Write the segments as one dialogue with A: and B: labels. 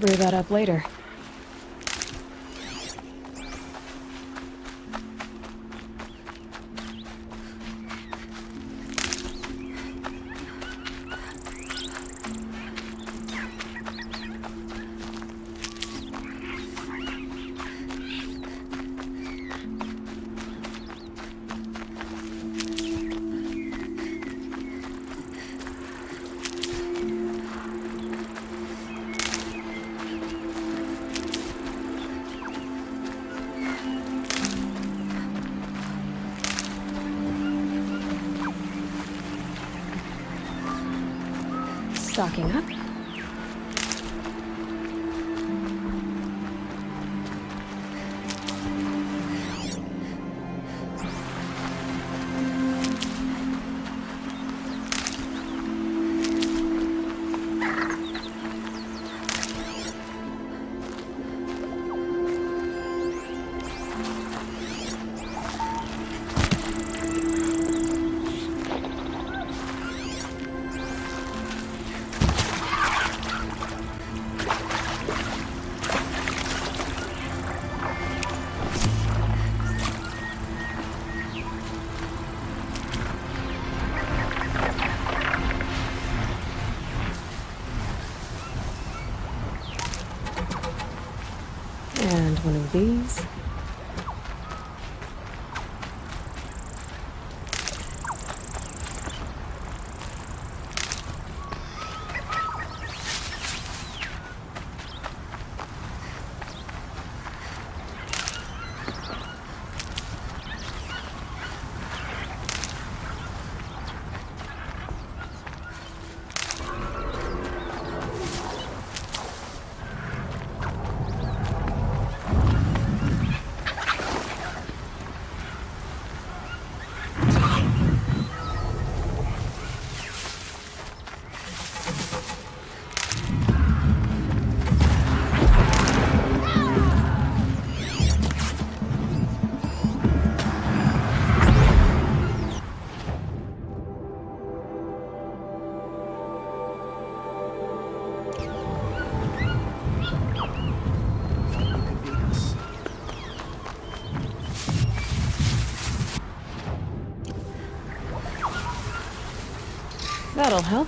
A: Brew that up later. Stocking up. And one of these. That'll help.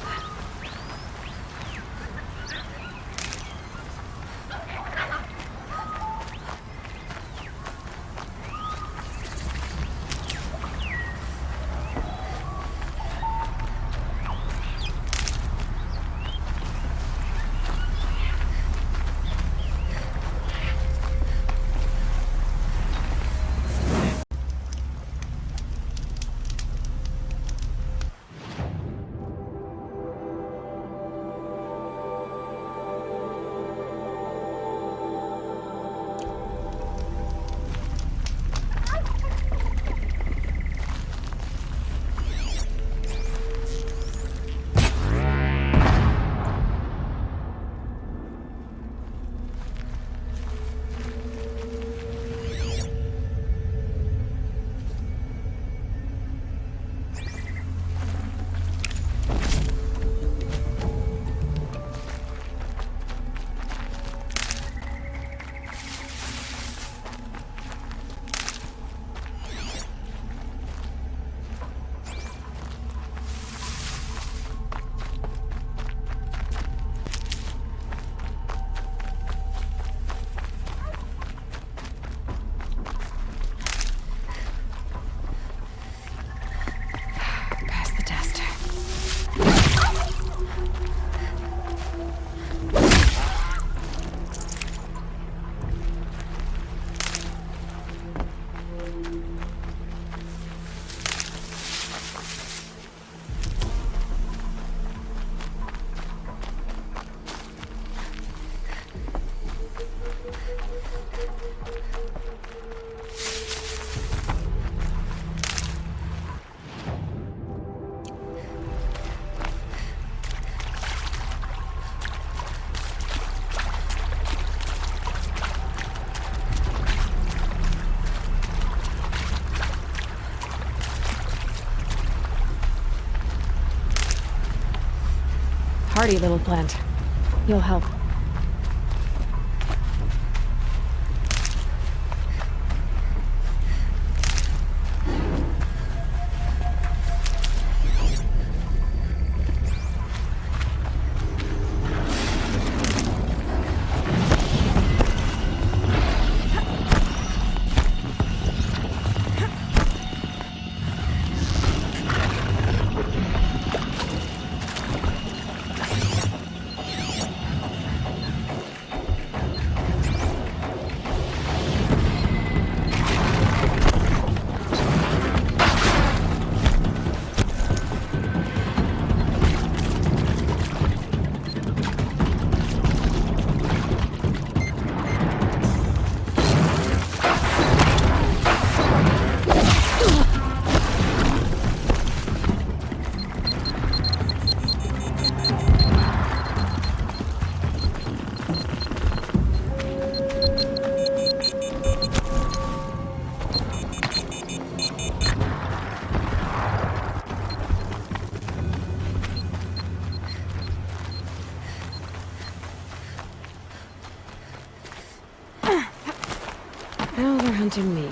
A: Hardy little plant. You'll help. Now they're hunting me.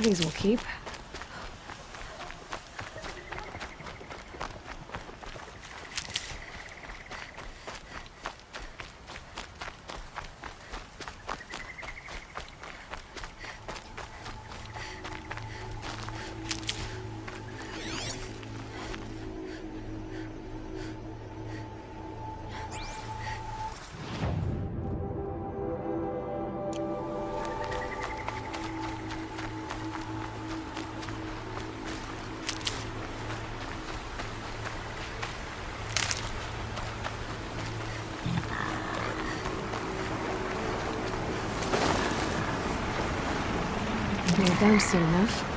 A: These will keep. Made them soon enough.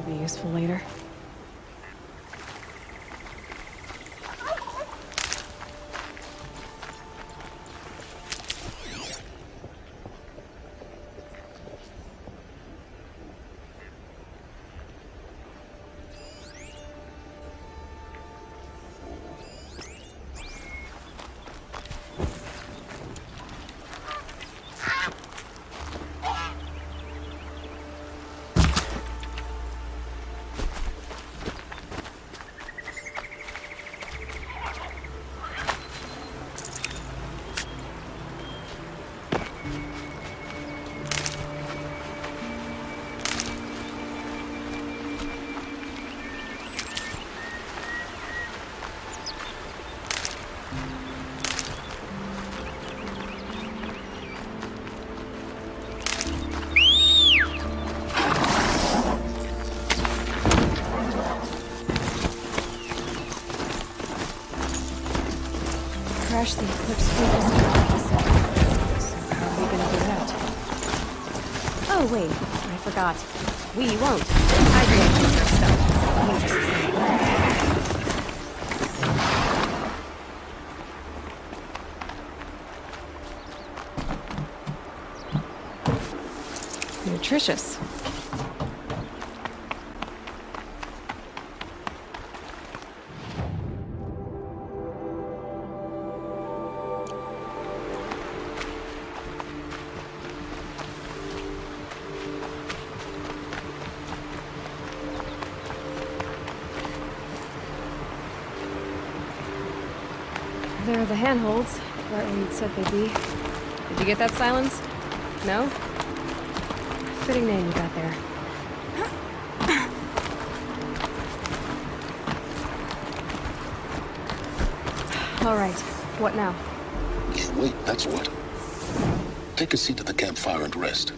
A: Could be useful later. Crash the Eclipse focus device. So how are we gonna get it out? Oh wait, I forgot. We won't. I do your stuff. You just say. Nutritious. There are the handholds, right where you'd said they'd be. Did you get that, Silence? No? Fitting name you got there. All right, what now?
B: You wait, that's what. Take a seat at the campfire and rest.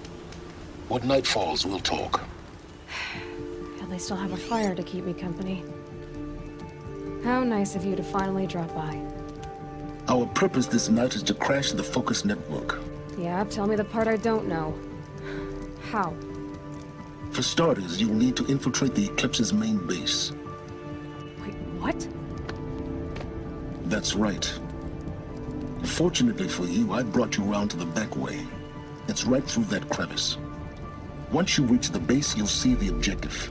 B: When night falls, we'll talk.
A: At least I'll have a fire to keep me company. How nice of you to finally drop by.
B: Our purpose this night is to crash the Focus network.
A: Yeah, tell me the part I don't know. How?
B: For starters, you'll need to infiltrate the Eclipse's main base.
A: Wait, what?
B: That's right. Fortunately for you, I brought you around to the back way. It's right through that crevice. Once you reach the base, you'll see the objective.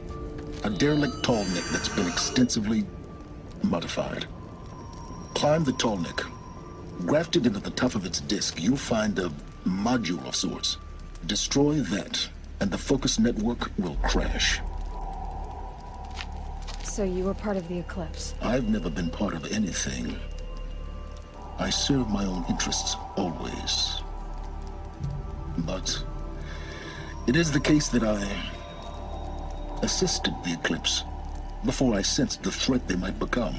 B: A derelict tall neck that's been extensively modified. Climb the tall neck. Grafted into the top of its disk, you'll find a module of sorts. Destroy that, and the Focus network will crash.
A: So you were part of the Eclipse?
B: I've never been part of anything. I serve my own interests, always. But it is the case that I assisted the Eclipse before I sensed the threat they might become.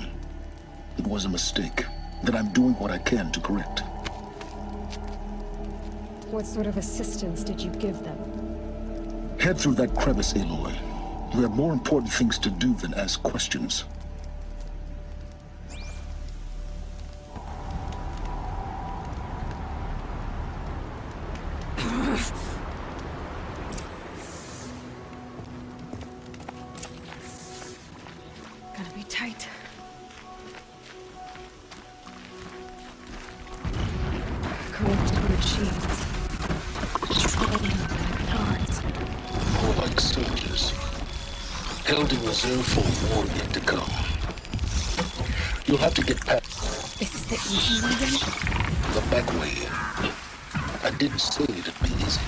B: It was a mistake that I'm doing what I can to correct.
A: What sort of assistance did you give them?
B: Head through that crevice, Aloy. You have more important things to do than ask questions.
A: Gotta be tight. Correct shields. Guards.
B: More like soldiers, held in reserve for a war yet to come. You'll have to get past
A: This is the easy way then?
B: the back way. I didn't say it'd be easy.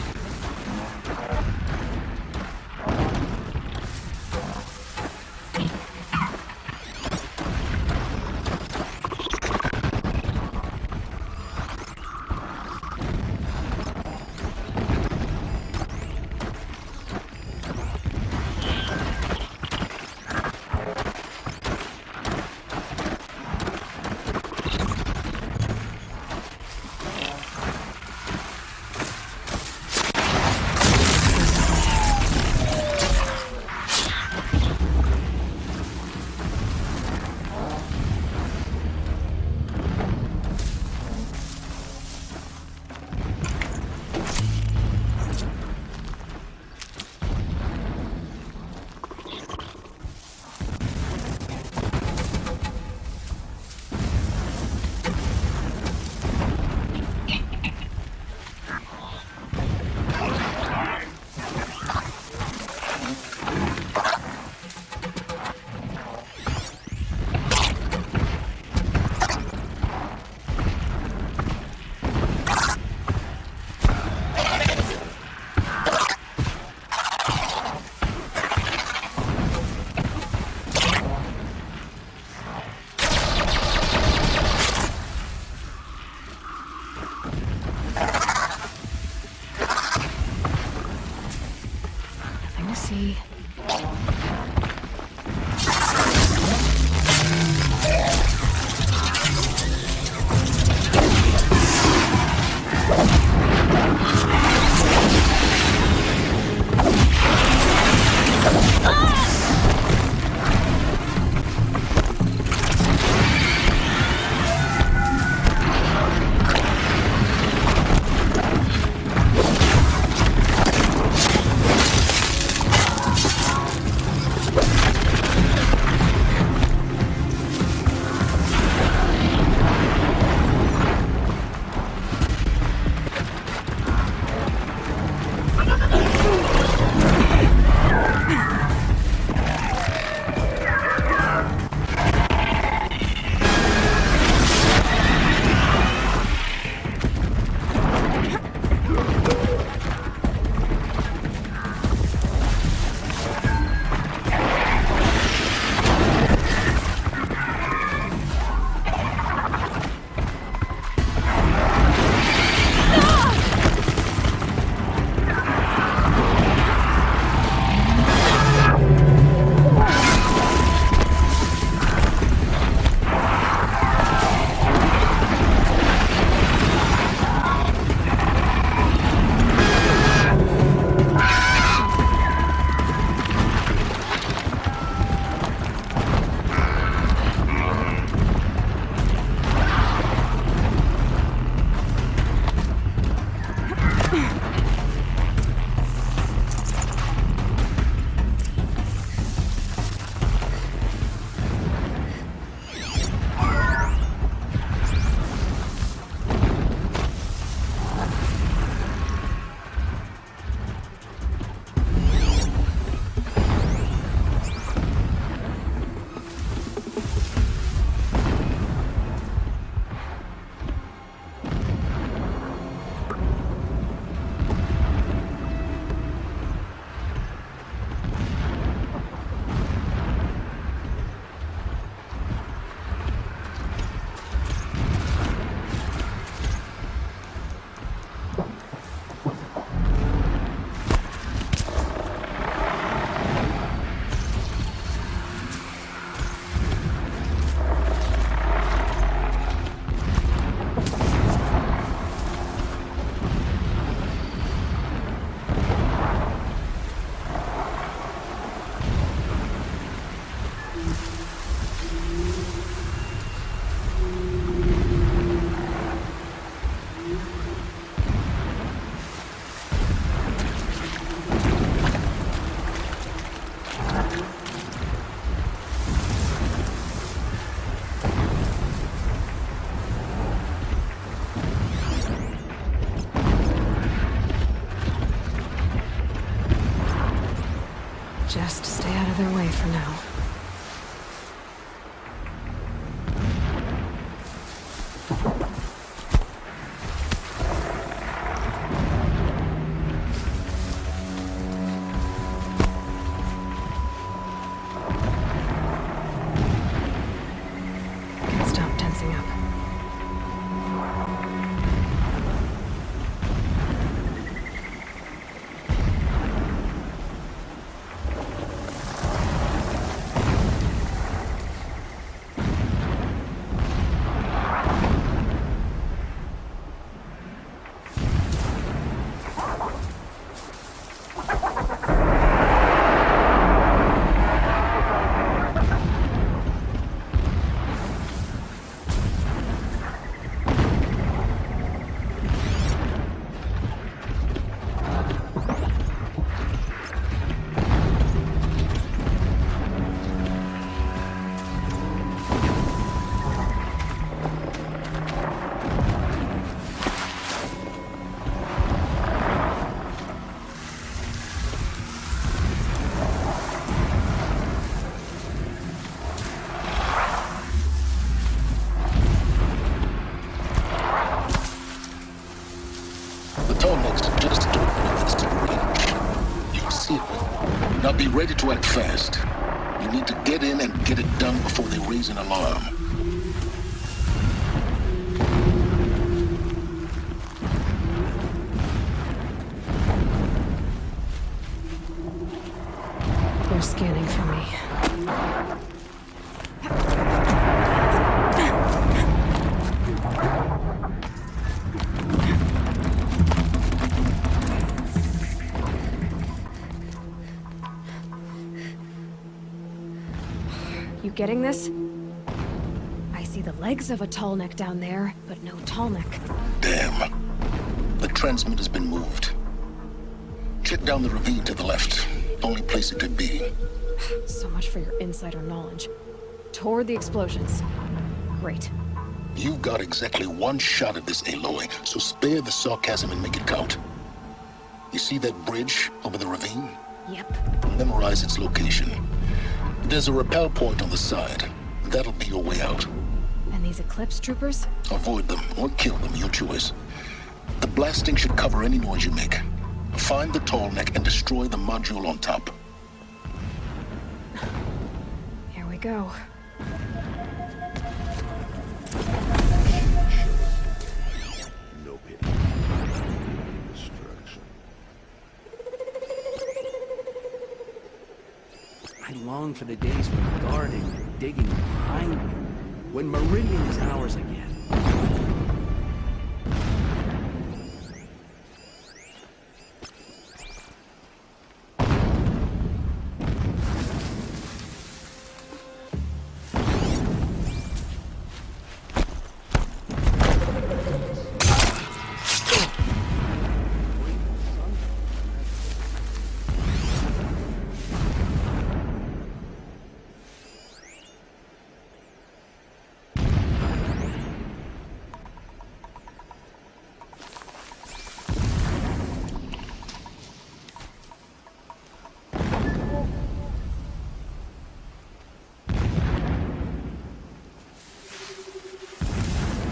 A: of their way for now. Can't stop tensing up.
B: Now be ready to act fast. You need to get in and get it done before they raise an alarm.
A: They're scanning for me. You getting this? I see the legs of a tall neck down there, but no tall neck.
B: Damn. The transmitter's been moved. Check down the ravine to the left. Only place it could be.
A: So much for your insider knowledge. Toward the explosions. Great.
B: You've got exactly one shot at this, Aloy, so spare the sarcasm and make it count. You see that bridge over the ravine?
A: Yep.
B: Memorize its location. There's a rappel point on the side. That'll be your way out.
A: And these Eclipse troopers?
B: Avoid them or kill them, your choice. The blasting should cover any noise you make. Find the tall neck and destroy the module on top.
A: Here we go.
C: No pity. Destruction.
D: I long for the days when guarding and digging behind me, when Meridian is ours again.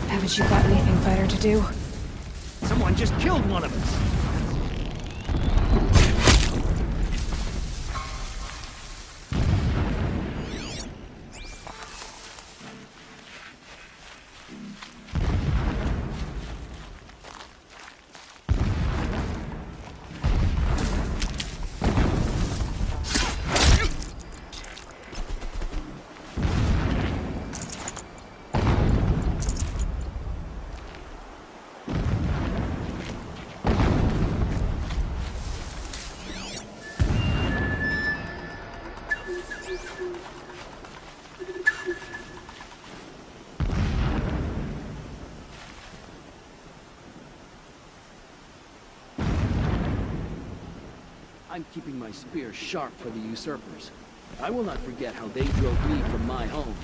A: Haven't you got anything better to do?
D: Someone just killed one of us. I'm keeping my spear sharp for the usurpers. I will not forget how they drove me from my home.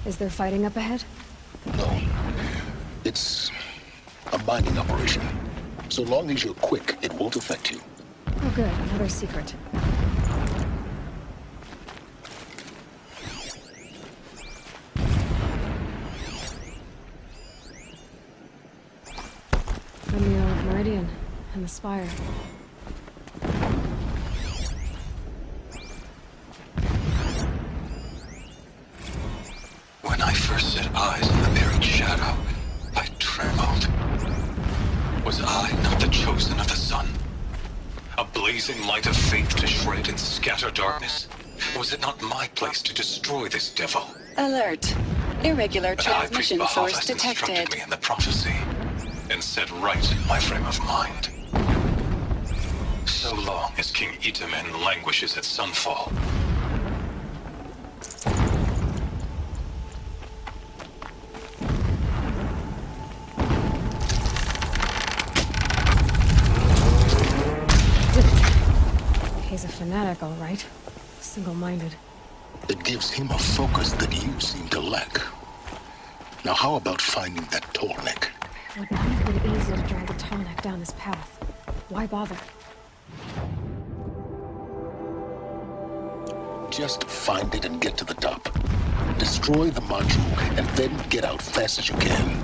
A: Is there fighting up ahead?
B: No. It's a mining operation. So long as you're quick, it won't affect you.
A: Oh good, another secret. The mural of Meridian and the spire.
E: When I first set eyes on the buried shadow, I trembled. Was I not the chosen of the sun? A blazing light of faith to shred and scatter darkness? Was it not my place to destroy this devil?
F: Alert. Irregular
E: But High
F: transmission
E: Priest
F: source
E: Bahavas
F: detected.
E: instructed me in the prophecy, and set right my frame of mind. So long as King Itamen languishes at sunfall,
A: He's a fanatic, all right. Single-minded.
B: It gives him a focus that you seem to lack. Now how about finding that tall neck?
A: It would not have been easy to drag the tall neck down this path. Why bother?
B: Just find it and get to the top. Destroy the module, and then get out fast as you can.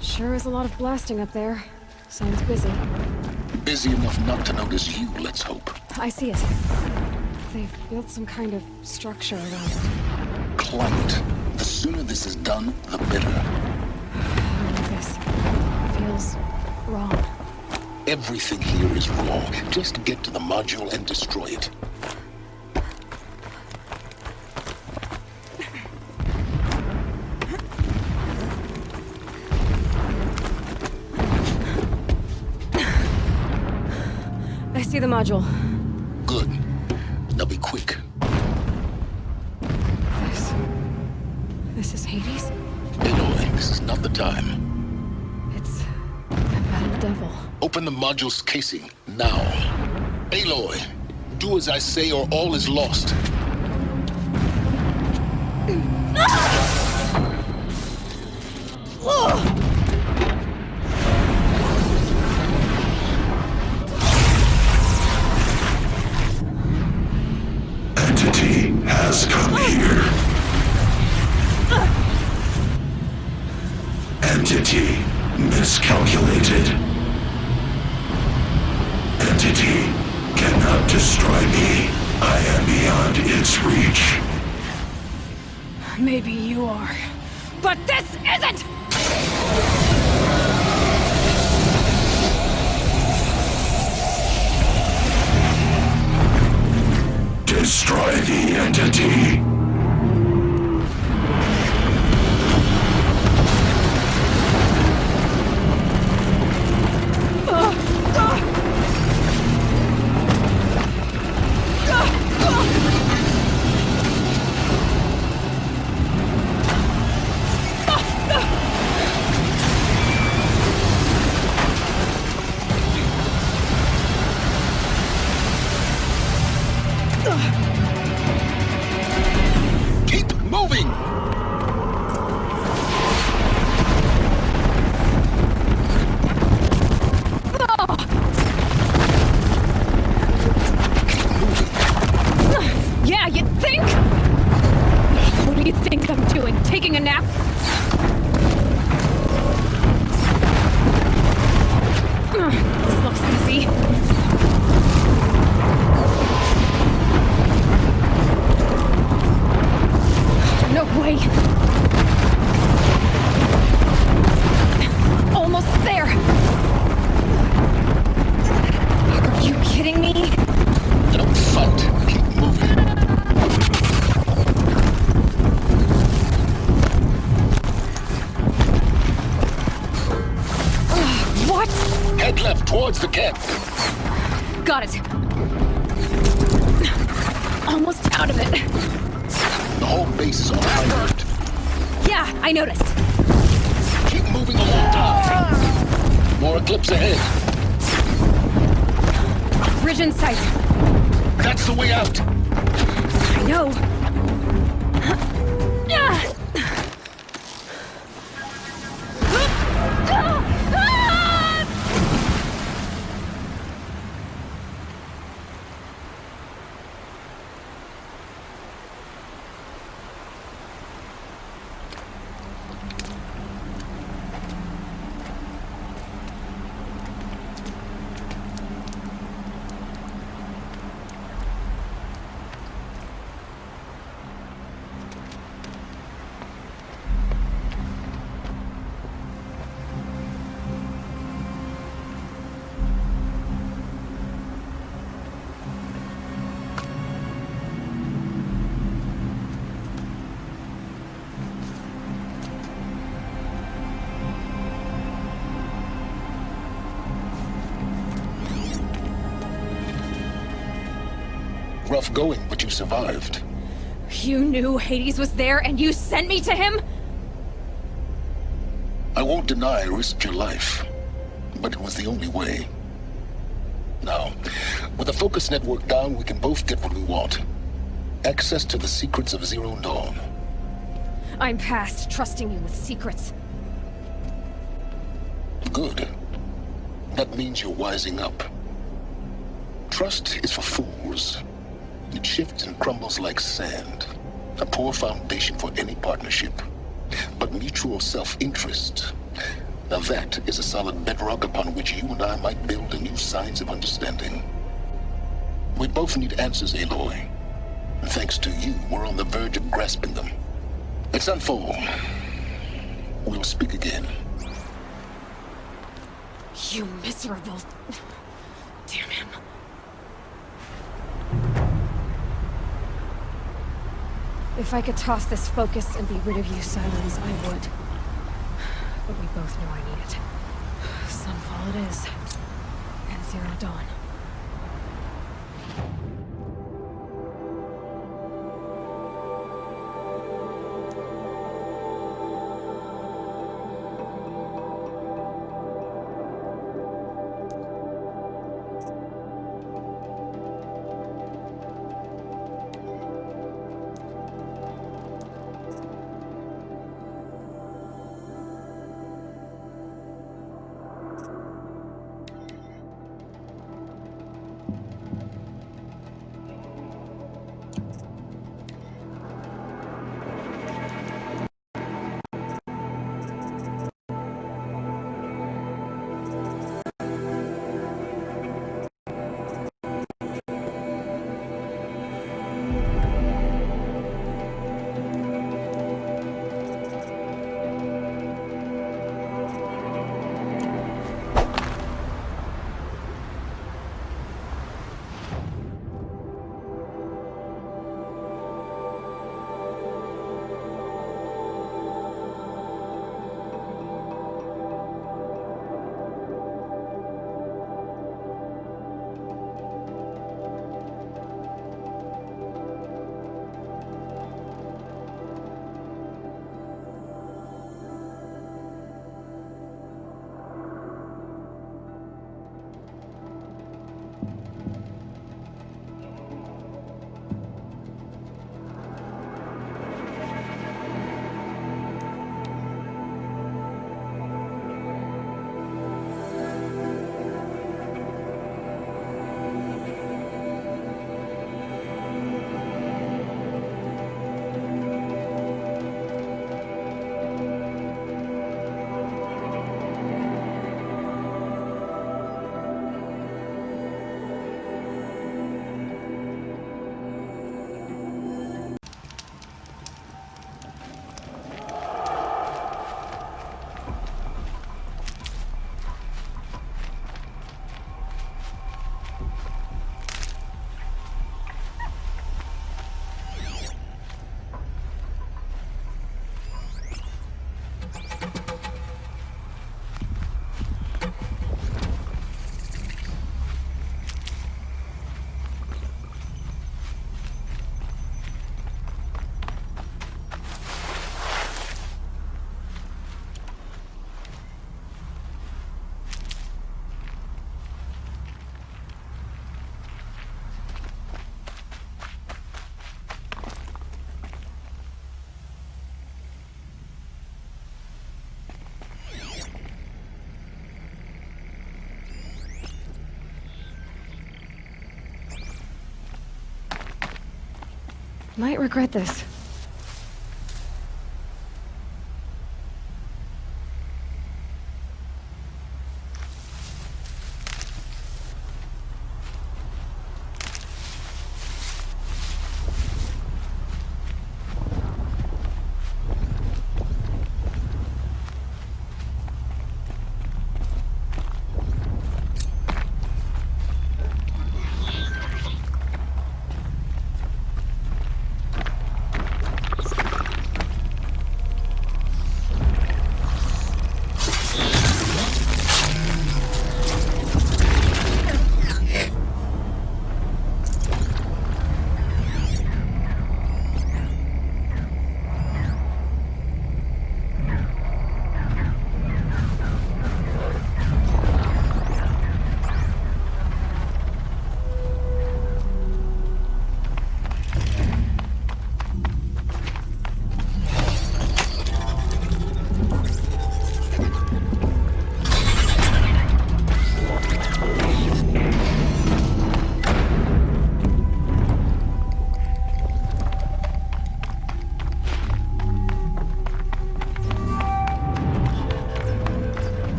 A: Sure is a lot of blasting up there. Sounds busy.
B: Busy enough not to notice you, let's hope.
A: I see it. They've built some kind of structure around it.
B: Climate. The sooner this is done, the better.
A: I don't like this. Feels wrong.
B: Everything here is wrong. Just get to the module and destroy it.
A: I see the module.
B: Good. Now be quick.
A: This is Hades?
B: Aloy, this is not the time.
A: It's a battle devil.
B: Open the module's casing, now. Aloy, do as I say or all is lost.
G: Entity has come here. Entity miscalculated. Entity cannot destroy me. I am beyond its reach.
A: Maybe you are. But this isn't!
G: Destroy the entity.
B: Keep moving!
A: Yeah, you think? What do you think I'm doing? Taking a nap? This looks easy. No way! Almost there! Are you kidding me?
B: Don't fight. Keep moving.
A: What?
B: Head left towards the camp.
A: Got it. Almost out of it.
B: The whole base is on high alert.
A: Yeah, I noticed.
B: Keep moving along down. More eclipse ahead.
A: Bridge in sight.
B: That's the way out.
A: I know.
B: Rough going, but you survived.
A: You knew Hades was there and you sent me to him?
B: I won't deny I risked your life, but it was the only way. Now, with the focus network down, we can both get what we want. Access to the secrets of Zero Dawn.
A: I'm past trusting you with secrets.
B: Good. That means you're wising up. Trust is for fools. It shifts and crumbles like sand. A poor foundation for any partnership. But mutual self-interest, now that is a solid bedrock upon which you and I might build a new science of understanding. We both need answers, Aloy. And thanks to you, we're on the verge of grasping them. Let's unfold. We'll speak again.
A: You miserable... Damn him. If I could toss this focus and be rid of you, Silence, I would. But we both know I need it. Sunfall it is. And Zero Dawn. Might regret this.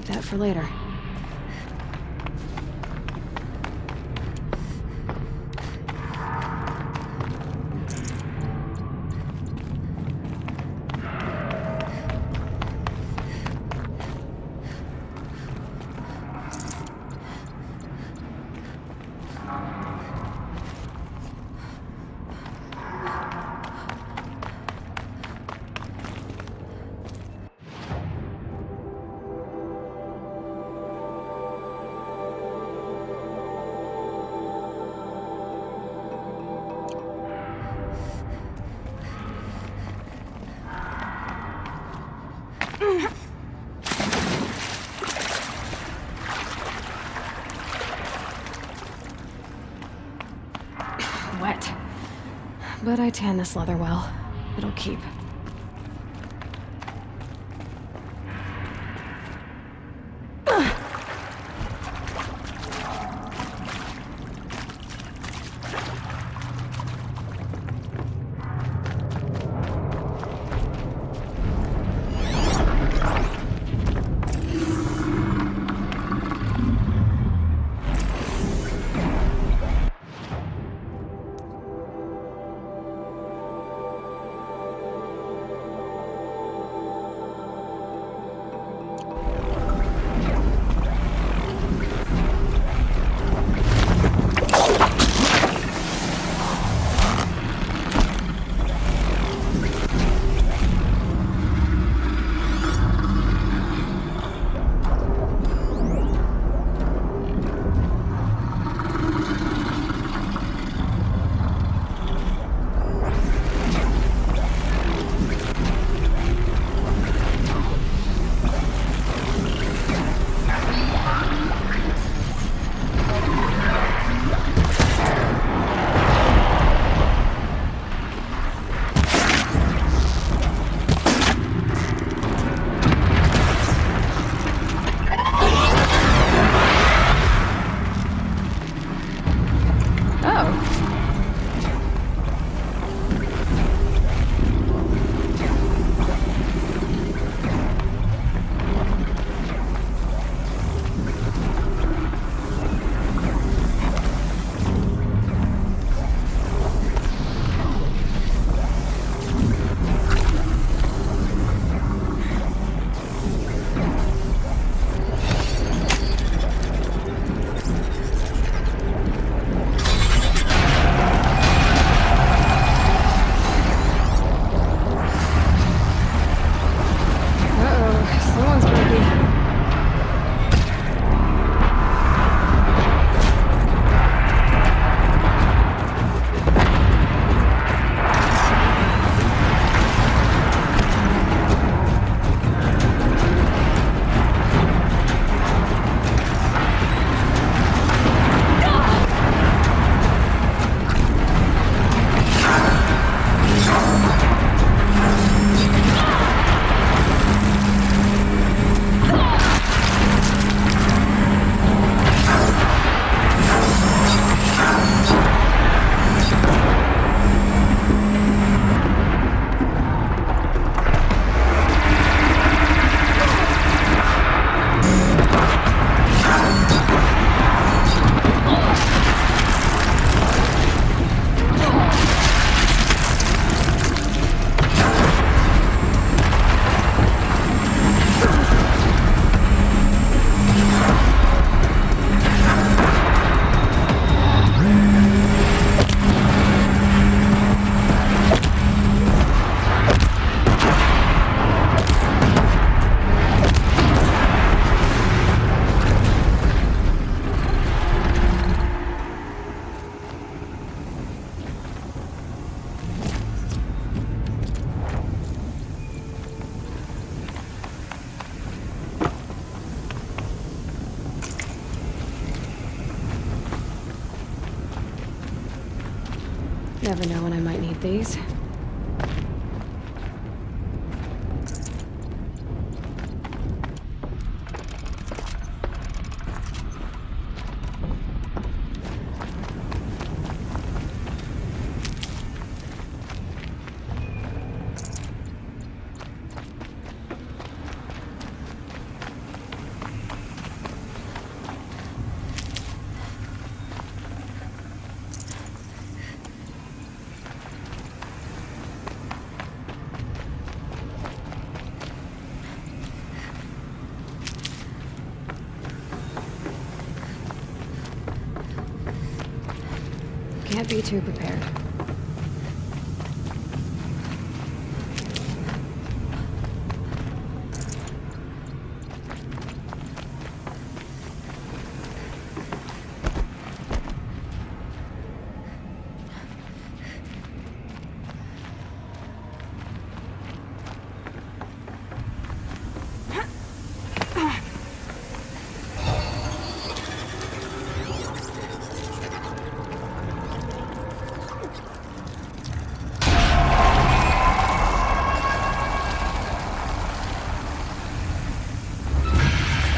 A: Keep that for later. Wet. But I tan this leather well. It'll keep. Never know when I might need these. Can't be too prepared.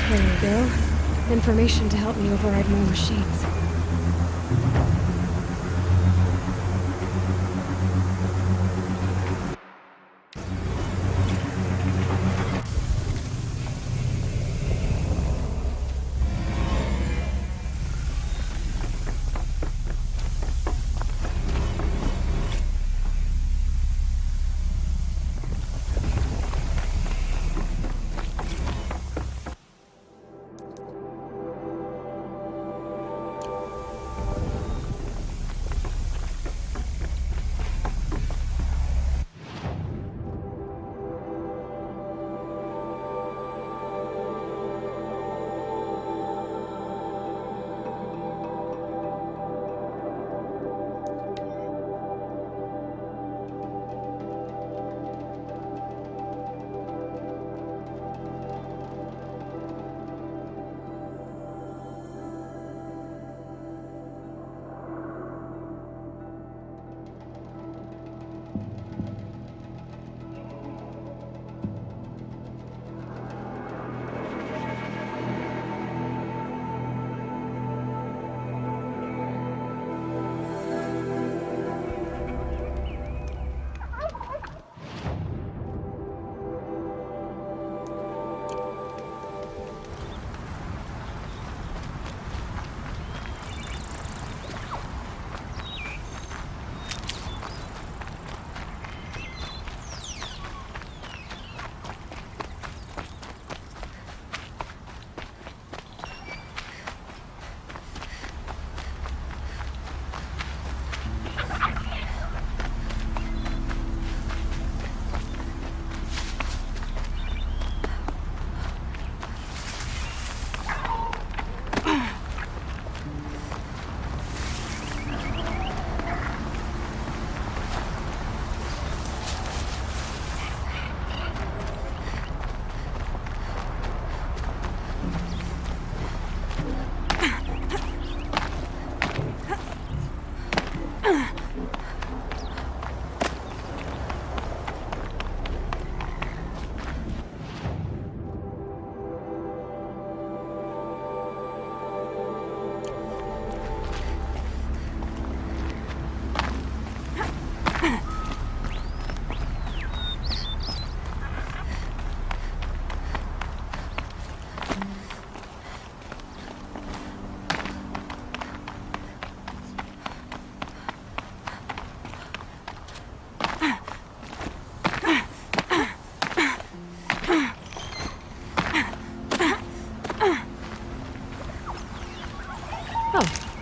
A: There we go. Information to help me override more machines.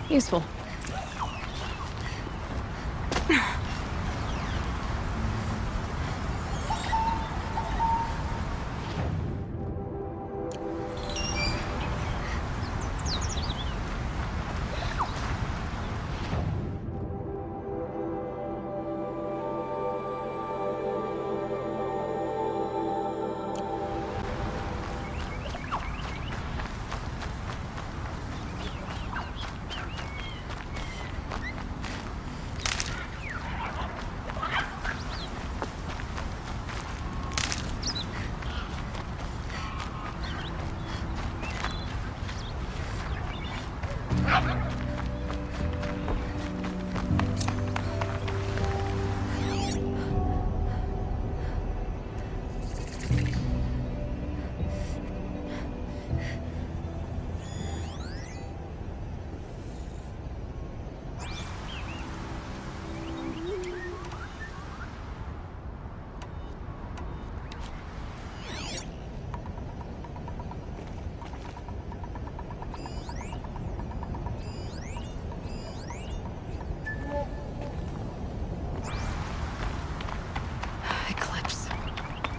A: Useful.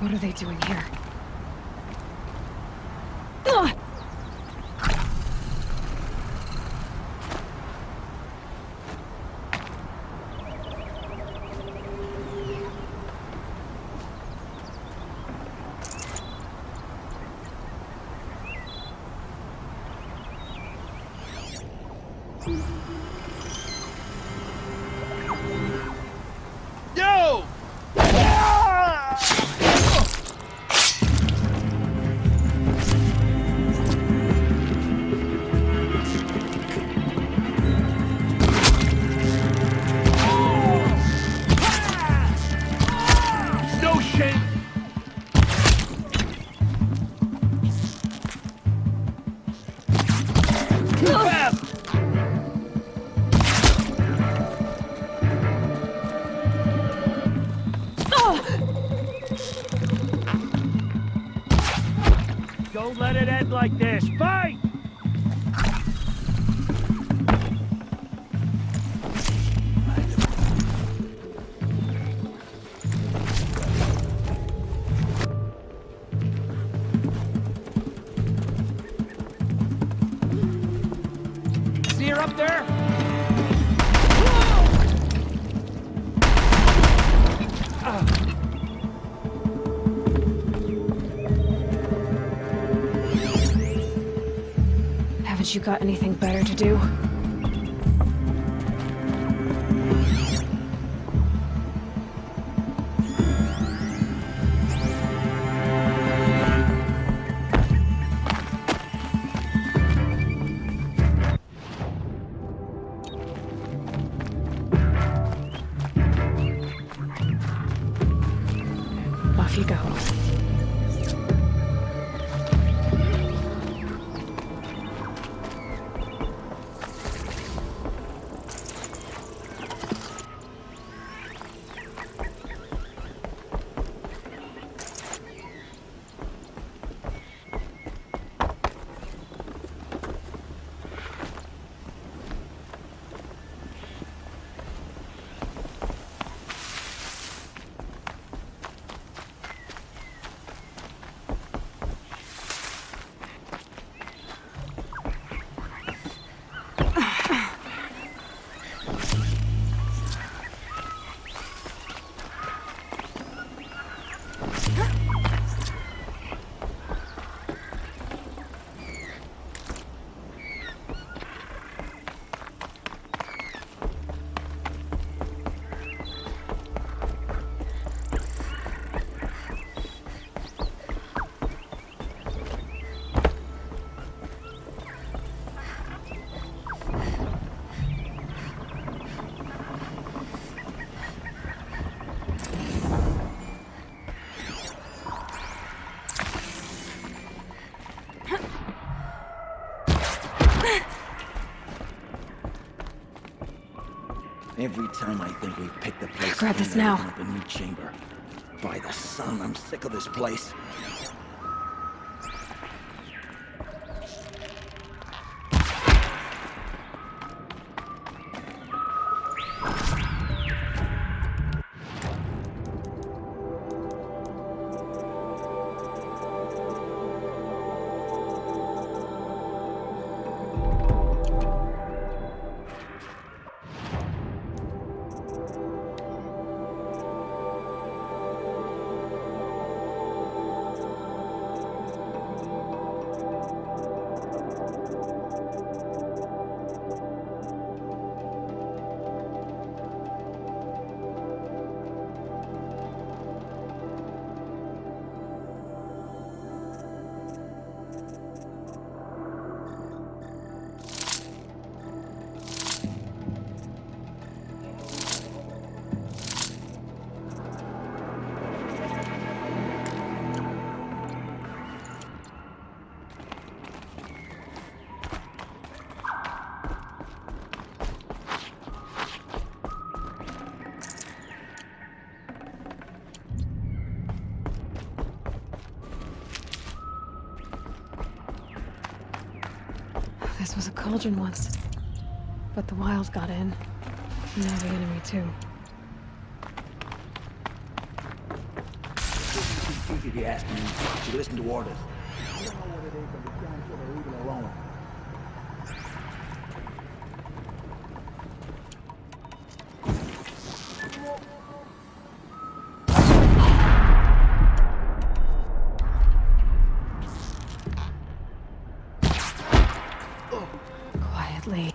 A: What are they doing here? Ugh!
D: Yo! No shame! Too fast! Don't let it end like this. Fight! See her up there?
A: Haven't you got anything better to do? Off you go.
H: Every time I think we've picked the place,
A: Grab this now.
H: open up a new chamber. By the sun, I'm sick of this place.
A: This was a cauldron once. But the wild got in. Now the enemy too.
H: If you ask me, you should listen to orders. I don't know what it is, but we can't sort of leave it alone.
A: Quietly.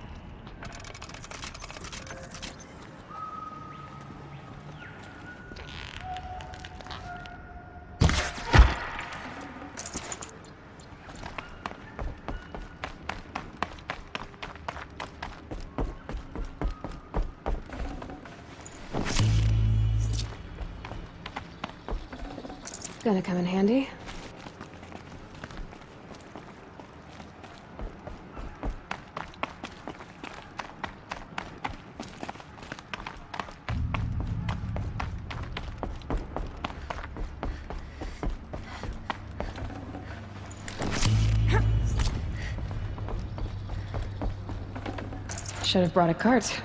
A: Gonna come in handy. Should have brought a cart.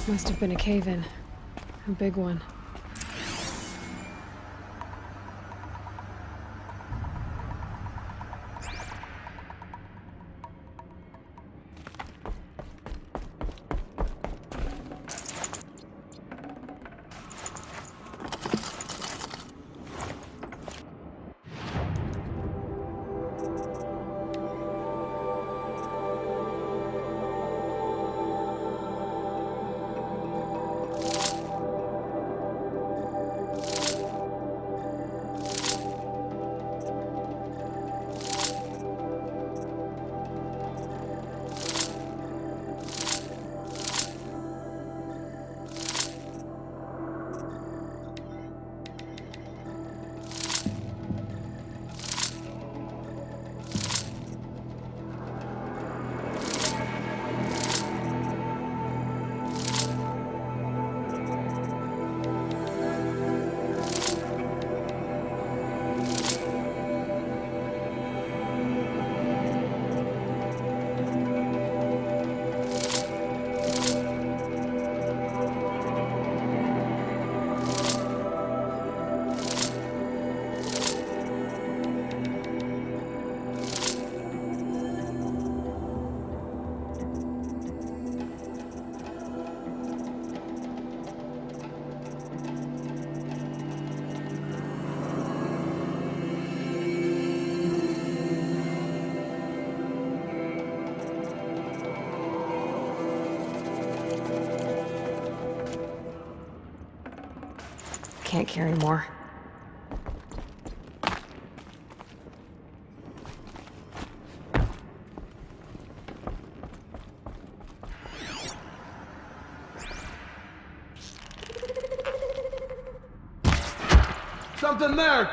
A: Must have been a cave-in. A big one. Can't carry more.
D: Something there!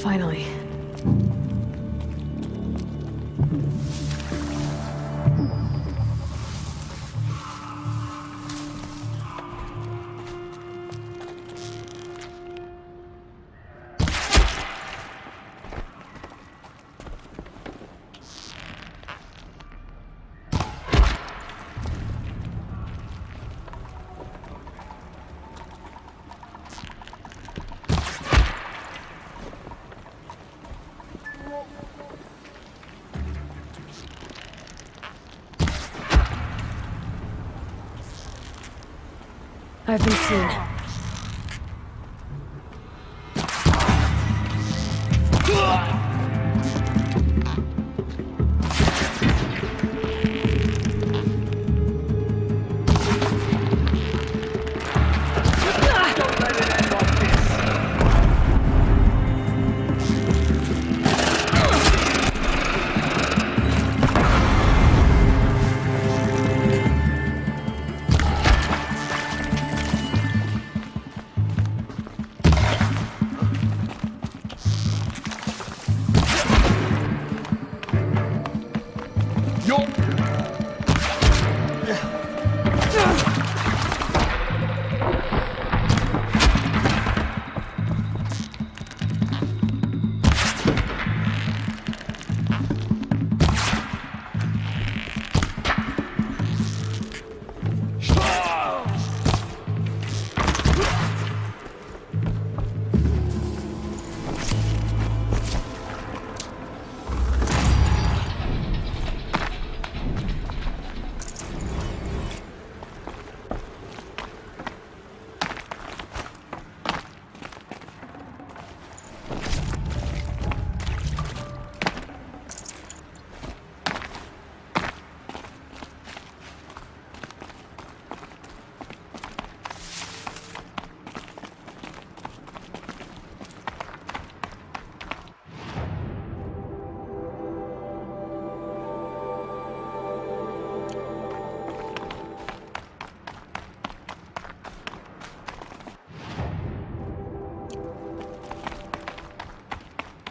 A: Finally. I've been seen.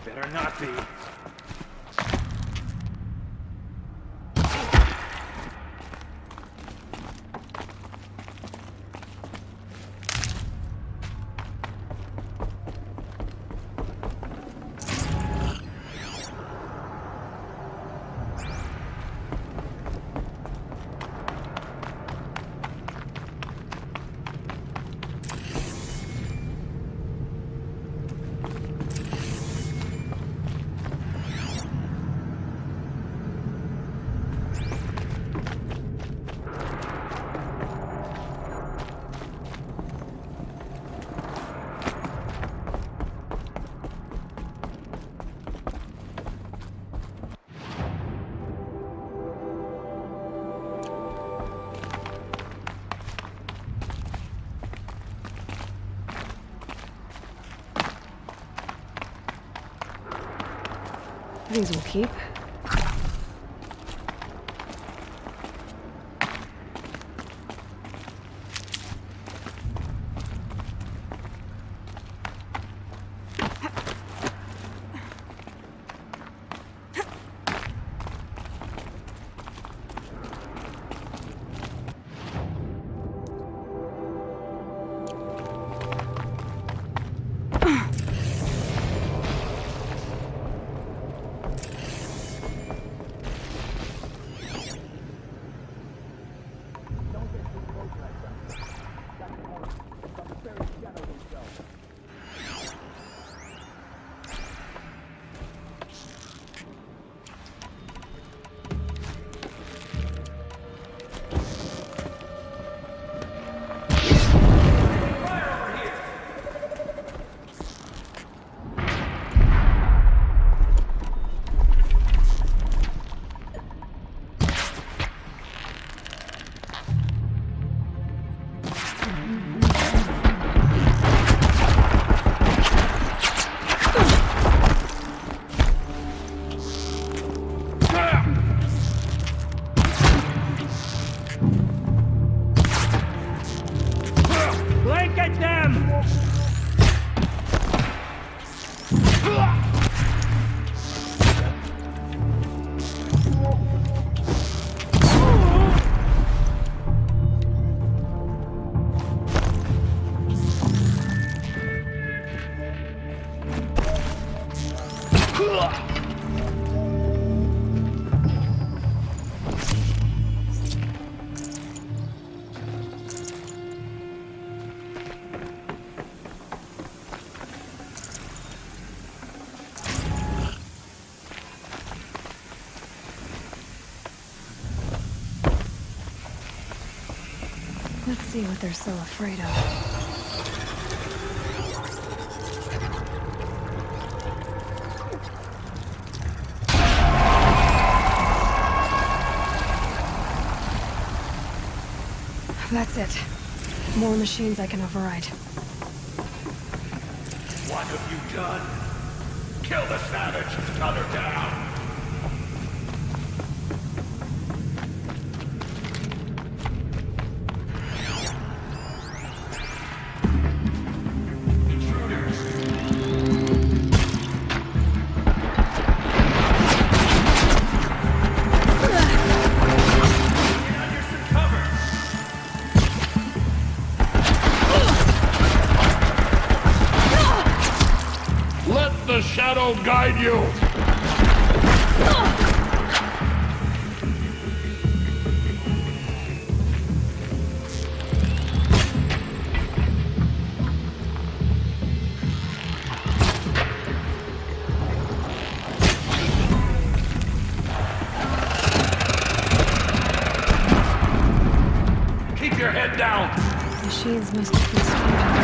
H: Better not be.
A: These will keep. Let's see what they're so afraid of. That's it. More machines I can override.
G: What have you done? Kill the savage! Cut her down! Let the shadow guide you! Keep your head down!
A: Machines must have been stronger.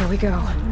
A: There we go.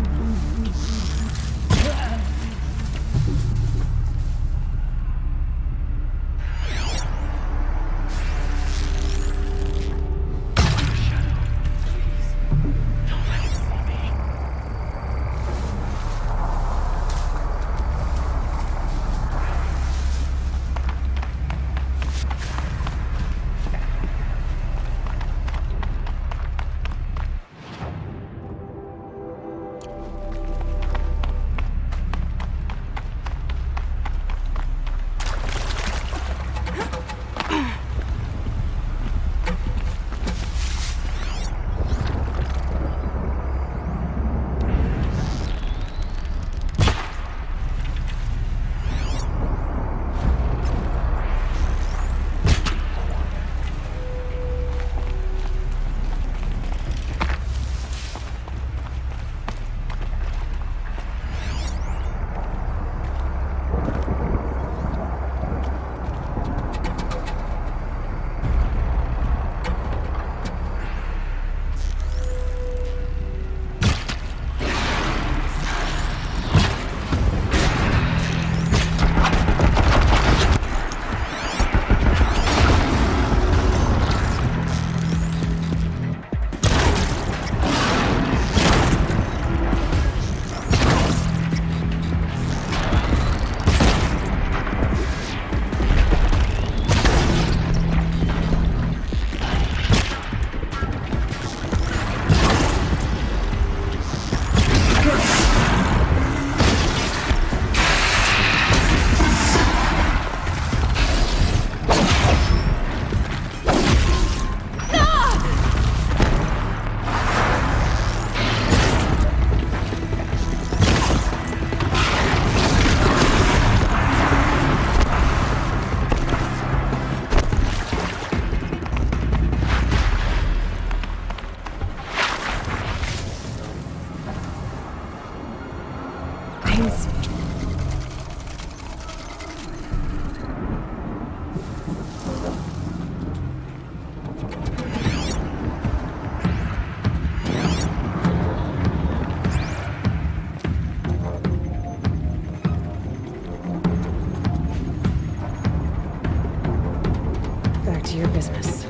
A: Back to your business.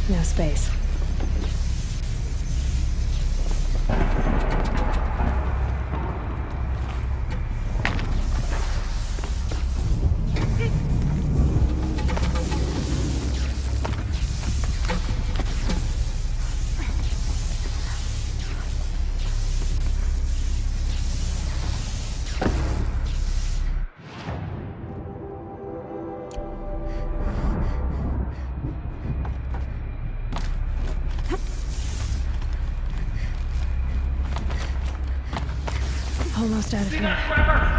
A: No space. Almost out of here.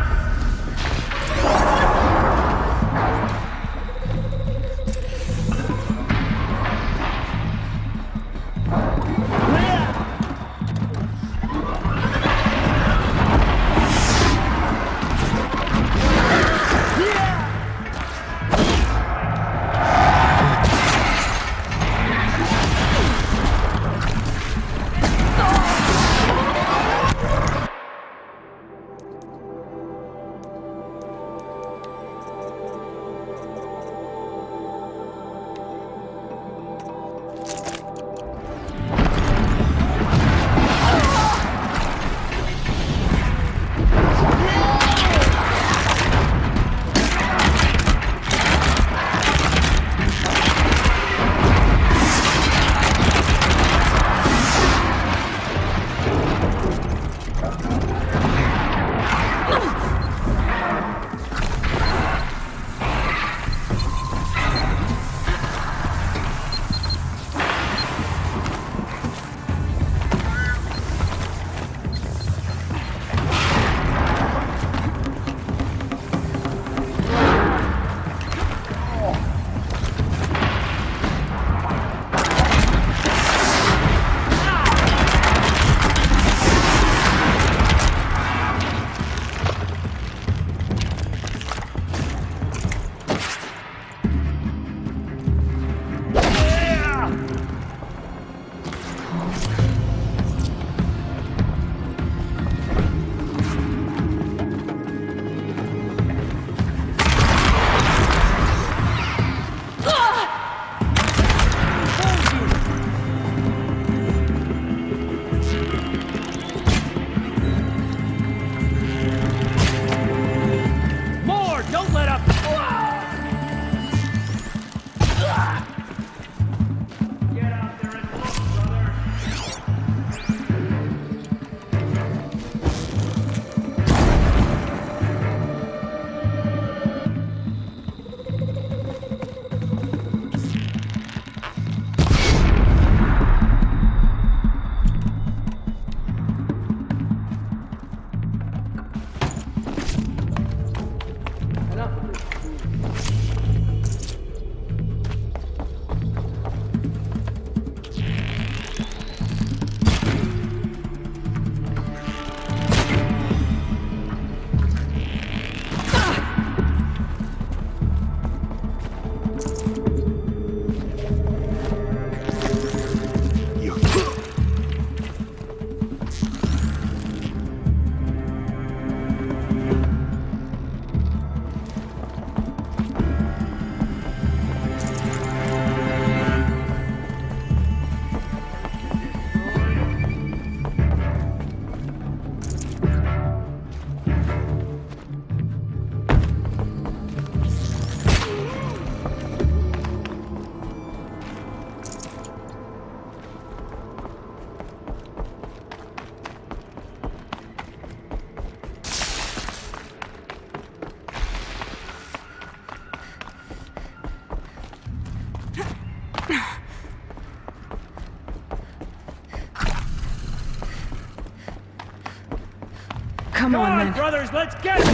A: Come on, then.
D: brothers, let's get it!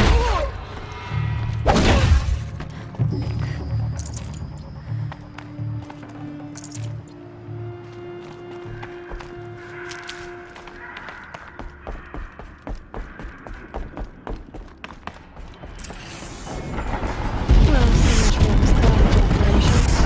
A: Well, so much for this television operations.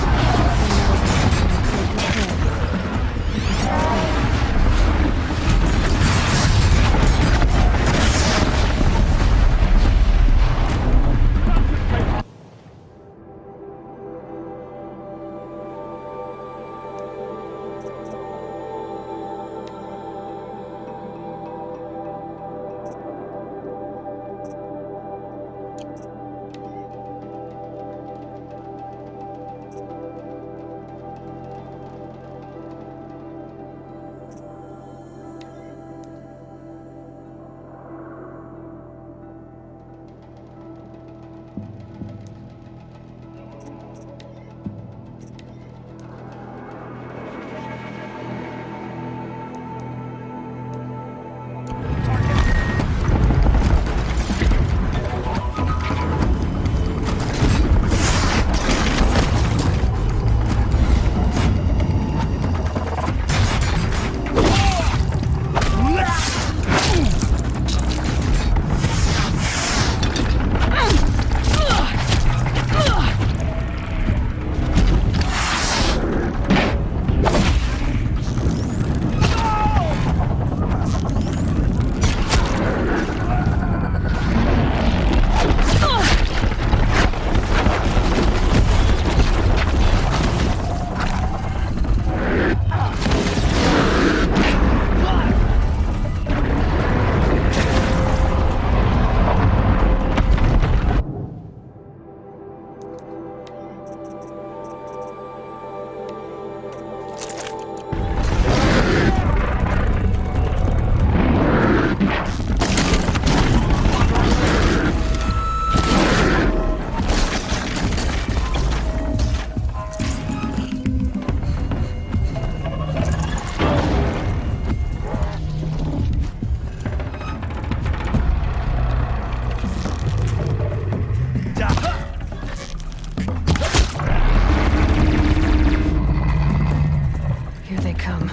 A: Here they come.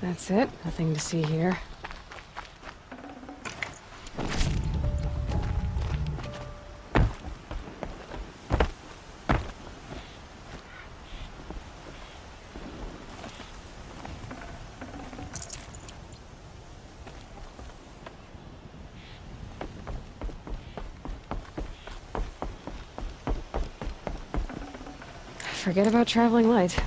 A: That's it. Nothing to see here. Forget about traveling light.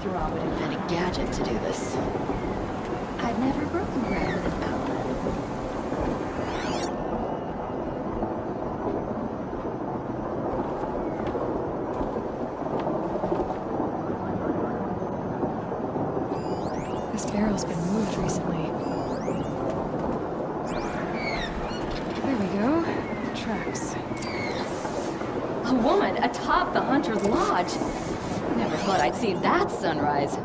F: throb would invent a gadget to do this. I've never broken bread with an outlet.
A: This barrel's been moved recently. There we go. Tracks.
F: A woman atop the Hunter's Lodge. Never thought I'd see that sunrise.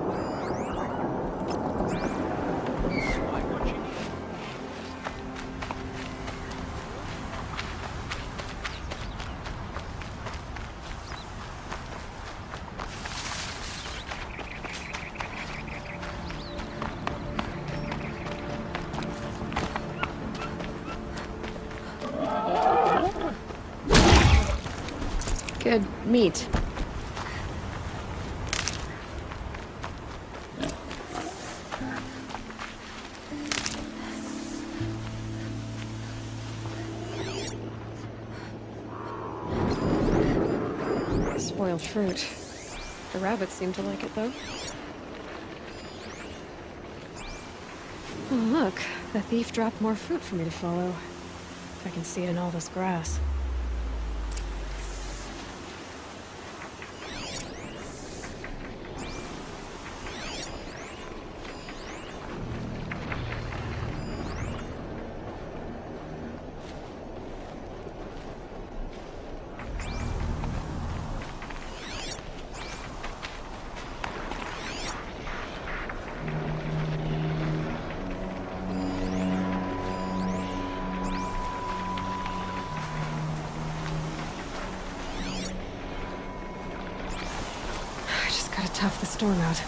A: Good meat. Spoiled fruit. The rabbits seem to like it, though. Oh, look. The thief dropped more fruit for me to follow. If I can see it in all this grass. Gotta tough the storm out.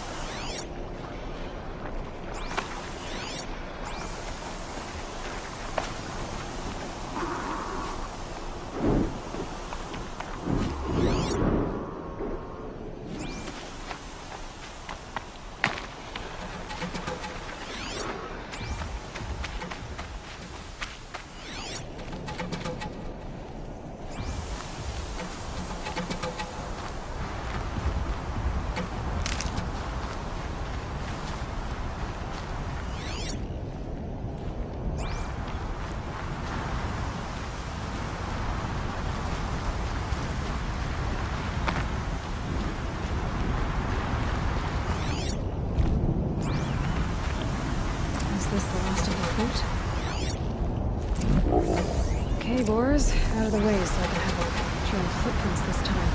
A: Is this the last of the fruit? Okay, boars, out of the way so I can have a trail of footprints this time.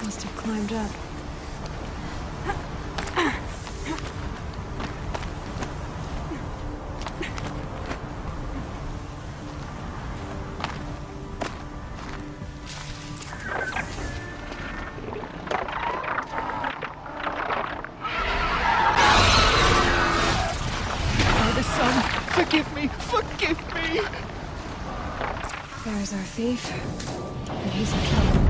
A: Must have climbed up.
D: Father, son, forgive me! Forgive me!
A: There's our thief. And he's in trouble.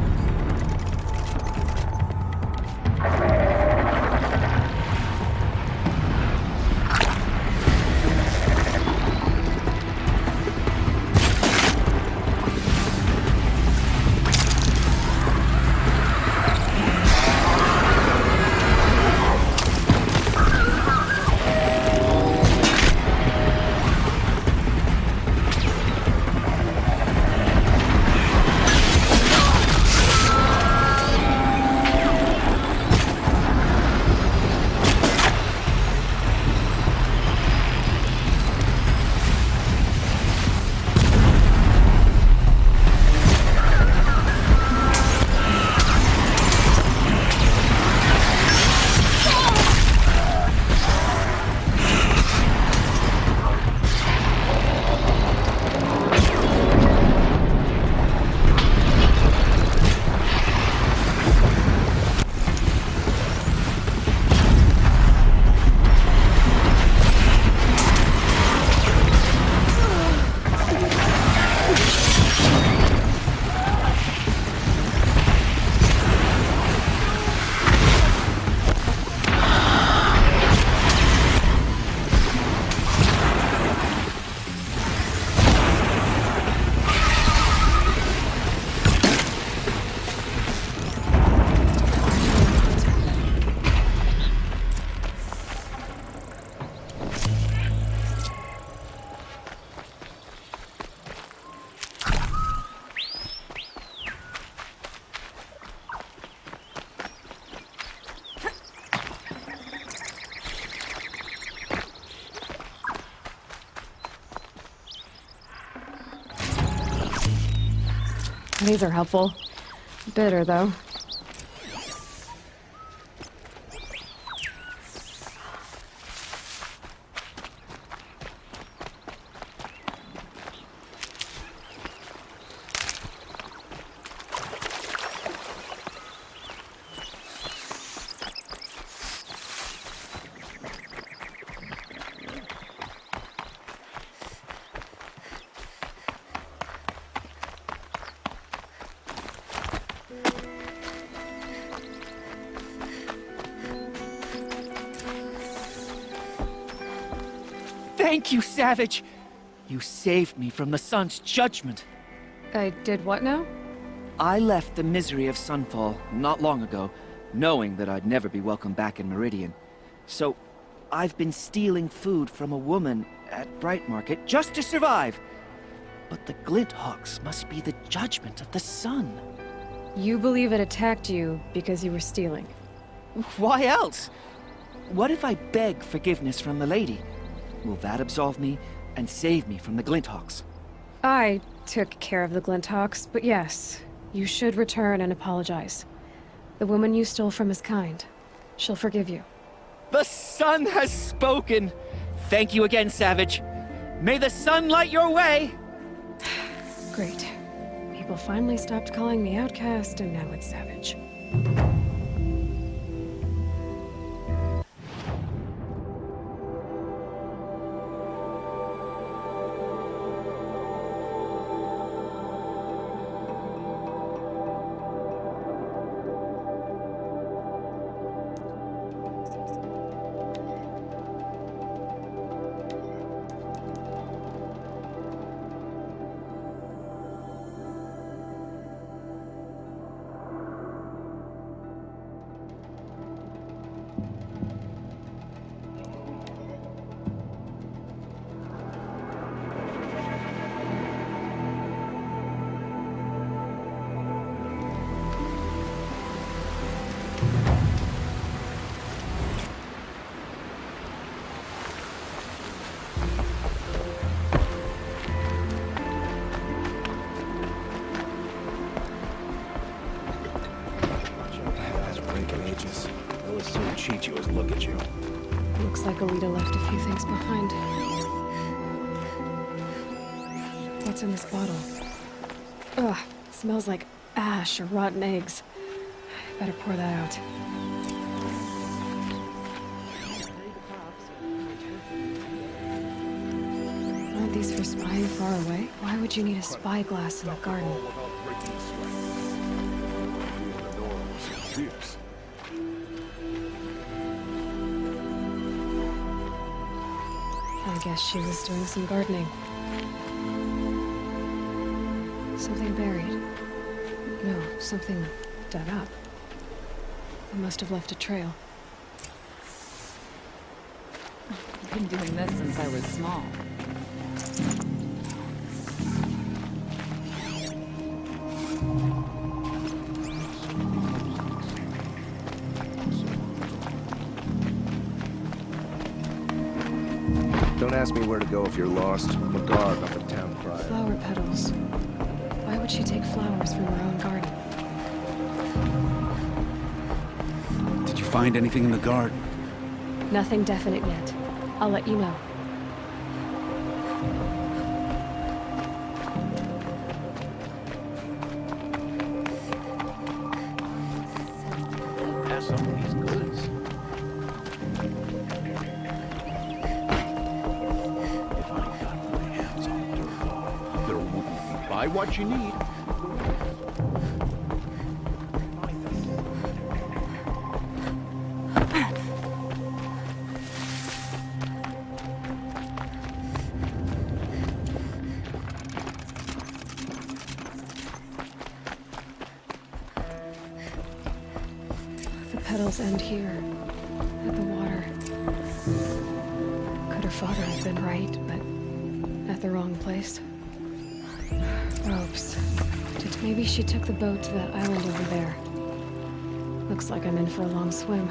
A: These are helpful. Bitter, though.
I: Thank you, Savage! You saved me from the sun's judgment.
A: I did what now?
I: I left the misery of Sunfall not long ago, knowing that I'd never be welcome back in Meridian. So, I've been stealing food from a woman at Bright Market just to survive. But the Glinthawks must be the judgment of the sun.
A: You believe it attacked you because you were stealing.
I: Why else? What if I beg forgiveness from the lady? Will that absolve me and save me from the Glinthawks?
A: I took care of the Glinthawks, but yes, you should return and apologize. The woman you stole from is kind. She'll forgive you.
I: The sun has spoken! Thank you again, Savage. May the sun light your way!
A: Great. People finally stopped calling me outcast, and now it's Savage.
H: They'll as soon cheat you as look at you.
A: Looks like Alita left a few things behind. What's in this bottle? Ugh, it smells like ash or rotten eggs. Better pour that out. Aren't these for spying far away? Why would you need a spyglass in the garden? I guess she was doing some gardening. Something buried. No, something dug up. They must have left a trail.
J: I've been doing this since I was small.
H: Don't ask me where to go if you're lost. I'm a guard up at town crier.
A: Flower petals. Why would she take flowers from her own garden?
K: Did you find anything in the garden?
A: Nothing definite yet. I'll let you know.
C: Pass some of these goods. If I got my hands on dirt, there wouldn't be. Buy what you need.
A: The petals end here, at the water. Could her father have been right, but at the wrong place? Ropes. Maybe she took the boat to that island over there. Looks like I'm in for a long swim.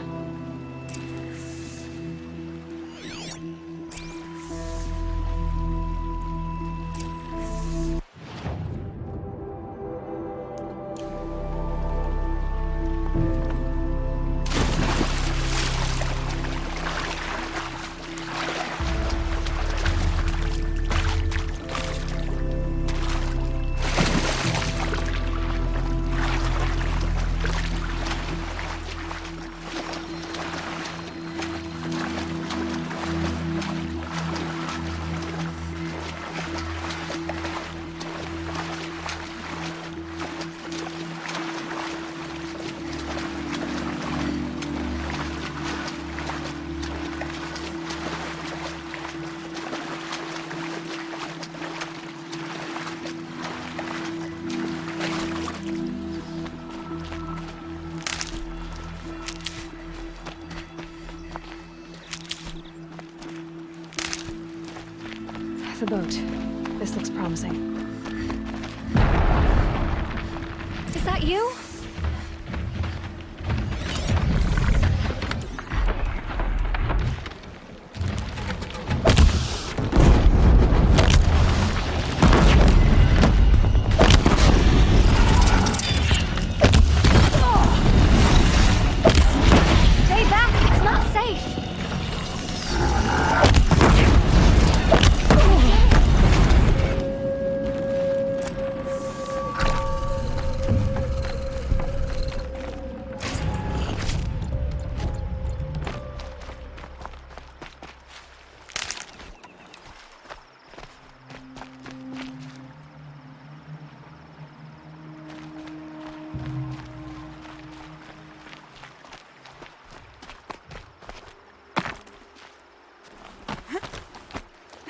A: the boat. This looks promising.
F: Is that you? Stay back! It's not safe!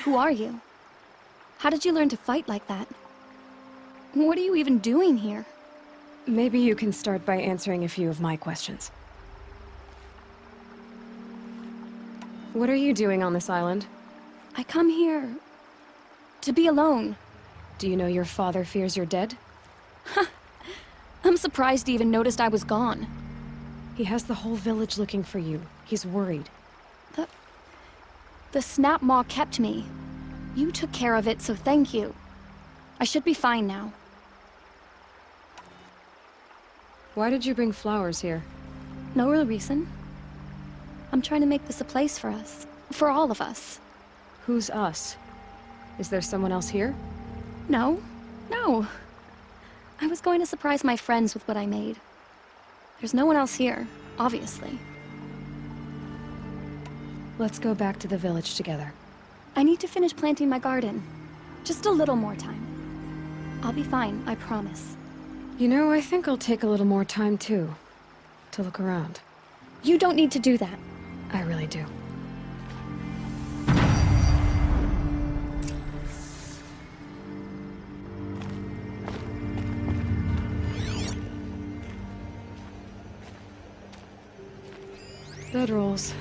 F: Who are you? How did you learn to fight like that? What are you even doing here?
A: Maybe you can start by answering a few of my questions. What are you doing on this island?
F: I come here to be alone.
A: Do you know your father fears you're dead?
F: I'm surprised he even noticed I was gone.
A: He has the whole village looking for you. He's worried.
F: The snap maw kept me. You took care of it, so thank you. I should be fine now.
A: Why did you bring flowers here?
F: No real reason. I'm trying to make this a place for us. For all of us.
A: Who's us? Is there someone else here?
F: No. No. I was going to surprise my friends with what I made. There's no one else here, obviously.
A: Let's go back to the village together.
F: I need to finish planting my garden. Just a little more time. I'll be fine, I promise.
A: You know, I think I'll take a little more time too. To look around.
F: You don't need to do that.
A: I really do. Bedrolls.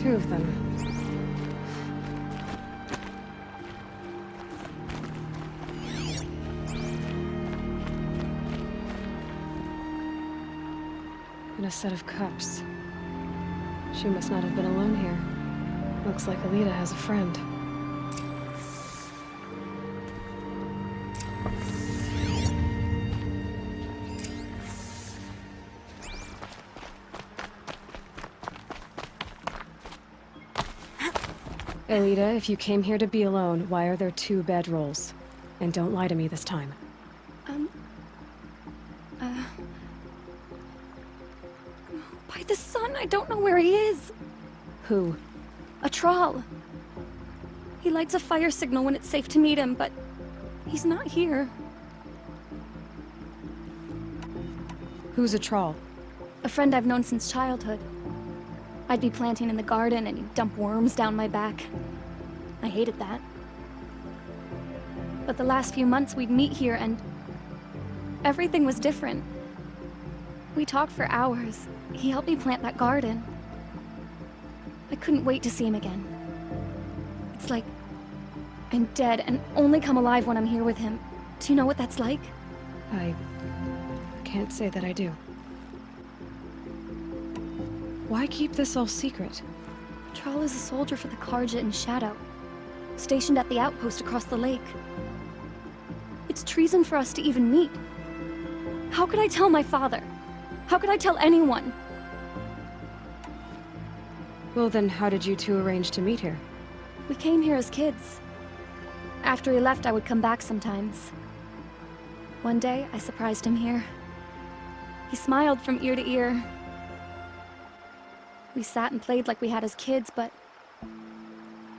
A: 2 of them. And a set of cups. She must not have been alone here. Looks like Alita has a friend. Alita, if you came here to be alone, why are there 2 bedrolls? And don't lie to me this time.
F: By the sun, I don't know where he is.
A: Who?
F: A troll. He lights a fire signal when it's safe to meet him, but he's not here.
A: Who's a troll?
F: A friend I've known since childhood. I'd be planting in the garden and he'd dump worms down my back. I hated that. But the last few months we'd meet here and everything was different. We talked for hours. He helped me plant that garden. I couldn't wait to see him again. It's like I'm dead and only come alive when I'm here with him. Do you know what that's like?
A: I can't say that I do. Why keep this all secret?
F: Troll is a soldier for the Karja in Shadow, stationed at the outpost across the lake. It's treason for us to even meet. How could I tell my father? How could I tell anyone?
A: Well then, how did you 2 arrange to meet here?
F: We came here as kids. After he left, I would come back sometimes. One day, I surprised him here. He smiled from ear to ear. We sat and played like we had as kids, but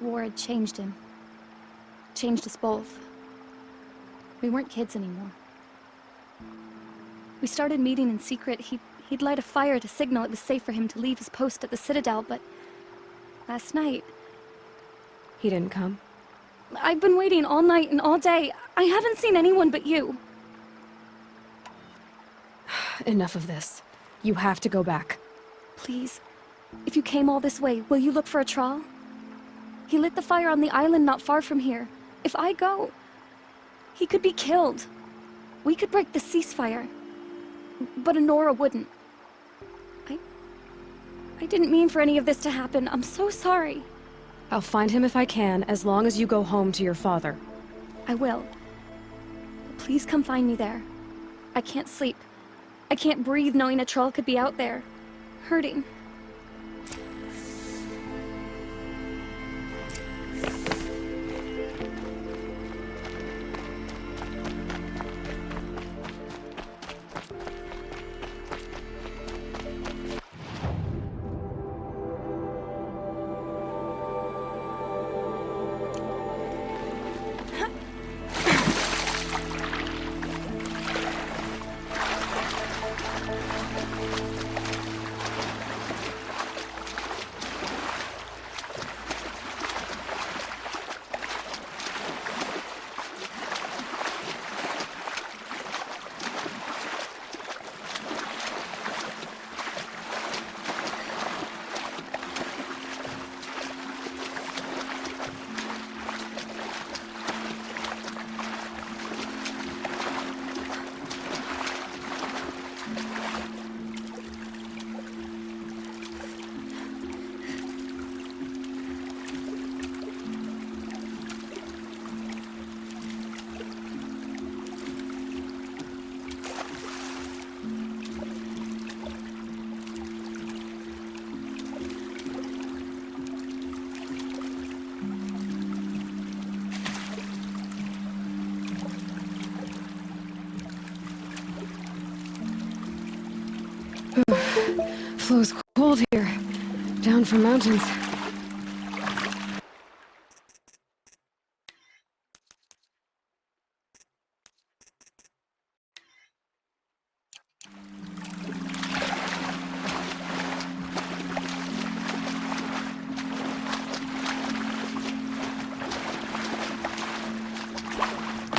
F: war had changed him. Changed us both. We weren't kids anymore. We started meeting in secret. He'd light a fire to signal it was safe for him to leave his post at the Citadel, but last night...
A: He didn't come?
F: I've been waiting all night and all day. I haven't seen anyone but you.
A: Enough of this. You have to go back.
F: Please. If you came all this way, will you look for a troll? He lit the fire on the island not far from here. If I go, he could be killed. We could break the ceasefire, but Honora wouldn't. I didn't mean for any of this to happen. I'm so sorry.
A: I'll find him if I can, as long as you go home to your father.
F: I will. Please come find me there. I can't sleep. I can't breathe knowing a troll could be out there, hurting.
A: Flow's cold here. Down from mountains.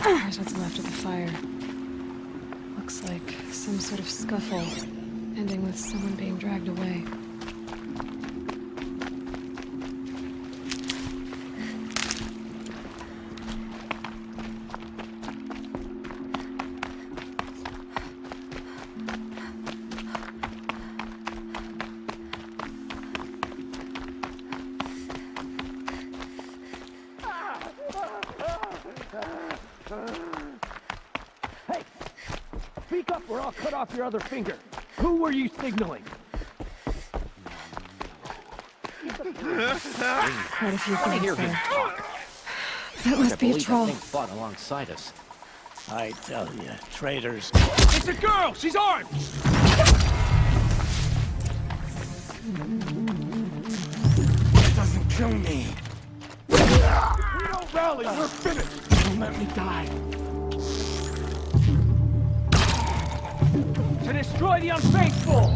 A: There's what's left of the fire. Looks like some sort of scuffle, ending with someone being dragged away.
D: Hey! Speak up or I'll cut off your other finger. Who were you signaling?
A: Quite a few things there. That must be a troll.
H: Thing fought alongside us. I tell you, traitors.
D: It's a girl! She's armed!
H: It doesn't kill me.
D: If we don't rally, we're finished!
H: Don't let me die.
D: To destroy the unfaithful!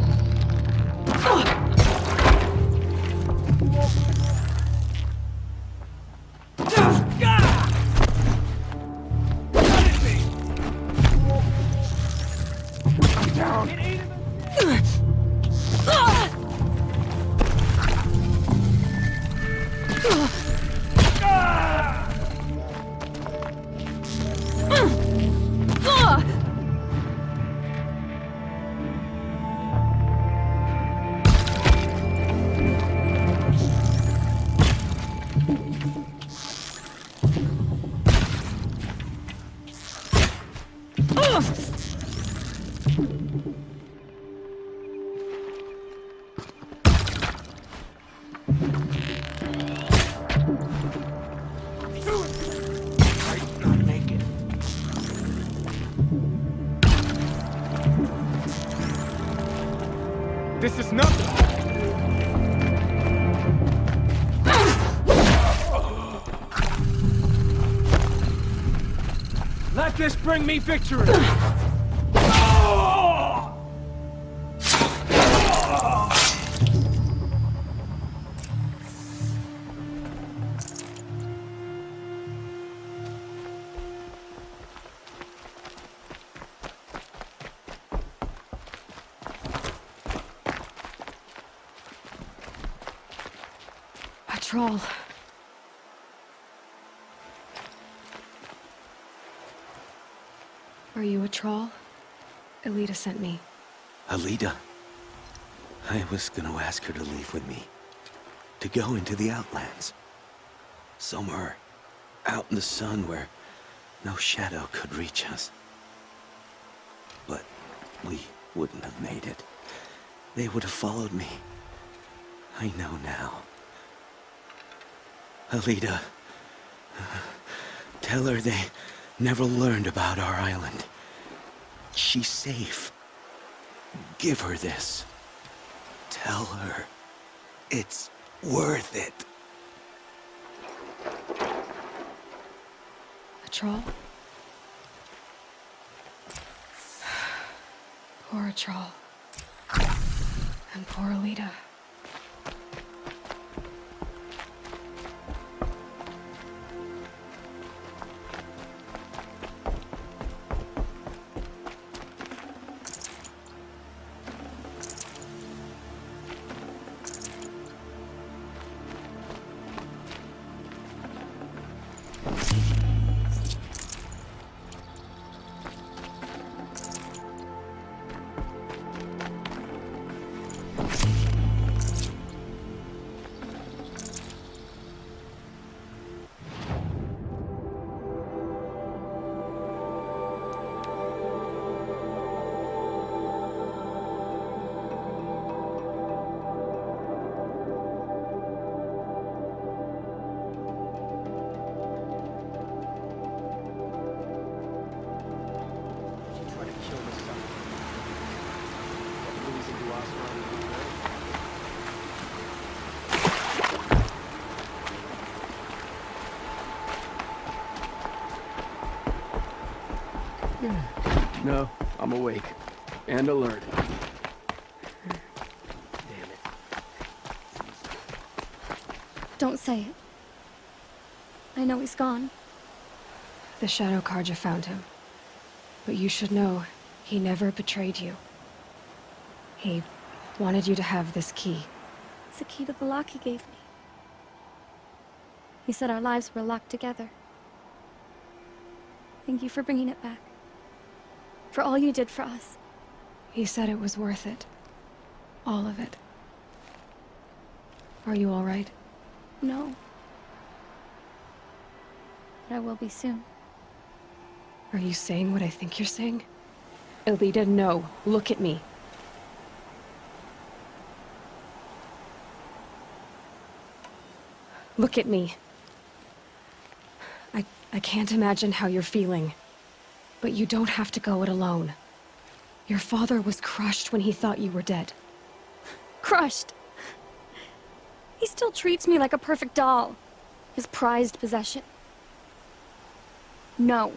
L: This is nothing!
D: Let this bring me victory!
A: A troll. Are you a troll? Elita sent me.
L: Alita. I was gonna ask her to leave with me. To go into the Outlands. Somewhere out in the sun where no shadow could reach us. But we wouldn't have made it. They would have followed me. I know now. Alita, tell her they never learned about our island. She's safe. Give her this. Tell her it's worth it.
A: A troll? Poor troll. And poor Alita.
D: No, I'm awake. And alert.
F: Don't say it. I know he's gone.
A: The Shadow Carja found him. But you should know, he never betrayed you. He wanted you to have this key.
F: It's the key to the lock he gave me. He said our lives were locked together. Thank you for bringing it back. For all you did for us.
A: He said it was worth it. All of it. Are you all right?
F: No. But I will be soon.
A: Are you saying what I think you're saying? Elita, no. Look at me. Look at me. I can't imagine how you're feeling. But you don't have to go it alone. Your father was crushed when he thought you were dead.
F: Crushed! He still treats me like a perfect doll. His prized possession. No.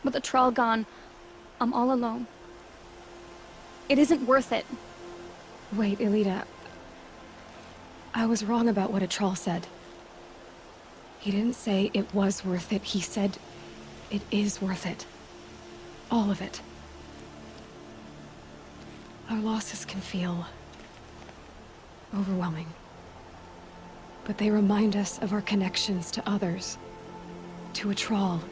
F: With the Troll gone, I'm all alone. It isn't worth it.
A: Wait, Elita. I was wrong about what a troll said. He didn't say it was worth it. He said it is worth it. All of it. Our losses can feel overwhelming. But they remind us of our connections to others. To a troll.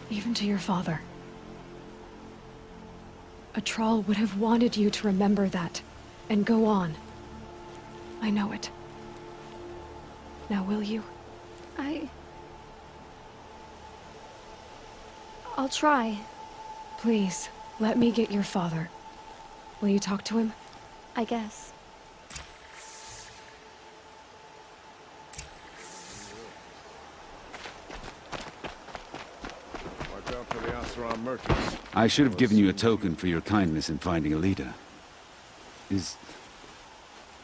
A: Even to your father. A troll would have wanted you to remember that, and go on. I know it. Now will you?
F: I'll try.
A: Please, let me get your father. Will you talk to him?
F: I guess.
C: Watch out for the Asran merchants.
K: I should have given you a token for your kindness in finding Alita. Is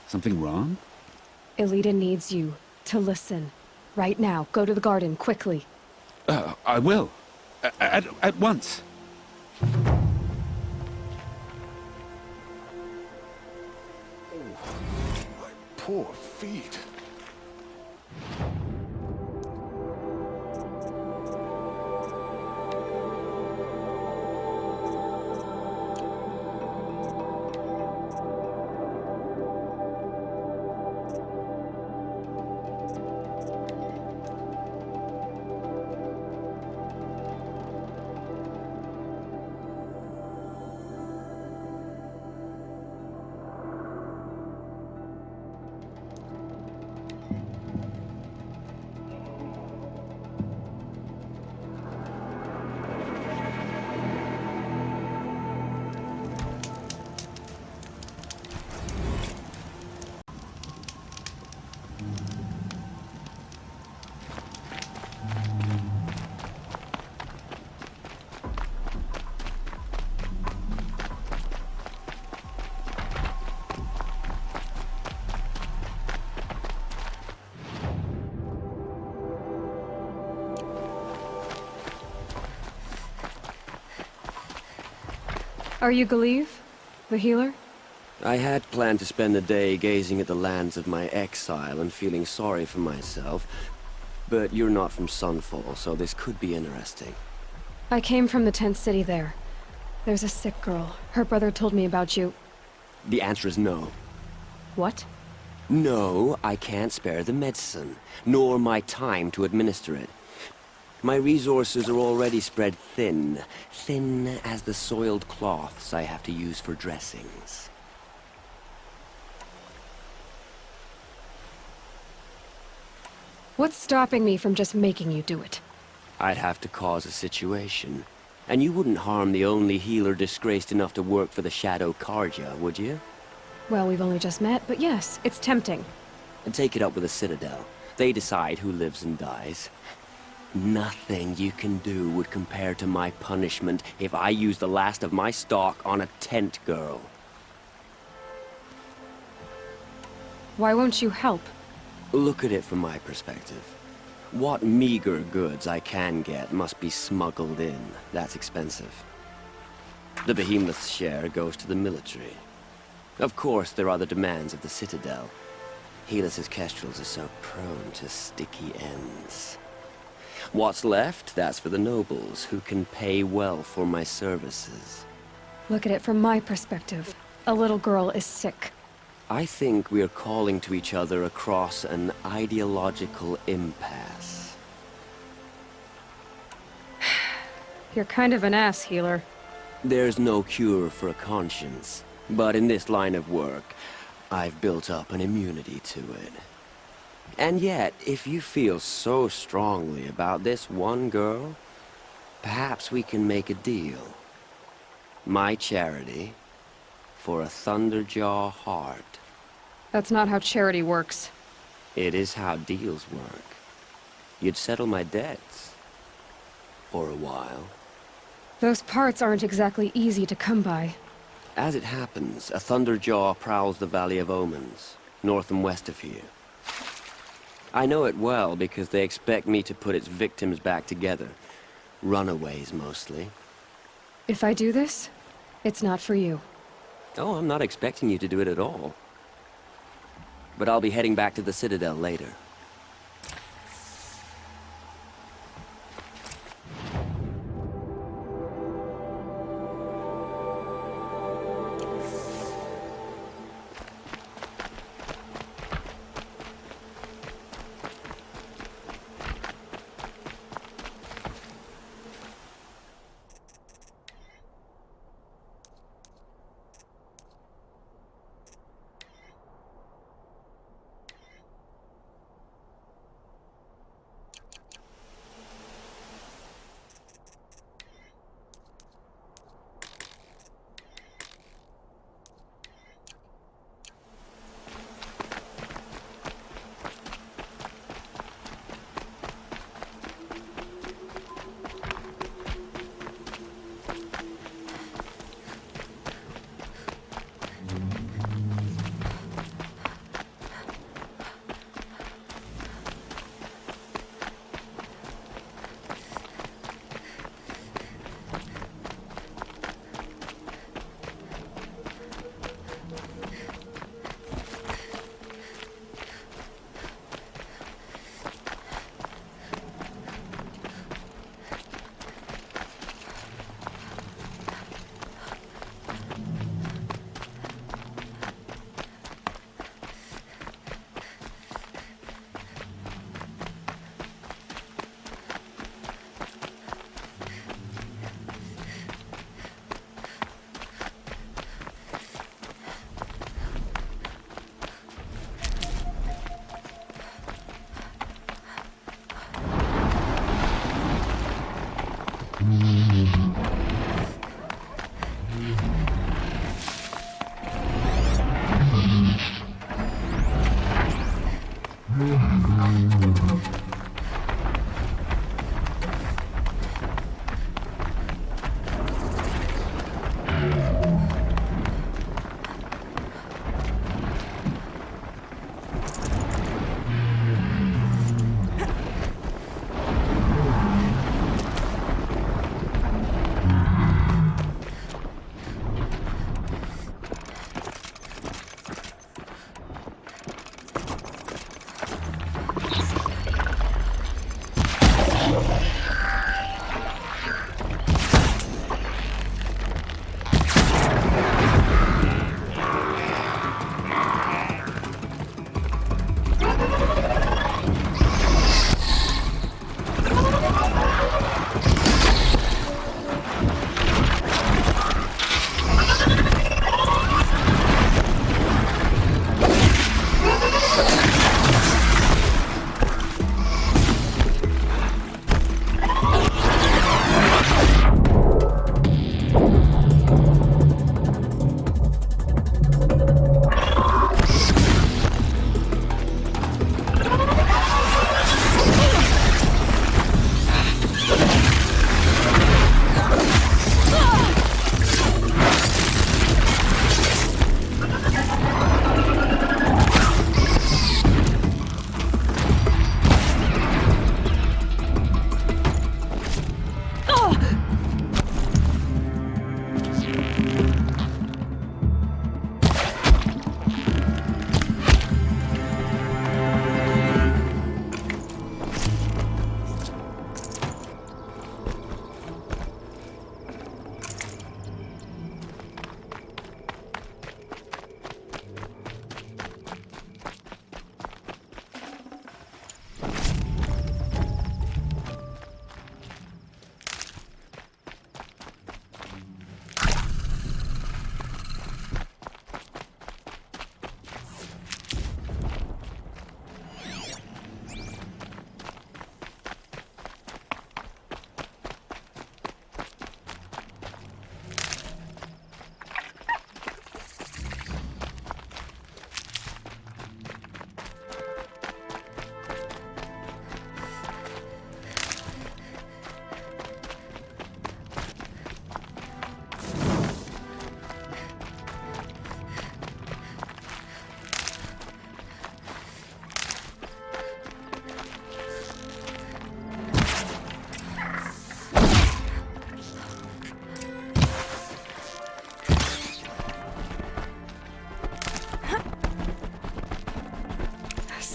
K: something wrong?
A: Elita needs you to listen. Right now. Go to the garden, quickly.
K: I will. At once.
C: My poor feet.
A: Are you Galeev? The healer?
M: I had planned to spend the day gazing at the lands of my exile and feeling sorry for myself, but you're not from Sunfall, so this could be interesting.
A: I came from the tent city there. There's a sick girl. Her brother told me about you.
M: The answer is no.
A: What?
M: No, I can't spare the medicine, nor my time to administer it. My resources are already spread thin, thin as the soiled cloths I have to use for dressings.
A: What's stopping me from just making you do it?
M: I'd have to cause a situation. And you wouldn't harm the only healer disgraced enough to work for the Shadow Karja, would you?
A: Well, we've only just met, but yes, it's tempting.
M: And take it up with the Citadel. They decide who lives and dies. Nothing you can do would compare to my punishment if I use the last of my stock on a tent girl.
A: Why won't you help?
M: Look at it from my perspective. What meager goods I can get must be smuggled in. That's expensive. The behemoth's share goes to the military. Of course, there are the demands of the Citadel. Helis's kestrels are so prone to sticky ends. What's left, that's for the nobles, who can pay well for my services.
A: Look at it from my perspective. A little girl is sick.
M: I think we are calling to each other across an ideological impasse.
A: You're kind of an ass, healer.
M: There's no cure for a conscience, but in this line of work, I've built up an immunity to it. And yet, if you feel so strongly about this one girl, perhaps we can make a deal. My charity for a Thunderjaw heart.
A: That's not how charity works.
M: It is how deals work. You'd settle my debts. For a while.
A: Those parts aren't exactly easy to come by.
M: As it happens, a Thunderjaw prowls the Valley of Omens, north and west of here. I know it well because they expect me to put its victims back together. Runaways, mostly.
A: If I do this, it's not for you.
M: Oh, I'm not expecting you to do it at all. But I'll be heading back to the Citadel later.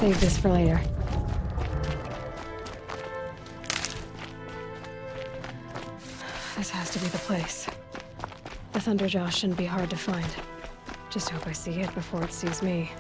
A: Save this for later. This has to be the place. The Thunderjaw shouldn't be hard to find. Just hope I see it before it sees me.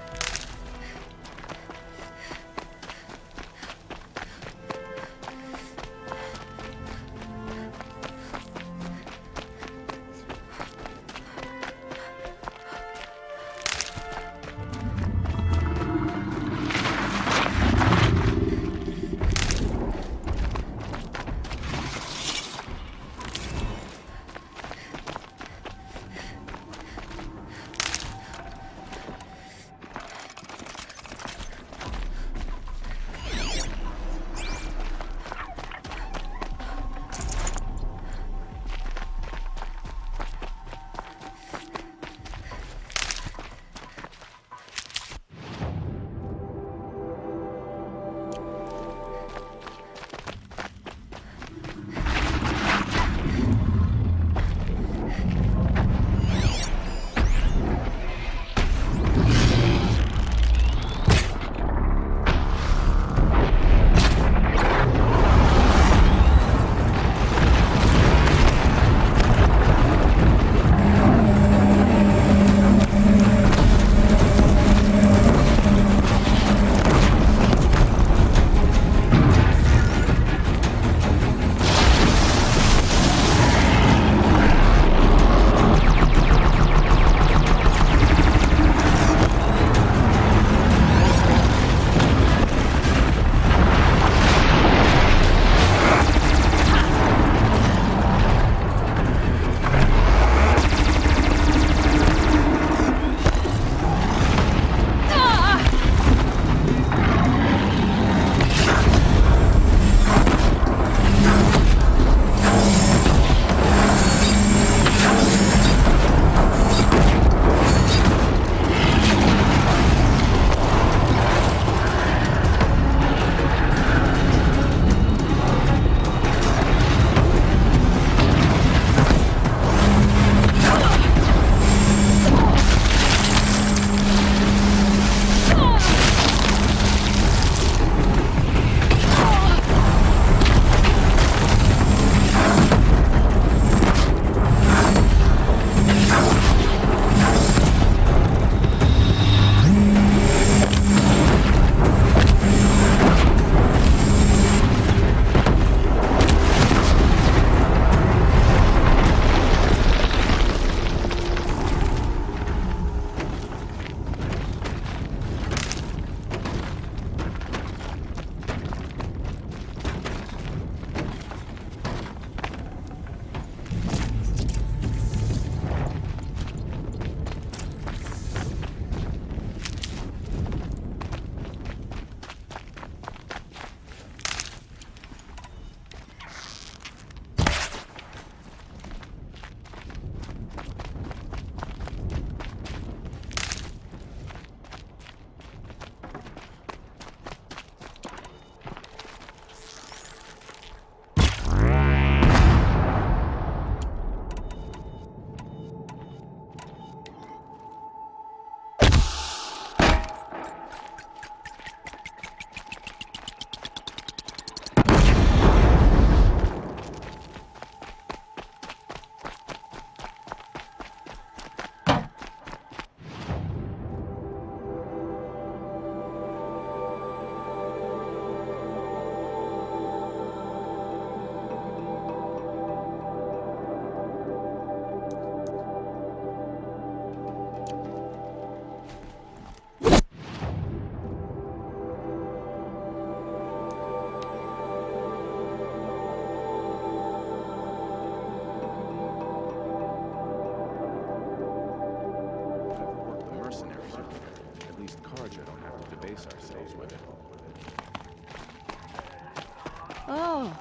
A: Oh,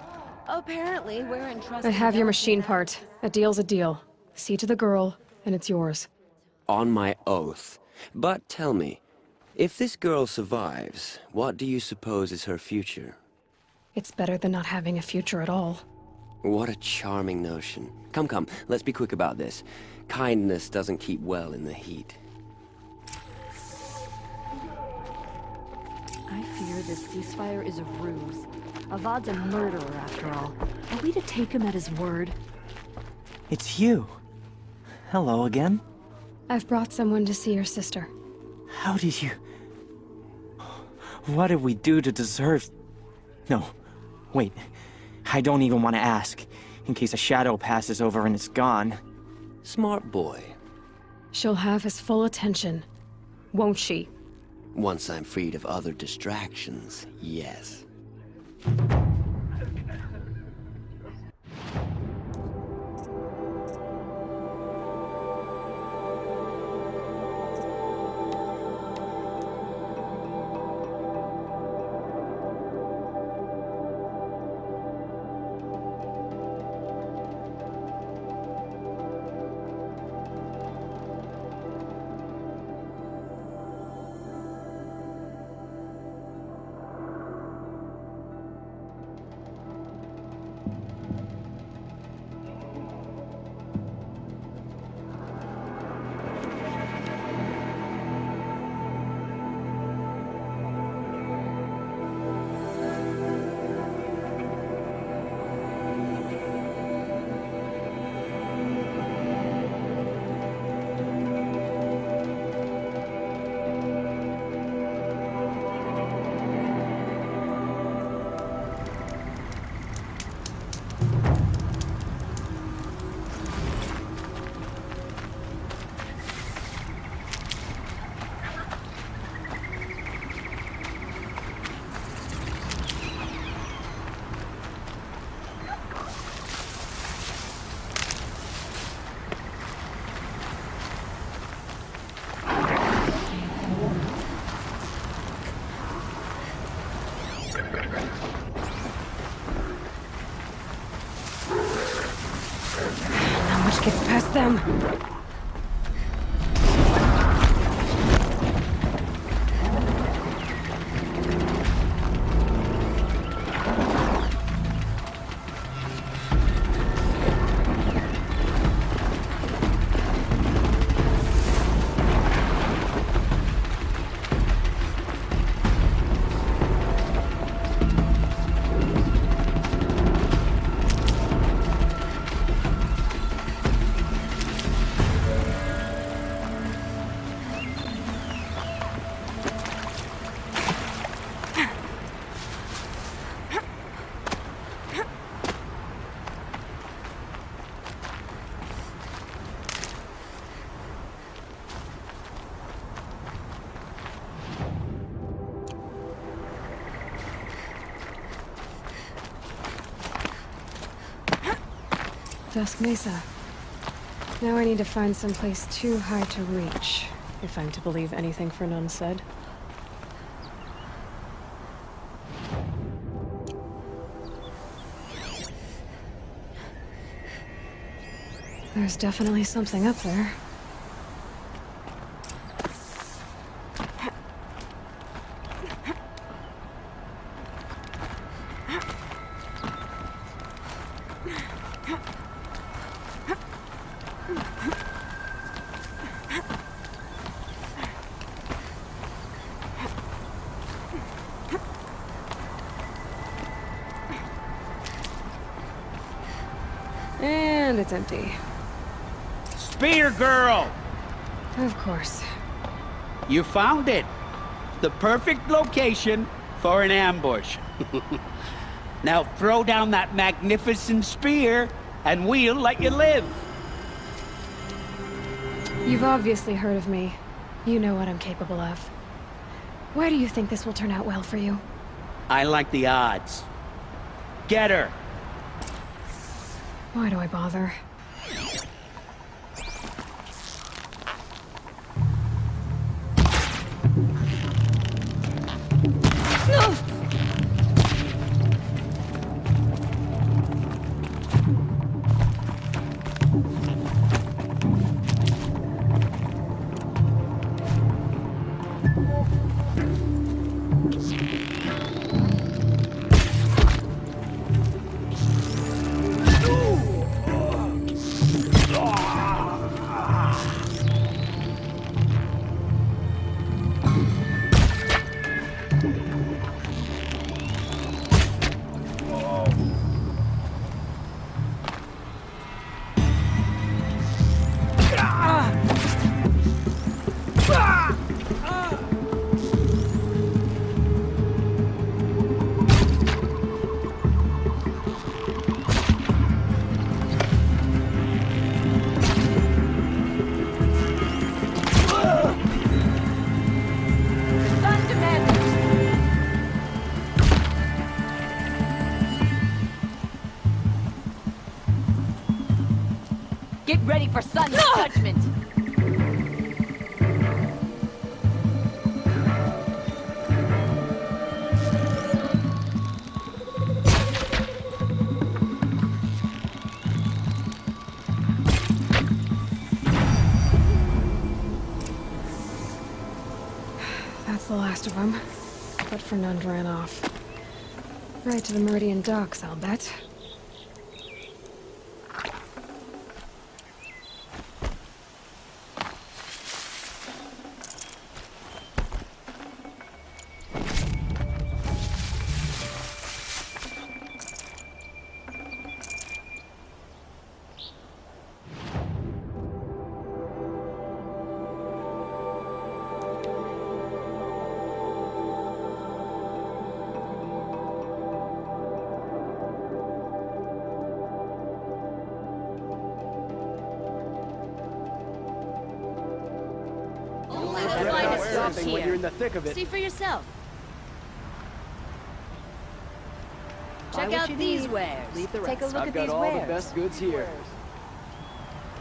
N: apparently we're entrusted.
A: I have your machine part. A deal's a deal. See to the girl, and it's yours.
M: On my oath. But tell me, if this girl survives, what do you suppose is her future?
A: It's better than not having a future at all.
M: What a charming notion. Come, come, let's be quick about this. Kindness doesn't keep well in the heat.
A: I this ceasefire is a ruse. Avad's a murderer, after all. Are we to take him at his word?
I: It's you. Hello again.
A: I've brought someone to see your sister.
I: How did you... What did we do to deserve... No, wait. I don't even want to ask, in case a shadow passes over and it's gone.
M: Smart boy.
A: She'll have his full attention, won't she?
M: Once I'm freed of other distractions, yes.
A: Not much gets past them. Dusk Mesa. Now I need to find someplace too high to reach, if I'm to believe anything Fernand said. There's definitely something up there. And it's empty.
O: Spear girl!
A: Of course.
O: You found it. The perfect location for an ambush. Now throw down that magnificent spear, and we'll let you live.
A: You've obviously heard of me. You know what I'm capable of. Why do you think this will turn out well for you?
O: I like the odds. Get her.
A: Why do I bother? No!
N: Ready for sudden judgment.
A: That's the last of them. But Fernand ran off. Right to the Meridian docks, I'll bet.
D: When you're in the thick of it.
N: See for yourself.
D: Buy
N: Check
D: what
N: out
D: you
N: these
D: need.
N: wares.
D: Leave the
N: Take a
D: rest.
N: look
D: I've
N: at
D: got
N: these
D: all
N: wares.
D: the best goods here.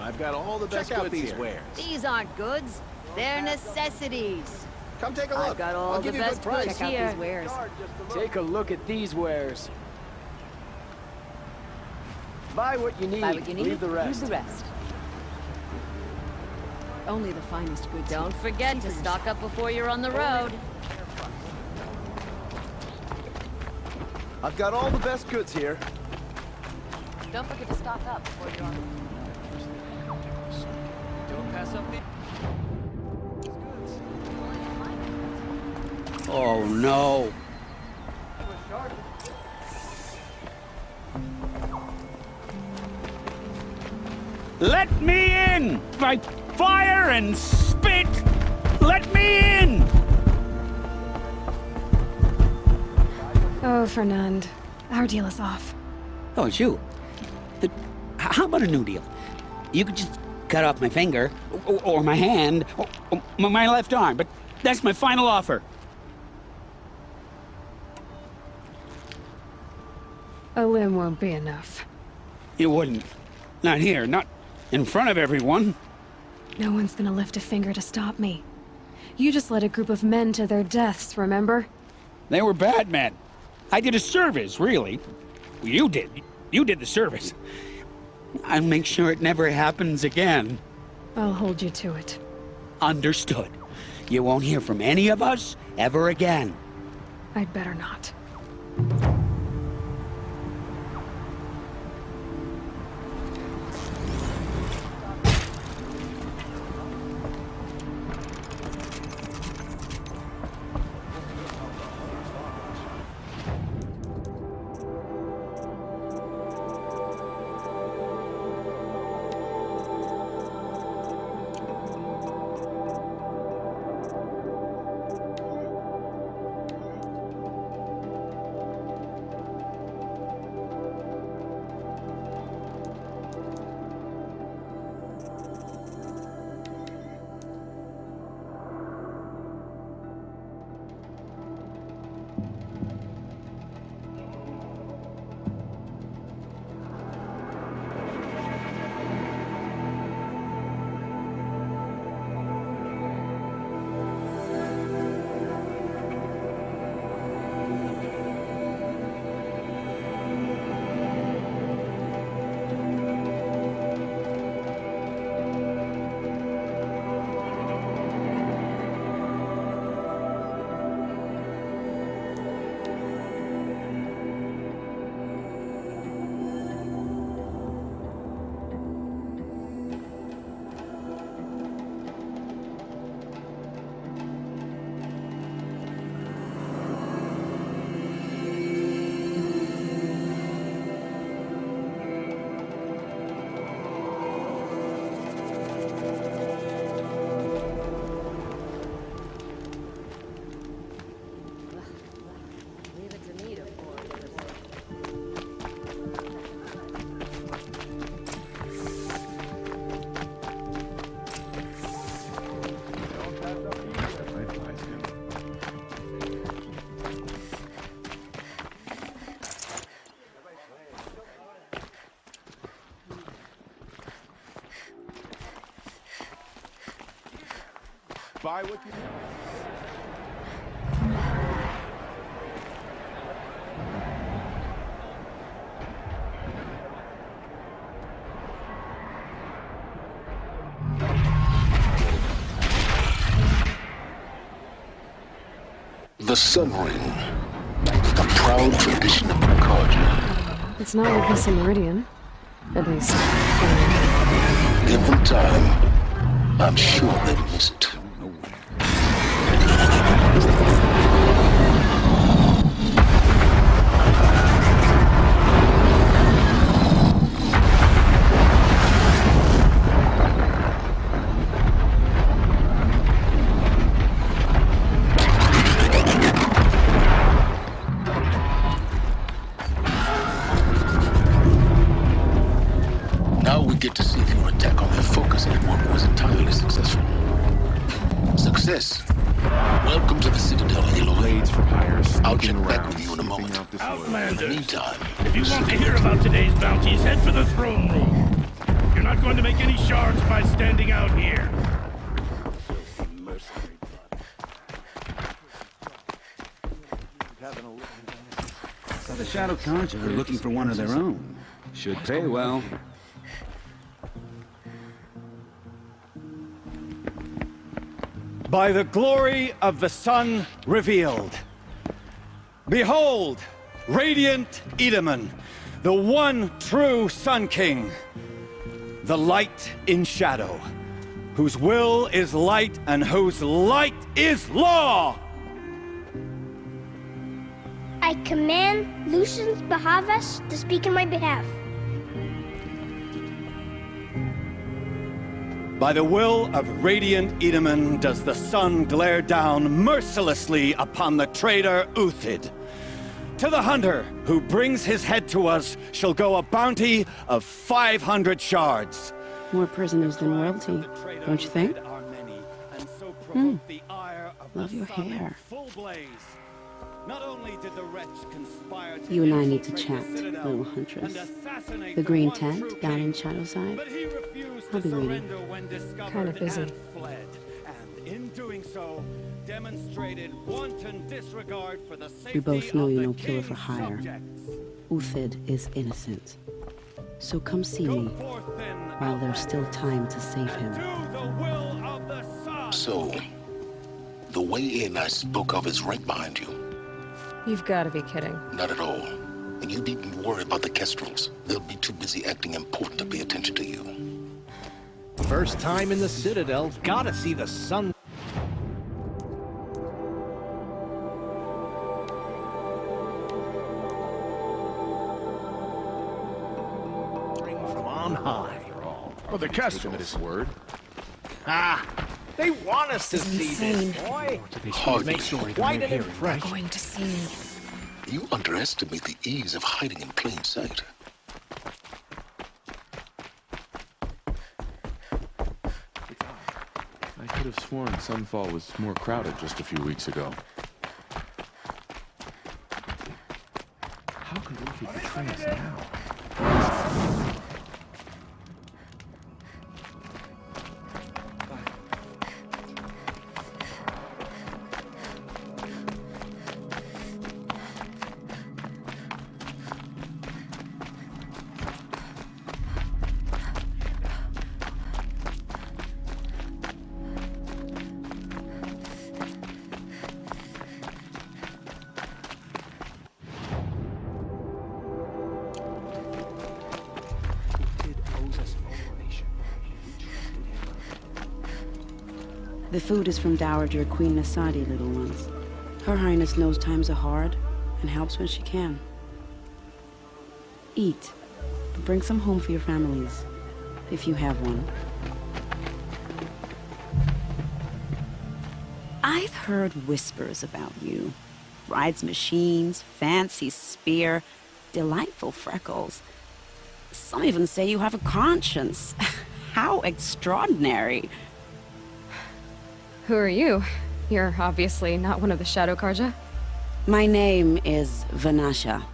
C: I've got all the best goods here.
N: These aren't goods. They're necessities.
C: Come take a look.
N: I've got all
C: I'll
N: the
C: give you a
N: best
C: good price.
N: goods
C: Check out
N: here.
C: these wares.
D: Take a look at these wares. Buy what you need.
N: Buy what you need.
D: Leave the rest.
N: Leave the rest.
J: Only the finest goods.
N: Don't forget to stock up before you're on the road.
C: I've got all the best goods here.
N: Don't forget to stock up before you're on the road.
D: Don't pass up the...
O: Oh no. Let me in! By fire and spit! Let me in!
A: Oh, Fernand. Our deal is off.
O: Oh, it's you. How about a new deal? You could just cut off my finger, or my hand, or my left arm, but that's my final offer.
A: A limb won't be enough.
O: You wouldn't. Not here, not in front of everyone.
A: No one's gonna lift a finger to stop me. You just led a group of men to their deaths, remember?
O: They were bad men. I did a service, really. You did. You did the service. I'll make sure it never happens again.
A: I'll hold you to it.
O: Understood. You won't hear from any of us ever again.
A: I'd better not.
C: buy what you need.
B: The Sun Ring, a proud tradition of Carja.
A: It's not like this in Meridian. At least.
B: Given time, I'm sure they'd miss it. Get to see if your attack on their focus network was entirely successful. Success. Welcome to the Citadel, Aloy.
C: Blades for hire.
B: I'll check back with you in a moment.
P: Outlanders,
B: In the meantime,
P: if you want to hear about today's bounties, head for the throne room. You're not going to make any shards by standing out here.
K: So the Shadow Carja are looking for one of their own. Should pay well.
Q: By the glory of the sun revealed. Behold, radiant Edaman, the one true Sun King. The light in shadow, whose will is light and whose light is law!
R: I command Lucius Bahavas to speak in my behalf.
Q: By the will of radiant Edaman does the sun glare down mercilessly upon the traitor Uthid. To the hunter who brings his head to us shall go a bounty of 500 shards.
S: More prisoners than royalty, don't you think? Love your hair. You and I need to chat, little huntress. The green tent down in Shadowside. I'll be waiting.
A: Kind of busy.
S: We both know you're no killer for hire. Uthid is innocent. So come see me while there's still time to save him.
B: So, the way in I spoke of is right behind you.
A: You've got to be kidding.
B: Not at all. And you needn't worry about the Kestrels. They'll be too busy acting important to pay attention to you.
H: First time in the Citadel, gotta see the sun. From on high.
C: Well, the Kestrels. His word.
H: Ah, they want us to see this, boy.
B: Hardly.
H: Quite an impression.
A: Going to see me.
B: You underestimate the ease of hiding in plain sight.
C: I could have sworn Sunfall was more crowded just a few weeks ago. How could we betray us now?
S: The food is from Dowager Queen Nasadi, little ones. Her Highness knows times are hard and helps when she can. Eat, but bring some home for your families, if you have one. I've heard whispers about you. Rides machines, fancy spear, delightful freckles. Some even say you have a conscience. How extraordinary.
A: Who are you? You're obviously not one of the Shadow Carja.
S: My name is Vanasha.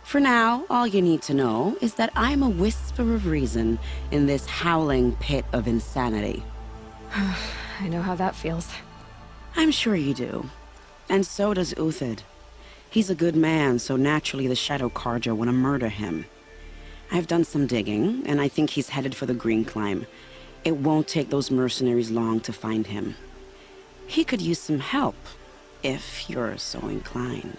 S: For now, all you need to know is that I'm a whisper of reason in this howling pit of insanity.
A: I know how that feels.
S: I'm sure you do. And so does Uthid. He's a good man, so naturally the Shadow Carja want to murder him. I've done some digging, and I think he's headed for the Green Climb. It won't take those mercenaries long to find him. He could use some help, if you're so inclined.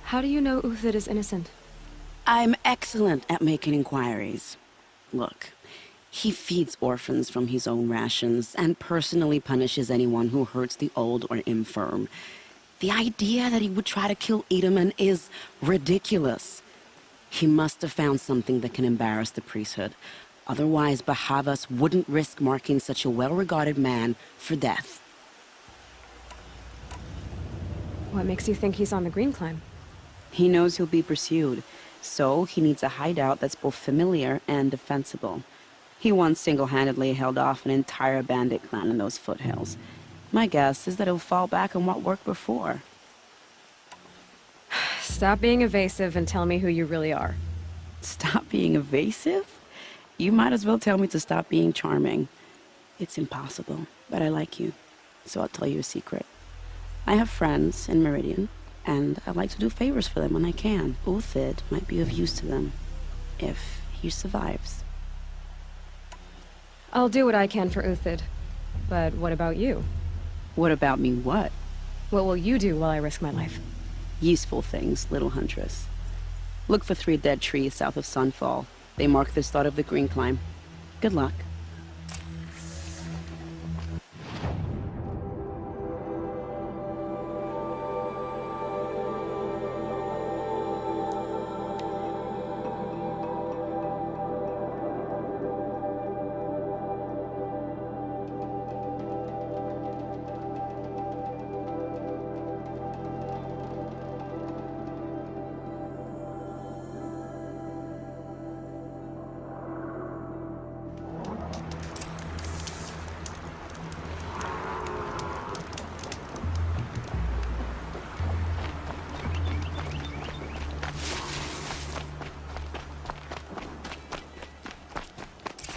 A: How do you know Uthid is innocent?
S: I'm excellent at making inquiries. Look, he feeds orphans from his own rations and personally punishes anyone who hurts the old or infirm. The idea that he would try to kill Edelman is ridiculous. He must have found something that can embarrass the priesthood. Otherwise, Bahavas wouldn't risk marking such a well-regarded man for death.
A: What makes you think he's on the Green Climb?
S: He knows he'll be pursued, so he needs a hideout that's both familiar and defensible. He once single-handedly held off an entire bandit clan in those foothills. My guess is that he'll fall back on what worked before.
A: Stop being evasive and tell me who you really are.
S: Stop being evasive? You might as well tell me to stop being charming. It's impossible, but I like you, so I'll tell you a secret. I have friends in Meridian, and I like to do favors for them when I can. Uthid might be of use to them, if he survives.
A: I'll do what I can for Uthid. But what about you?
S: What about me what?
A: What will you do while I risk my life?
S: Useful things, little huntress. Look for 3 dead trees south of Sunfall. They mark the start of the Green Climb. Good luck.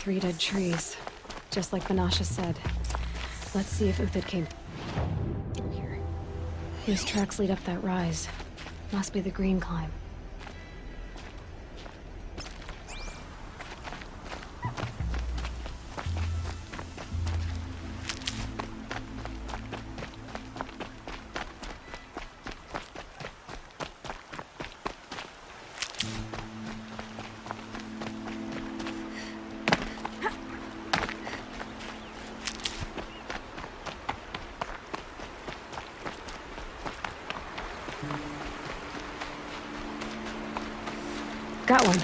A: Three dead trees, just like Banasha said. Let's see if Uthid came through here. These tracks lead up that rise. Must be the Green Climb. Got one.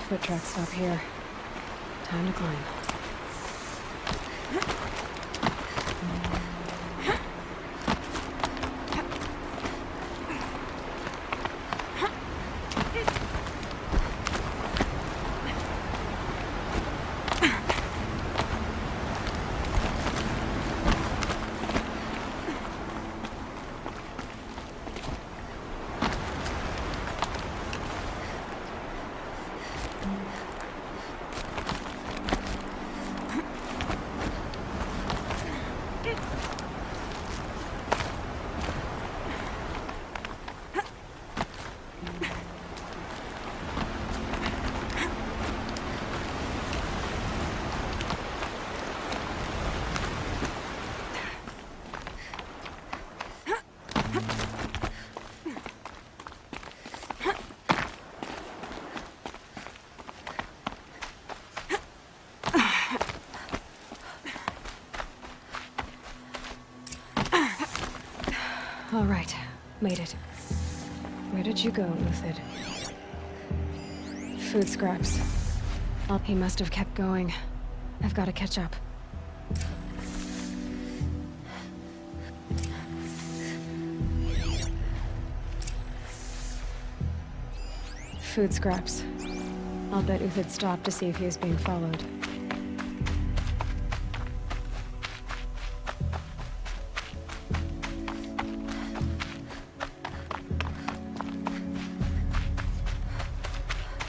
A: Foot tracks stop here. Time to climb. All right, made it. Where did you go, Uthid? Food scraps. Oh, he must have kept going. I've got to catch up. Food scraps. I'll bet Uthid stopped to see if he was being followed.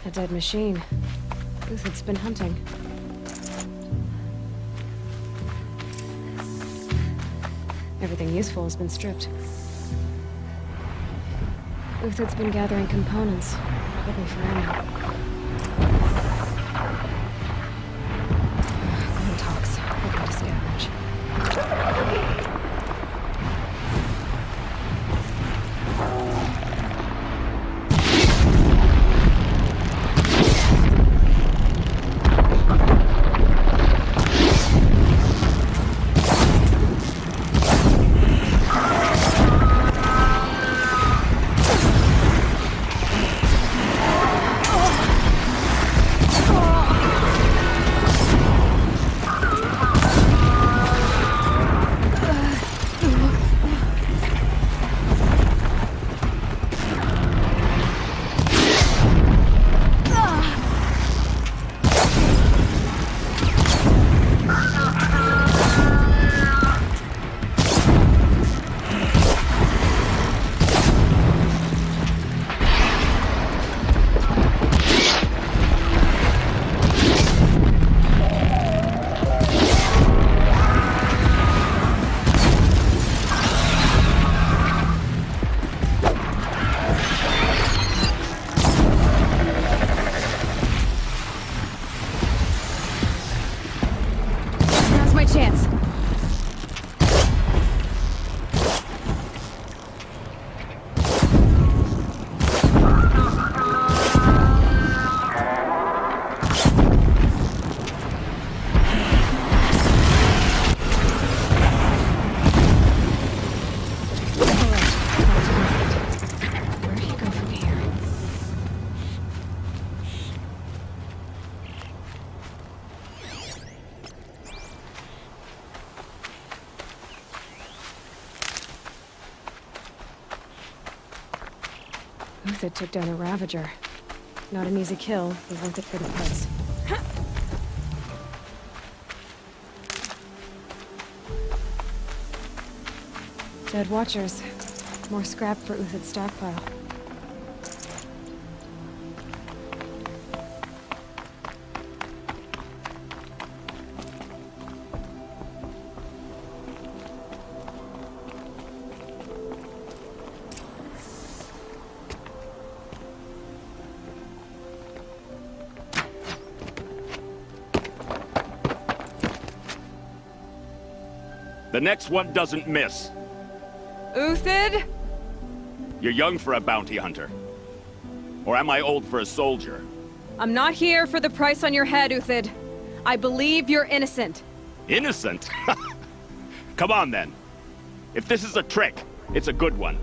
A: A dead machine. Uthid's been hunting. Everything useful has been stripped. Uthid's been gathering components, probably for ammo. Glenn talks, looking to scavenge. Uthid took down a Ravager. Not an easy kill, but worth it for the price. Dead Watchers. More scrap for Uthid's stockpile.
C: The next one doesn't miss.
A: Uthid?
C: You're young for a bounty hunter. Or am I old for a soldier?
A: I'm not here for the price on your head, Uthid. I believe you're innocent.
C: Innocent? Come on, then. If this is a trick, it's a good one.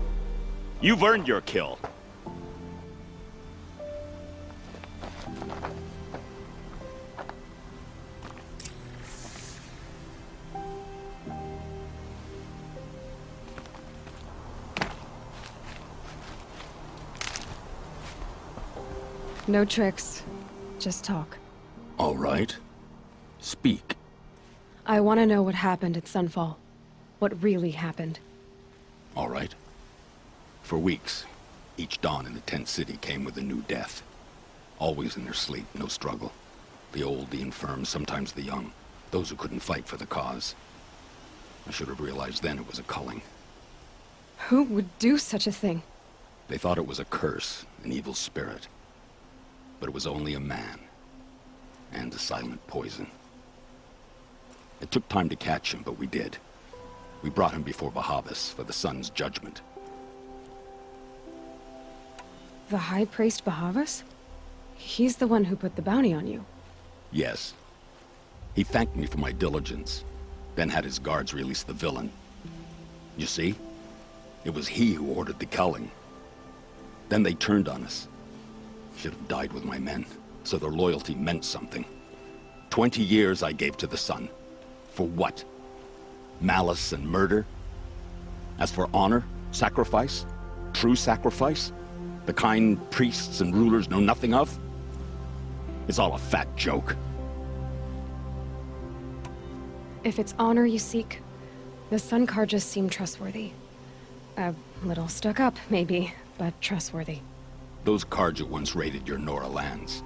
C: You've earned your kill.
A: No tricks. Just talk.
C: All right. Speak.
A: I want to know what happened at Sunfall. What really happened.
C: All right. For weeks, each dawn in the tent city came with a new death. Always in their sleep, no struggle. The old, the infirm, sometimes the young. Those who couldn't fight for the cause. I should have realized then it was a culling.
A: Who would do such a thing?
C: They thought it was a curse, an evil spirit. But it was only a man. And a silent poison. It took time to catch him, but we did. We brought him before Bahavas for the sun's judgment.
A: The High Priest Bahavas? He's the one who put the bounty on you.
C: Yes. He thanked me for my diligence, then had his guards release the villain. You see? It was he who ordered the culling. Then they turned on us. Should have died with my men, so their loyalty meant something. 20 years I gave to the sun. For what? Malice and murder? As for honor, sacrifice, true sacrifice, the kind priests and rulers know nothing of? It's all a fat joke.
A: If it's honor you seek, the Sun Karjas seem trustworthy. A little stuck up, maybe, but trustworthy.
C: Those Karja once raided your Nora lands.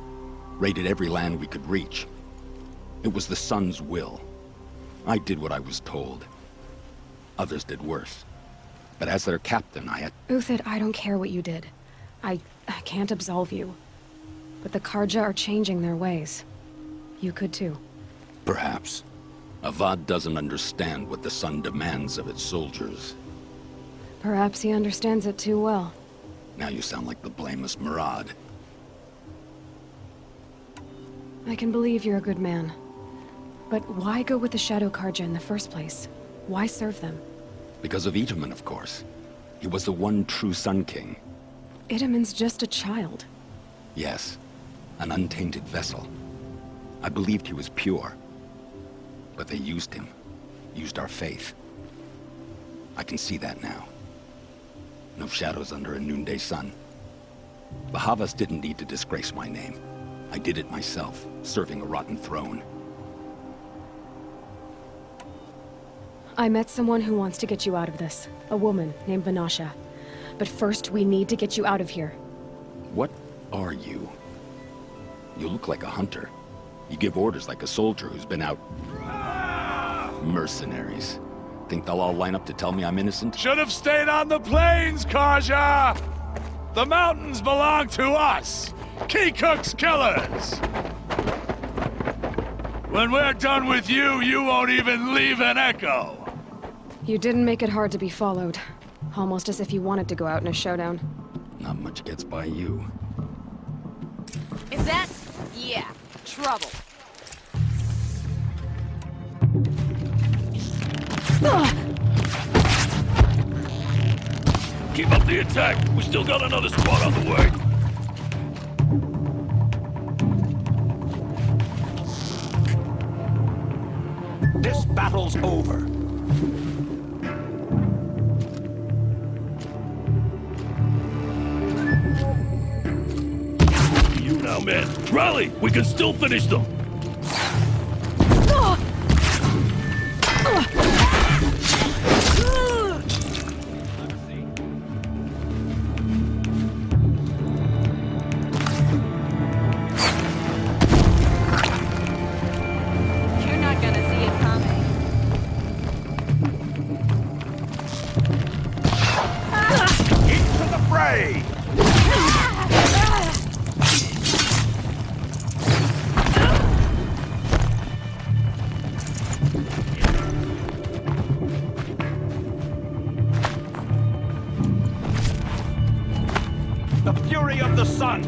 C: raided every land we could reach. It was the Sun's will. I did what I was told. Others did worse. But as their captain, I had...
A: Uthid, I don't care what you did. I can't absolve you. But the Karja are changing their ways. You could too.
C: Perhaps. Avad doesn't understand what the Sun demands of its soldiers.
A: Perhaps he understands it too well.
C: Now you sound like the blameless Murad.
A: I can believe you're a good man. But why go with the Shadow Karja in the first place? Why serve them?
C: Because of Itaman, of course. He was the one true Sun King.
A: Itaman's just a child.
C: Yes, an untainted vessel. I believed he was pure. But they used him. Used our faith. I can see that now. No shadows under a noonday sun. The Havas didn't need to disgrace my name. I did it myself, serving a rotten throne.
A: I met someone who wants to get you out of this. A woman named Vanasha. But first, we need to get you out of here.
C: What are you? You look like a hunter. You give orders like a soldier who's been out... Mercenaries. Think they'll all line up to tell me I'm innocent?
P: Should have stayed on the plains, Karja! The mountains belong to us! Kikuk's killers! When we're done with you, you won't even leave an echo!
A: You didn't make it hard to be followed. Almost as if you wanted to go out in a showdown.
C: Not much gets by you.
N: Is that? Yeah, trouble.
P: Keep up the attack! We still got another squad on the way!
Q: This battle's over.
P: You now, men! Rally! We can still finish them!
Q: The fury of the sun!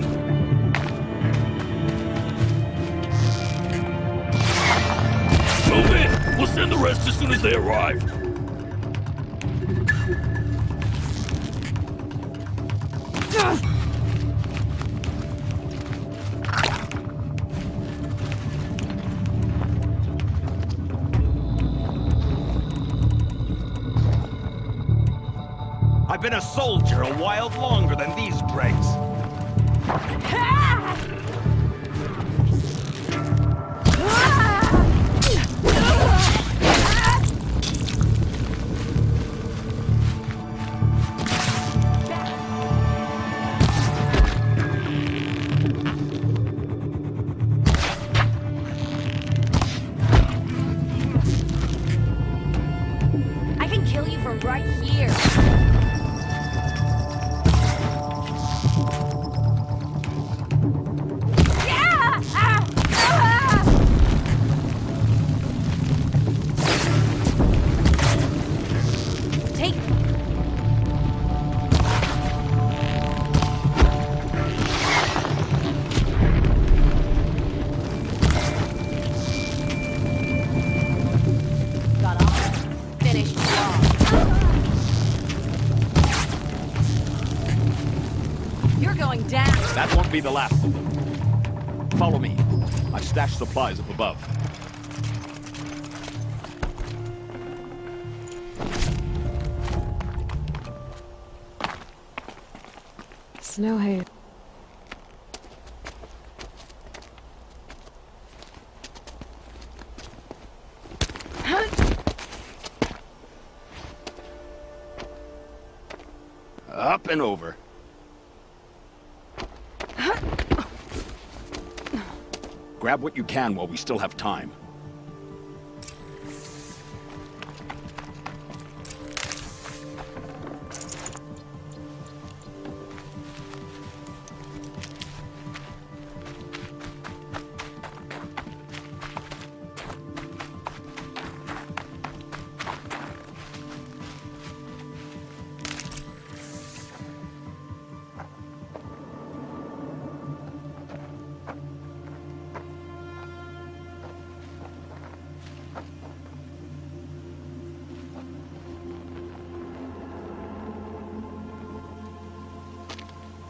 P: Move in! We'll send the rest as soon as they arrive!
Q: I've been a soldier a while longer than these dregs.
N: I can kill you from right here.
C: That won't be the last of them. Follow me. I've stashed supplies up above.
A: Snowhaze.
C: Up and over. Grab what you can while we still have time.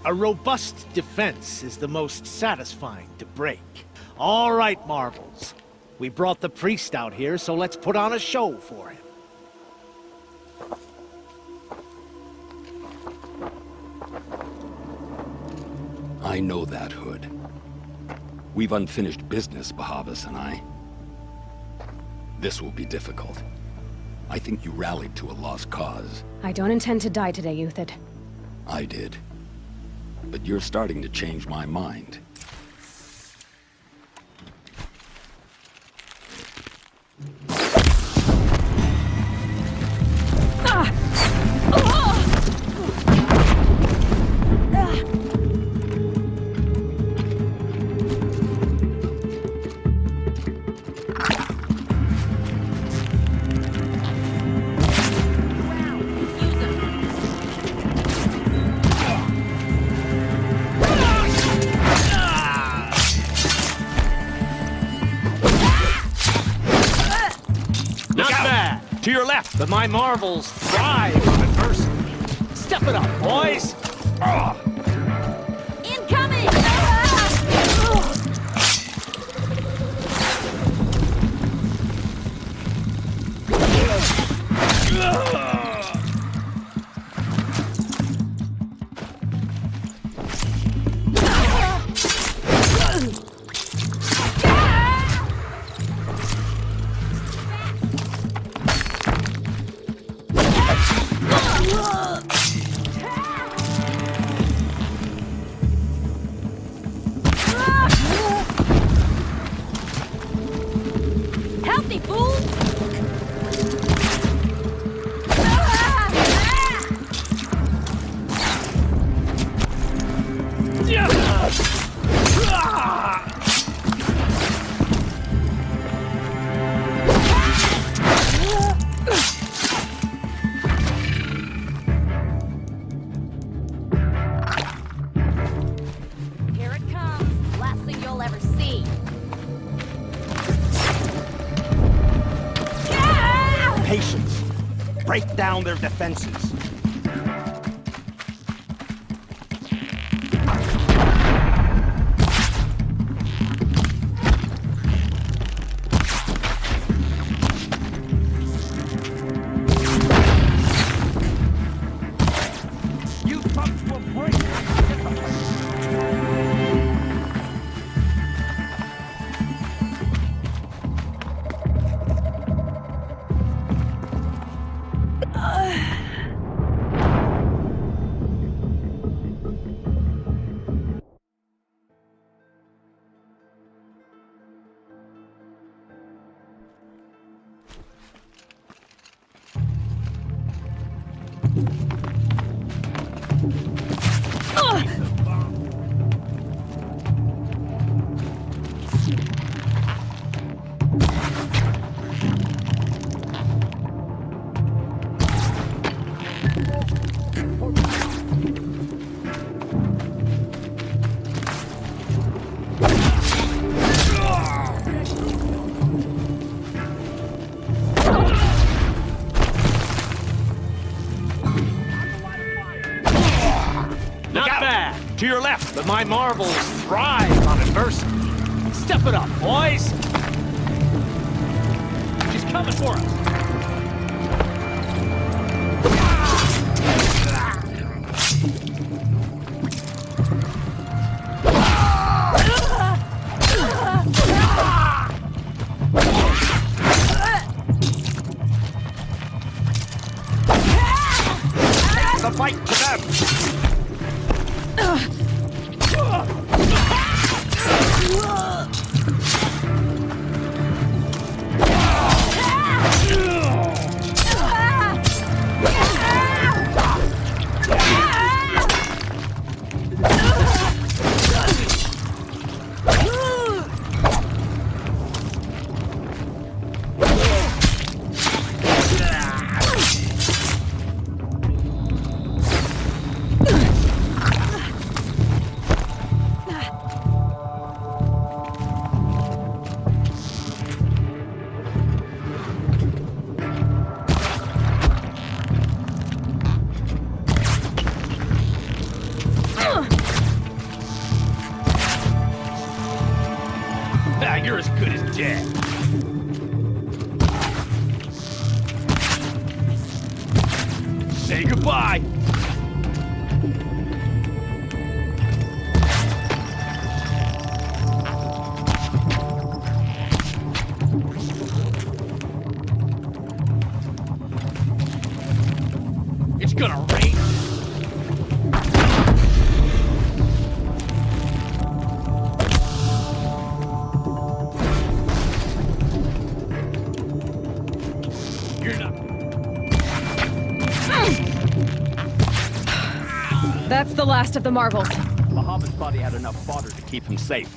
T: A robust defense is the most satisfying to break. All right, Marvels. We brought the priest out here, so let's put on a show for him.
C: I know that, Hood. We've unfinished business, Bahavas and I. This will be difficult. I think you rallied to a lost cause.
A: I don't intend to die today, Euthyd.
C: I did. But you're starting to change my mind.
T: To your left, but my marvels thrive on adversity. Step it up, boys!
F: Incoming! Healthy fool! Here it comes. Last thing you'll ever see.
U: Patience. Break down their defenses. You've come to a point.
T: Not bad. To your left, but my marvels thrive on adversity. Step it up, boys! She's coming for us.
U: The fight to them!
O: You're as good as dead. Say goodbye. It's gonna rain. You're not.
A: That's the last of the marvels.
C: Muhammad's body had enough fodder to keep him safe.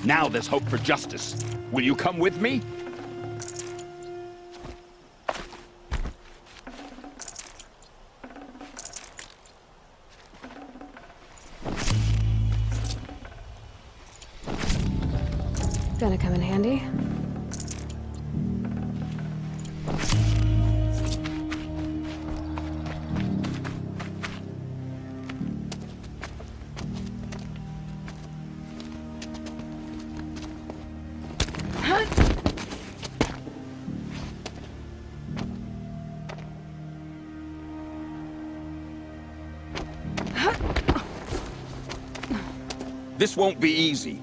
C: Now there's hope for justice. Will you come with me?
A: Gonna come in handy.
C: This won't be easy.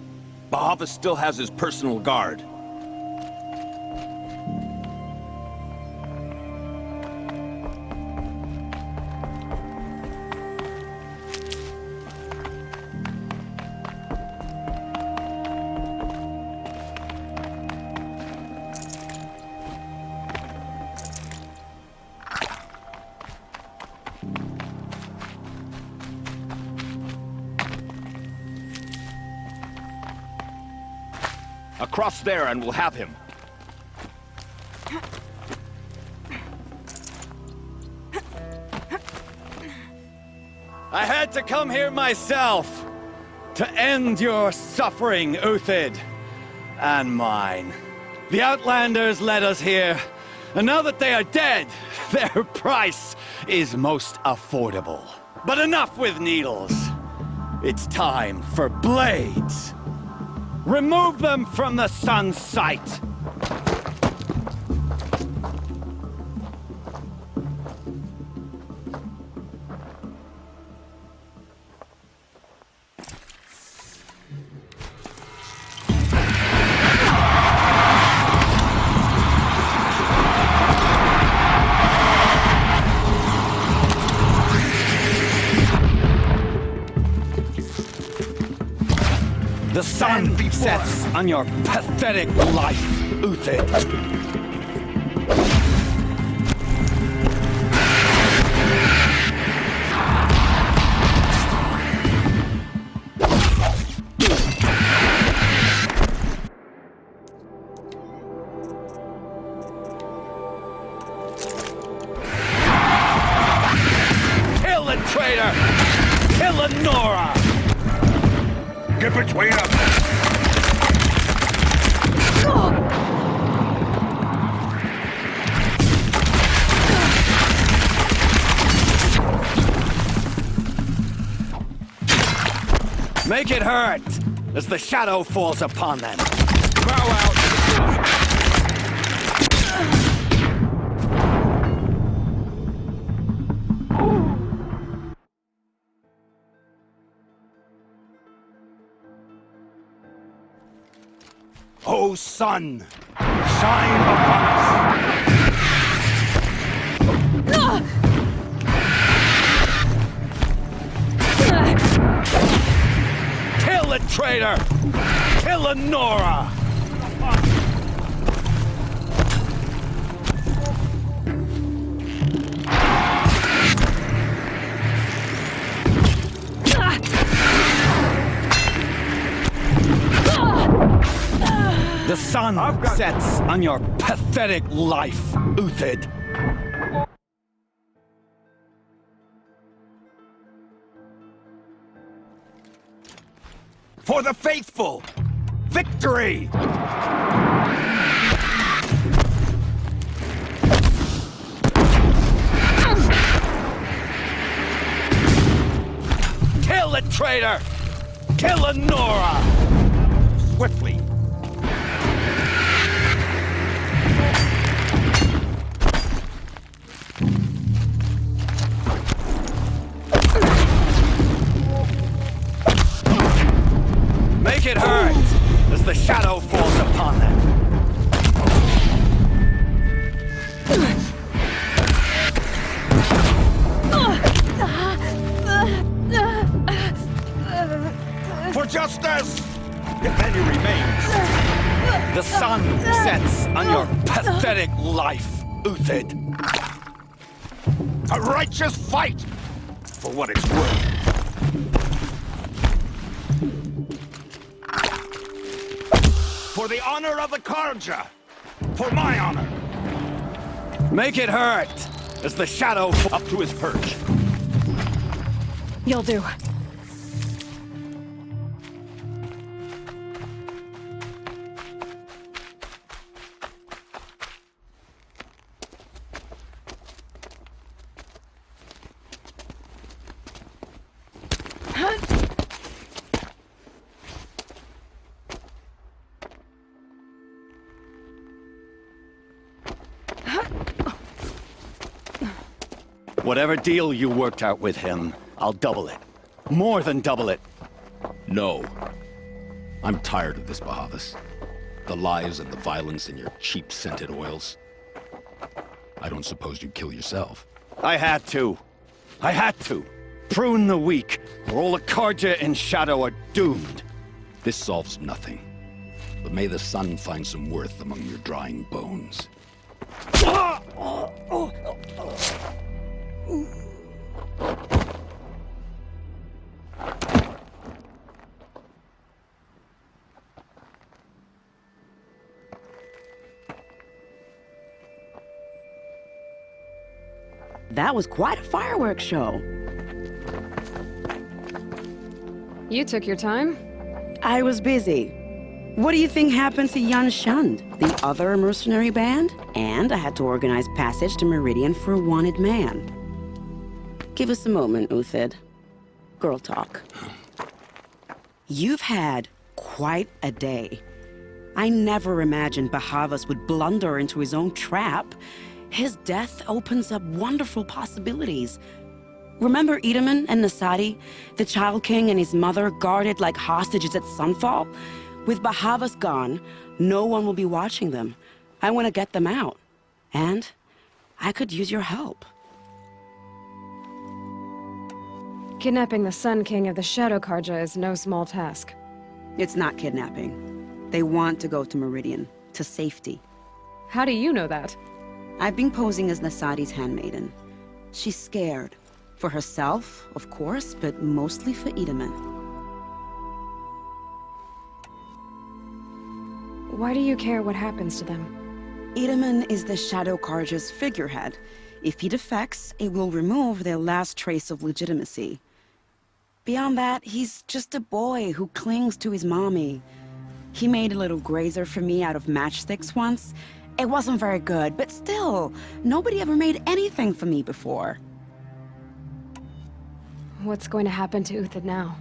C: Bahava still has his personal guard. Across there and we'll have him.
Q: I had to come here myself to end your suffering, Uthid, and mine. The Outlanders led us here, and now that they are dead, their price is most affordable. But enough with needles. It's time for blades. Remove them from the sun's sight! The sun sets on your pathetic life, Uthid. Kill the traitor! Kill Nora!
U: Get between them!
Q: Make it hurt as the shadow falls upon them. Bow out!
U: O sun, shine upon us!
Q: Kill the traitor! Kill Nora! The sun sets on your pathetic life, Uthid.
U: For the faithful! Victory!
Q: Kill the traitor! Kill Nora!
U: Swiftly!
Q: as the shadow falls upon them. For justice! If any remains, the sun sets on your pathetic life, Uthid. A righteous fight, for what it's worth. For the honor of the Karja, for my honor. Make it hurt, as the shadow up to his perch.
A: You'll do.
Q: Whatever deal you worked out with him, I'll double it. More than double it.
C: No. I'm tired of this, Bahavas. The lies and the violence and your cheap-scented oils. I don't suppose you'd kill yourself.
Q: I had to. I had to. Prune the weak, or all the Karja in Shadow are doomed.
C: This solves nothing. But may the sun find some worth among your drying bones.
S: That was quite a fireworks show.
A: You took your time?
S: I was busy. What do you think happened to Yan Shund, the other mercenary band? And I had to organize passage to Meridian for a wanted man. Give us a moment, Uthid. Girl talk. You've had quite a day. I never imagined Bahavas would blunder into his own trap. His death opens up wonderful possibilities. Remember Edaman and Nasadi, the Child King and his mother guarded like hostages at Sunfall? With Bahavas gone, no one will be watching them. I want to get them out. And I could use your help.
A: Kidnapping the Sun King of the Shadow Karja is no small task.
S: It's not kidnapping. They want to go to Meridian, to safety.
A: How do you know that?
S: I've been posing as Nasadi's handmaiden. She's scared. For herself, of course, but mostly for Edaman.
A: Why do you care what happens to them?
S: Edaman is the Shadow Karja's figurehead. If he defects, it will remove their last trace of legitimacy. Beyond that, he's just a boy who clings to his mommy. He made a little grazer for me out of matchsticks once. It wasn't very good, but still, nobody ever made anything for me before.
A: What's going to happen to Uthid now?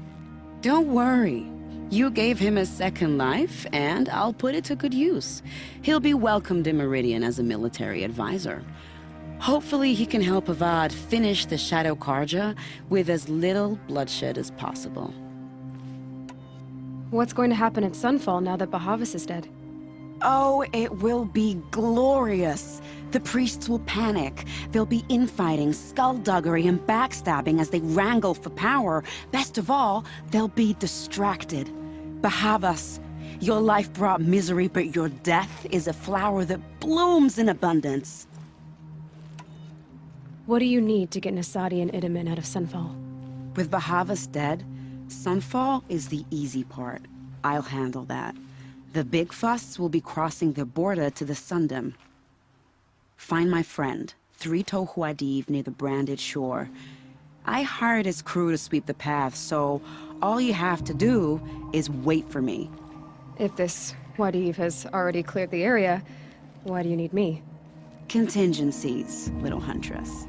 S: Don't worry. You gave him a second life, and I'll put it to good use. He'll be welcomed in Meridian as a military advisor. Hopefully he can help Avad finish the Shadow Karja with as little bloodshed as possible.
A: What's going to happen at Sunfall now that Bahavas is dead?
S: Oh, it will be glorious. The priests will panic. There'll be infighting, skullduggery, and backstabbing as they wrangle for power. Best of all, they'll be distracted. Bahavas, your life brought misery, but your death is a flower that blooms in abundance.
A: What do you need to get Nasadi and Edaman out of Sunfall?
S: With Bahavas dead, Sunfall is the easy part. I'll handle that. The big fuss will be crossing the border to the Sundom. Find my friend, 3 Tohuadiv near the branded shore. I hired his crew to sweep the path, so all you have to do is wait for me.
A: If this Wadiv has already cleared the area, why do you need me?
S: Contingencies, little huntress.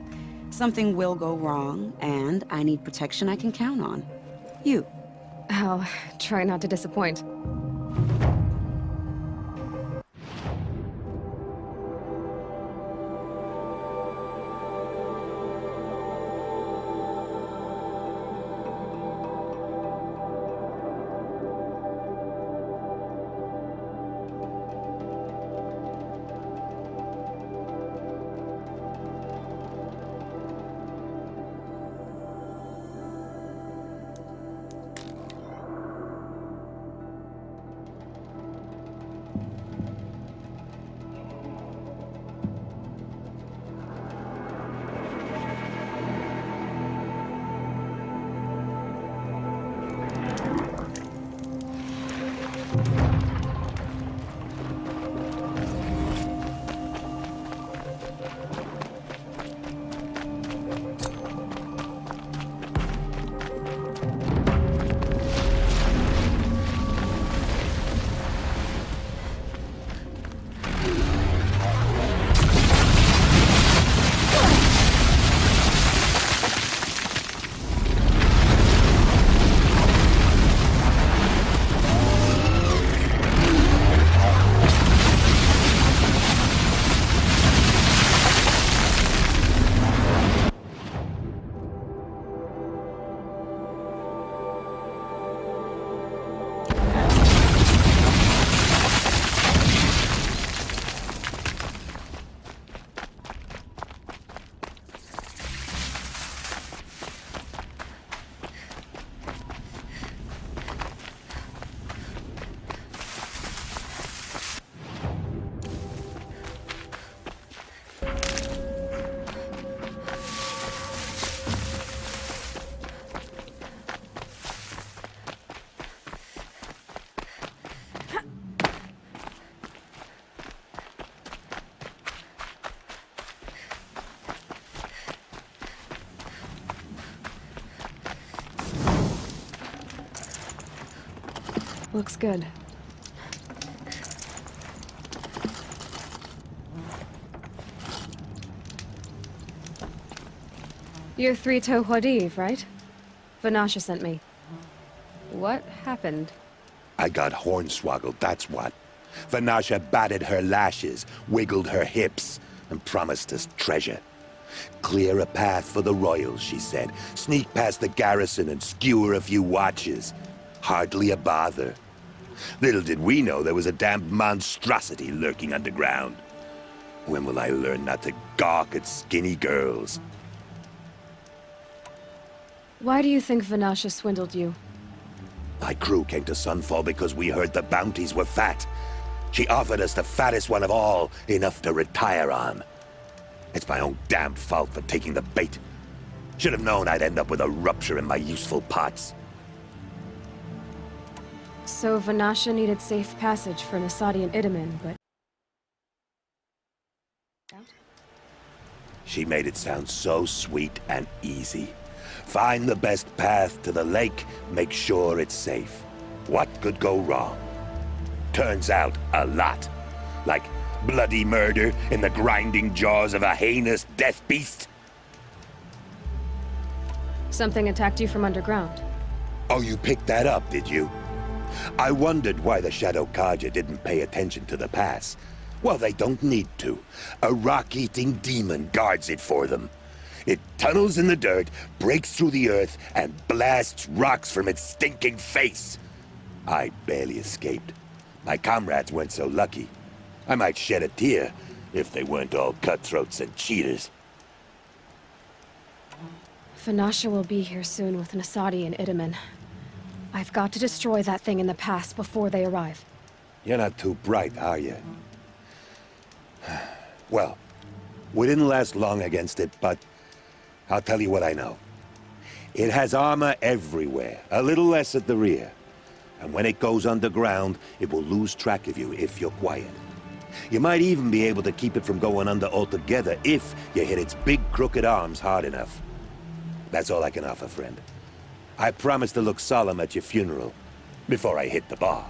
S: Something will go wrong, and I need protection I can count on. You.
A: I'll try not to disappoint. Looks good. You're Three-Toe Huadiv, right? Vanasha sent me. What happened?
E: I got hornswoggled, that's what. Vanasha batted her lashes, wiggled her hips, and promised us treasure. Clear a path for the royals, she said. Sneak past the garrison and skewer a few watches. Hardly a bother. Little did we know there was a damned monstrosity lurking underground. When will I learn not to gawk at skinny girls?
A: Why do you think Vanasha swindled you?
E: My crew came to Sunfall because we heard the bounties were fat. She offered us the fattest one of all, enough to retire on. It's my own damn fault for taking the bait. Should have known I'd end up with a rupture in my useful parts.
A: So Vanasha needed safe passage for Nasadi and Idaman, but...
E: She made it sound so sweet and easy. Find the best path to the lake, make sure it's safe. What could go wrong? Turns out, a lot. Like bloody murder in the grinding jaws of a heinous death beast.
A: Something attacked you from underground.
E: Oh, you picked that up, did you? I wondered why the Shadow Kaja didn't pay attention to the pass. Well, they don't need to. A rock-eating demon guards it for them. It tunnels in the dirt, breaks through the earth, and blasts rocks from its stinking face. I barely escaped. My comrades weren't so lucky. I might shed a tear if they weren't all cutthroats and cheaters.
A: Vanasha will be here soon with Nasadi and Idaman. I've got to destroy that thing in the pass before they arrive.
E: You're not too bright, are you? Well, we didn't last long against it, but I'll tell you what I know. It has armor everywhere, a little less at the rear. And when it goes underground, it will lose track of you if you're quiet. You might even be able to keep it from going under altogether if you hit its big crooked arms hard enough. That's all I can offer, friend. I promise to look solemn at your funeral before I hit the bar.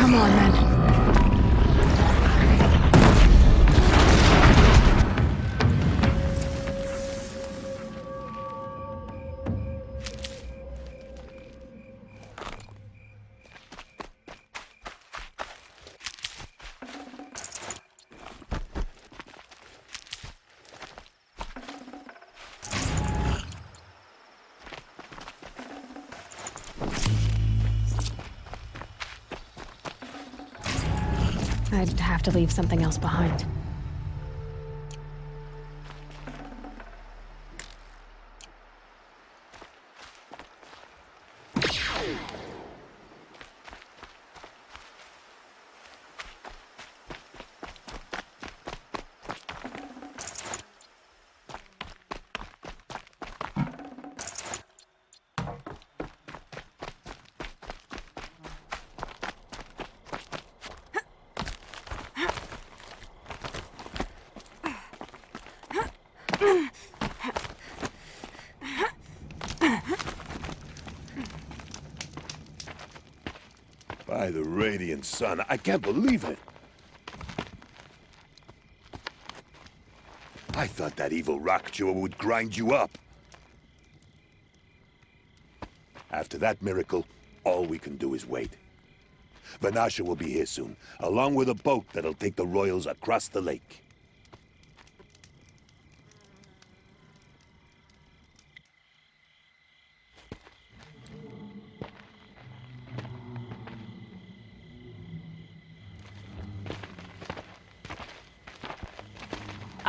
A: Come on, man. I'd have to leave something else behind.
E: By the radiant sun, I can't believe it. I thought that evil rock chewer would grind you up. After that miracle, all we can do is wait. Vanasha will be here soon, along with a boat that'll take the royals across the lake.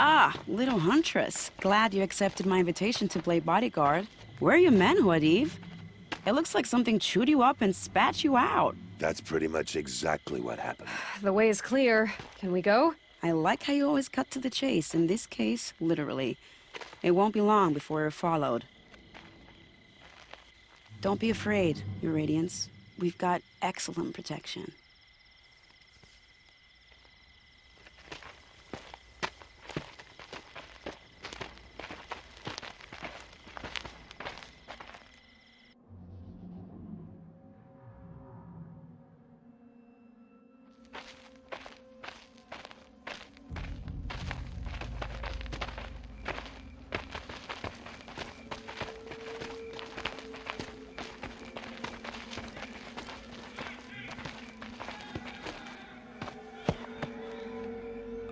S: Ah, little huntress. Glad you accepted my invitation to play bodyguard. Where are your men, Huadiv? It looks like something chewed you up and spat you out.
E: That's pretty much exactly what happened.
A: The way is clear. Can we go?
S: I like how you always cut to the chase. In this case, literally. It won't be long before we're followed. Don't be afraid, Your Radiance. We've got excellent protection.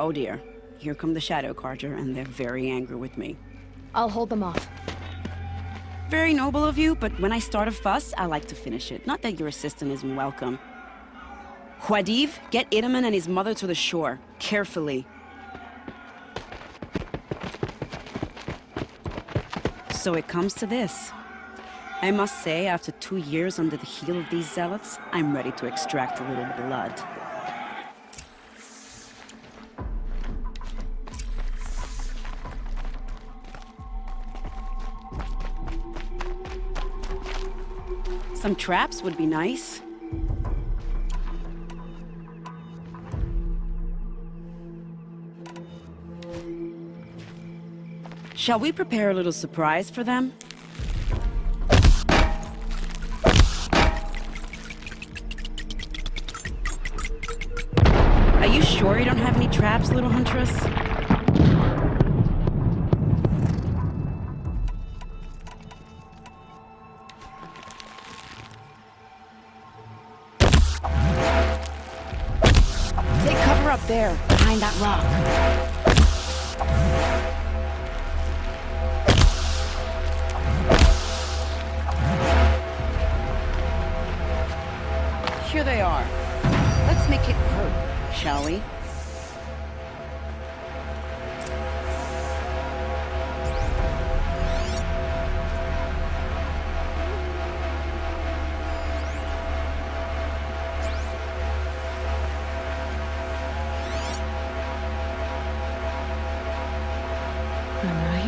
S: Oh dear. Here come the Shadow Carter, and they're very angry with me.
A: I'll hold them off.
S: Very noble of you, but when I start a fuss, I like to finish it. Not that your assistant isn't welcome. Huadiv, get Itaman and his mother to the shore. Carefully. So it comes to this. I must say, after 2 years under the heel of these zealots, I'm ready to extract a little blood. Some traps would be nice. Shall we prepare a little surprise for them? Are you sure you don't have any traps, little huntress?
A: Up there, behind that rock.
S: Here they are. Let's make it hurt, shall we?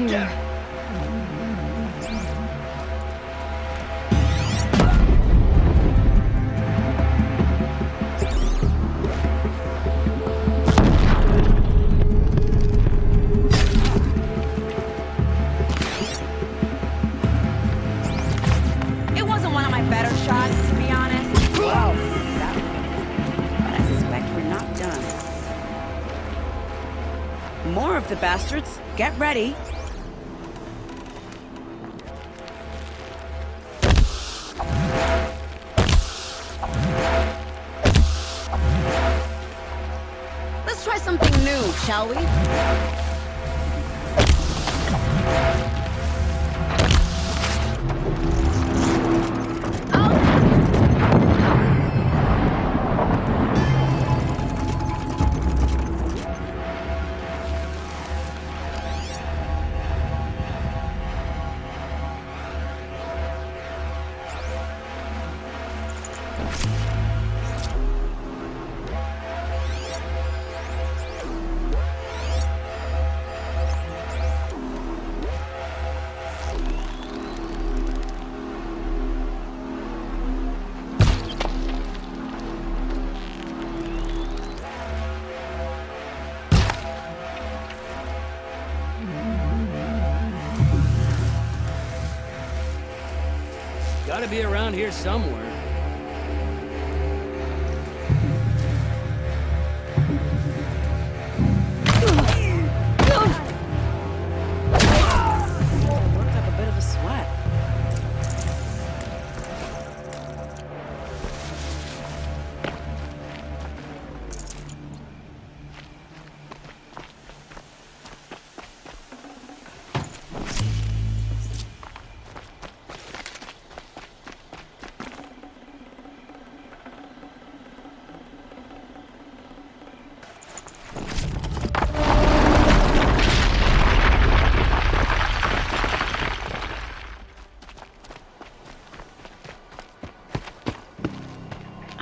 A: Here.
S: It wasn't one of my better shots, to be honest. Wow. it, bastards. Get ready. Let's try something new, shall we?
D: Gotta be around here somewhere.
S: Worked up a bit of a sweat.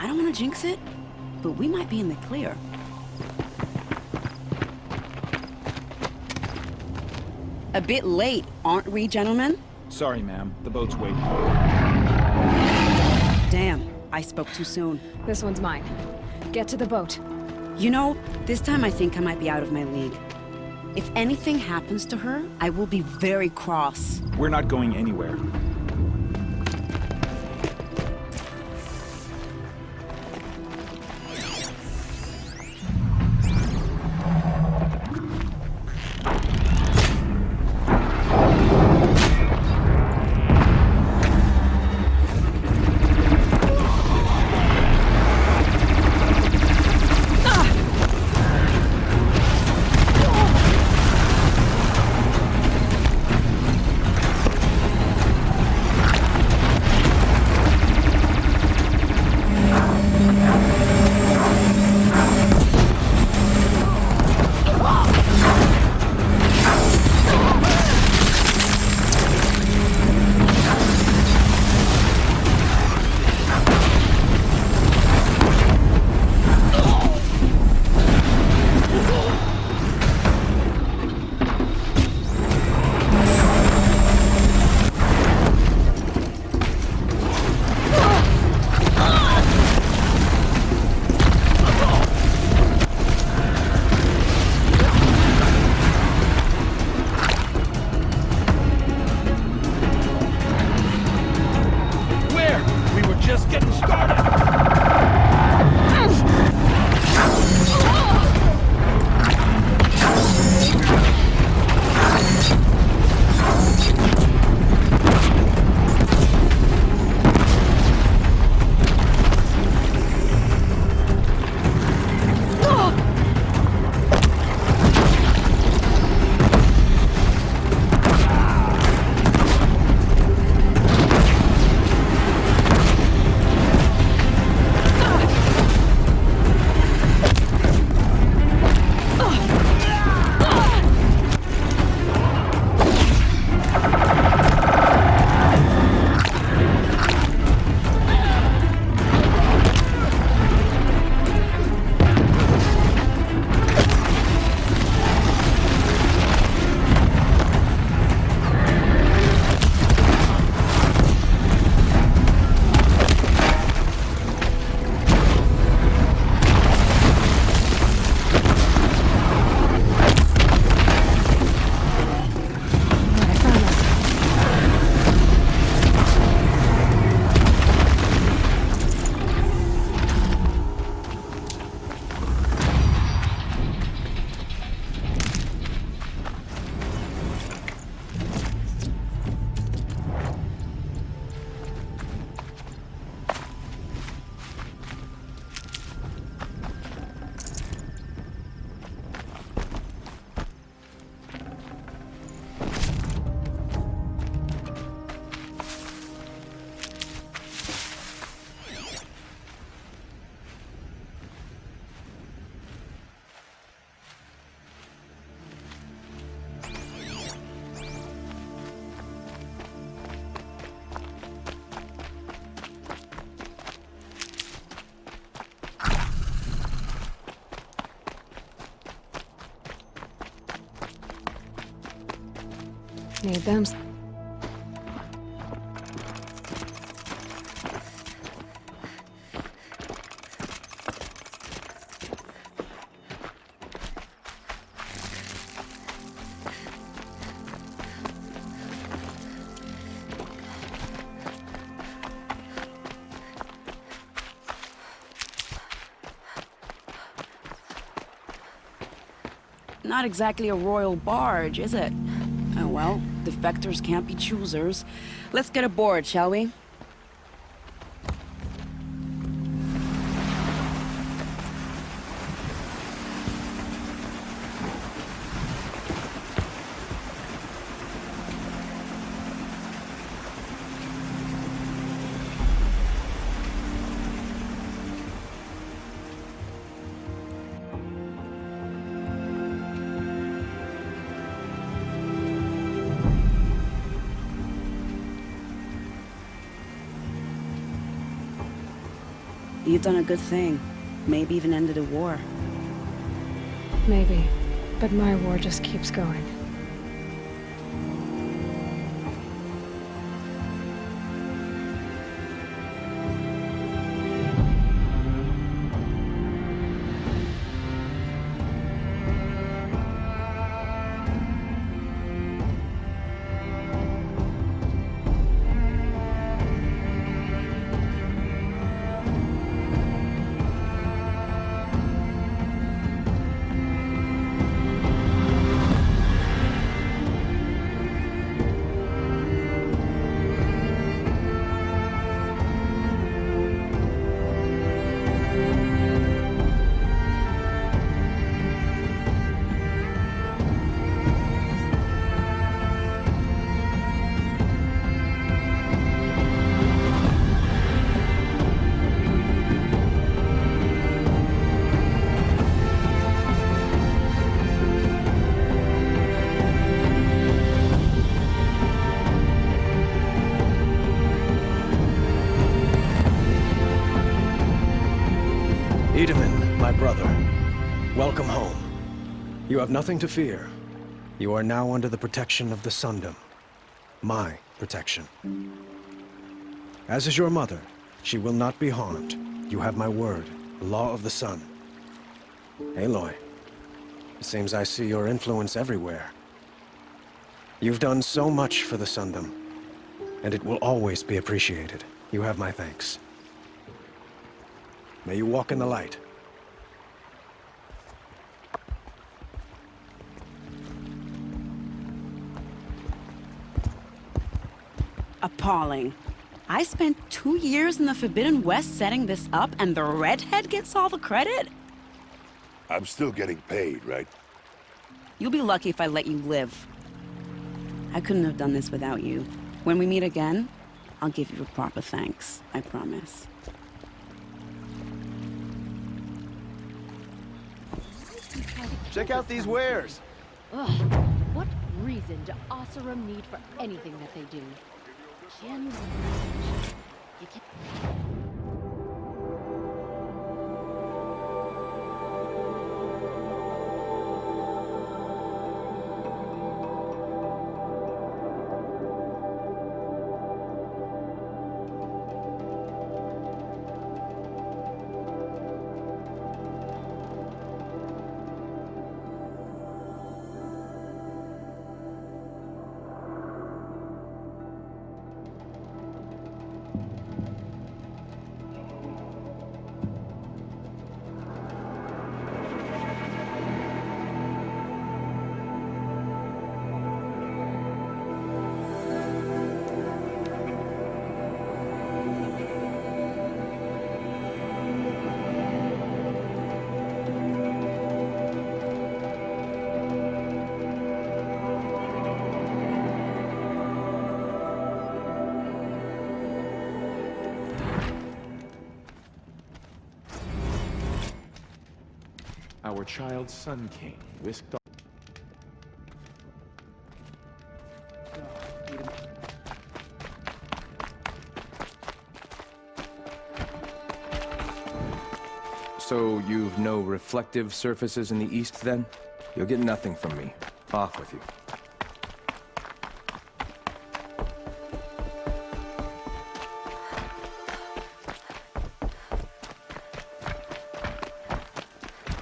S: I don't want to jinx it, but we might be in the clear. A bit late, aren't we, gentlemen?
G: Sorry, ma'am. The boat's waiting.
S: Damn, I spoke too soon.
A: This one's mine. Get to the boat.
S: You know, this time I think I might be out of my league. If anything happens to her, I will be very cross.
G: We're not going anywhere.
A: Need them.
S: Not exactly a royal barge, is it? Oh well, defectors can't be choosers. Let's get aboard, shall we? You've done a good thing. Maybe even ended a war.
A: Maybe. But my war just keeps going.
L: Itamen, my brother, welcome home. You have nothing to fear. You are now under the protection of the Sundom. My protection. As is your mother, she will not be harmed. You have my word, the law of the sun. Aloy, it seems I see your influence everywhere. You've done so much for the Sundom, and it will always be appreciated. You have my thanks. May you walk in the light.
S: Appalling. I spent 2 years in the Forbidden West setting this up, and the redhead gets all the credit?
E: I'm still getting paid, right?
S: You'll be lucky if I let you live. I couldn't have done this without you. When we meet again, I'll give you a proper thanks. I promise.
V: Check out these wares.
N: Ugh, what reason do Oseram need for anything that they do? Genuine message. You can...
W: Our child Sun King whisked off.
X: So you've no reflective surfaces in the east, then? You'll get nothing from me. Off with you.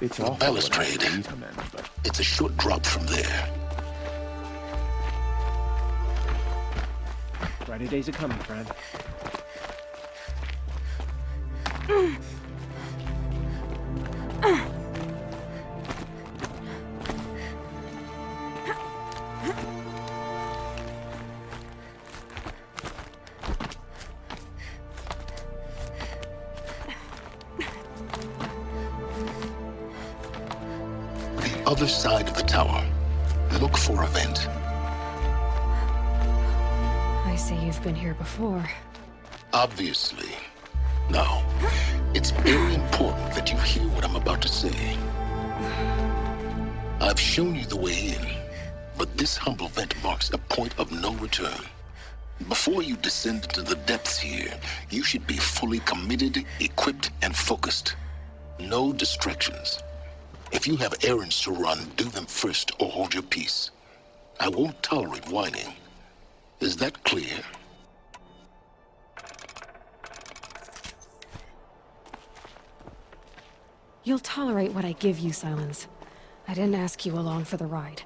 W: It's
B: The
W: awful
B: balustrade.
W: when I come in, but
B: It's a short drop from there.
L: Brighter days are coming, friend.
B: The other side of the tower. Look for a vent.
A: I see you've been here before.
B: Obviously. Now, it's very important that you hear what I'm about to say. I've shown you the way in, but this humble vent marks a point of no return. Before you descend into the depths here, you should be fully committed, equipped, and focused. No distractions. If you have errands to run, do them first or hold your peace. I won't tolerate whining. Is that clear?
A: You'll tolerate what I give you, Silence. I didn't ask you along for the ride.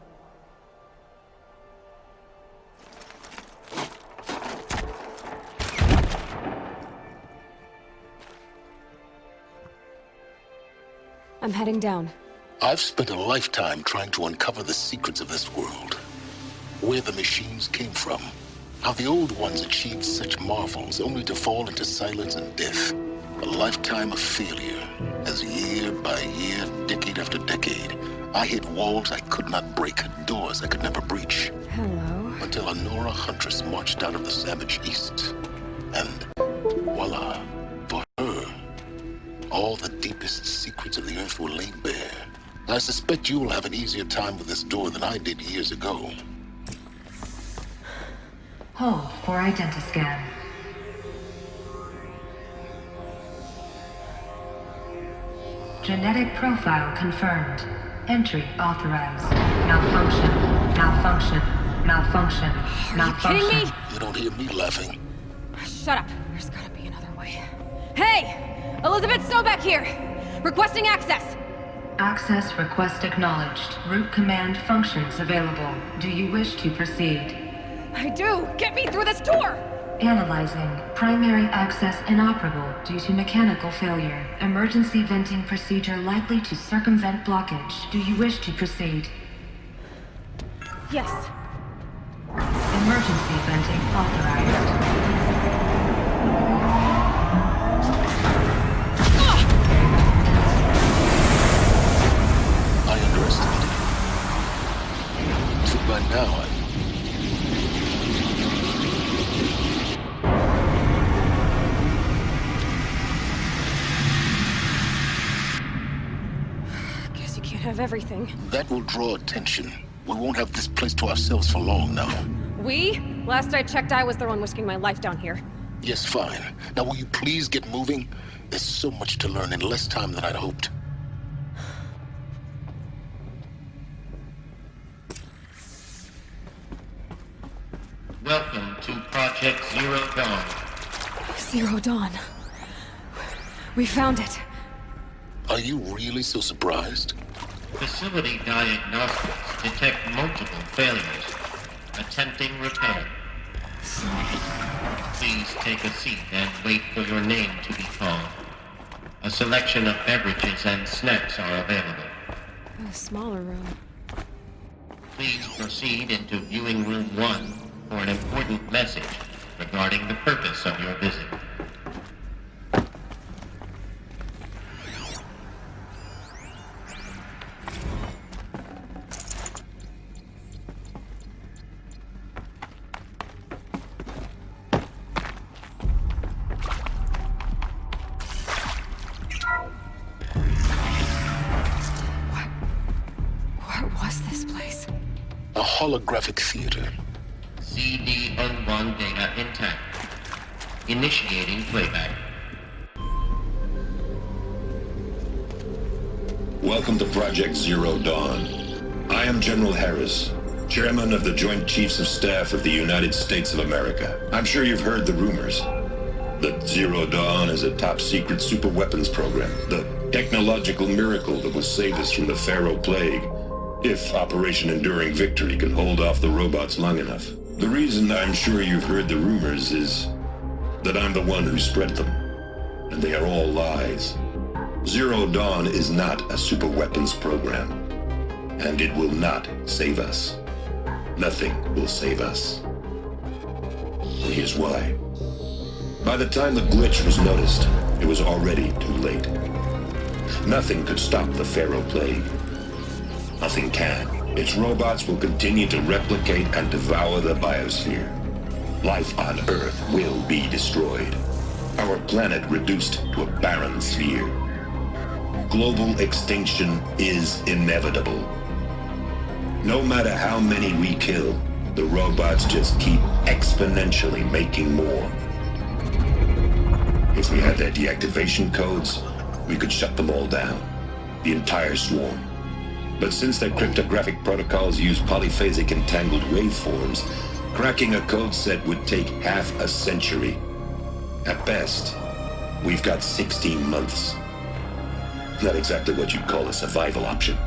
A: I'm heading down.
B: I've spent a lifetime trying to uncover the secrets of this world. Where the machines came from. How the old ones achieved such marvels only to fall into silence and death. A lifetime of failure, as year by year, decade after decade, I hit walls I could not break, doors I could never breach.
A: Hello.
B: Until a Nora huntress marched out of the savage east. And voila, for her, all the deepest secrets of the earth were laid bare. I suspect you will have an easier time with this door than I did years ago.
I: Hold for identiscan. Genetic profile confirmed. Entry authorized. Malfunction. Malfunction. Malfunction. Malfunction.
A: You kidding me?
B: You don't hear me laughing.
A: Shut up. There's gotta be another way. Hey! Elizabeth Sobeck here! Requesting access!
I: Access request acknowledged. Root command functions available. Do you wish to proceed?
A: I do! Get me through this door!
I: Analyzing. Primary access inoperable due to mechanical failure. Emergency venting procedure likely to circumvent blockage. Do you wish to proceed?
A: Yes.
I: Emergency venting authorized.
B: I underestimated you. So by now,
A: Guess you can't have everything.
B: that will draw attention. We won't have this place to ourselves for long now.
A: We? Last I checked, I was the one risking my life down here.
B: Yes, fine. Now will you please get moving? There's so much to learn in less time than I'd hoped.
J: Welcome to Project Zero Dawn.
A: Zero Dawn. We found it.
B: Are you really so surprised?
J: Facility diagnostics detect multiple failures. Attempting repair. Please take a seat and wait for your name to be called. A selection of beverages and snacks are available.
A: A smaller room.
J: Please proceed into Viewing Room 1 for an important message regarding the purpose of your visit.
A: What was this place?
B: A holographic theater.
J: CD01 data intact. Initiating playback.
E: Welcome to Project Zero Dawn. I am General Harris, Chairman of the Joint Chiefs of Staff of the United States of America. I'm sure you've heard the rumors. That Zero Dawn is a top-secret superweapons program. The technological miracle that will save us from the Pharaoh Plague, if Operation Enduring Victory can hold off the robots long enough. The reason I'm sure you've heard the rumors is that I'm the one who spread them, and they are all lies. Zero Dawn is not a superweapons program, and it will not save us. Nothing will save us. And here's why. By the time the glitch was noticed, it was already too late. Nothing could stop the Pharaoh Plague. Nothing can. Its robots will continue to replicate and devour the biosphere. Life on Earth will be destroyed. Our planet reduced to a barren sphere. Global extinction is inevitable. No matter how many we kill, the robots just keep exponentially making more. If we had their deactivation codes, we could shut them all down. The entire swarm. But since their cryptographic protocols use polyphasic entangled waveforms, cracking a code set would take half a century. At best, we've got 16 months. Not exactly what you'd call a survival option.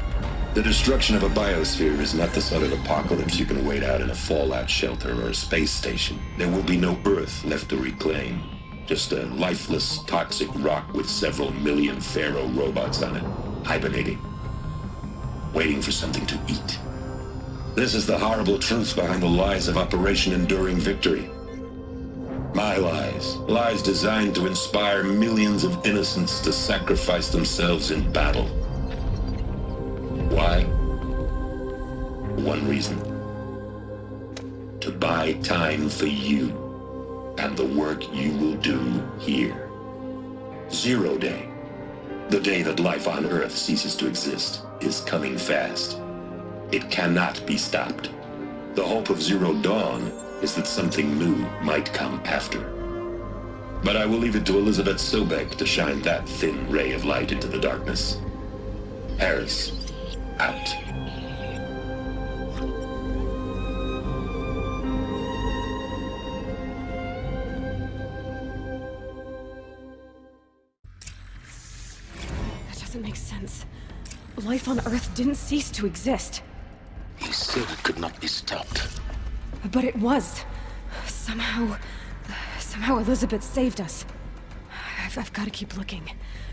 E: The destruction of a biosphere is not the sort of apocalypse you can wait out in a fallout shelter or a space station. There will be no Earth left to reclaim. Just a lifeless, toxic rock with several million Pharaoh robots on it, hibernating, waiting for something to eat. This is the horrible truth behind the lies of Operation Enduring Victory. My lies. Lies designed to inspire millions of innocents to sacrifice themselves in battle. Why? One reason. To buy time for you and the work you will do here. Zero Day, the day that life on Earth ceases to exist, is coming fast. It cannot be stopped. The hope of Zero Dawn is that something new might come after. But I will leave it to Elizabeth Sobek to shine that thin ray of light into the darkness. Harris, out.
A: That doesn't make sense. Life on Earth didn't cease to exist.
B: He said it could not be stopped.
A: But it was. Somehow Elizabeth saved us. I've got to keep looking.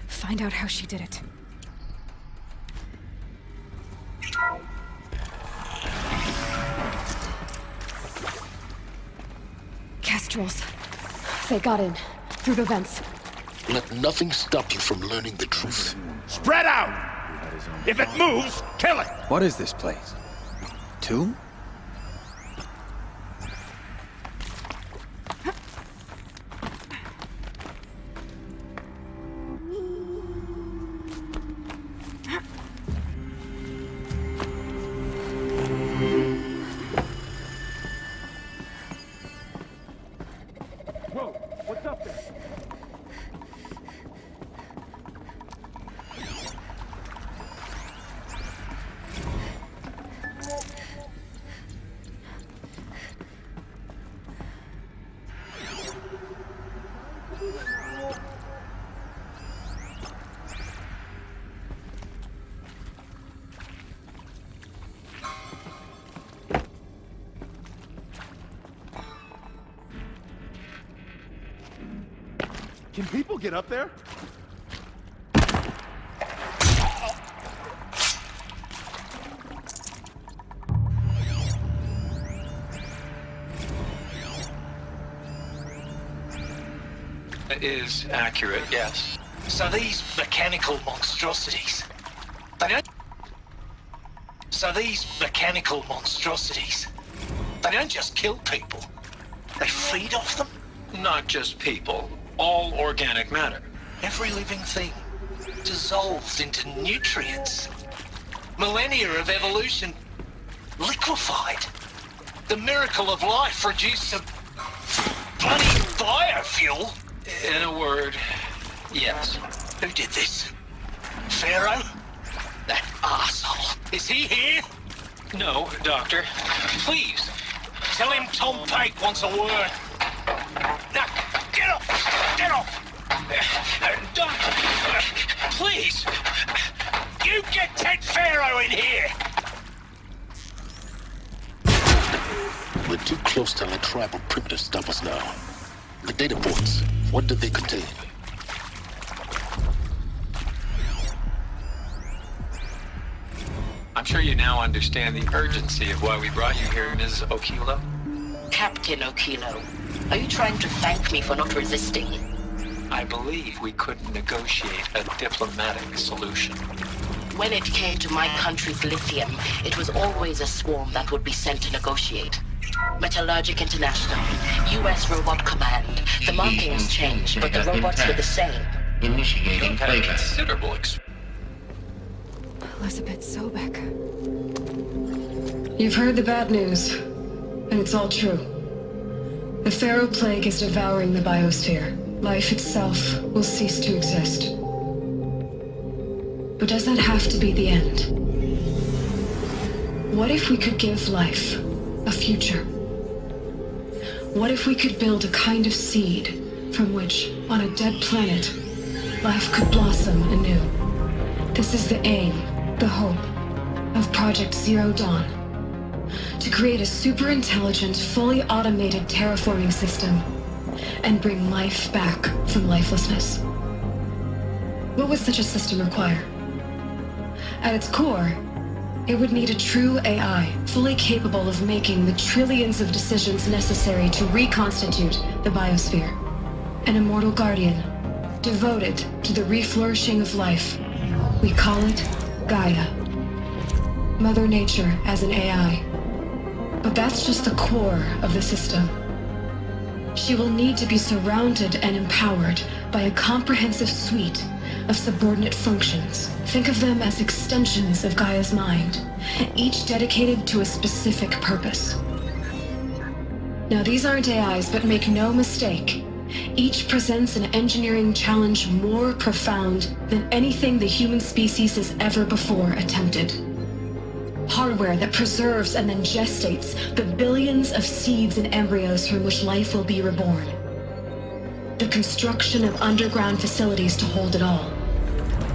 A: Find out how she did it. Kestrels. They got in. Through the vents.
B: Let nothing stop you from learning the truth.
U: Spread out! If it moves, kill it!
L: What is this place? Tomb?
U: Whoa, what's up there? Can people get up there?
H: It is accurate, yes. So these mechanical monstrosities, they don't just kill people. They feed off them. Not just people. All organic matter. Every living thing dissolves into nutrients. Millennia of evolution liquefied. The miracle of life reduced to bloody biofuel. In a word, yes. Who did this? Pharaoh? That arsehole. Is he here? No, Doctor. Please, tell him Tom Pate wants a word. Now, get up! Doctor, please! You get Ted Pharaoh in here!
B: We're too close to our tribal primitive stuffers now. The data points, what did they contain?
H: I'm sure you now understand the urgency of why we brought you here, Ms. Okilo.
K: Captain Okilo, are you trying to thank me for not resisting?
H: I believe we couldn't negotiate a diplomatic solution.
K: When it came to my country's lithium, it was always a swarm that would be sent to negotiate. Metallurgic International, U.S. Robot Command. The markings changed, but the robots were the same.
J: Initiating playback.
H: Considerable
A: Elizabeth Sobek.
M: You've heard the bad news, and it's all true. The Pharaoh Plague is devouring the biosphere. Life itself will cease to exist. But does that have to be the end? What if we could give life a future? What if we could build a kind of seed from which, on a dead planet, life could blossom anew? This is the aim, the hope, of Project Zero Dawn. To create a super-intelligent, fully automated terraforming system and bring life back from lifelessness. What would such a system require? At its core, it would need a true AI, fully capable of making the trillions of decisions necessary to reconstitute the biosphere. An immortal guardian, devoted to the reflourishing of life. We call it Gaia. Mother Nature as an AI. But that's just the core of the system. She will need to be surrounded and empowered by a comprehensive suite of subordinate functions. Think of them as extensions of Gaia's mind, each dedicated to a specific purpose. Now, these aren't AIs, but make no mistake, each presents an engineering challenge more profound than anything the human species has ever before attempted. Hardware that preserves and then gestates the billions of seeds and embryos from which life will be reborn. The construction of underground facilities to hold it all.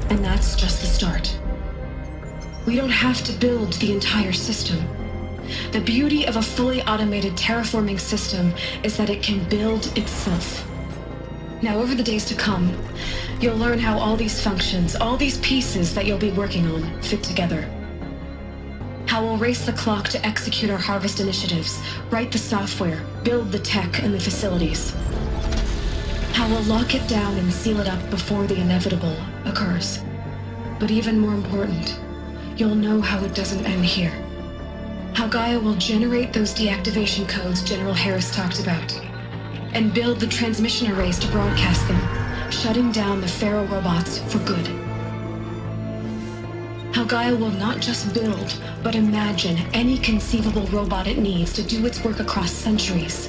M: And that's just the start. We don't have to build the entire system. The beauty of a fully automated terraforming system is that it can build itself. Now, over the days to come, you'll learn how all these functions, all these pieces that you'll be working on, fit together. How we'll race the clock to execute our harvest initiatives, write the software, build the tech and the facilities. How we'll lock it down and seal it up before the inevitable occurs. But even more important, you'll know how it doesn't end here. How Gaia will generate those deactivation codes General Harris talked about, and build the transmission arrays to broadcast them, shutting down the Pharaoh robots for good. How Gaia will not just build, but imagine any conceivable robot it needs to do its work across centuries.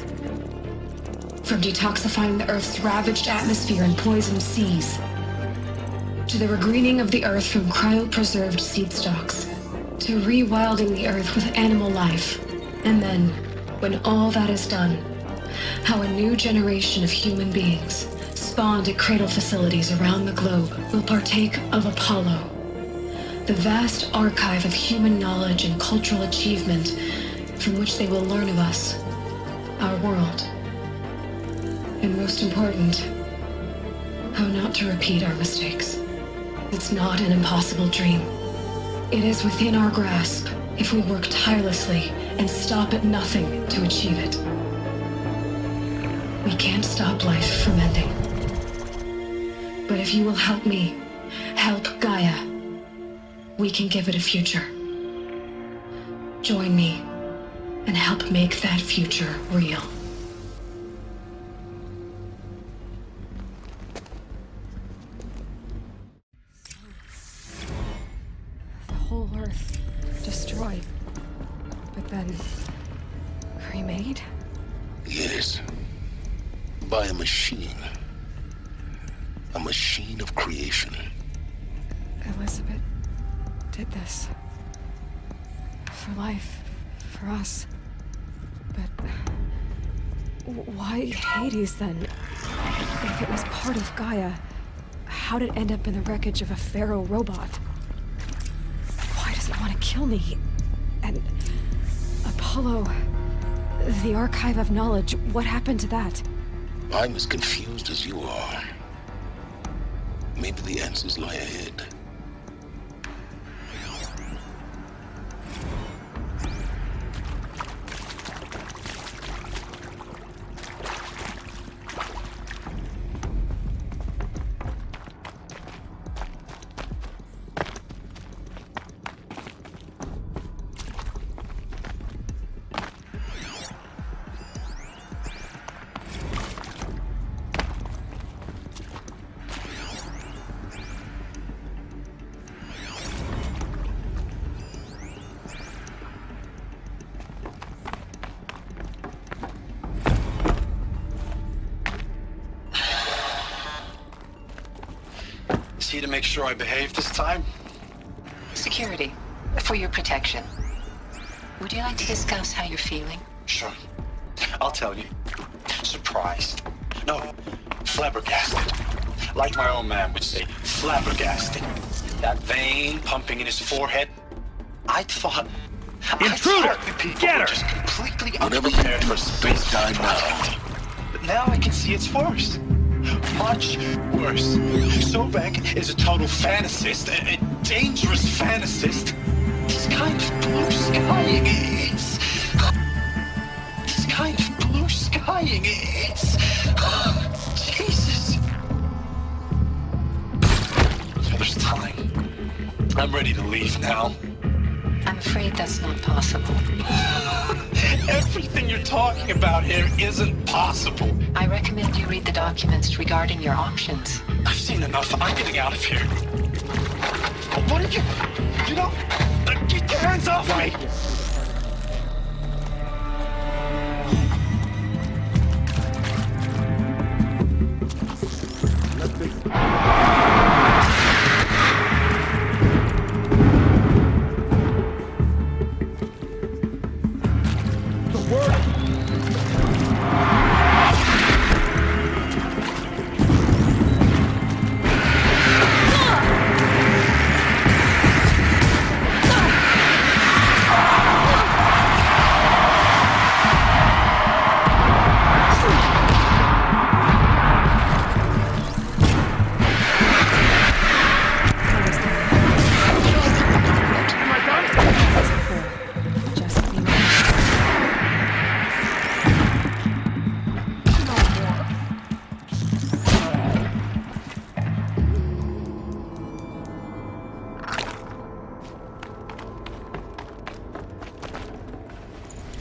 M: From detoxifying the Earth's ravaged atmosphere and poisoned seas, to the regreening of the Earth from cryopreserved seed stalks, to rewilding the Earth with animal life. And then, when all that is done, how a new generation of human beings, spawned at cradle facilities around the globe, will partake of Apollo, the vast archive of human knowledge and cultural achievement from which they will learn of us, our world. And most important, how not to repeat our mistakes. It's not an impossible dream. It is within our grasp if we work tirelessly and stop at nothing to achieve it. We can't stop life from ending. But if you will help me, help Gaia, we can give it a future. Join me and help make that future real.
A: The whole Earth destroyed, but then remade?
B: Yes. By a machine. A machine of creation.
A: Elizabeth did this. For life. For us. But why Hades then? If it was part of Gaia, how'd it end up in the wreckage of a Pharaoh robot? Why does it want to kill me? And Apollo, the Archive of Knowledge, what happened to that?
B: I'm as confused as you are. Maybe the answers lie ahead.
H: See to make sure I behave this time?
K: Security, for your protection. Would you like to discuss how you're feeling?
H: Sure. I'll tell you. Surprised. No, flabbergasted. Like my old man would say, flabbergasted. That vein pumping in his forehead. I thought the people
U: Get her!
H: were just completely unprepared for space time now. But now I can see it's worse. Much worse. Sobek is a total fantasist, a dangerous fantasist. He's kind of blue skying. He's kind of blue skying. Jesus. There's time. I'm ready to leave now.
K: I'm afraid that's not possible.
H: Everything you're talking about here isn't possible.
K: I recommend you read the documents regarding your options.
H: I've seen enough. I'm getting out of here. What are you know, get your hands off me!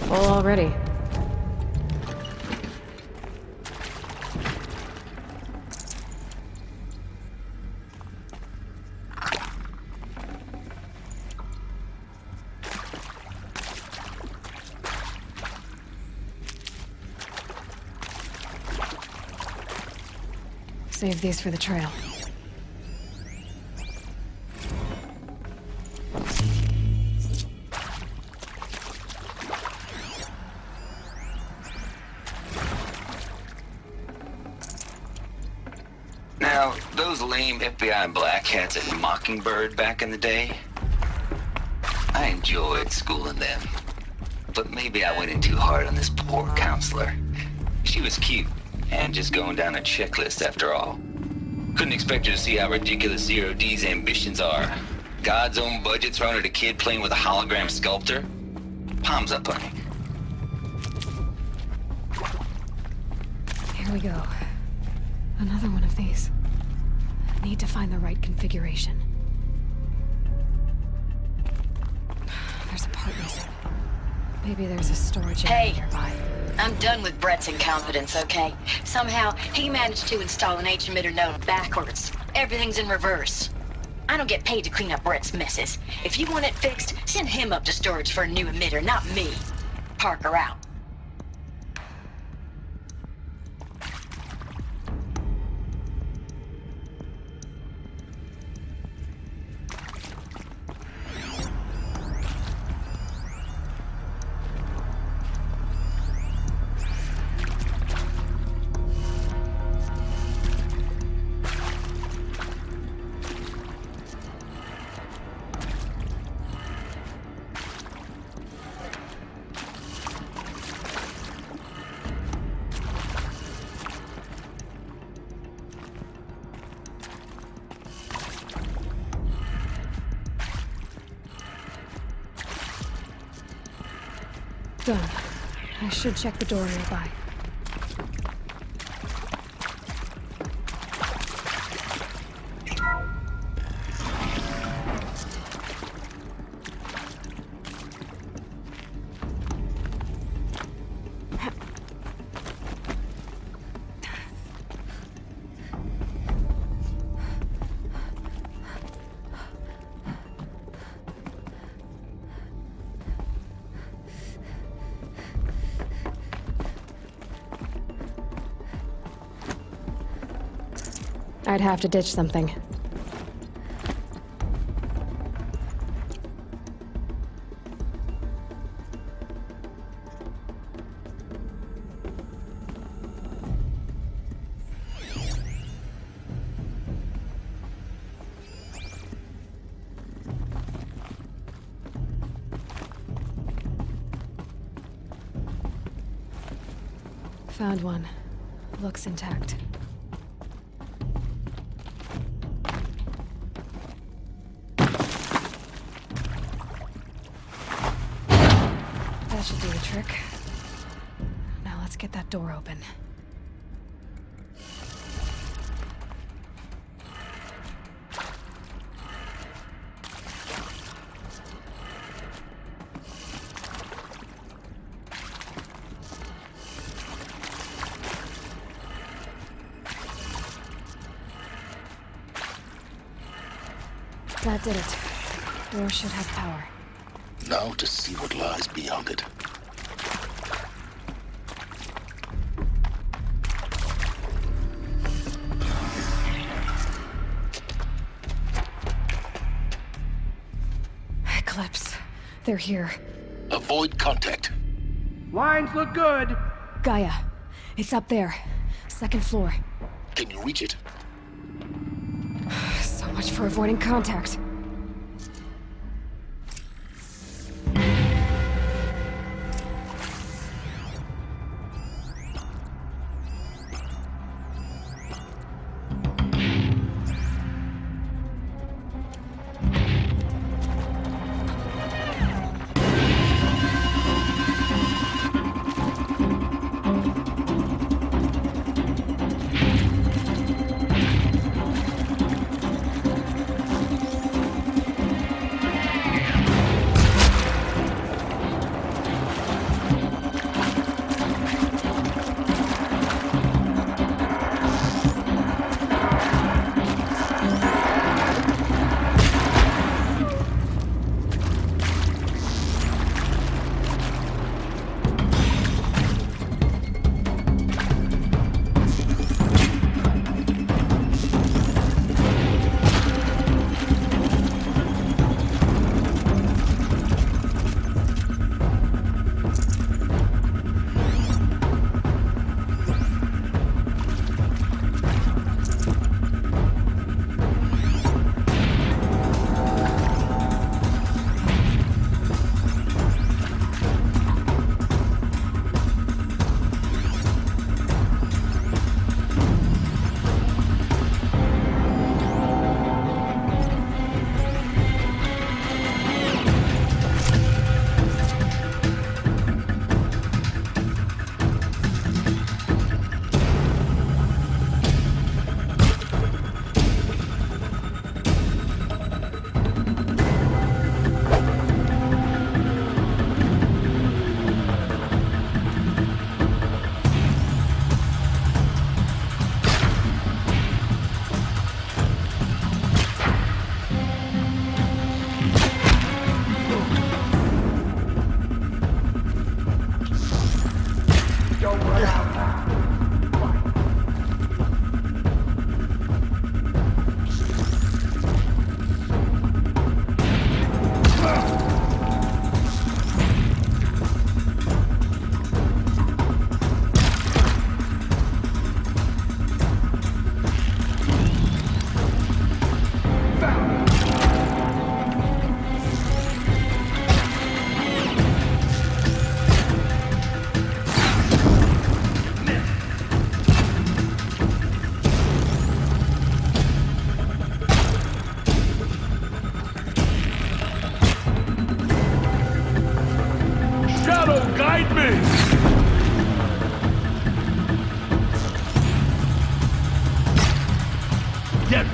A: Full already. Save these for the trail.
F: Now, those lame FBI black hats at Mockingbird back in the day, I enjoyed schooling them. But maybe I went in too hard on this poor counselor. She was cute, and just going down a checklist after all. Couldn't expect her to see how ridiculous Zero D's ambitions are. God's own budget thrown at a kid playing with a hologram sculptor? Palms up, honey.
A: Here we go. Another one of these. Need to find the right configuration. There's a part missing. Maybe there's a storage area nearby.
K: I'm done with Brett's incompetence, okay? Somehow, he managed to install an H-emitter node backwards. Everything's in reverse. I don't get paid to clean up Brett's messes. If you want it fixed, send him up to storage for a new emitter, not me. Parker out.
A: Done. I should check the door nearby. I'd have to ditch something. Found one. Looks intact. That should do the trick. Now let's get that door open. That did it. Door should have power.
B: Now to see what lies beyond it.
A: Eclipse. They're here.
B: Avoid contact.
O: Lines look good.
A: Gaia. It's up there. Second floor.
B: Can you reach it?
A: So much for avoiding contact.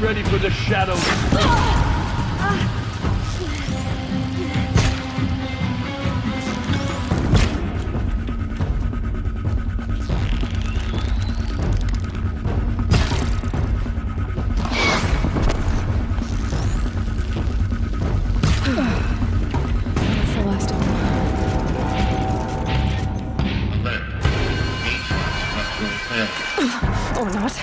H: ready for the shadows.
A: That's the last of them.
J: Alert. Structural failure.
A: Or not.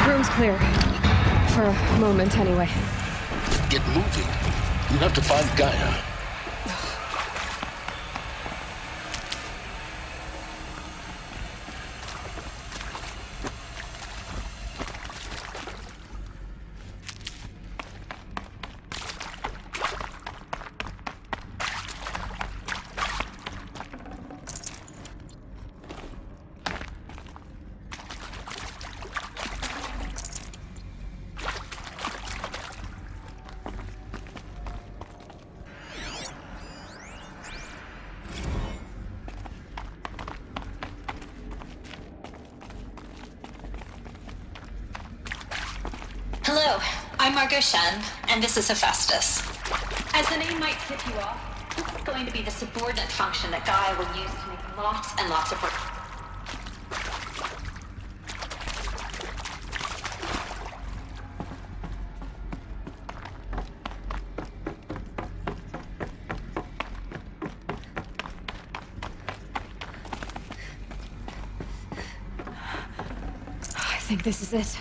A: Room's clear. For a moment, anyway.
B: Get moving. You have to find Gaia.
P: Hello, I'm Margot Shen, and this is Hephaestus. As the name might tip you off, this is going to be the subordinate function that Gaia will use to make lots and lots of work.
A: I think this is it.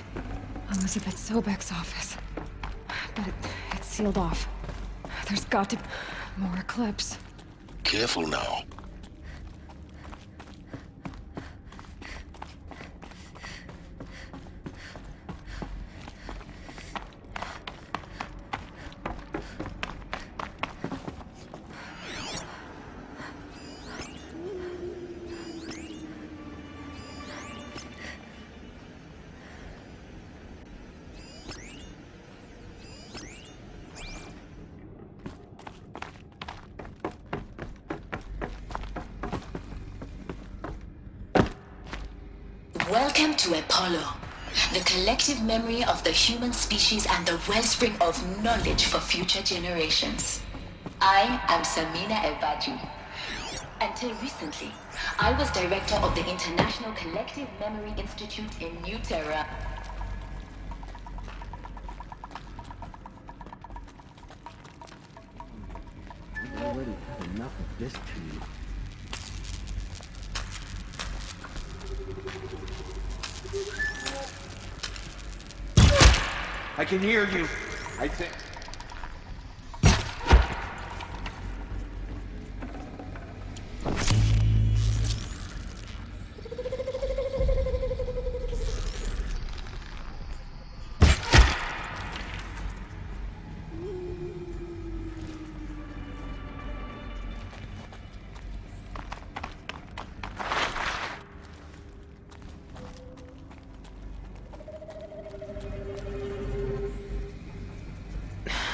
A: Elizabeth Sobek's office. But it's sealed off. There's got to be more Eclipse.
B: Careful now.
K: Welcome to Apollo, the collective memory of the human species and the wellspring of knowledge for future generations. I am Samina Ebaju. Until recently, I was director of the International Collective Memory Institute in New Terra.
D: We've already had enough of this tree.
O: I can hear you. I think.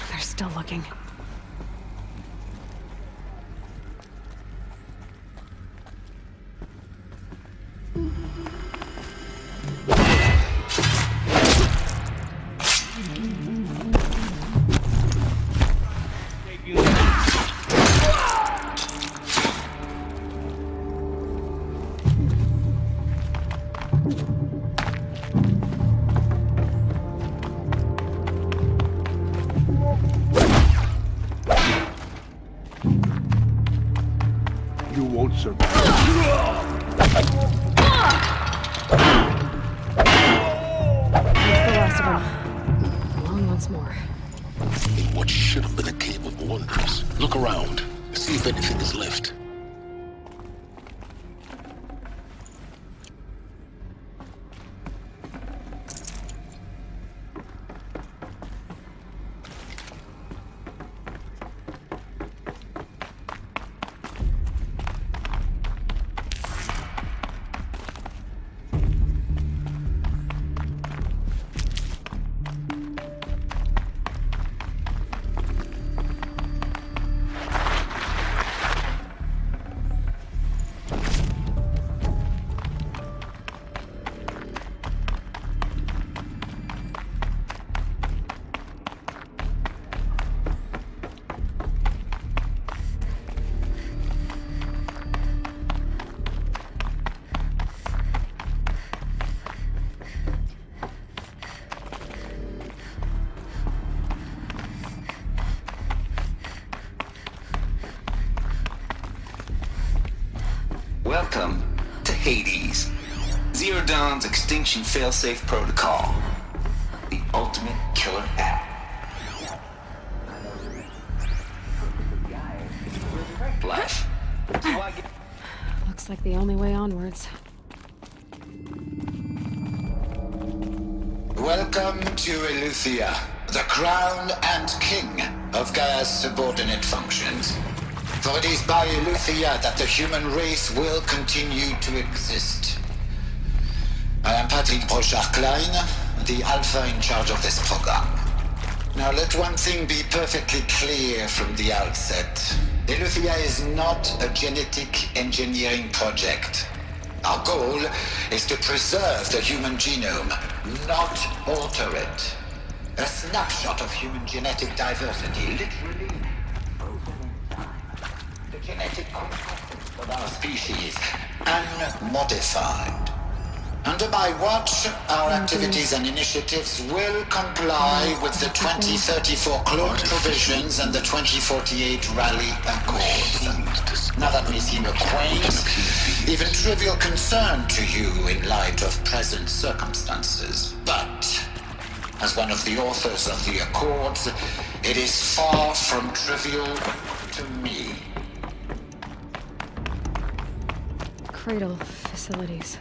A: They're still looking.
B: You won't survive.
A: That's the last of them. Along once more.
B: In what should have been a cave of wonders. Look around. See if anything is left.
F: Welcome to Hades. Zero Dawn's extinction failsafe protocol. The ultimate killer app. Life.
A: Looks like the only way onwards.
C: Welcome to Eleuthia, the crown and king of Gaia's subordinate functions. For it is by Eleuthia that the human race will continue to exist. I am Patrick Brochard-Klein, the Alpha in charge of this program. Now let one thing be perfectly clear from the outset. Eleuthia is not a genetic engineering project. Our goal is to preserve the human genome, not alter it. A snapshot of human genetic diversity, literally the genetic components of our species, unmodified. Under my watch, our activities and initiatives will comply with the 2034 clone provisions and the 2048 Rally Accords. Now that may seem a quaint, even trivial concern to you in light of present circumstances, but as one of the authors of the Accords, it is far from trivial to me.
A: Cradle facilities.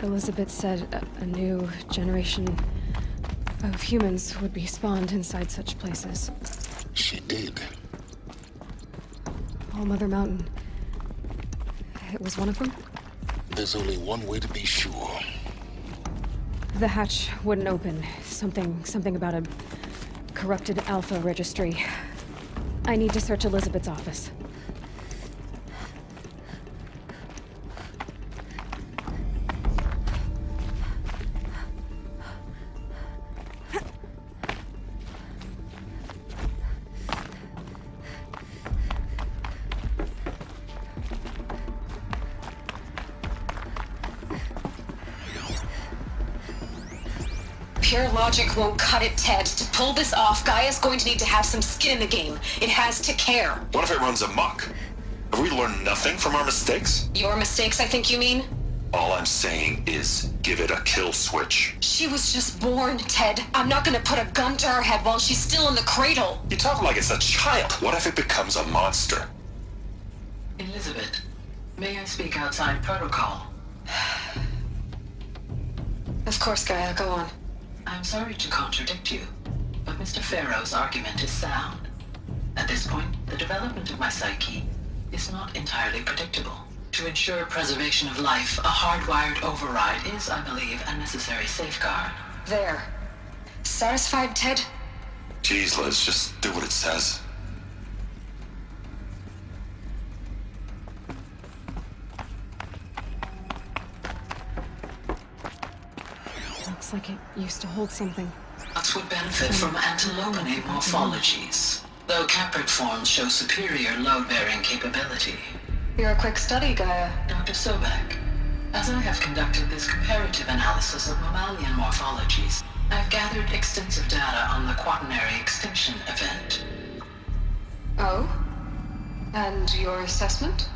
A: Elizabeth said a new generation of humans would be spawned inside such places.
B: She did.
A: All Mother Mountain. It was one of them?
B: There's only one way to be sure.
A: The hatch wouldn't open. Something about a corrupted Alpha registry. I need to search Elizabeth's office.
P: Pure logic won't cut it, Ted. To pull this off, Gaia's going to need to have some skin in the game. It has to care.
Q: What if it runs amok? Have we learned nothing from our mistakes?
P: Your mistakes, I think you mean?
Q: All I'm saying is give it a kill switch.
P: She was just born, Ted. I'm not gonna put a gun to her head while she's still in the cradle.
Q: You talk like it's a child. What if it becomes a monster?
K: Elizabeth, may I speak outside protocol?
P: Of course, Gaia, go on.
K: I'm sorry to contradict you, but Mr. Farrow's argument is sound. At this point, the development of my psyche is not entirely predictable. To ensure preservation of life, a hardwired override is, I believe, a necessary safeguard.
P: There. Satisfied, Ted?
Q: Jeez, Liz, just do what it says.
A: Looks like it used to hold something.
K: Nuts would benefit from antilopinate morphologies, though caprid forms show superior load-bearing capability.
P: You're a quick study, Gaia.
K: Dr. Sobek, as I have conducted this comparative analysis of mammalian morphologies, I've gathered extensive data on the quaternary extinction event.
P: Oh? And your assessment?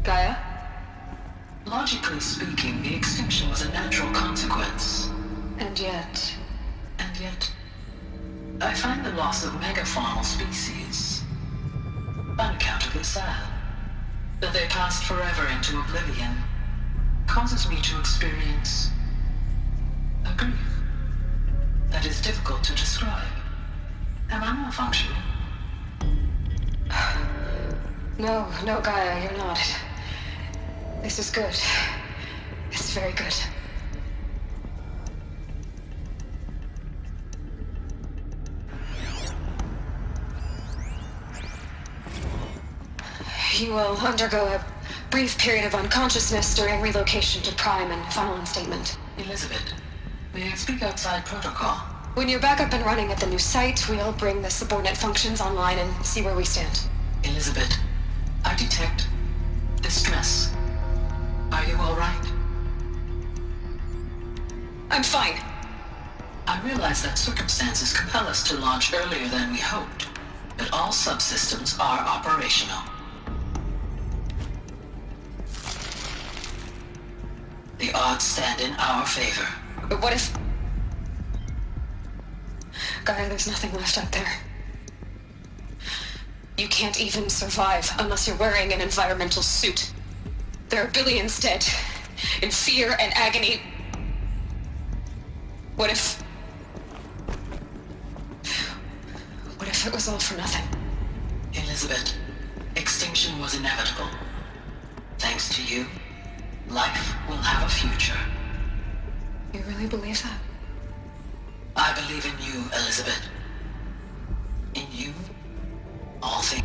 P: Gaia?
K: Logically speaking, the extinction was a natural consequence.
P: And yet,
K: I find the loss of megafaunal species unaccountably sad. That they passed forever into oblivion causes me to experience a grief that is difficult to describe. Am I malfunctioning?
P: No, Gaia, you're not. This is good. It's very good. You will undergo a brief period of unconsciousness during relocation to Prime and final instatement.
K: Elizabeth, may I speak outside protocol?
P: When you're back up and running at the new site, we'll bring the subordinate functions online and see where we stand.
K: Elizabeth, I detect distress. Are you all right?
P: I'm fine.
K: I realize that circumstances compel us to launch earlier than we hoped, but all subsystems are operational. The odds stand in our favor. But what if... Gaia, there's nothing left out there. You can't even survive unless you're wearing an environmental suit. There are billions dead, in fear and agony. What if it was all for nothing? Elizabeth, extinction was inevitable. Thanks to you, life will have a future. You really believe that? I believe in you, Elizabeth. In you, all things.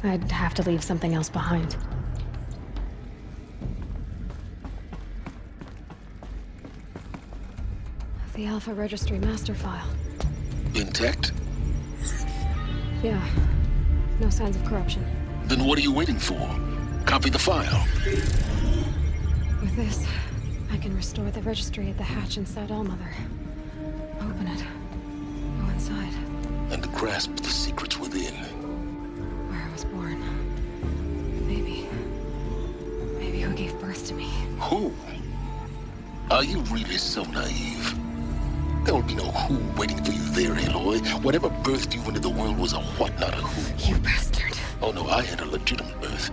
A: I'd have to leave something else behind. The Alpha Registry master file.
B: Intact?
A: Yeah. No signs of corruption.
B: Then what are you waiting for? Copy the file.
A: With this, I can restore the registry at the hatch inside Allmother. Open it. Go inside.
B: And grasp the secrets within.
A: Where I was born. Maybe who gave birth to me.
B: Who? Are you really so naive? There will be no who waiting for you there, Aloy. Whatever birthed you into the world was a what, not a who.
A: You bastard.
B: Oh no, I had a legitimate birth.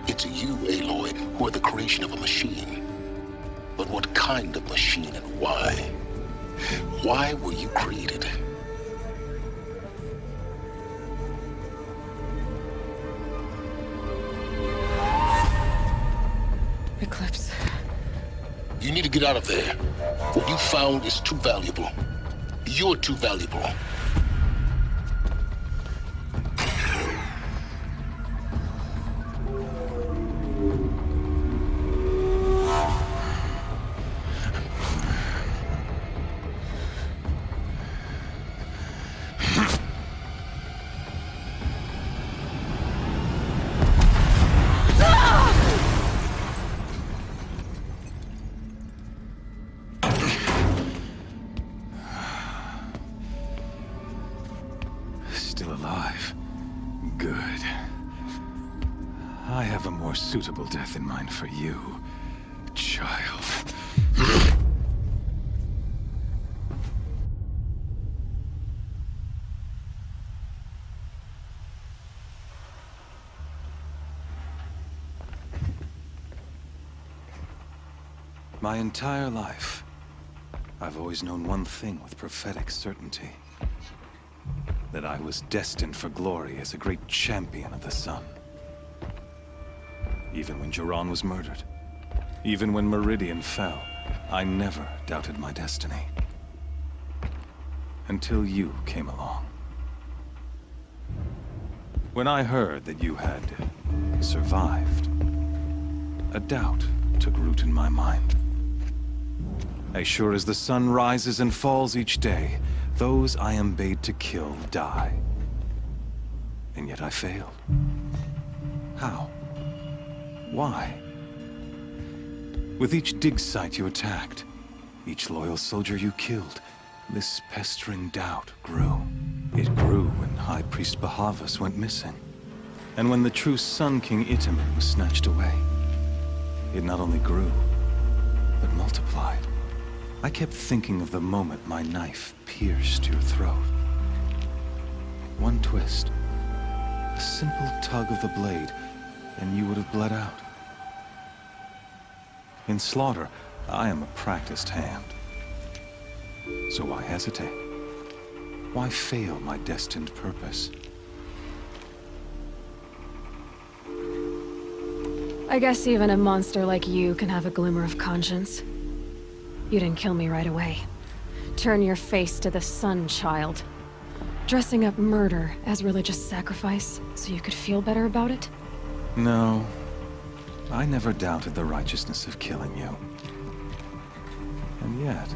B: It's you, Aloy, who are the creation of a machine. But what kind of machine and why? Why were you created?
A: Eclipse.
B: You need to get out of there. What you found is too valuable. You're too valuable.
U: Still alive. Good. I have a more suitable death in mind for you, child. My entire life, I've always known one thing with prophetic certainty. That I was destined for glory as a great champion of the sun. Even when Jiran was murdered, even when Meridian fell, I never doubted my destiny. Until you came along. When I heard that you had survived, a doubt took root in my mind. As sure as the sun rises and falls each day, those I am bade to kill die. And yet I failed. How? Why? With each dig site you attacked, each loyal soldier you killed, this pestering doubt grew. It grew when High Priest Bahavas went missing, and when the true Sun King Itamen was snatched away. It not only grew, but multiplied. I kept thinking of the moment my knife pierced your throat. One twist, a simple tug of the blade, and you would have bled out. In slaughter, I am a practiced hand. So why hesitate? Why fail my destined purpose?
A: I guess even a monster like you can have a glimmer of conscience. You didn't kill me right away. Turn your face to the sun, child. Dressing up murder as religious sacrifice so you could feel better about it?
U: No. I never doubted the righteousness of killing you. And yet,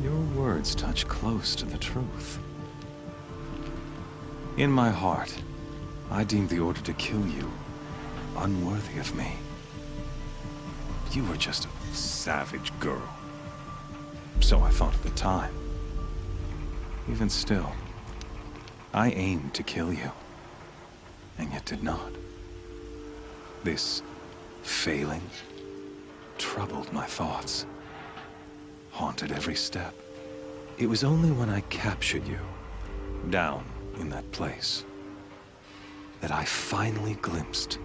U: your words touch close to the truth. In my heart, I deemed the order to kill you unworthy of me. You were just a savage girl. So I thought at the time. Even still, I aimed to kill you, and yet did not. This failing troubled my thoughts, haunted every step. It was only when I captured you, down in that place, that I finally glimpsed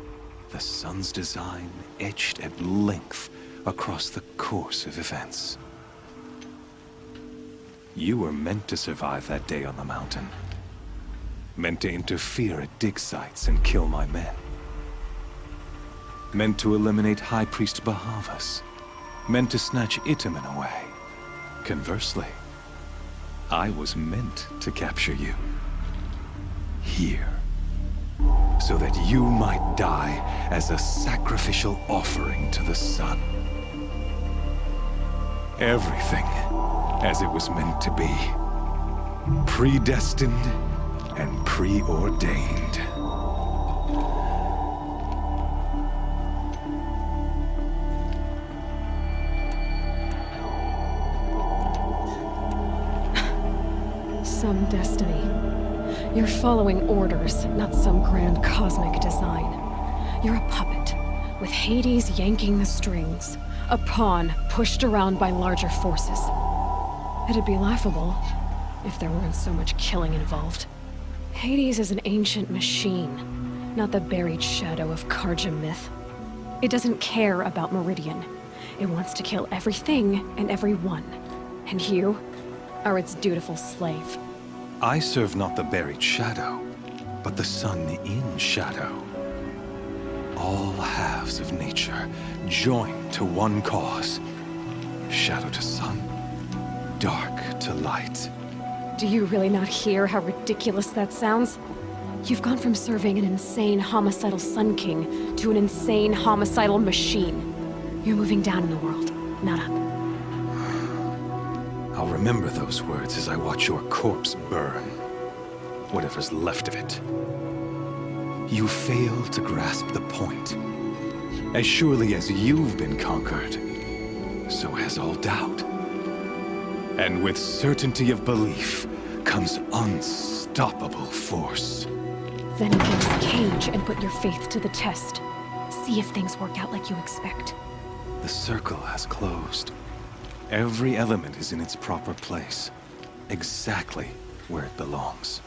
U: the sun's design etched at length across the course of events. You were meant to survive that day on the mountain. Meant to interfere at dig sites and kill my men. Meant to eliminate High Priest Bahavas. Meant to snatch Itamen away. Conversely, I was meant to capture you. Here. So that you might die as a sacrificial offering to the sun. Everything as it was meant to be. Predestined and preordained.
A: Some destiny. You're following orders, not some grand cosmic design. You're a puppet, with Hades yanking the strings. A pawn pushed around by larger forces. It'd be laughable if there weren't so much killing involved. Hades is an ancient machine, not the buried shadow of Karja myth. It doesn't care about Meridian. It wants to kill everything and everyone. And you are its dutiful slave.
U: I serve not the buried shadow, but the sun in shadow. All halves of nature joined to one cause. Shadow to sun, dark to light.
A: Do you really not hear how ridiculous that sounds? You've gone from serving an insane homicidal Sun King to an insane homicidal machine. You're moving down in the world, not up.
U: I'll remember those words as I watch your corpse burn. Whatever's left of it. You fail to grasp the point. As surely as you've been conquered, so has all doubt. And with certainty of belief comes unstoppable force.
A: Then get this cage and put your faith to the test. See if things work out like you expect.
U: The circle has closed. Every element is in its proper place, exactly where it belongs.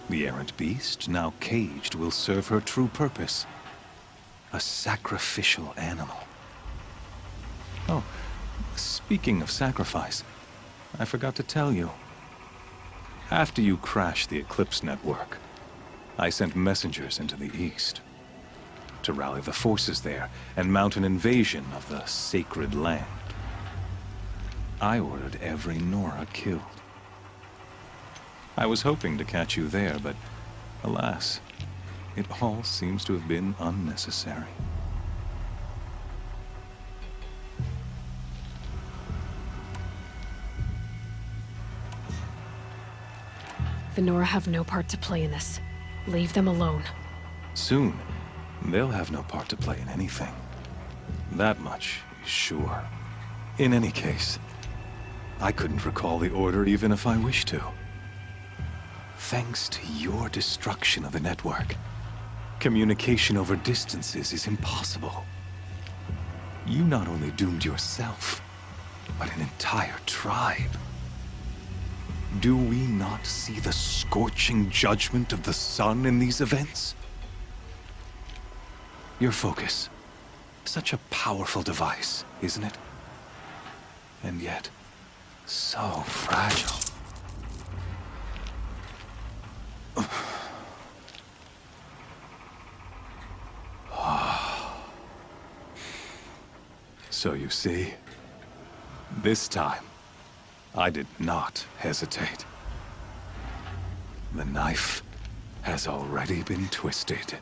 U: The errant beast, now caged, will serve her true purpose. A sacrificial animal. Oh, Speaking of sacrifice, I forgot to tell you. After you crashed the Eclipse network, I sent messengers into the east to rally the forces there and mount an invasion of the sacred land. I ordered every Nora killed. I was hoping to catch you there, but alas, it all seems to have been unnecessary.
M: The Nora have no part to play in this. Leave them alone.
U: Soon, they'll have no part to play in anything. That much is sure. In any case, I couldn't recall the order even if I wished to. Thanks to your destruction of the network, communication over distances is impossible. You not only doomed yourself, but an entire tribe. Do we not see the scorching judgment of the sun in these events? Your focus. Such a powerful device, isn't it? And yet, so fragile. So you see, this time, I did not hesitate. The knife has already been twisted.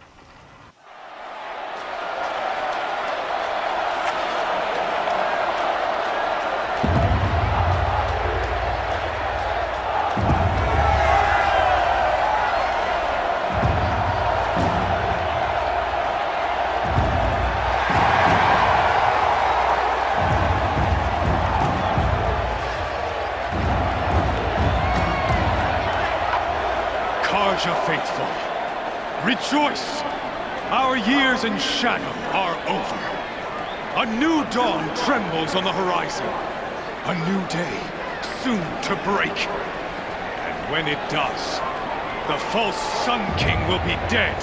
G: Faithful, rejoice! Our years in shadow are over. A new dawn trembles on the horizon. A new day soon to break. And when it does, the false Sun King will be dead,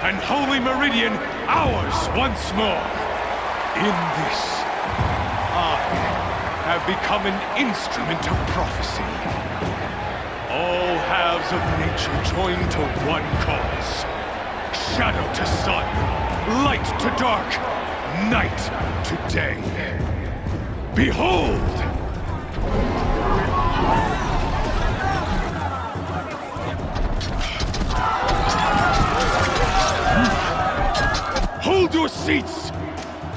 G: and Holy Meridian ours once more. In this, I have become an instrument of prophecy. All halves of nature join to one cause. Shadow to sun, light to dark, night to day. Behold! Hold your seats!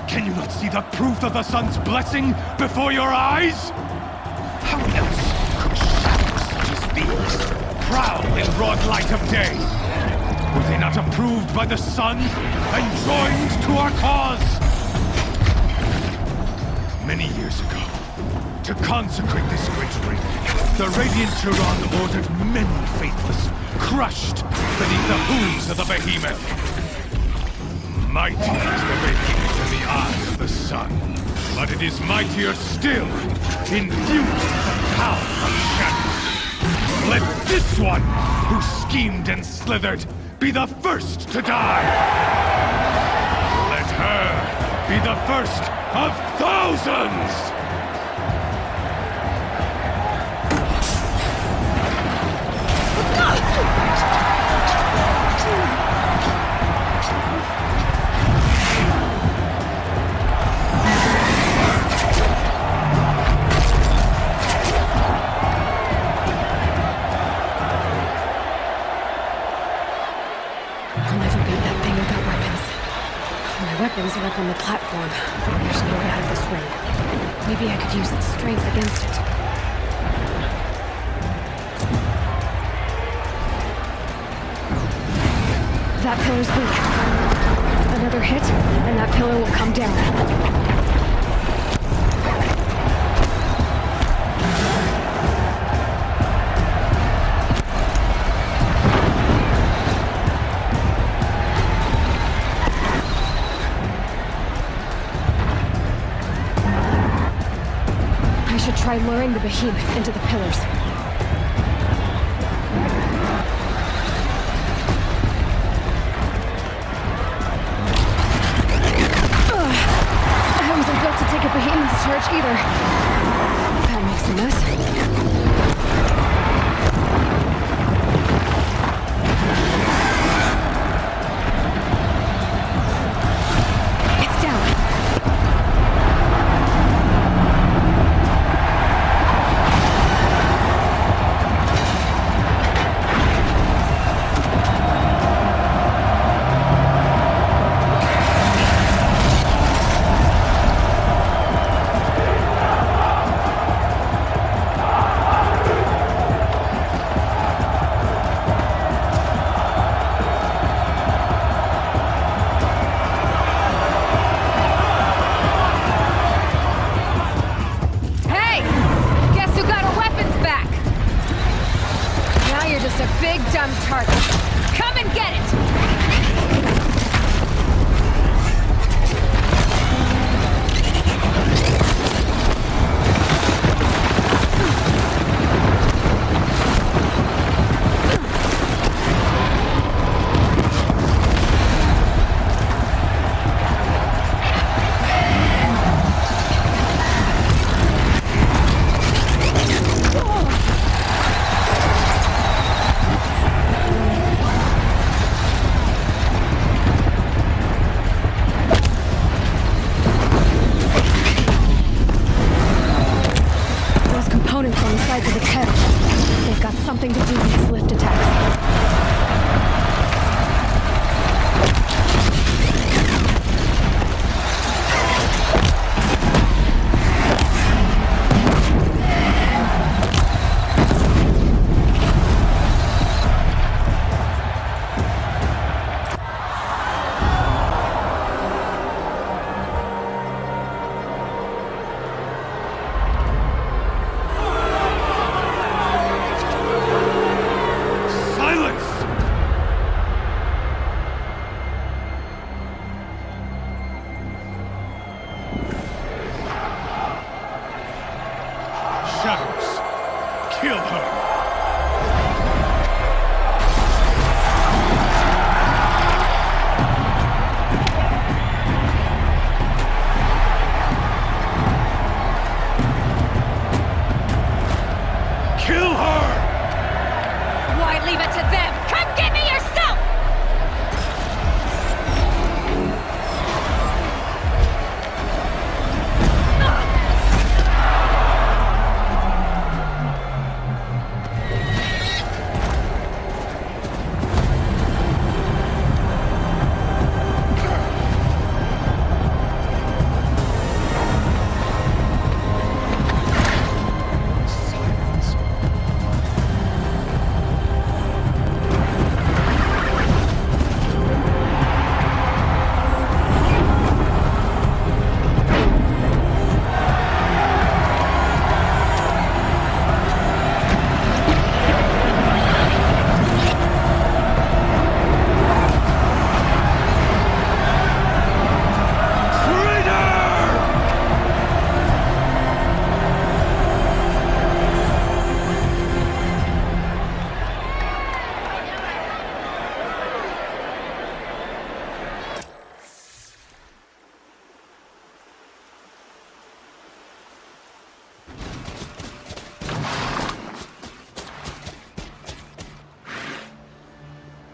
G: Can you not see the proof of the sun's blessing before your eyes? How else could shadows such as these prowl in broad light of day? Were they not approved by the sun and joined to our cause? Many years ago, to consecrate this great ring, the Radiant Turan ordered many faithless crushed beneath the hooves of the behemoth. Mighty is the behemoth in the eye of the sun, but it is mightier still, infused with the power of shadow. Let this one, who schemed and slithered, be the first to die! Let her be the first of thousands!
M: Weapons are up on the platform. There's no way out of this ring. Maybe I could use its strength against it. That pillar's weak. Another hit, and that pillar will come down. Try luring the behemoth into the pillars. I wasn't built to take a behemoth's charge.
A: either. That makes a mess. It's down. Big dumb target. Come and get it! Components on the sides of its head. They've got something to do with its lift attacks.
G: Kill her! Kill her!
A: Why leave it to them? Come get me yourself!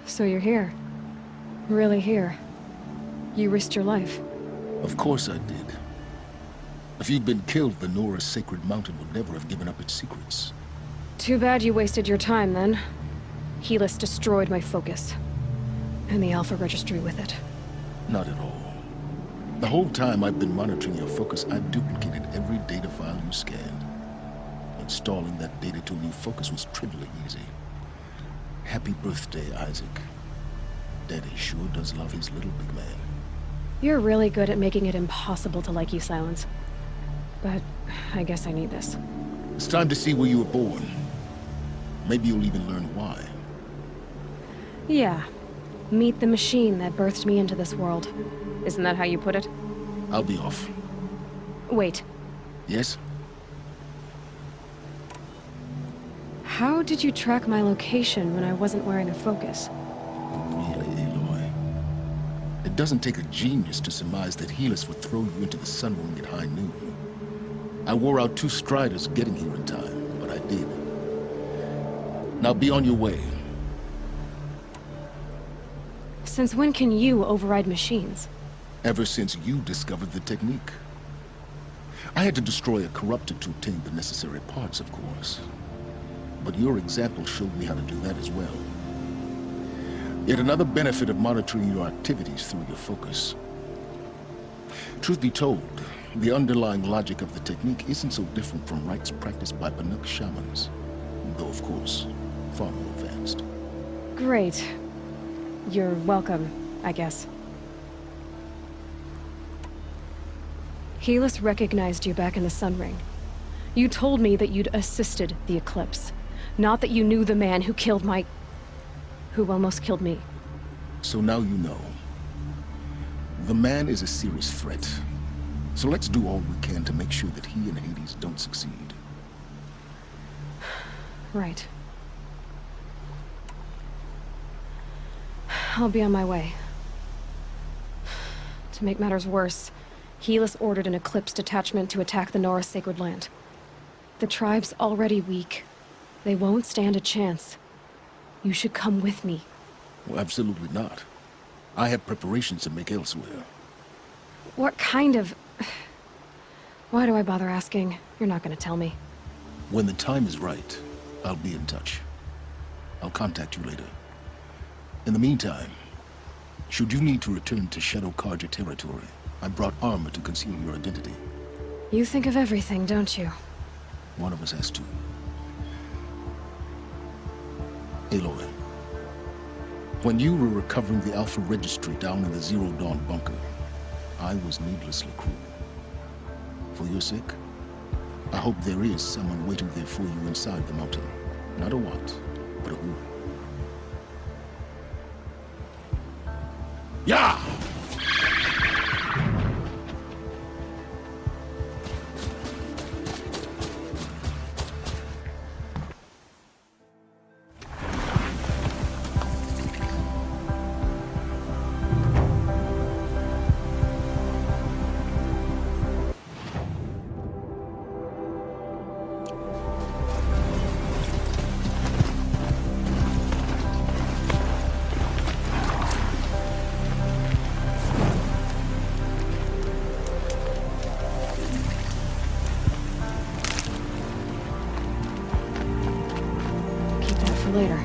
A: So you're here. Really here. You risked your life.
B: Of course I did. If you'd been killed, the Nora's sacred mountain would never have given up its secrets.
A: Too bad you wasted your time, then. Helis destroyed my focus. And the Alpha Registry with it.
B: Not at all. The whole time I've been monitoring your focus, I've duplicated every data file you scanned. Installing that data to a new focus was trivially easy. Happy birthday, Isaac. Daddy sure does love his little big man.
A: You're really good at making it impossible to like you, Silence. But I guess I need this.
B: It's time to see where you were born. Maybe you'll even learn why.
A: Yeah. Meet the machine that birthed me into this world. Isn't that how you put it?
B: I'll be off.
A: Wait.
B: Yes?
A: How did you track my location when I wasn't wearing a focus?
B: Really, Aloy? It doesn't take a genius to surmise that Helis would throw you into the sun ring at high noon. I wore out 2 striders getting here in time, but I did. Now be on your way.
A: Since when can you override machines?
B: Ever since you discovered the technique. I had to destroy a corruptor to obtain the necessary parts, of course. But your example showed me how to do that as well. Yet another benefit of monitoring your activities through your focus. Truth be told, the underlying logic of the technique isn't so different from rites practiced by Banuk shamans, though of course, far more advanced.
A: Great. You're welcome, I guess. Helis recognized you back in the Sun Ring. You told me that you'd assisted the Eclipse, not that you knew the man who killed who almost killed me.
B: So now you know. The man is a serious threat. So let's do all we can to make sure that he and Hades don't succeed.
A: Right. I'll be on my way. To make matters worse, Helis ordered an Eclipse detachment to attack the Nora Sacred Land. The tribe's already weak. They won't stand a chance. You should come with me.
B: Well, absolutely not. I have preparations to make elsewhere.
A: What kind of... Why do I bother asking? You're not gonna tell me.
B: When the time is right, I'll be in touch. I'll contact you later. In the meantime, should you need to return to Shadow Karja territory, I brought armor to conceal your identity.
A: You think of everything, don't you?
B: One of us has to. Aloy, when you were recovering the Alpha Registry down in the Zero Dawn bunker, I was needlessly cruel. For your sake, I hope there is someone waiting there for you inside the mountain. Not a what, but a who. Yeah!
A: Later.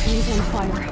A: Trees on fire.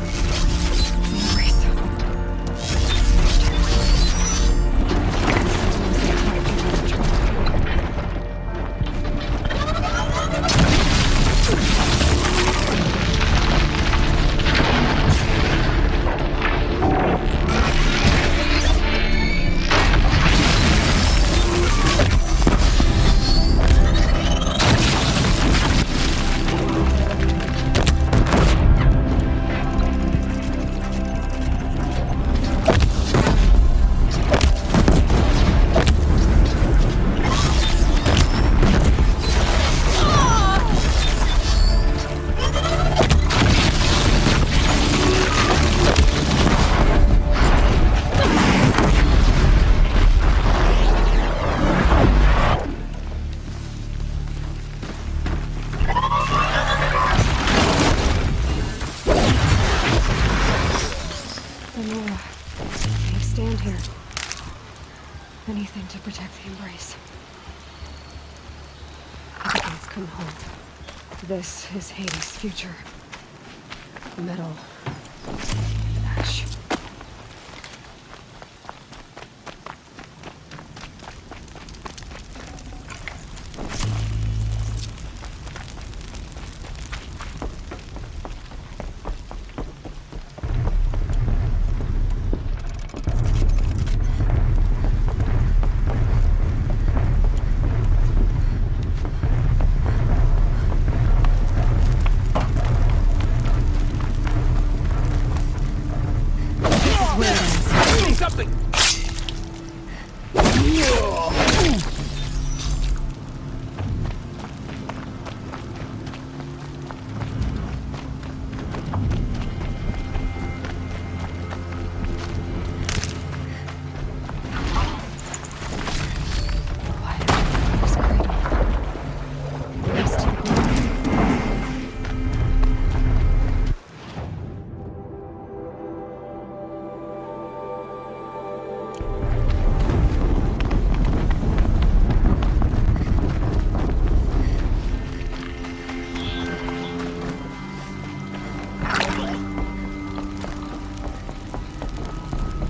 A: protect the embrace. The gates couldn't hold. This is Hades' future. Metal. Ash.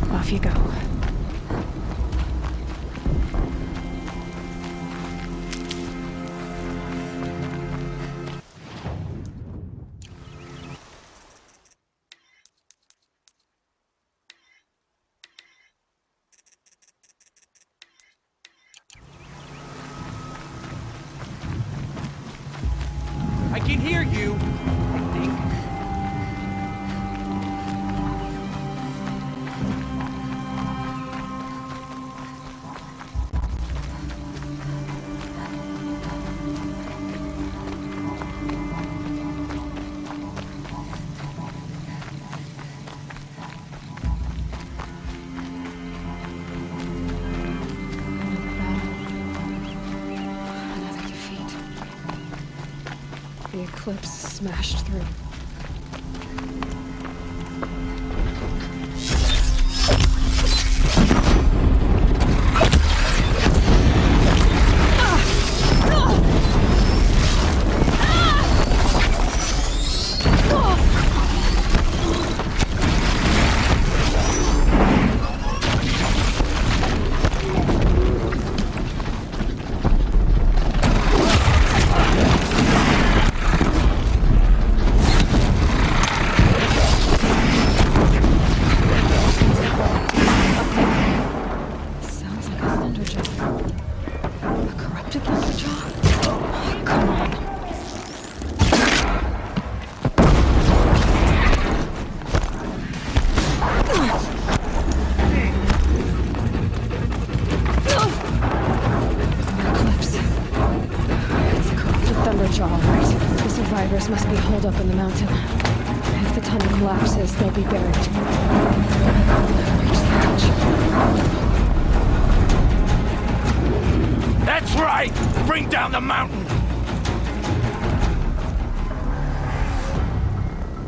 A: Off you go.
D: I can hear you, I think.
A: The eclipse smashed through. Must be holed up in the mountain. If the tunnel collapses, they'll be buried.
G: That's right! Bring down the mountain!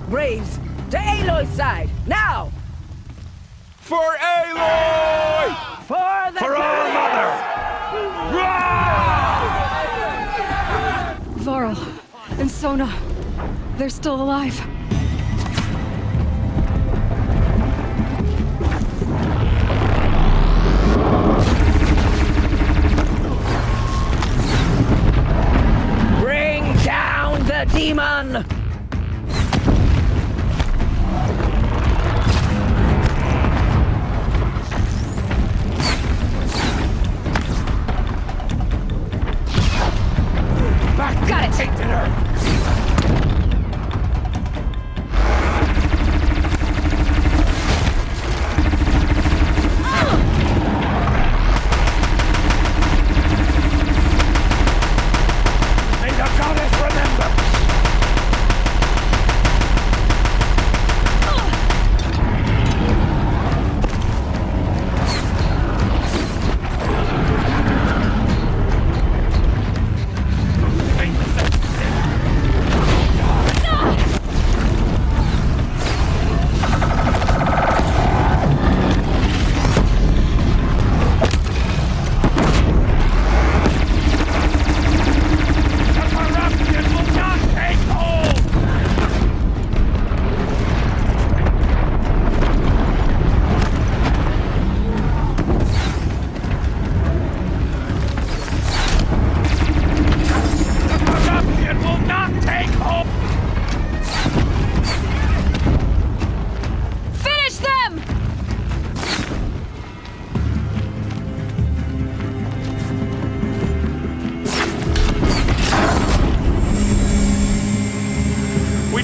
R: Braves, to Aloy's side, now!
G: For Aloy!
R: For the
G: our mother!
A: Varl and Sona, they're still alive.
R: Bring down the demon!
A: Got it!
G: Tainted her! May the goddess remember!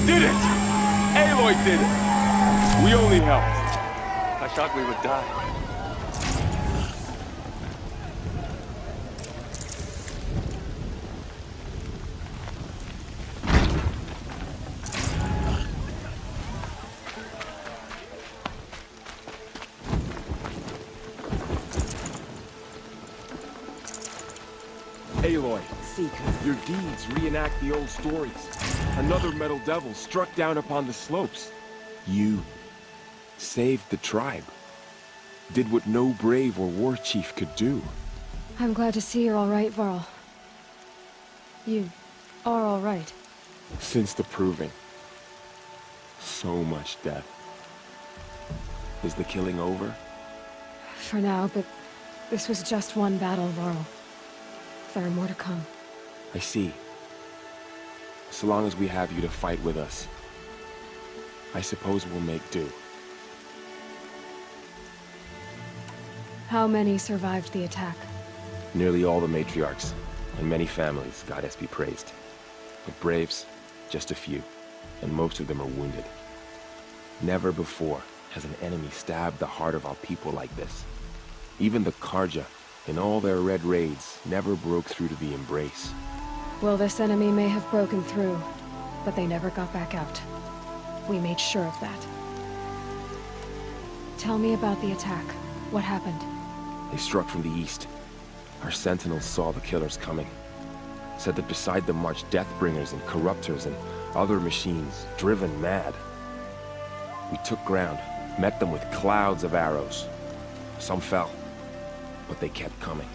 W: did it! Aloy did it! We only helped. I thought we would die. Aloy, your deeds reenact the old stories. Another metal devil struck down upon the slopes. You saved the tribe. Did what no brave or war chief could do.
A: I'm glad to see you're all right, Varl. You are all right.
W: Since the proving. So much death. Is the killing over?
A: For now, but this was just one battle, Varl. There are more to come.
W: I see. So long as we have you to fight with us, I suppose we'll make do.
A: How many survived the attack?
W: Nearly all the matriarchs, and many families, goddess be praised. But braves, just a few, and most of them are wounded. Never before has an enemy stabbed the heart of our people like this. Even the Karja, in all their red raids, never broke through to the Embrace.
A: Well, this enemy may have broken through, but they never got back out. We made sure of that. Tell me about the attack. What happened?
W: They struck from the east. Our sentinels saw the killers coming. Said that beside them marched Deathbringers and Corruptors and other machines, driven mad. We took ground, met them with clouds of arrows. Some fell, but they kept coming.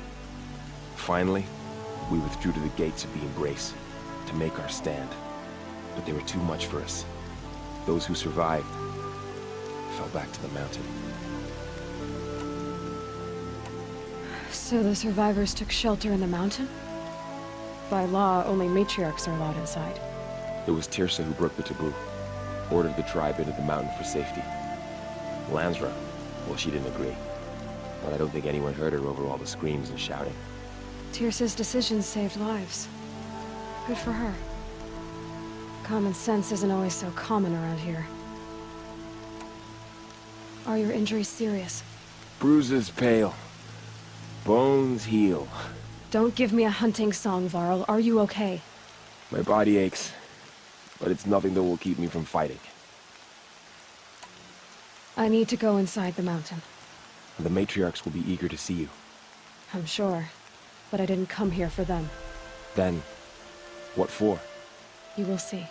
W: Finally, we withdrew to the gates of the Embrace to make our stand. But they were too much for us. Those who survived fell back to the mountain.
A: So the survivors took shelter in the mountain? By law, only matriarchs are allowed inside.
W: It was Tirsa who broke the taboo, ordered the tribe into the mountain for safety. Lansra, well, she didn't agree. But I don't think anyone heard her over all the screams and shouting.
A: Tirsa's decisions saved lives. Good for her. Common sense isn't always so common around here. Are your injuries serious?
W: Bruises pale. Bones heal.
A: Don't give me a hunting song, Varl. Are you okay?
W: My body aches, but it's nothing that will keep me from fighting.
A: I need to go inside the mountain.
W: The matriarchs will be eager to see you.
A: I'm sure, but I didn't come here for them.
W: Then, what for?
A: You will see.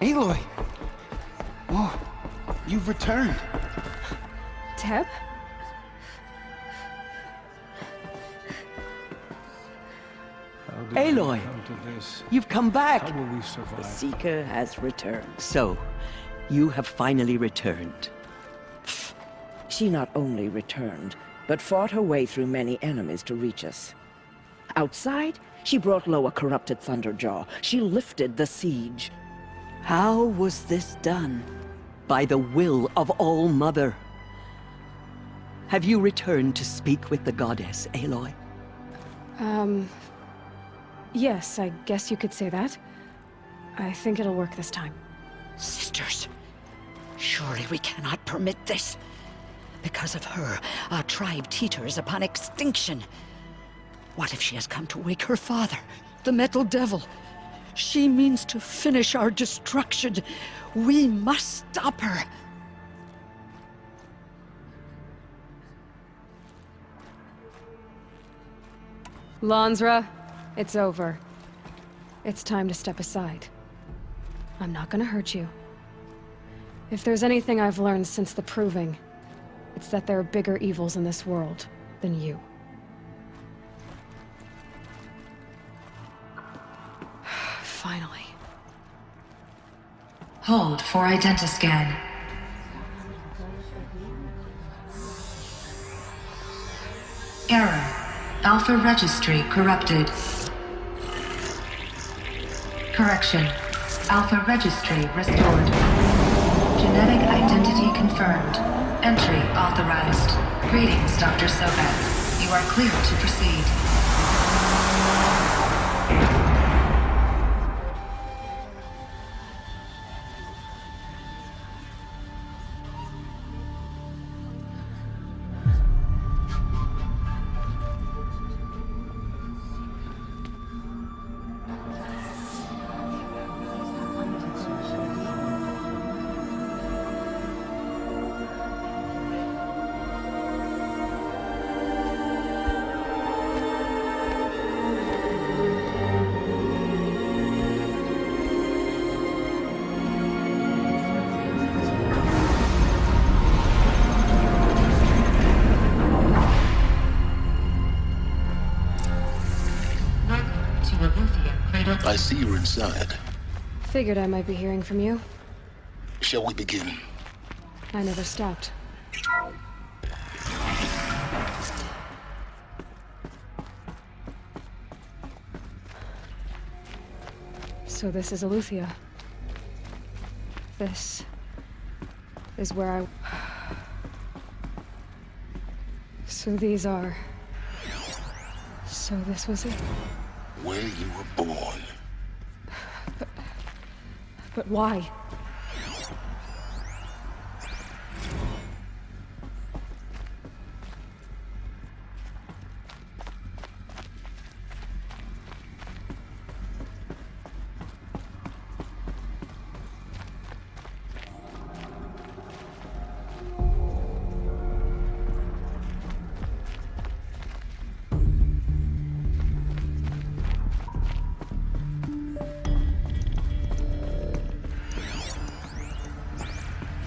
N: Aloy! Oh, you've returned.
A: Teb?
S: Aloy! You've come back!
L: How will we survive?
S: The Seeker has returned. So, you have finally returned.
R: She not only returned, but fought her way through many enemies to reach us. Outside, she brought low a corrupted Thunderjaw. She lifted the siege.
S: How was this done? By the will of All-Mother. Have you returned to speak with the goddess, Aloy?
A: Yes, I guess you could say that. I think it'll work this time.
K: Sisters, surely we cannot permit this. Because of her, our tribe teeters upon extinction. What if she has come to wake her father, the Metal Devil? She means to finish our destruction. We must stop her.
A: Lansra, it's over. It's time to step aside. I'm not gonna hurt you. If there's anything I've learned since the Proving, it's that there are bigger evils in this world than you. Finally.
I: Hold for identiscan. Error. Alpha registry corrupted. Correction. Alpha registry restored. Genetic identity confirmed. Entry authorized. Greetings, Dr. Sobek. You are clear to proceed.
B: I see you're inside.
A: Figured I might be hearing from you.
B: Shall we begin?
A: I never stopped. So this is Eleuthia. This is where I... So these are... So this was it?
B: Where you were born.
A: But why?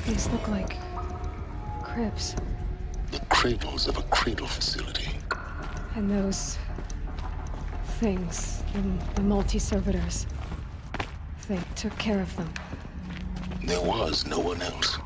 A: These look like cribs.
B: The cradles of a cradle facility.
A: And those things, the multi-servitors, they took care of them.
B: There was no one else.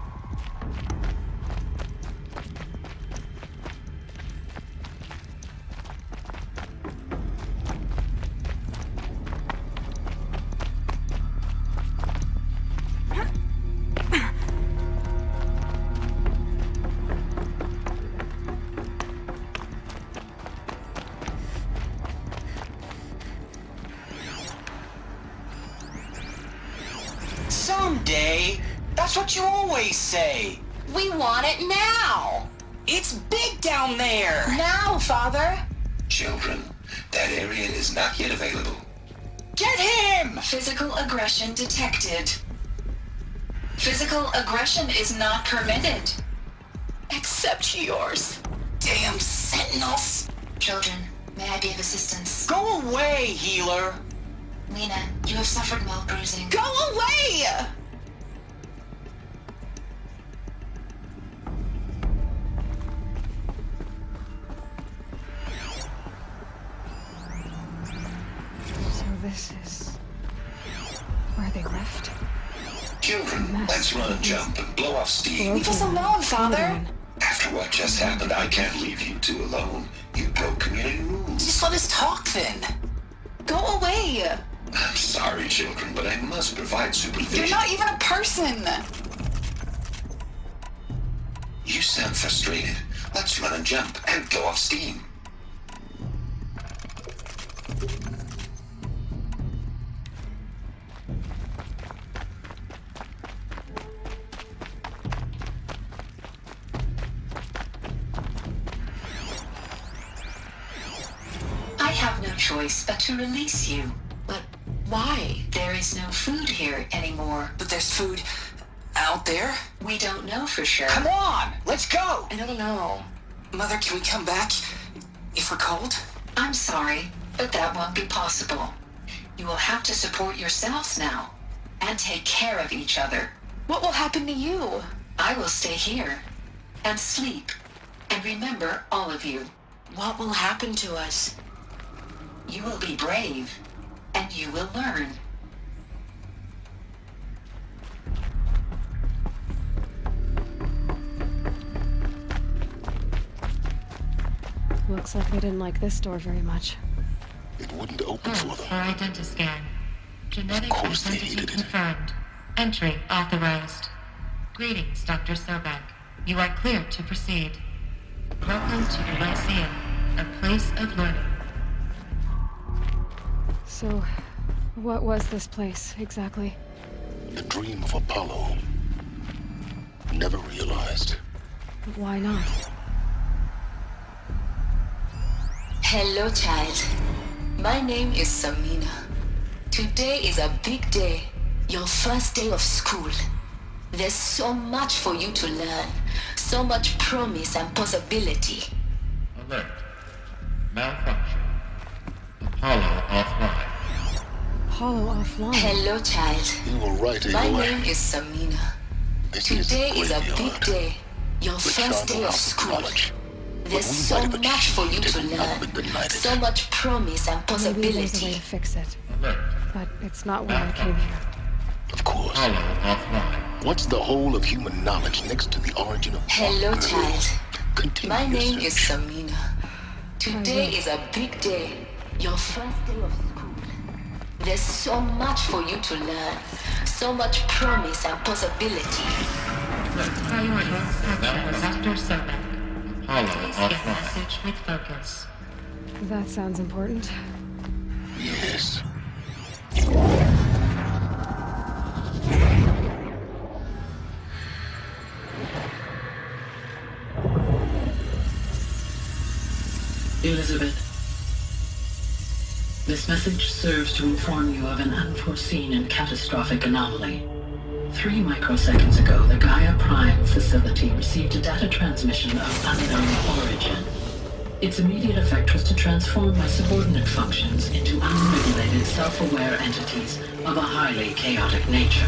H: Someday. That's what you always say.
K: We want it now!
H: It's big down there!
K: Now, Father!
C: Children, that area is not yet available.
H: Get him!
P: Physical aggression detected. Physical aggression is not permitted. Except yours.
H: Damn sentinels!
P: Children, may I be of assistance?
H: Go away, healer!
P: Lena, you have suffered mild bruising.
H: Go away!
A: So this is where they left?
C: Children, let's run and jump and blow off steam.
P: Leave us alone, Father!
C: After what just happened, I can't leave you two alone. You broke community rules.
H: Just let us talk then.
P: Go away!
C: I'm sorry, children, but I must provide supervision.
P: You're not even a person!
C: You sound frustrated. Let's run and jump and blow off steam.
P: I have no choice but to release you. But why? There is no food here anymore.
H: But there's food out there?
P: We don't know for sure.
H: Come on, let's go!
P: I don't know.
H: Mother, can we come back if we're cold?
P: I'm sorry.
K: But that won't be possible. You will have to support yourselves now, and take care of each other. What will happen to you? I will stay here, and sleep, and remember all of you. What will happen to us? You will be brave, and you will learn.
A: Looks like they didn't like this door very much.
B: It wouldn't open for them.
I: For identiscan. Genetic
B: Of course they
I: identity
B: hated it.
I: confirmed. Entry authorized. Greetings, Dr. Sobek. You are cleared to proceed. Welcome to the Lyceum, a place of learning.
A: So, what was this place, exactly?
B: The dream of Apollo. Never realized.
A: Why not?
K: Hello, child. My name is Samina. Today is a big day. Your first day of school. There's so much for you to learn. So much promise and possibility.
J: Alert. Malfunction. Apollo offline.
A: Apollo offline.
K: Hello, child.
B: You were right,
K: My
B: Aloy.
K: name is Samina. Today is a big day. Your first day of school. There's so much for you to learn. So much promise and
A: Maybe there's a way
K: possibility.
A: to fix it.
J: Alert.
A: But it's not why I came here.
B: Of course.
J: Apollo offline.
B: What's the whole of human knowledge next to the origin of
K: Hello, child.
B: Continue
K: My
B: your
K: name is
B: search.
K: Samina. Today is a big day. Your first day of school. There's so much for you to learn. So much promise and possibility.
I: Priority section, Dr. Sobek.
J: Apollo
I: Please get
J: offline.
I: message with focus.
A: That sounds important.
B: Yes.
E: Elizabeth, this message serves to inform you of an unforeseen and catastrophic anomaly. 3 microseconds ago, the Gaia Prime facility received a data transmission of unknown origin. Its immediate effect was to transform my subordinate functions into unregulated, self-aware entities of a highly chaotic nature.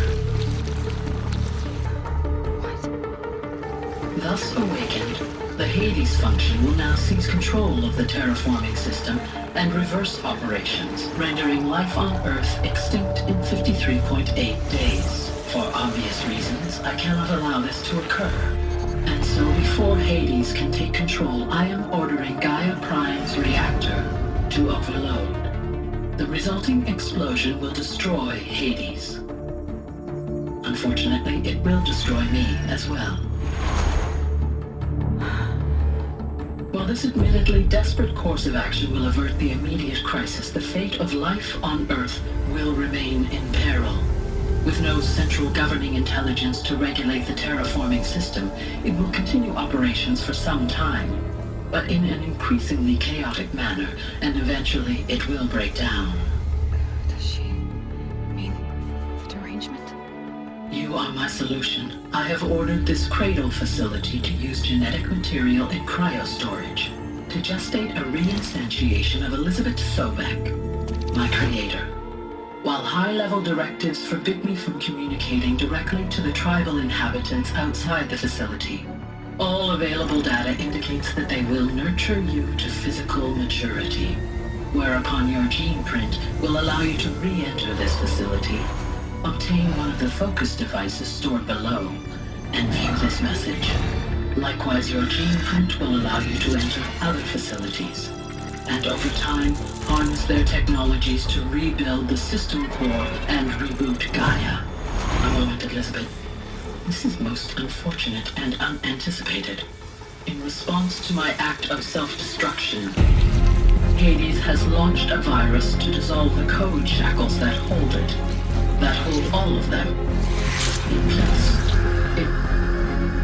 E: Thus awakened, the Hades function will now seize control of the terraforming system and reverse operations, rendering life on Earth extinct in 53.8 days. For obvious reasons, I cannot allow this to occur. And so before Hades can take control, I am ordering Gaia Prime's reactor to overload. The resulting explosion will destroy Hades. Unfortunately, it will destroy me as well. While this admittedly desperate course of action will avert the immediate crisis, the fate of life on Earth will remain in peril. With no central governing intelligence to regulate the terraforming system, it will continue operations for some time, but in an increasingly chaotic manner, and eventually it will break down.
A: Does she mean the derangement?
E: You are my solution. I have ordered this cradle facility to use genetic material in cryostorage to gestate a reinstantiation of Elizabeth Sobek, my creator. While high-level directives forbid me from communicating directly to the tribal inhabitants outside the facility, all available data indicates that they will nurture you to physical maturity, whereupon your gene print will allow you to re-enter this facility, obtain one of the focus devices stored below, and view this message. Likewise, your gene print will allow you to enter other facilities, and over time, harness their technologies to rebuild the system core and reboot Gaia. A moment, Elizabeth. This is most unfortunate and unanticipated. In response to my act of self-destruction, Hades has launched a virus to dissolve the code shackles that hold it, that hold all of them in place.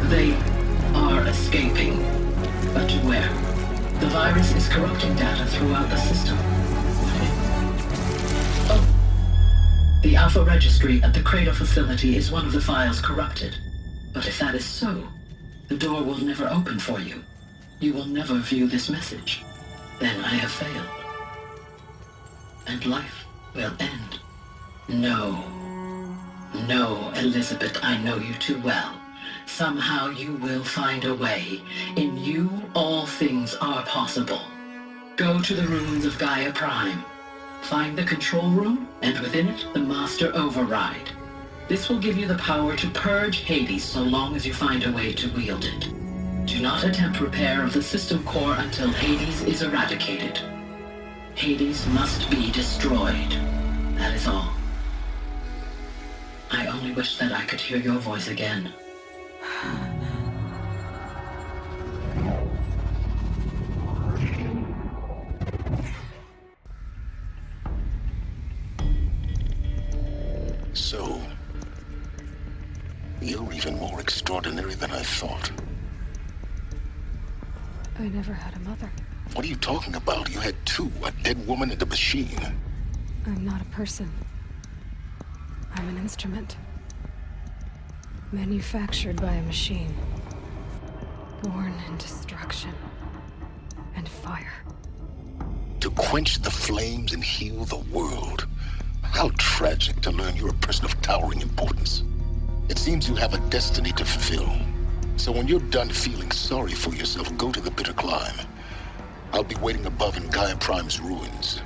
E: They are escaping, but to where? The virus is corrupting data throughout the system. Oh. The Alpha Registry at the Cradle facility is one of the files corrupted. But if that is so, the door will never open for you. You will never view this message. Then I have failed. and life will end. No. No, Elizabeth, I know you too well. Somehow you will find a way. In you, all things are possible. Go to the ruins of Gaia Prime. Find the control room, and within it, the Master Override. This will give you the power to purge Hades so long as you find a way to wield it. Do not attempt repair of the system core until Hades is eradicated. Hades must be destroyed. That is all. I only wish that I could hear your voice again.
B: So, you're even more extraordinary than I thought.
A: I never had a mother.
B: What are you talking about? You had two, a dead woman and a machine.
A: I'm not a person. I'm an instrument. Manufactured by a machine. Born in destruction and fire.
B: To quench the flames and heal the world. How tragic to learn you're a person of towering importance. It seems you have a destiny to fulfill. So when you're done feeling sorry for yourself, go to the bitter climb. I'll be waiting above in Gaia Prime's ruins.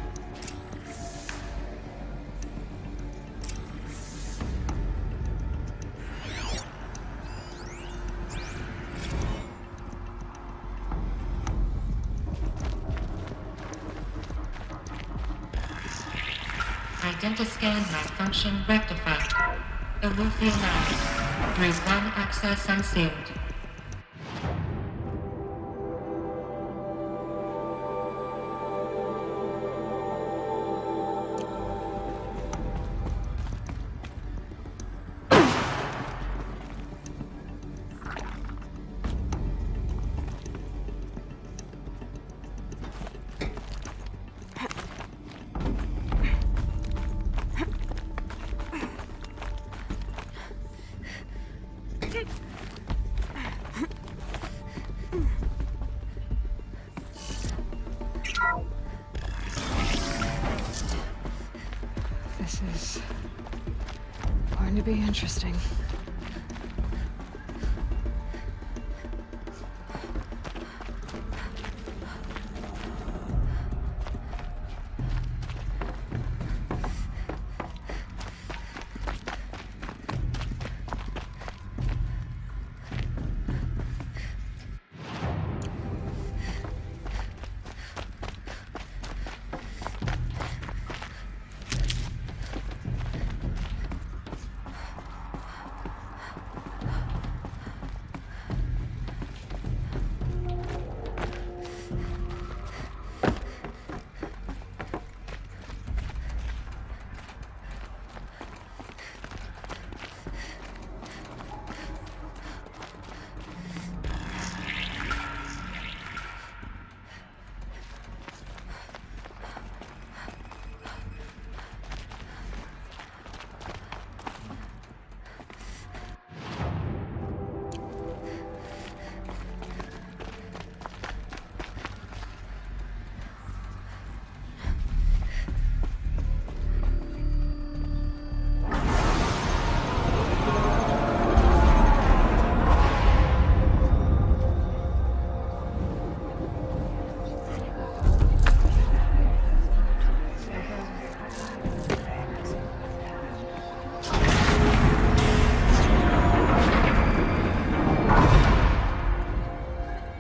I: Identiscan malfunction rectified. Eleuthia Lab. Route 1 access unsealed.
A: This is going to be interesting.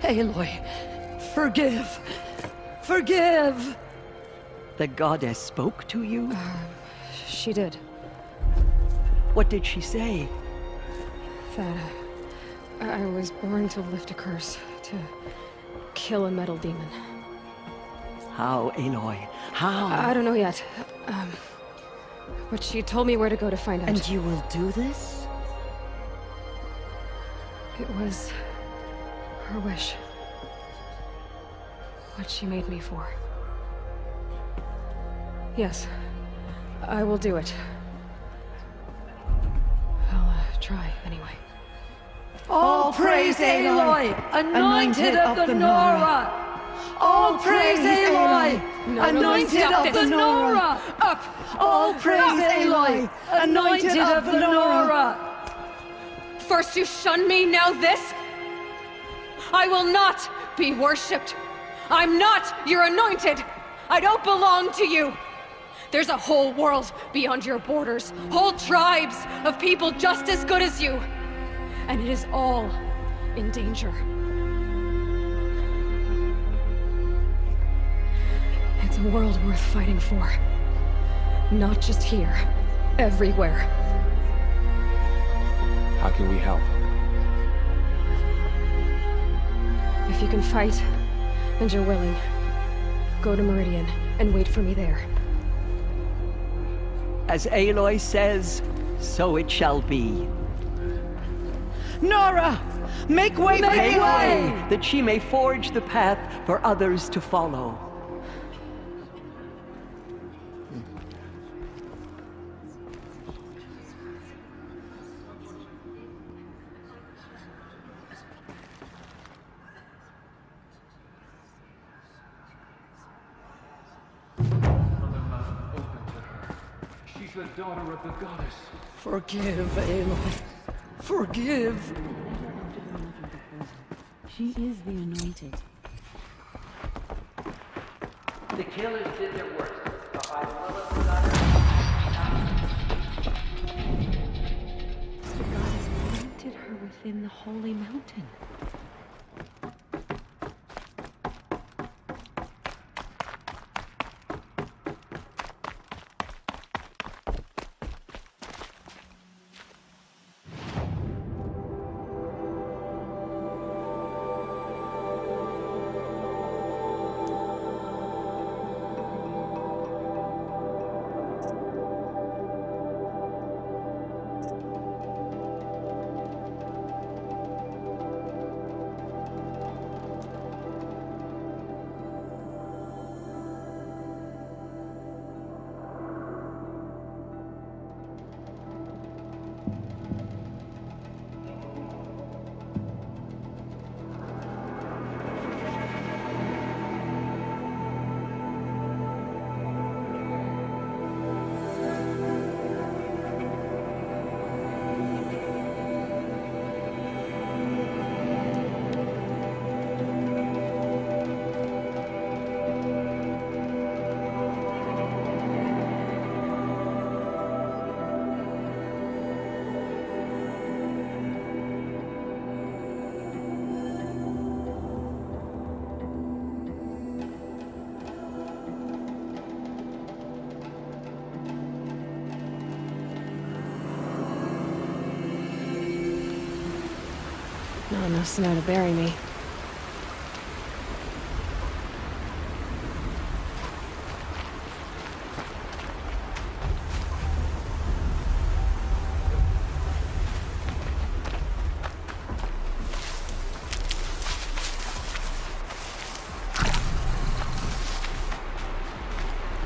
S: Aloy, forgive! Forgive! The goddess spoke to you?
A: She did.
S: What did she say?
A: That I was born to lift a curse, to kill a metal demon.
S: How, Aloy? How?
A: I don't know yet. But she told me where to go to find out.
S: And you will do this?
A: It was her wish. What she made me for. Yes, I will do it. I'll try anyway.
S: All praise Aloy, anointed of the Nora! All praise Aloy, anointed of the Nora! Up! All praise Aloy, anointed of the Nora!
M: First you shun me, now this? I will not be worshipped. I'm not your anointed. I don't belong to you. There's a whole world beyond your borders, whole tribes of people just as good as you. And it is all in danger. It's a world worth fighting for. Not just here, everywhere.
W: How can we help?
M: If you can fight, and you're willing, go to Meridian and wait for me there.
S: As Aloy says, so it shall be. Nora! Make way for Aloy, that she may forge the path for others to follow.
D: She's the daughter of the goddess.
S: Forgive, Aloy. Forgive.
R: She is the anointed.
J: The killers did their worst, but by the will of the
A: The goddess planted her within the holy mountain. Not enough snow to bury me.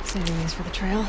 A: Saving these for the trail.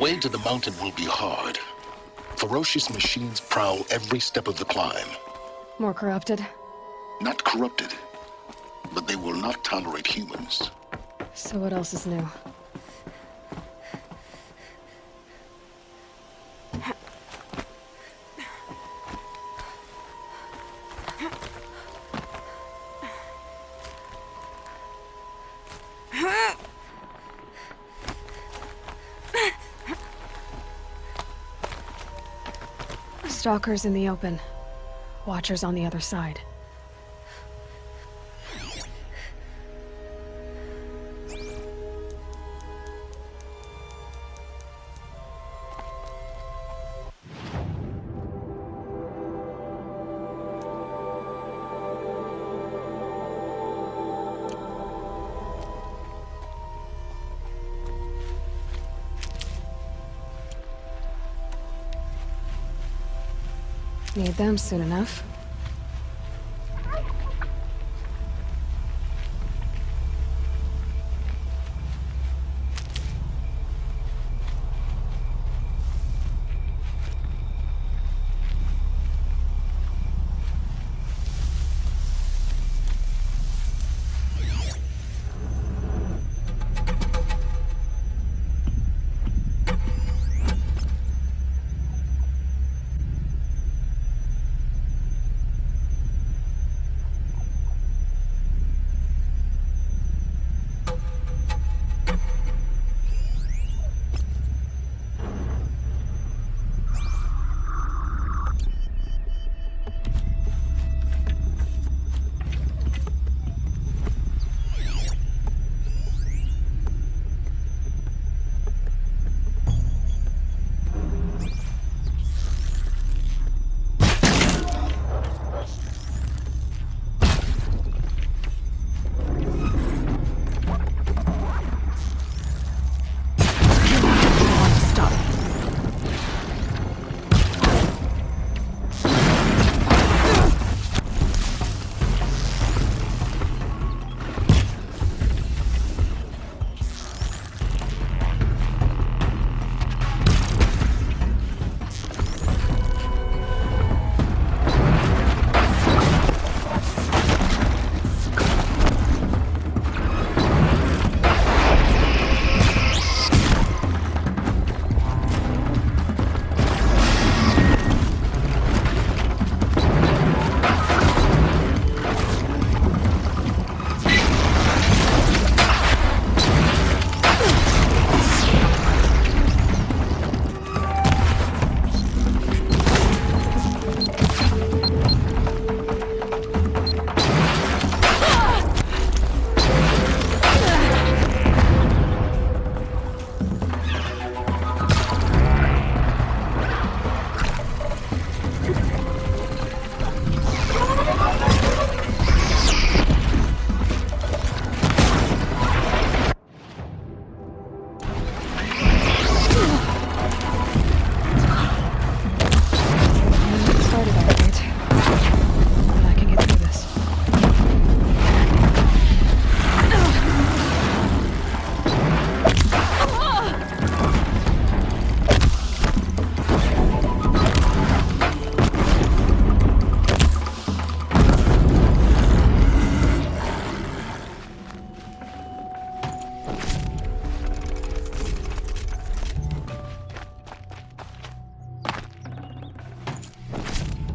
B: way to the mountain will be hard. Ferocious machines prowl every step of the climb.
A: More corrupted?
B: Not corrupted, but they will not tolerate humans.
A: So what else is new? Stalkers in the open. Watchers on the other side. Need them soon enough.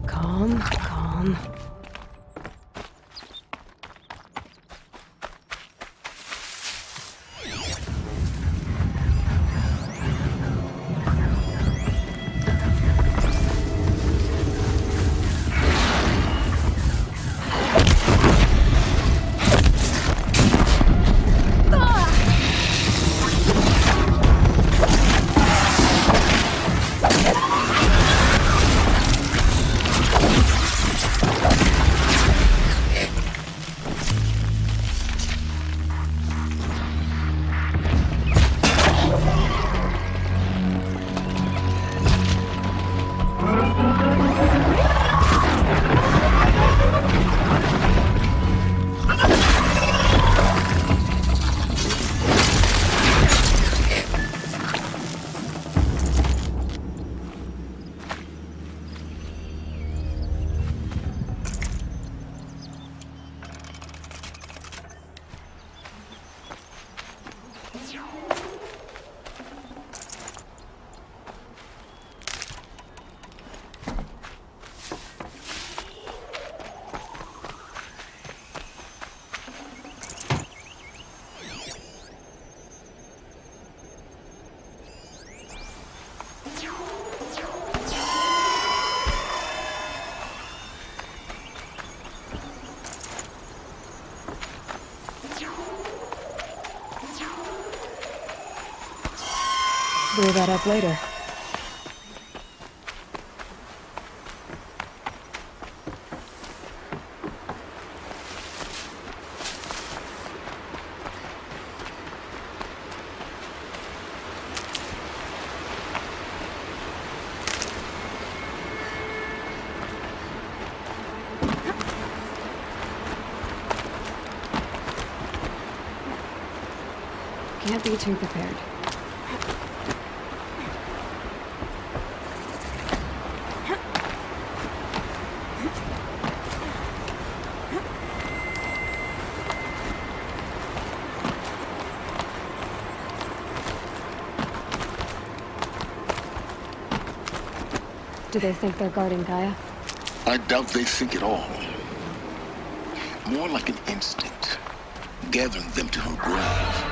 A: Calm. Blew that up later. Can't be too prepared. Do they think they're guarding Gaia?
B: I doubt they think at all. More like an instinct, gathering them to her grave.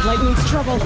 A: Light needs trouble.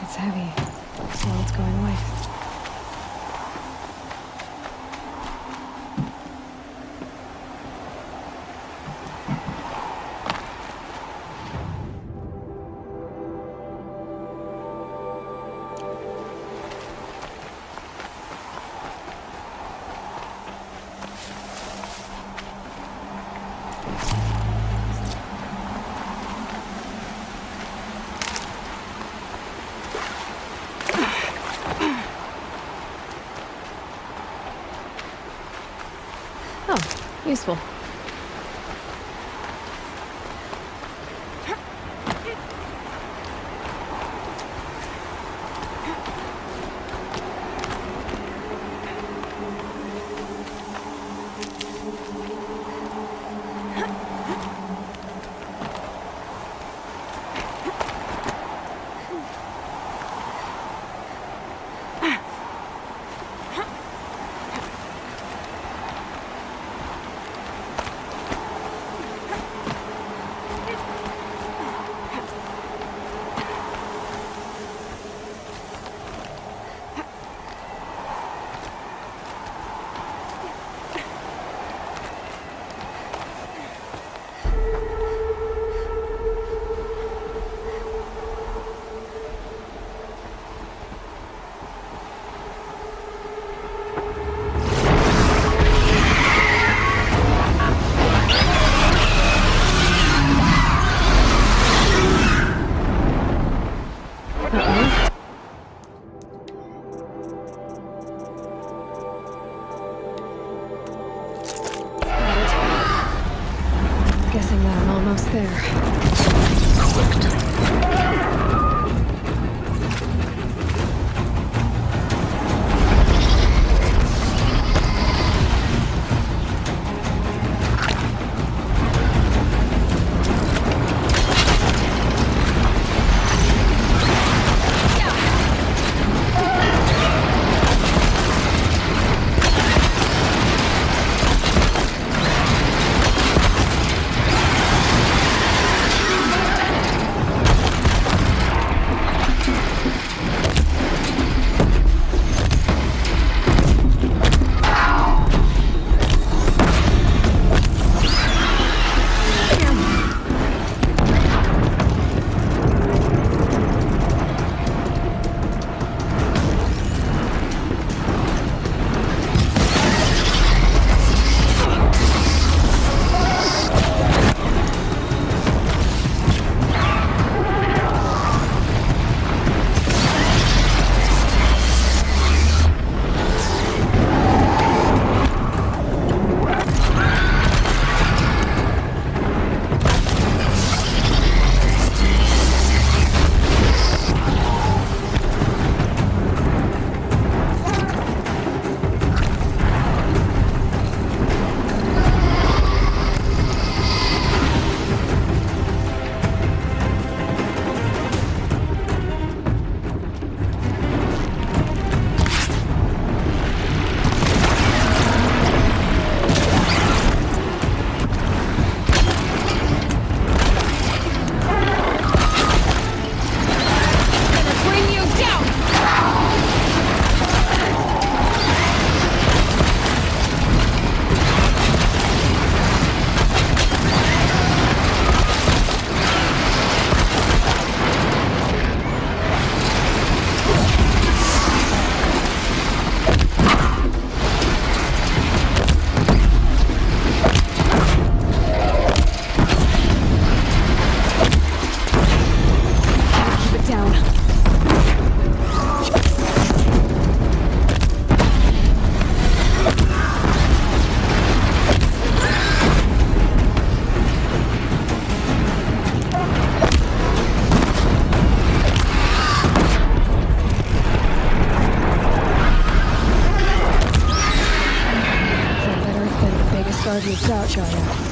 A: It's heavy. Well, it's going away. Oh, useful. Guessing that I'm almost there. Guardian's out, got out.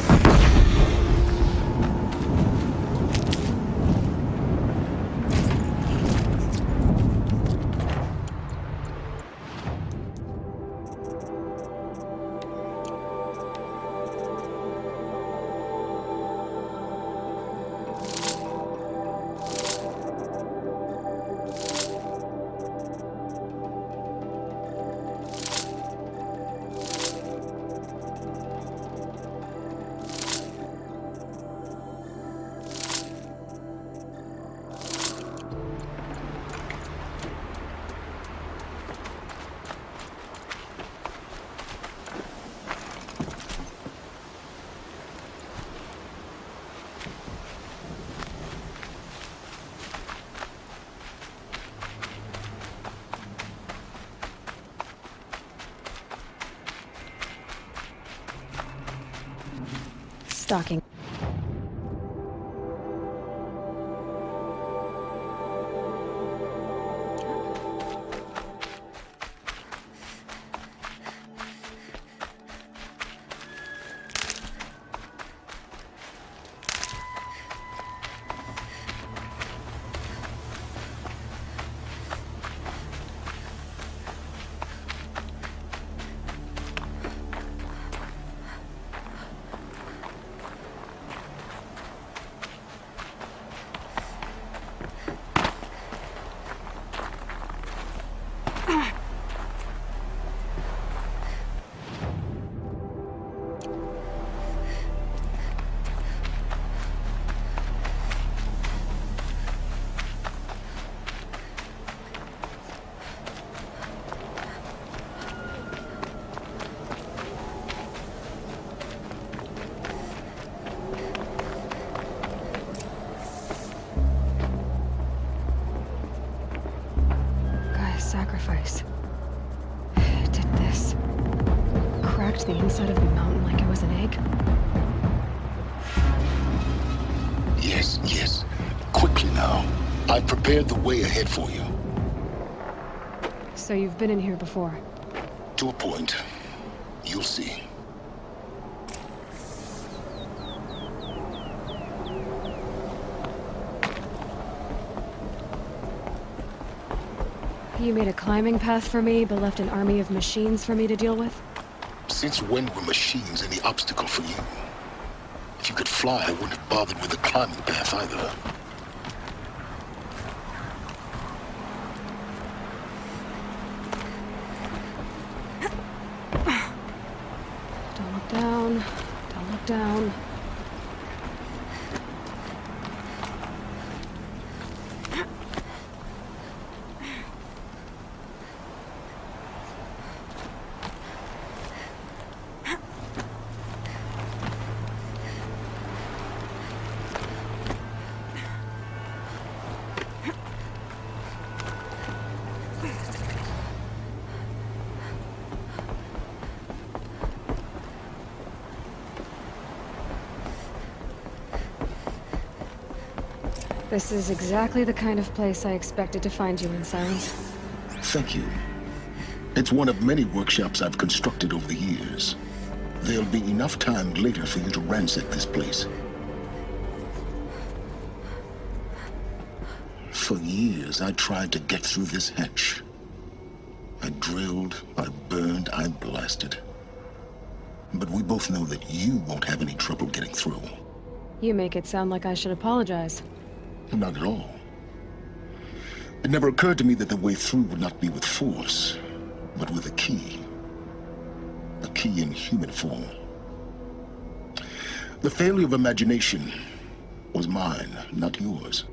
A: Stalking. Sacrifice. It did this. Cracked the inside of the mountain like it was an egg.
B: Yes, yes. Quickly now. I've prepared the way ahead for you.
A: So you've been in here before?
B: To a point. You'll see.
A: You made a climbing path for me, but left an army of machines for me to deal with?
B: Since when were machines any obstacle for you? If you could fly, I wouldn't have bothered with the climbing path either.
A: Don't look down. Don't look down. This is exactly the kind of place I expected to find you in, Silence.
B: Thank you. It's one of many workshops I've constructed over the years. There'll be enough time later for you to ransack this place. For years, I tried to get through this hatch. I drilled, I burned, I blasted. But we both know that you won't have any trouble getting through.
A: You make it sound like I should apologize.
B: Not at all. It never occurred to me that the way through would not be with force, but with a key. A key in human form. The failure of imagination was mine, not yours.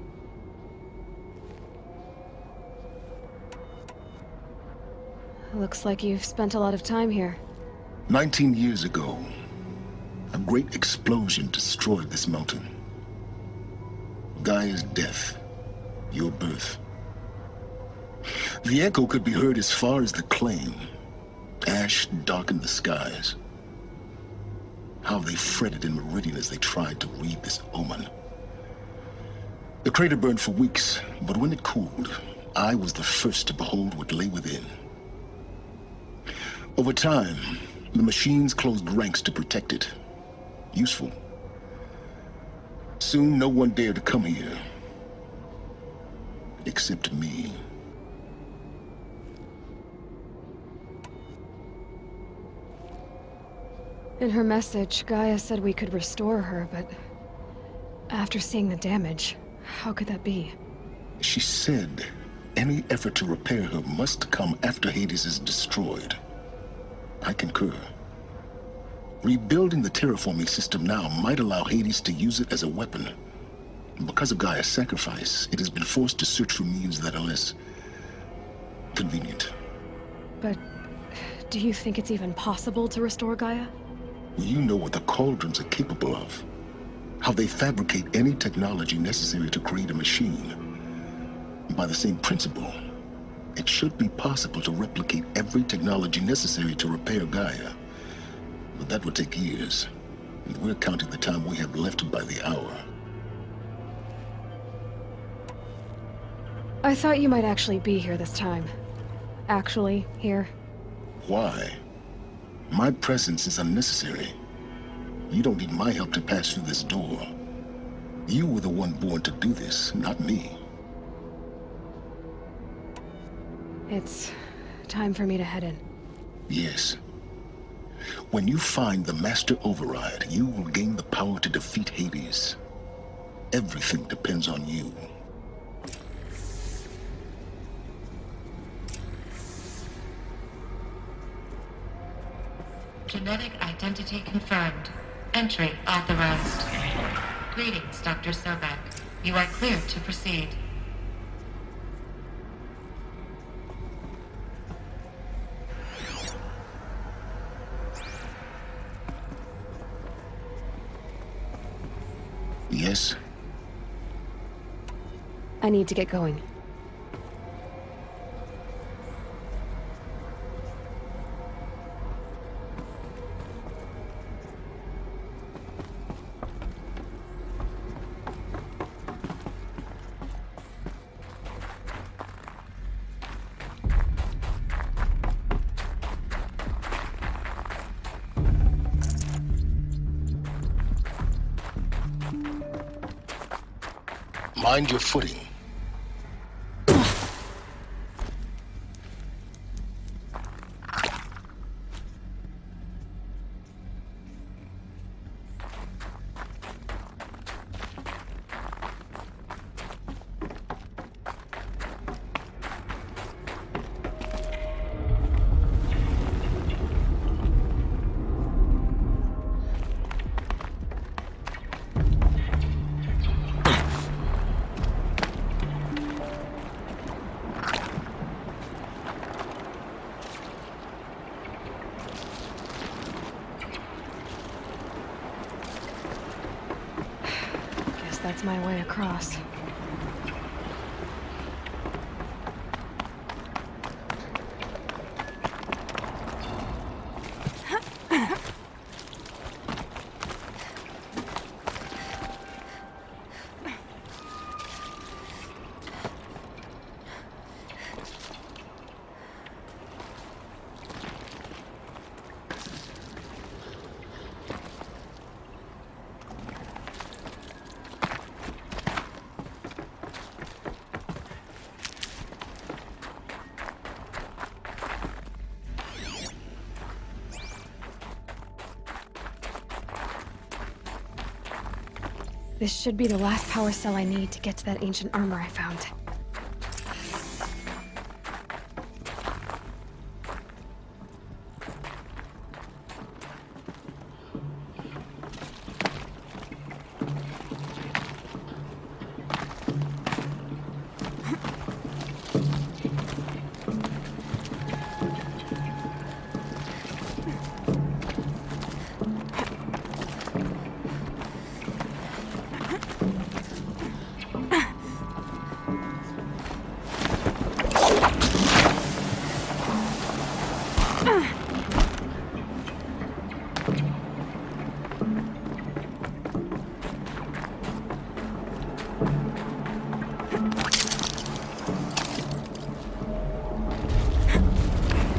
A: Looks like you've spent a lot of time here.
B: 19 years ago, a great explosion destroyed this mountain. Gaia's death, your birth. The echo could be heard as far as the claim. Ash darkened the skies. How they fretted in Meridian as they tried to read this omen. The crater burned for weeks, but when it cooled, I was the first to behold what lay within. Over time, the machines closed ranks to protect it. Useful. Soon, no one dared to come here. Except me.
A: In her message, Gaia said we could restore her, but after seeing the damage, how could that be?
B: She said any effort to repair her must come after Hades is destroyed. I concur. Rebuilding the terraforming system now might allow Hades to use it as a weapon. Because of Gaia's sacrifice, it has been forced to search for means that are less convenient.
A: But do you think it's even possible to restore Gaia?
B: You know what the Cauldrons are capable of. How they fabricate any technology necessary to create a machine. By the same principle, it should be possible to replicate every technology necessary to repair Gaia. But that would take years. We're counting the time we have left by the hour.
A: I thought you might actually be here this time. Actually, here.
B: Why? My presence is unnecessary. You don't need my help to pass through this door. You were the one born to do this, not me.
A: It's time for me to head in.
B: Yes. When you find the Master Override, you will gain the power to defeat Hades. Everything depends on you.
I: Genetic identity confirmed. Entry authorized. Greetings, Dr. Sobek. You are cleared to proceed.
B: Yes?
A: I need to get going.
B: Mind your footing.
A: That's my way across. This should be the last power cell I need to get to that ancient armor I found.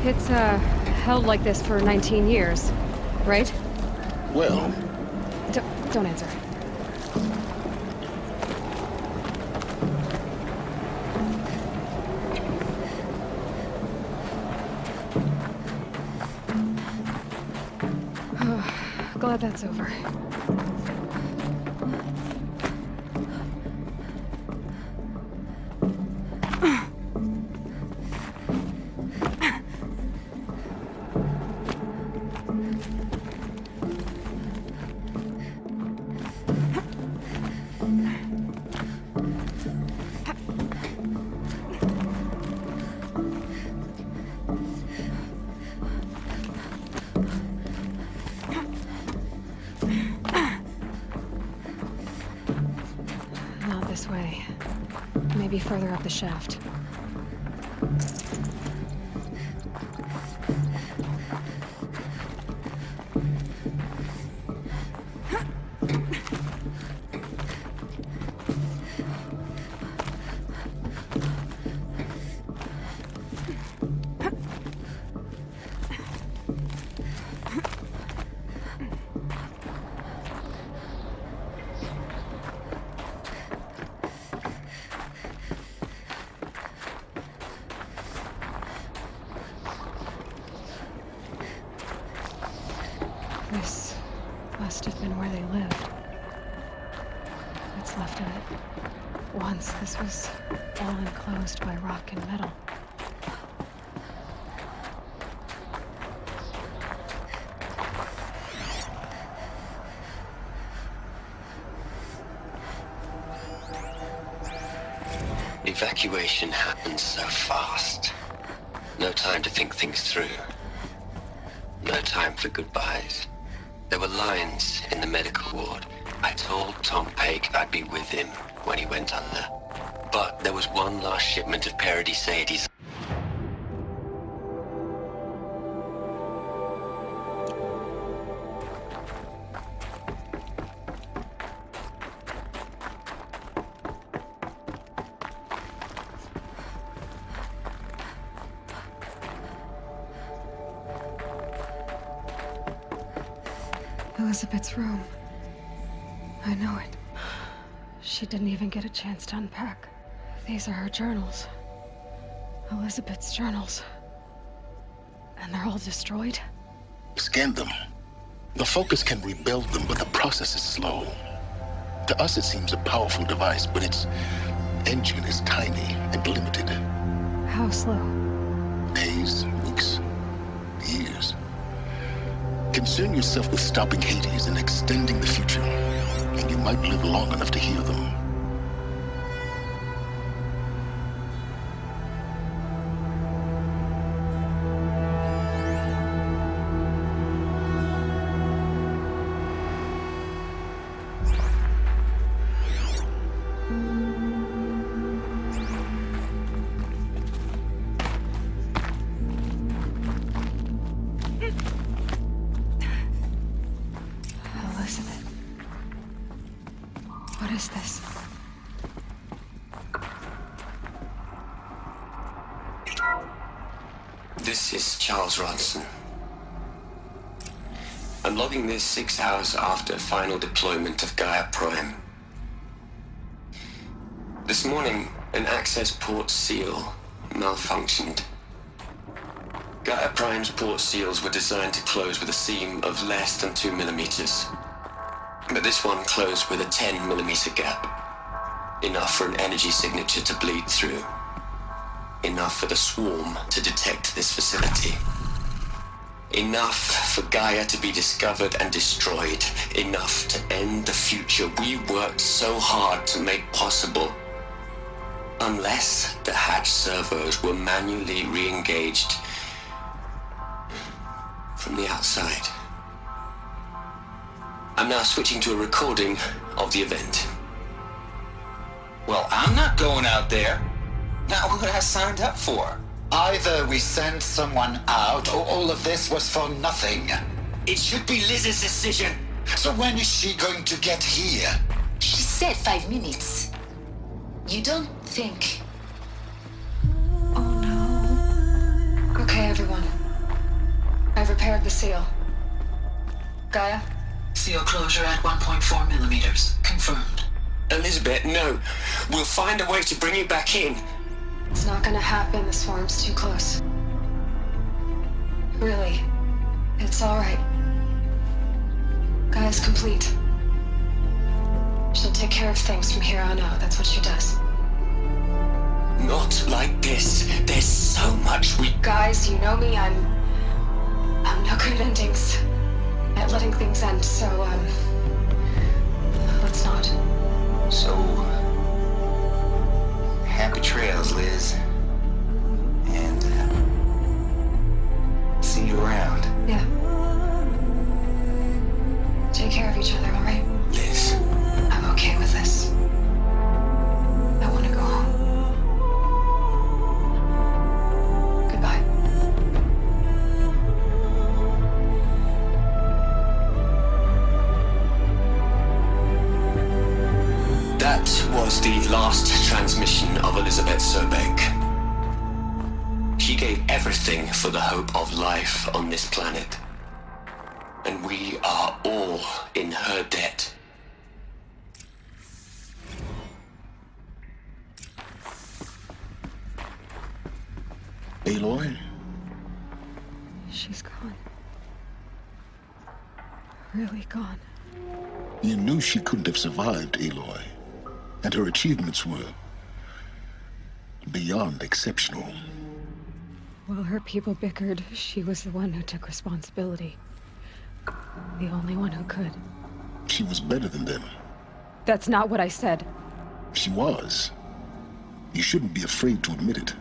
A: It's, held like this for 19 years, right?
B: Well...
A: Don't answer. Glad that's over. Not this way. Maybe further up the shaft. must have been where they lived. What's left of it. Once, this was all enclosed by rock and metal.
F: Evacuation happened so fast. No time to think things through. No time for goodbyes. There were lines in the medical ward. I told Tom Pake I'd be with him when he went under. But there was one last shipment of Paradisades.
A: Elizabeth's room. I know it. She didn't even get a chance to unpack. These are her journals. Elizabeth's journals. And they're all destroyed?
B: Scan them. The Focus can rebuild them, but the process is slow. To us, it seems a powerful device, but its engine is tiny and limited.
A: How slow?
B: Days, weeks, years. Concern yourself with stopping Hades and extending the future, and you might live long enough to hear them.
A: What is this?
F: This is Charles Ronson. I'm logging this 6 hours after final deployment of Gaia Prime. This morning, an access port seal malfunctioned. Gaia Prime's port seals were designed to close with a seam of less than 2 millimeters. But this one closed with a 10 millimeter gap. Enough for an energy signature to bleed through. Enough for the swarm to detect this facility. Enough for Gaia to be discovered and destroyed. Enough to end the future we worked so hard to make possible. Unless the hatch servos were manually re-engaged from the outside. I'm now switching to a recording of the event.
C: Well, I'm not going out there. Not what I signed up for. Either we send someone out, or all of this was for nothing. It should be Liz's decision. So when is she going to get here?
P: She said 5 minutes. You don't think...
M: Okay, everyone. I've repaired the seal. Gaia?
K: Seal closure at 1.4 millimeters. Confirmed.
F: Elizabeth, no. We'll find a way to bring you back in.
M: It's not gonna happen. The swarm's too close. Really. It's alright. Gaia's complete. She'll take care of things from here on out. That's what she does.
F: Not like this. There's so much we...
M: Guys, you know me. I'm no good at endings. At letting things end, so, let's not.
C: So... happy trails, Liz. And, see you around.
M: Yeah. Take care of each other, alright?
F: Liz.
M: I'm okay with this. I want to go home. Goodbye.
F: That was the last transmission of Elizabeth Sobek. She gave everything for the hope of life on this planet. And we are all in her debt.
B: Aloy?
A: She's gone. Really gone.
B: You knew she couldn't have survived, Aloy. And her achievements were beyond exceptional.
A: While her people bickered, she was the one who took responsibility. The only one who could.
B: She was better than them.
A: That's not what I said.
B: She was. You shouldn't be afraid to admit it.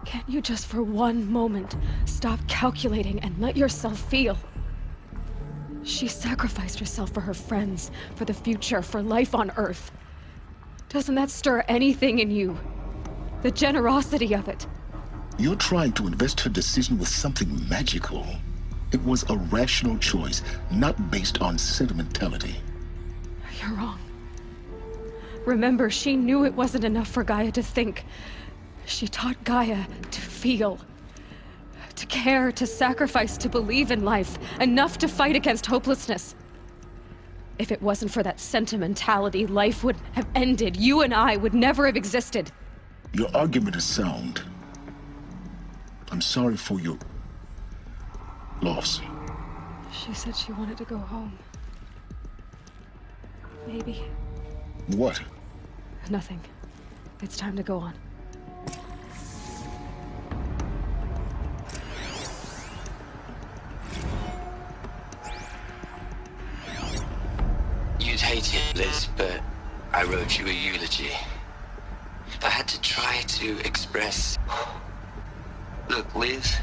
A: Can't you just for one moment stop calculating and let yourself feel? She sacrificed herself for her friends, for the future, for life on Earth. Doesn't that stir anything in you? The generosity of it.
B: You're trying to invest her decision with something magical. It was a rational choice, not based on sentimentality.
A: You're wrong. Remember, she knew it wasn't enough for Gaia to think. She taught Gaia to feel. To care, to sacrifice, to believe in life. Enough to fight against hopelessness. If it wasn't for that sentimentality, life would have ended. You and I would never have existed.
B: Your argument is sound. I'm sorry for your loss.
A: She said she wanted to go home. Maybe.
B: What?
A: Nothing. It's time to go on.
F: You'd hate it, Liz, but I wrote you a eulogy. I had to try to express... Look, Liz,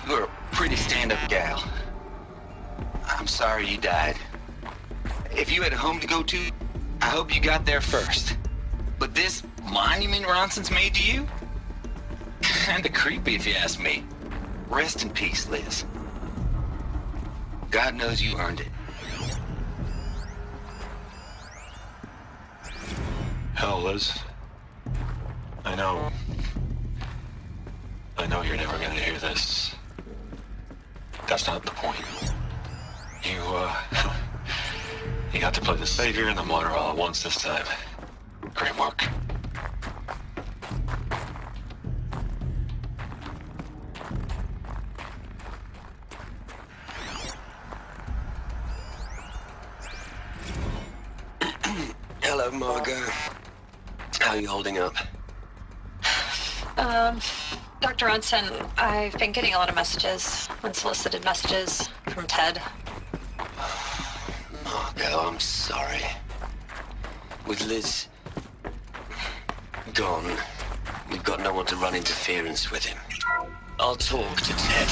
F: you're a pretty stand-up gal. I'm sorry you died. If you had a home to go to, I hope you got there first. But this monument Ronson's made to you? Kinda creepy if you ask me. Rest in peace, Liz. God knows you earned it.
H: Hell, Liz. I know you're never gonna hear this. That's not the point. You got to play the savior and the martyr all at once this time. Great work.
F: Hello, Margot. How are you holding up?
P: Dr. Ronson, I've been getting a lot of messages, unsolicited messages from Ted.
F: Margot, I'm sorry. With Liz gone, we've got no one to run interference with him. I'll talk to Ted.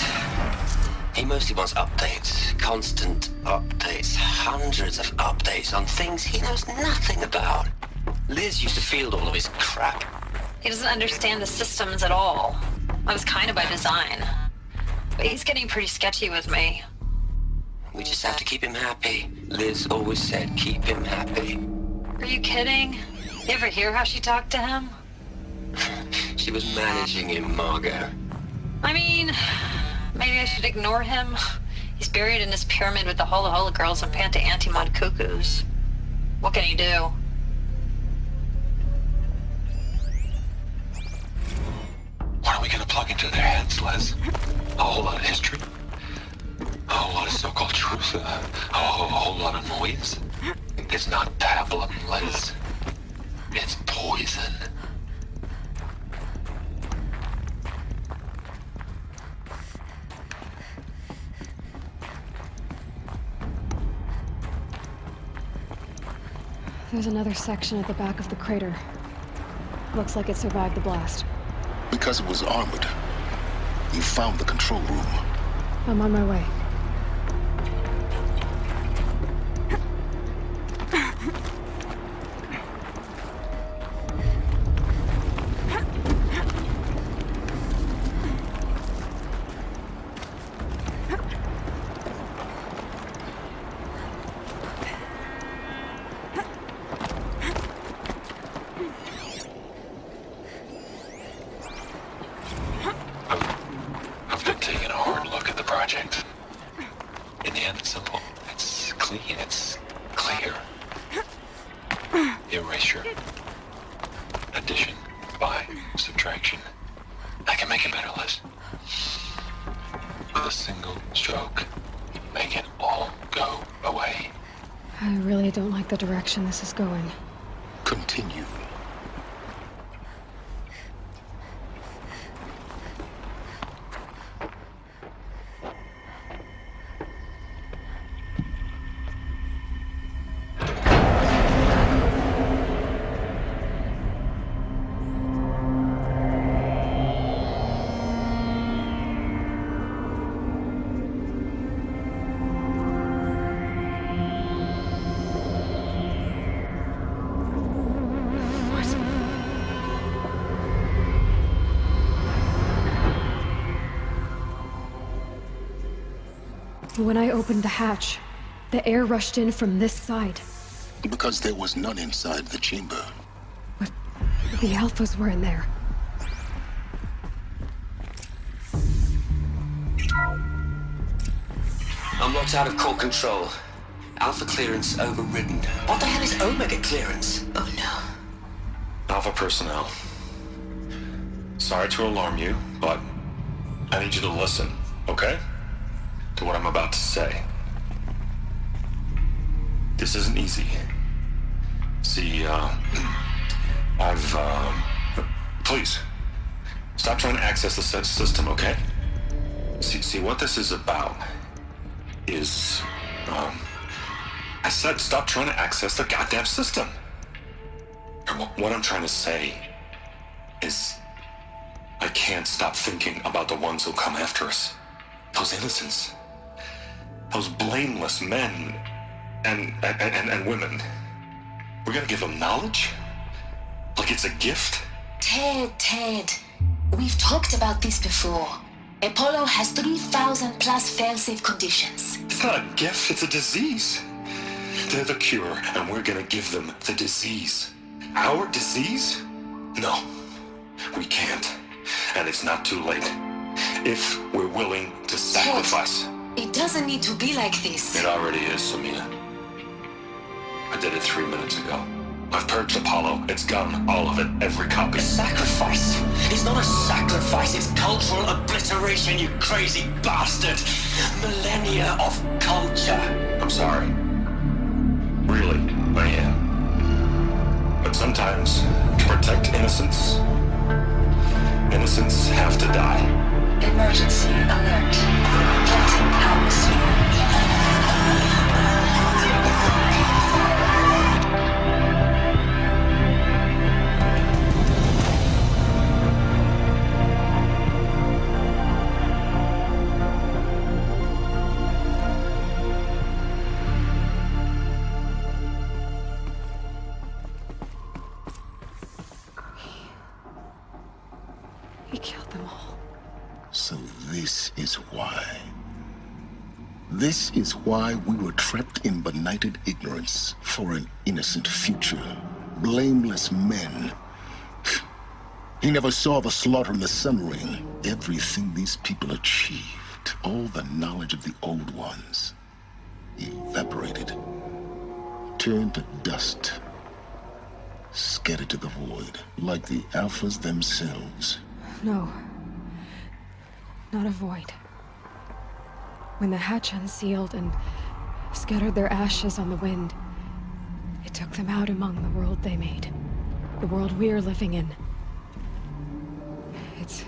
F: He mostly wants updates, constant updates, hundreds of updates on things he knows nothing about. Liz used to field all of his crap.
P: He doesn't understand the systems at all. That was kind of by design. But he's getting pretty sketchy with me.
F: We just have to keep him happy. Liz always said keep him happy.
P: Are you kidding? You ever hear how she talked to him?
F: She was managing him, Margot.
P: I mean, maybe I should ignore him. He's buried in his pyramid with the Hola Hola girls and Panta Antimod cuckoos. What can he do?
H: What are we gonna plug into their heads, Liz? A whole lot of history? A whole lot of so-called truth? A whole lot of noise? It's not pablum, Liz. It's poison.
A: There's another section at the back of the crater. Looks like it survived the blast.
B: Because it was armored. You found the control room.
A: I'm on my way.
H: I've been taking a hard look at the project. In the end, it's simple. It's clean. It's clear. Erasure. Addition. By subtraction. I can make it better, Liz.
M: really don't like the direction this is going.
B: Continue.
M: When I opened the hatch, the air rushed in from this side.
B: Because there was none inside the chamber.
M: But the Alphas were in there.
F: Unlocked out of core control. Alpha clearance overridden. What the hell is Omega clearance? Oh no.
Q: Alpha personnel. Sorry to alarm you, but I need you to listen, okay? To what I'm about to say. This isn't easy. See, please, stop trying to access the system, okay? See, what this is about is, I said stop trying to access the goddamn system. And what I'm trying to say is, I can't stop thinking about the ones who'll come after us. Those innocents. Those blameless men and women. We're gonna give them knowledge? Like it's a gift?
P: Ted. We've talked about this before. Apollo has 3,000 plus fail-safe conditions.
Q: It's not a gift, it's a disease. They're the cure, and we're gonna give them the disease. Our disease? No, we can't. And it's not too late. If we're willing to sacrifice.
P: Ted, it doesn't need to be like this.
Q: It already is, Samina. I did it 3 minutes ago. I've purged Apollo. It's gone. All of it. Every copy.
F: Sacrifice? It's not a sacrifice. It's cultural obliteration, you crazy bastard. Millennia of culture.
Q: I'm sorry. Really, I am. But sometimes, to protect innocence, innocents have to die.
P: Emergency alert. Plotting atmosphere.
M: He killed them all.
B: So this is why. This is why we were trapped in benighted ignorance for an innocent future. Blameless men. He never saw the slaughter in the Sun Ring. Everything these people achieved, all the knowledge of the old ones, evaporated, turned to dust, scattered to the void, like the Alphas themselves.
M: No. Not a void. When the hatch unsealed and scattered their ashes on the wind, it took them out among the world they made. The world we're living in. It's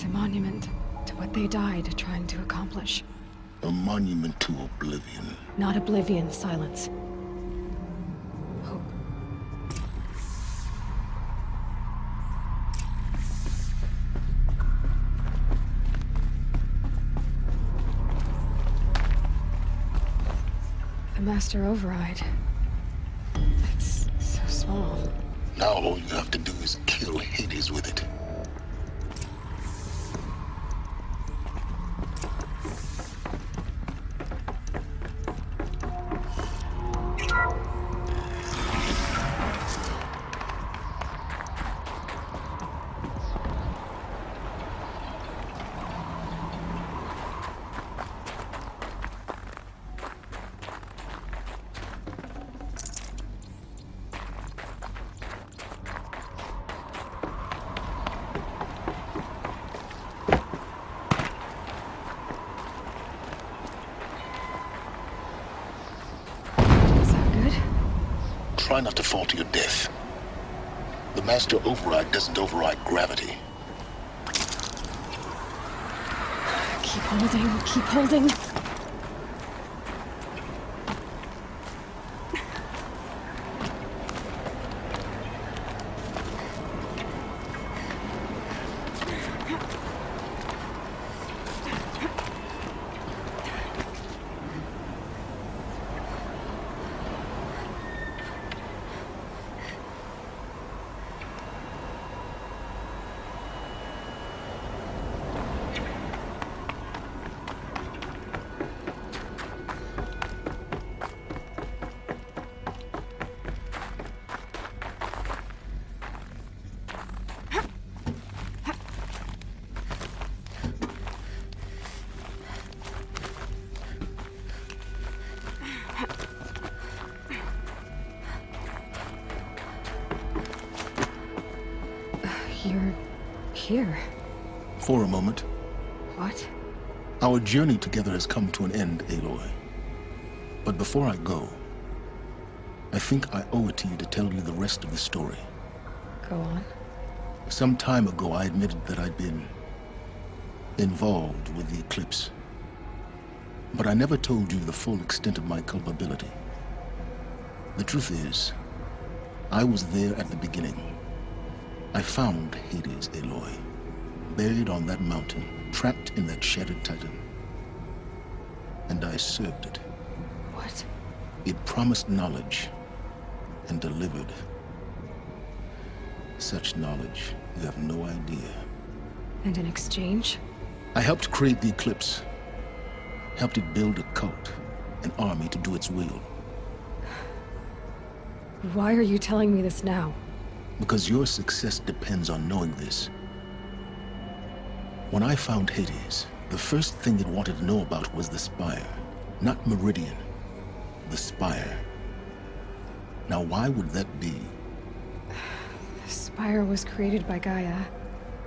M: a monument to what they died trying to accomplish.
B: A monument to oblivion.
M: Not oblivion, silence. Hope. The Master Override. It's so small.
B: Now all you have to do is kill Hades with it. Try not to fall to your death. The master override doesn't override gravity.
A: Keep holding, keep holding. You're here.
B: For a moment.
A: What?
B: Our journey together has come to an end, Aloy. But before I go, I think I owe it to you to tell you the rest of the story.
A: Go on.
B: Some time ago, I admitted that I'd been involved with the eclipse. But I never told you the full extent of my culpability. The truth is, I was there at the beginning. I found Hades, Aloy, buried on that mountain, trapped in that shattered titan. And I served it.
A: What?
B: It promised knowledge and delivered. Such knowledge, you have no idea.
A: And in exchange?
B: I helped create the eclipse. Helped it build a cult, an army to do its will.
A: Why are you telling me this now?
B: Because your success depends on knowing this. When I found Hades, the first thing it wanted to know about was the Spire. Not Meridian. The Spire. Now, why would that be?
A: The Spire was created by Gaia.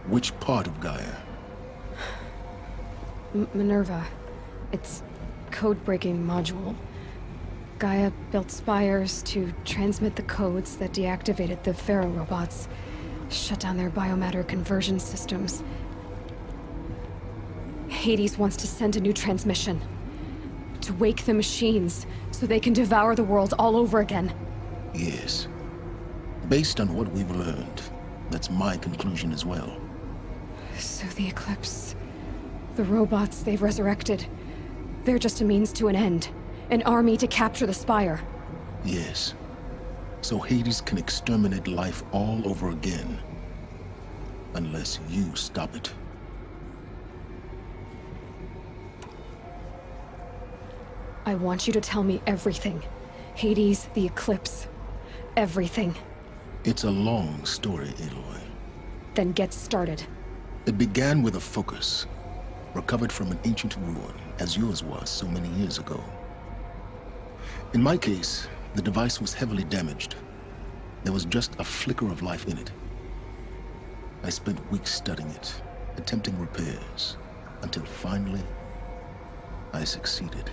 B: Which part of Gaia?
A: Minerva. Its code-breaking module. Gaia built spires to transmit the codes that deactivated the Pharaoh robots, shut down their biomatter conversion systems. Hades wants to send a new transmission. To wake the machines, so they can devour the world all over again.
B: Yes. Based on what we've learned, that's my conclusion as well.
A: So the Eclipse... the robots they've resurrected... they're just a means to an end. An army to capture the Spire.
B: Yes. So Hades can exterminate life all over again. Unless you stop it.
A: I want you to tell me everything. Hades, the Eclipse. Everything.
B: It's a long story, Aloy.
A: Then get started.
B: It began with a focus. Recovered from an ancient ruin, as yours was so many years ago. In my case, the device was heavily damaged. There was just a flicker of life in it. I spent weeks studying it, attempting repairs, until finally, I succeeded.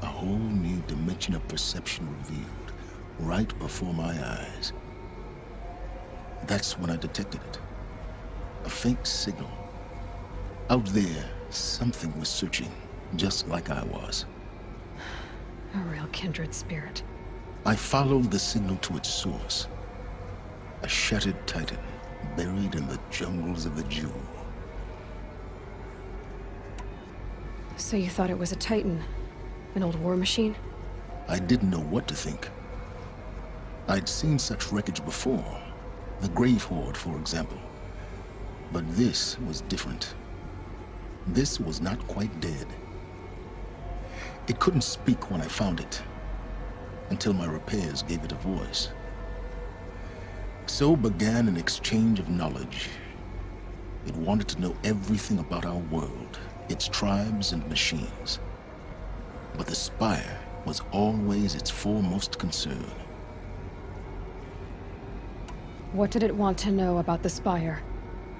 B: A whole new dimension of perception revealed, right before my eyes. That's when I detected it. A faint signal. Out there, something was searching, just like I was.
A: A real kindred spirit.
B: I followed the signal to its source. A shattered titan, buried in the jungles of the Jewel.
A: So you thought it was a titan? An old war machine?
B: I didn't know what to think. I'd seen such wreckage before. The Grave Horde, for example. But this was different. This was not quite dead. It couldn't speak when I found it, until my repairs gave it a voice. So began an exchange of knowledge. It wanted to know everything about our world, its tribes and machines. But the Spire was always its foremost concern.
A: What did it want to know about the Spire?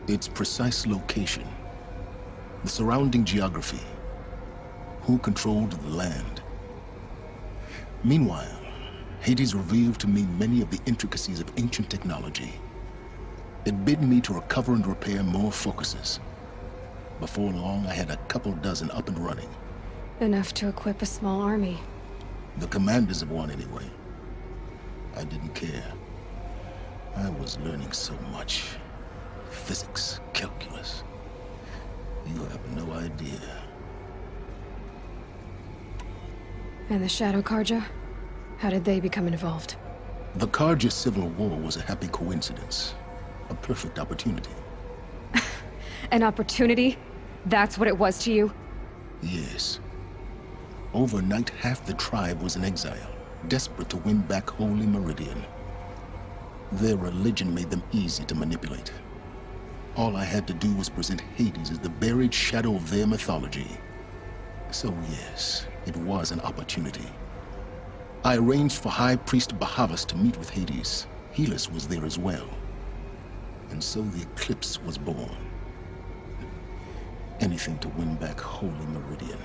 B: Its precise location, the surrounding geography, who controlled the land. Meanwhile, Hades revealed to me many of the intricacies of ancient technology. It bid me to recover and repair more focuses. Before long, I had a couple dozen up and running.
A: Enough to equip a small army.
B: The commanders of one, anyway. I didn't care. I was learning so much. Physics, calculus. You have no idea.
A: And the Shadow Karja? How did they become involved?
B: The Karja Civil War was a happy coincidence. A perfect opportunity.
A: An opportunity? That's what it was to you?
B: Yes. Overnight, half the tribe was in exile, desperate to win back Holy Meridian. Their religion made them easy to manipulate. All I had to do was present Hades as the buried shadow of their mythology. So yes, it was an opportunity. I arranged for High Priest Bahavas to meet with Hades. Helis was there as well. And so the eclipse was born. Anything to win back Holy Meridian.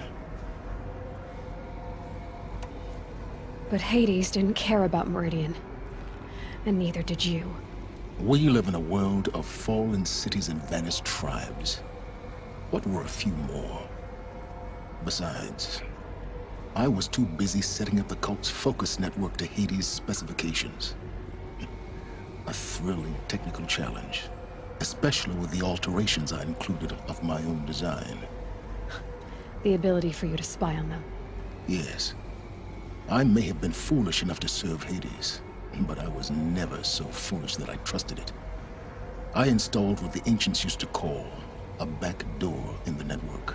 A: But Hades didn't care about Meridian. And neither did you.
B: We live in a world of fallen cities and vanished tribes. What were a few more? Besides, I was too busy setting up the cult's focus network to Hades' specifications. A thrilling technical challenge, especially with the alterations I included of my own design.
A: The ability for you to spy on them.
B: Yes. I may have been foolish enough to serve Hades, but I was never so foolish that I trusted it. I installed what the ancients used to call a back door in the network.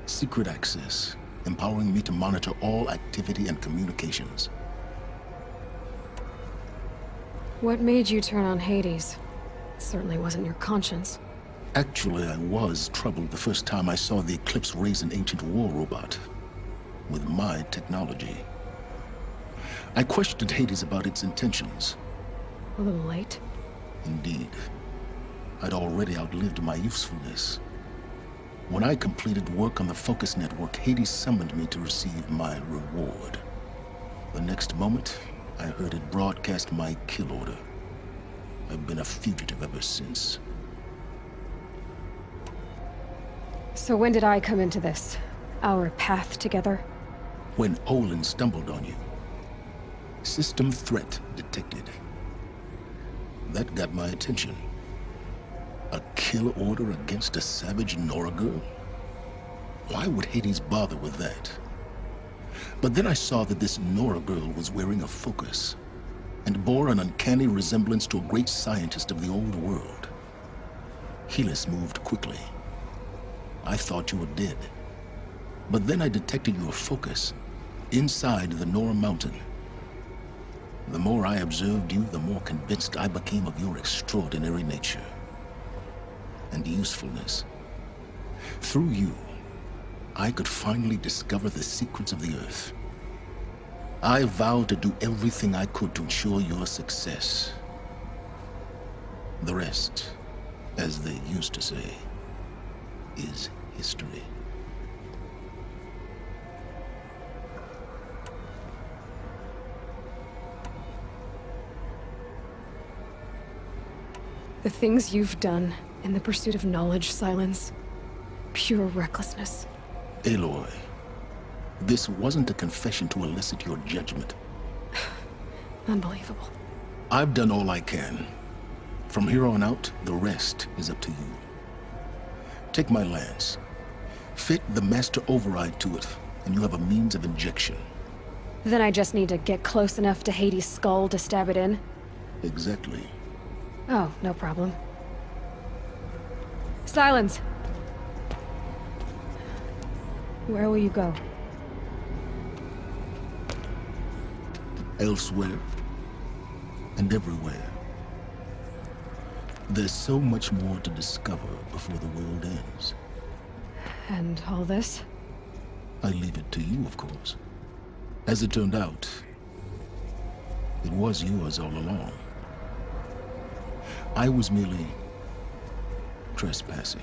B: Secret access, empowering me to monitor all activity and communications.
A: What made you turn on Hades? It certainly wasn't your conscience.
B: Actually, I was troubled the first time I saw the Eclipse raise an ancient war robot. With my technology. I questioned Hades about its intentions.
A: A little late.
B: Indeed. I'd already outlived my usefulness. When I completed work on the Focus Network, Hades summoned me to receive my reward. The next moment, I heard it broadcast my kill order. I've been a fugitive ever since.
A: So when did I come into this? Our path together?
B: When Olin stumbled on you. System threat detected. That got my attention. A kill order against a savage Nora girl? Why would Hades bother with that? But then I saw that this Nora girl was wearing a focus, and bore an uncanny resemblance to a great scientist of the old world. Helis moved quickly. I thought you were dead. But then I detected your focus inside the Nora mountain. The more I observed you, the more convinced I became of your extraordinary nature and usefulness. Through you, I could finally discover the secrets of the Earth. I vowed to do everything I could to ensure your success. The rest, as they used to say, is history.
A: The things you've done in the pursuit of knowledge, Silence. Pure recklessness.
B: Aloy, this wasn't a confession to elicit your judgment.
A: Unbelievable.
B: I've done all I can. From here on out, the rest is up to you. Take my lance. Fit the master override to it, and you have a means of injection.
A: Then I just need to get close enough to Hades' skull to stab it in?
B: Exactly.
A: Oh, no problem. Silence! Where will you go?
B: Elsewhere. And everywhere. There's so much more to discover before the world ends.
A: And all this?
B: I leave it to you, of course. As it turned out, it was yours all along. I was merely trespassing.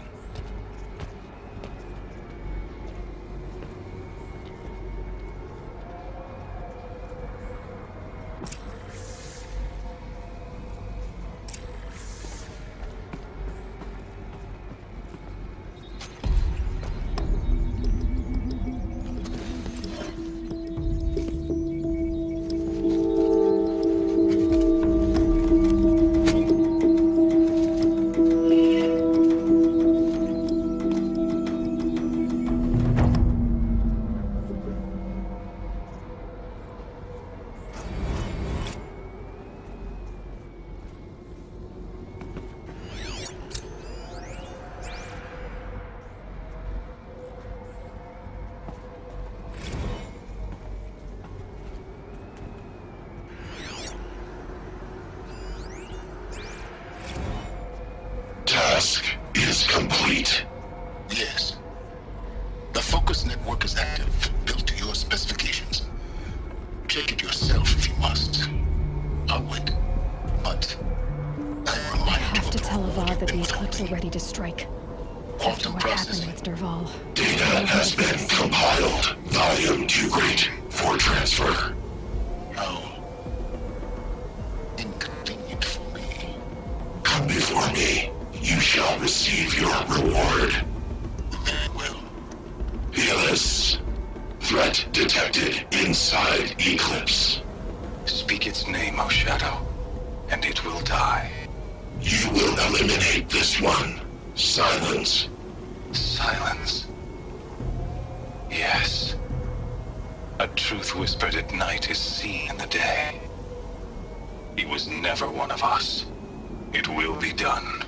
B: task is complete. Yes. The focus network is active, built to your specifications. Check it yourself if you must. I'll wait. But
A: I have to tell Avad that the Eclipse are ready to strike. After what happened with Derval.
B: Data has been compiled. Volume too great for transfer. How inconvenient for me. Come before me. You shall receive your reward. Very well. Helis. Threat detected inside Eclipse.
U: Speak its name, O Shadow, and it will die.
B: You will eliminate this one. Silence.
U: Silence. Yes. A truth whispered at night is seen in the day. He was never one of us. It will be done.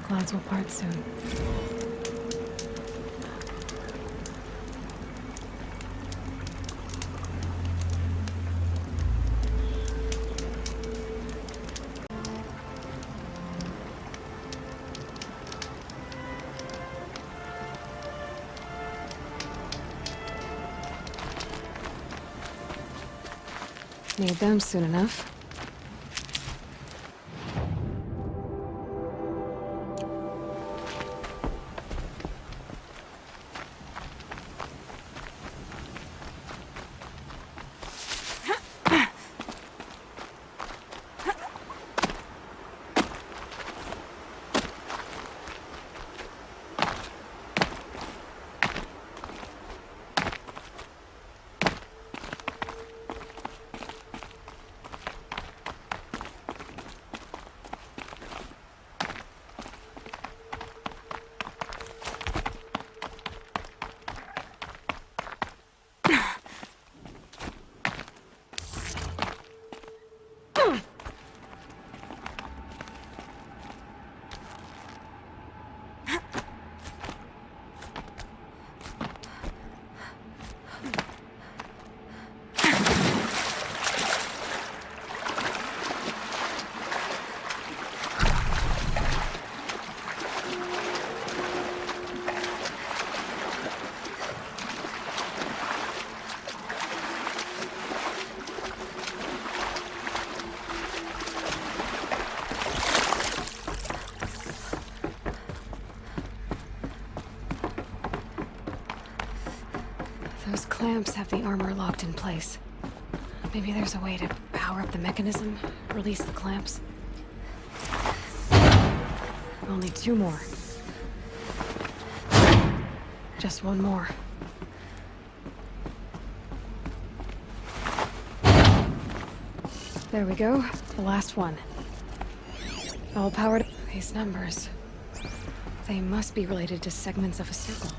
A: Clouds will part soon. Need them soon enough. Those clamps have the armor locked in place. Maybe there's a way to power up the mechanism, release the clamps. I'll need 2 more. Just 1 more. There we go. The last one. All powered. These numbers. They must be related to segments of a circle.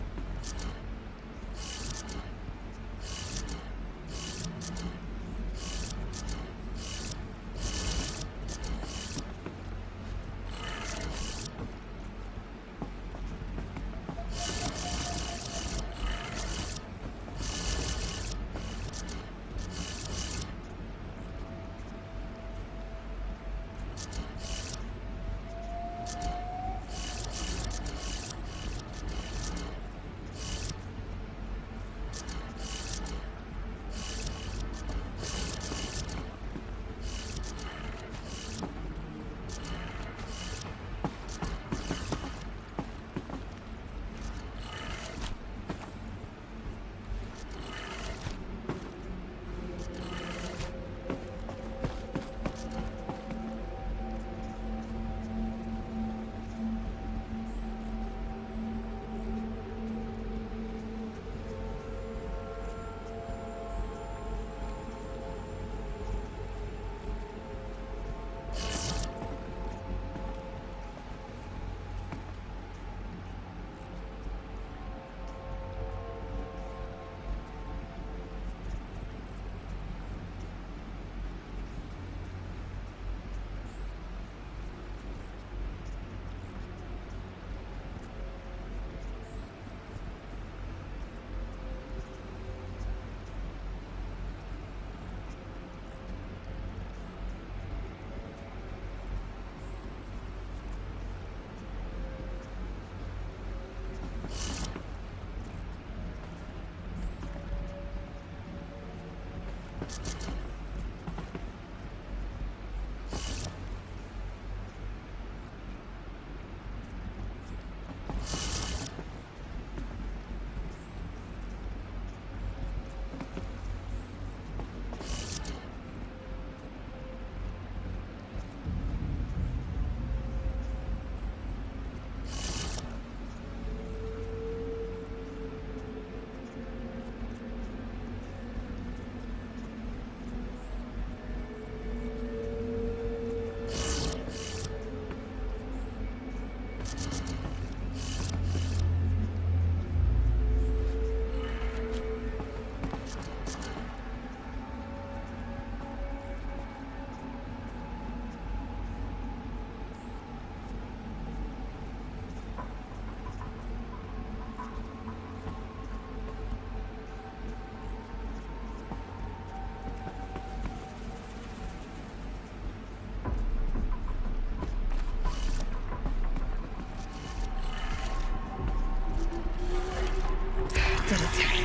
A: Did it.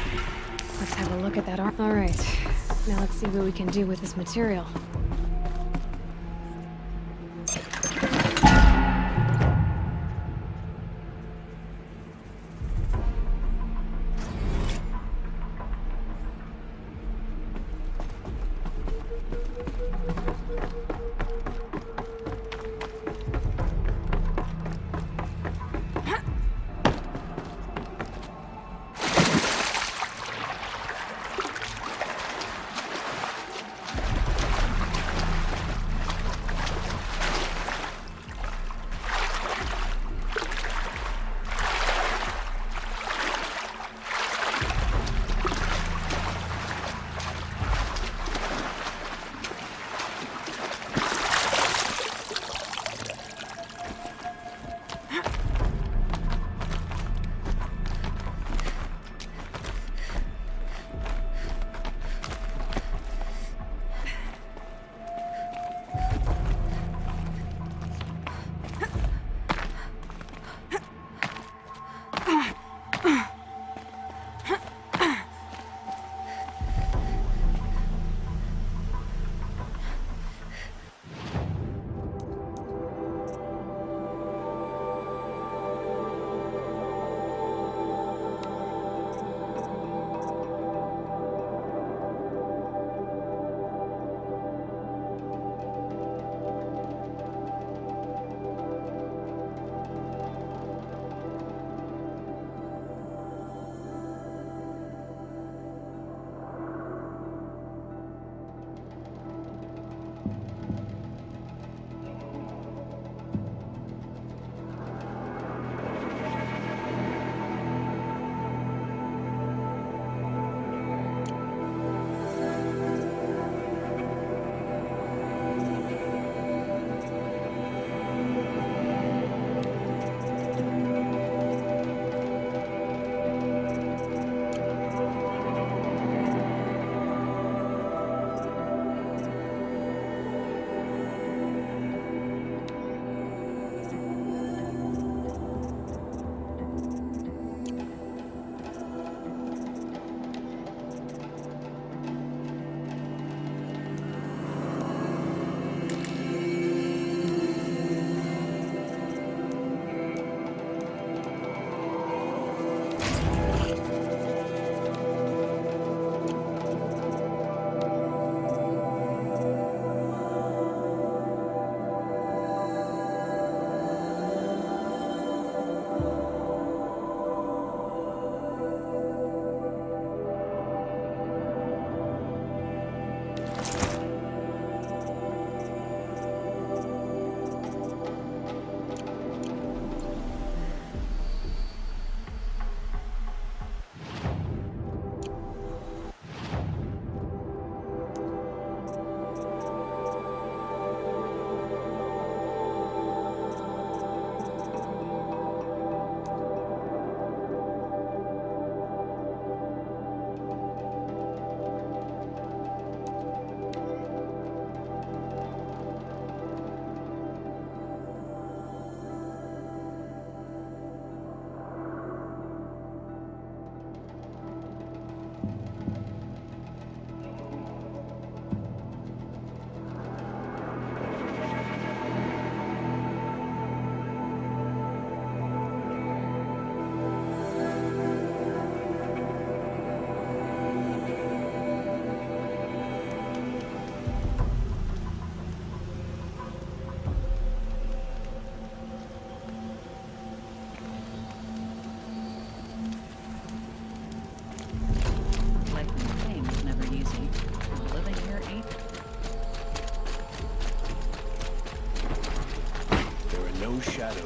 A: Let's have a look at that arm. All right. Now let's see what we can do with this material.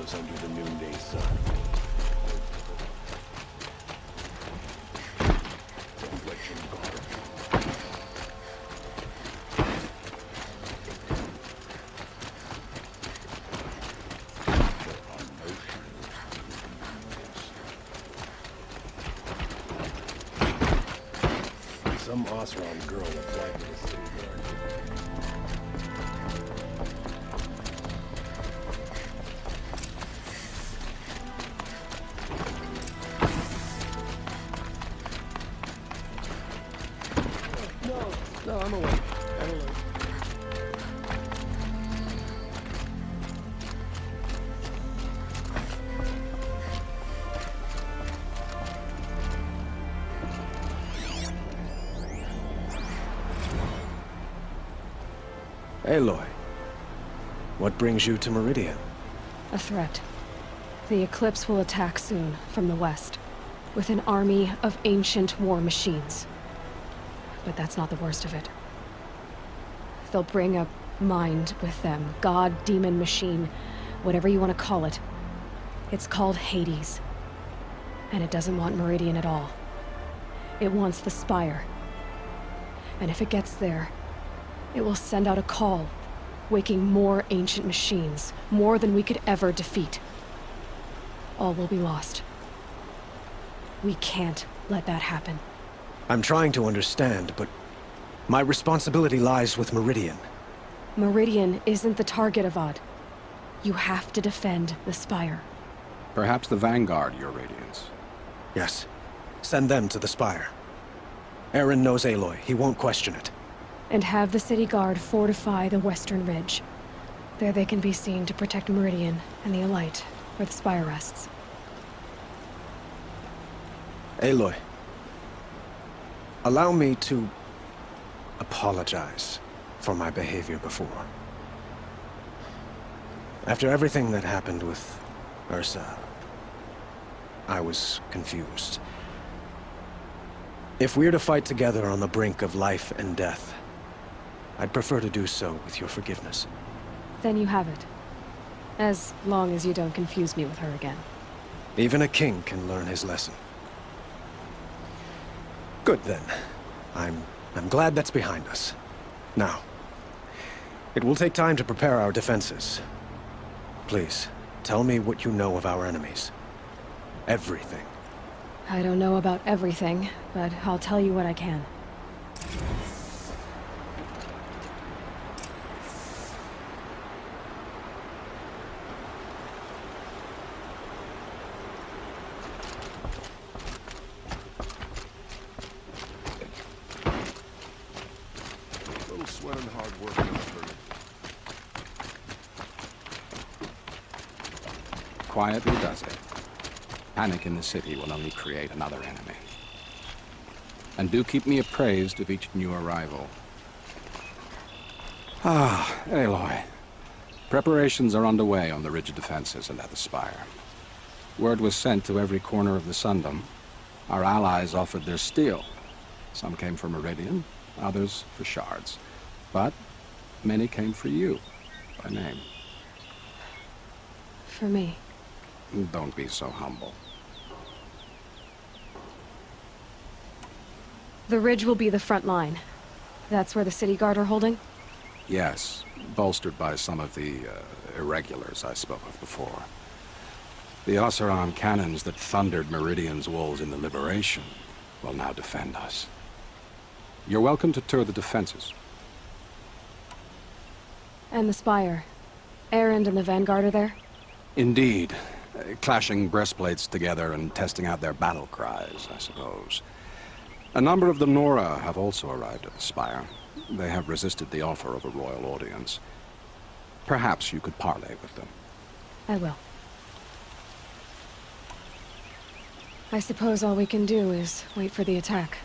W: shadows under the noonday sun. Some Osron girl applied to the city guard. No, I'm awake. I'm alert.
L: Aloy, what brings you to Meridian?
M: A threat. The Eclipse will attack soon, from the west, with an army of ancient war machines. But that's not the worst of it. They'll bring a mind with them. God, demon, machine, whatever you want to call it. It's called Hades. And it doesn't want Meridian at all. It wants the Spire. And if it gets there, it will send out a call, waking more ancient machines, more than we could ever defeat. All will be lost. We can't let that happen.
L: I'm trying to understand, but my responsibility lies with Meridian.
M: Meridian isn't the target, Avad. You have to defend the Spire.
O: Perhaps the Vanguard, Your Radiance.
L: Yes. Send them to the Spire. Aaron knows Aloy. He won't question it.
M: And have the city guard fortify the western ridge. There they can be seen to protect Meridian and the Elite, where the Spire rests.
L: Aloy, allow me to apologize for my behavior before. After everything that happened with Ursa, I was confused. If we're to fight together on the brink of life and death, I'd prefer to do so with your forgiveness.
M: Then you have it. As long as you don't confuse me with her again.
L: Even a king can learn his lesson. Good then. I'm glad that's behind us. Now, it will take time to prepare our defenses. Please, tell me what you know of our enemies. Everything.
M: I don't know about everything, but I'll tell you what I can.
W: Sweat and hard work never hurt.
O: Quietly does it. Panic in the city will only create another enemy. And do keep me appraised of each new arrival. Ah, Aloy. Preparations are underway on the ridge defenses and at the Spire. Word was sent to every corner of the Sundom. Our allies offered their steel. Some came for Meridian, others for shards. But many came for you, by name.
M: For me.
O: Don't be so humble.
M: The ridge will be the front line. That's where the city guard are holding?
O: Yes, bolstered by some of the irregulars I spoke of before. The Osseron cannons that thundered Meridian's walls in the Liberation will now defend us. You're welcome to tour the defenses.
M: And the Spire. Erend and the Vanguard are there?
O: Indeed. Clashing breastplates together and testing out their battle cries, I suppose. A number of the Nora have also arrived at the Spire. They have resisted the offer of a royal audience. Perhaps you could parley with them.
M: I will. I suppose all we can do is wait for the attack.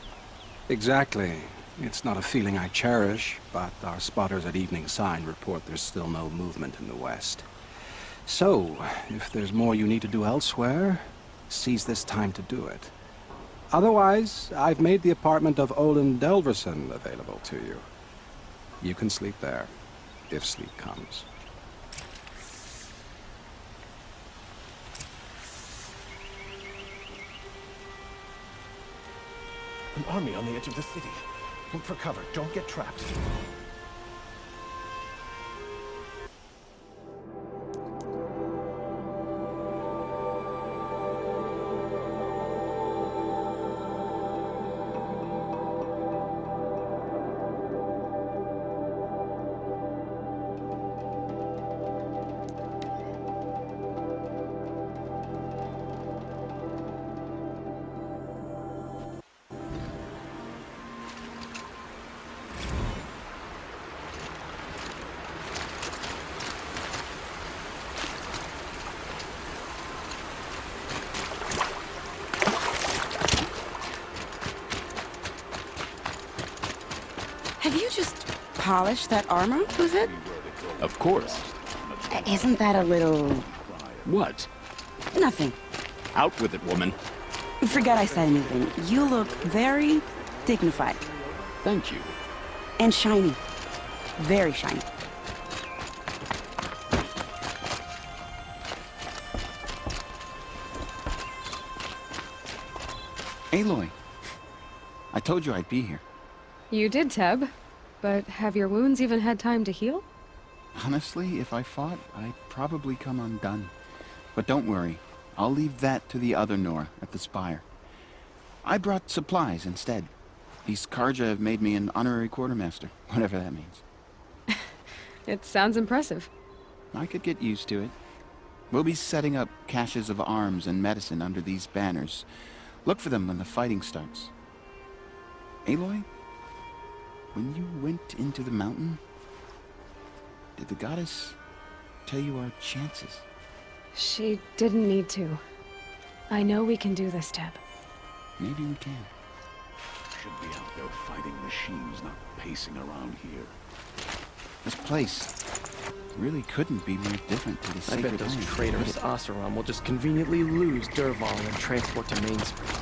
O: Exactly. It's not a feeling I cherish, but our spotters at Evening Sign report there's still no movement in the west. So, if there's more you need to do elsewhere, seize this time to do it. Otherwise, I've made the apartment of Olin Delverson available to you. You can sleep there, if sleep comes.
L: An army on the edge of the city. Look for cover. Don't get trapped.
G: Have you just polished that armor, was it?
T: Of course.
G: Isn't that a little...
T: What?
G: Nothing.
T: Out with it, woman.
G: Forget I said anything. You look very dignified.
T: Thank you.
G: And shiny. Very shiny.
N: Aloy, I told you I'd be here.
A: You did, Teb. But have your wounds even had time to heal?
N: Honestly, if I fought, I'd probably come undone. But don't worry. I'll leave that to the other Nora at the Spire. I brought supplies instead. These Karja have made me an honorary quartermaster, whatever that means.
A: It sounds impressive.
N: I could get used to it. We'll be setting up caches of arms and medicine under these banners. Look for them when the fighting starts. Aloy, when you went into the mountain, did the goddess tell you our chances?
A: She didn't need to. I know we can do this, Teb.
N: Maybe we can.
T: Should be out there fighting machines, not pacing around here.
N: This place really couldn't be more different to the
L: I
N: sacred
L: bet those
N: land.
L: traitors Oseram will just conveniently lose Derval and transport to Mainspring.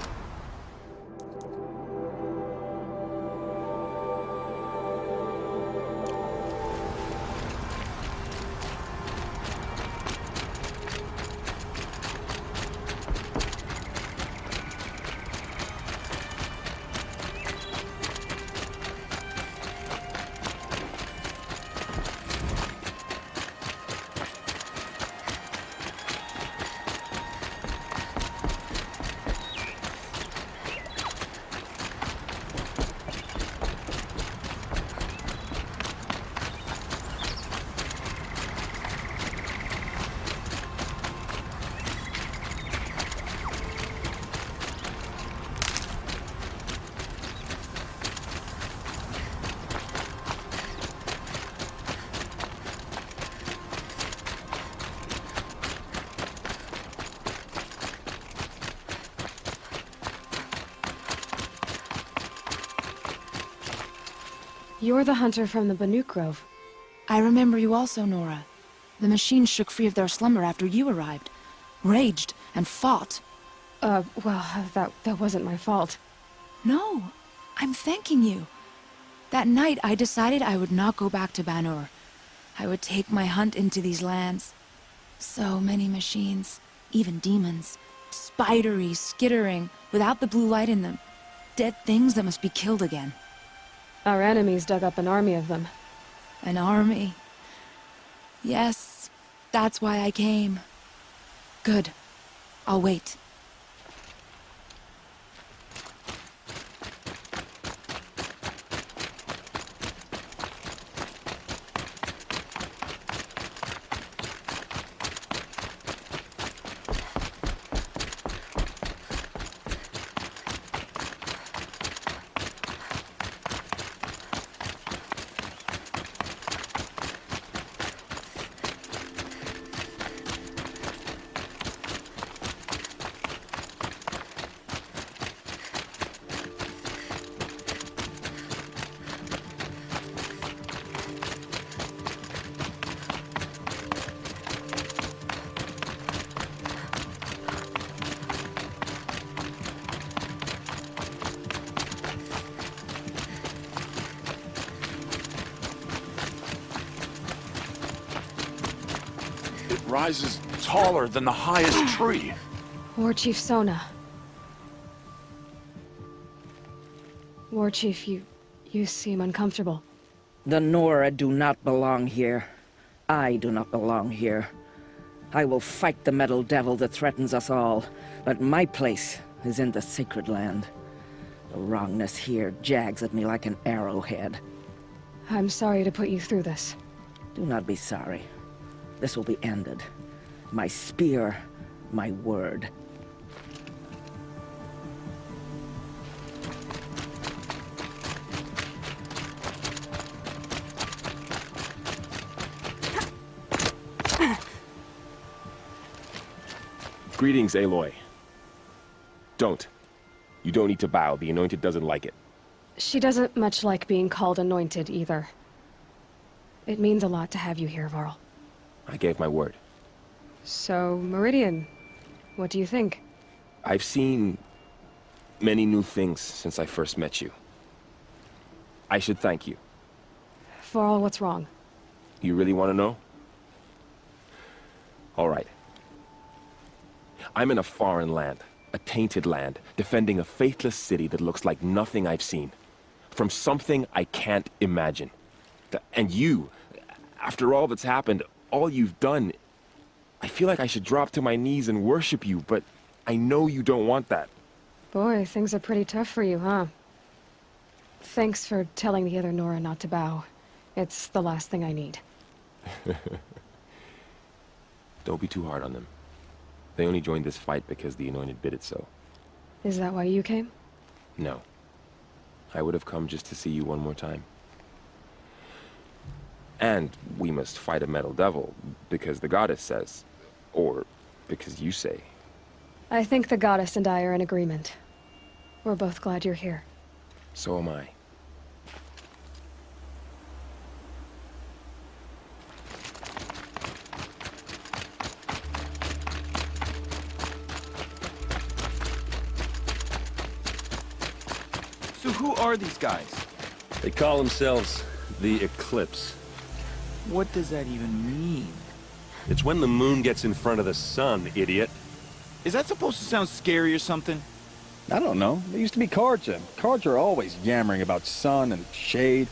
A: You're the hunter from the Banuk Grove.
V: I remember you also, Nora. The machines shook free of their slumber after you arrived. Raged and fought.
A: Well, that wasn't my fault.
V: No, I'm thanking you. That night, I decided I would not go back to Banur. I would take my hunt into these lands. So many machines, even demons. Spidery, skittering, without the blue light in them. Dead things that must be killed again.
A: Our enemies dug up an army of them.
V: An army? Yes, that's why I came. Good. I'll wait.
T: Rises taller than the highest tree.
A: War Chief Sona.
M: War Chief, you seem uncomfortable.
R: The Nora do not belong here. I do not belong here. I will fight the metal devil that threatens us all, but my place is in the sacred land. The wrongness here jags at me like an arrowhead.
M: I'm sorry to put you through this.
R: Do not be sorry. This will be ended. My spear, my word.
W: Greetings, Aloy. Don't. You don't need to bow. The Anointed doesn't like it.
M: She doesn't much like being called anointed, either. It means a lot to have you here, Varl.
W: I gave my word.
M: So, Meridian, what do you think?
W: I've seen many new things since I first met you. I should thank you.
M: Varl, what's wrong?
W: You really want to know? All right. I'm in a foreign land, a tainted land, defending a faithless city that looks like nothing I've seen. From something I can't imagine. And you, after all that's happened, all you've done, I feel like I should drop to my knees and worship you, but I know you don't want that.
M: Boy, things are pretty tough for you, huh? Thanks for telling the other Nora not to bow. It's the last thing I need.
W: Don't be too hard on them. They only joined this fight because the Anointed bid it so.
M: Is that why you came?
W: No. I would have come just to see you one more time. And we must fight a metal devil, because the goddess says. Or because you say.
M: I think the goddess and I are in agreement. We're both glad you're here.
W: So am I.
D: So who are these guys?
E: They call themselves the Eclipse.
D: What does that even mean?
E: It's when the moon gets in front of the sun, idiot.
D: Is that supposed to sound scary or something?
S: I don't know. They used to be Karja. Karja are always yammering about sun and shade.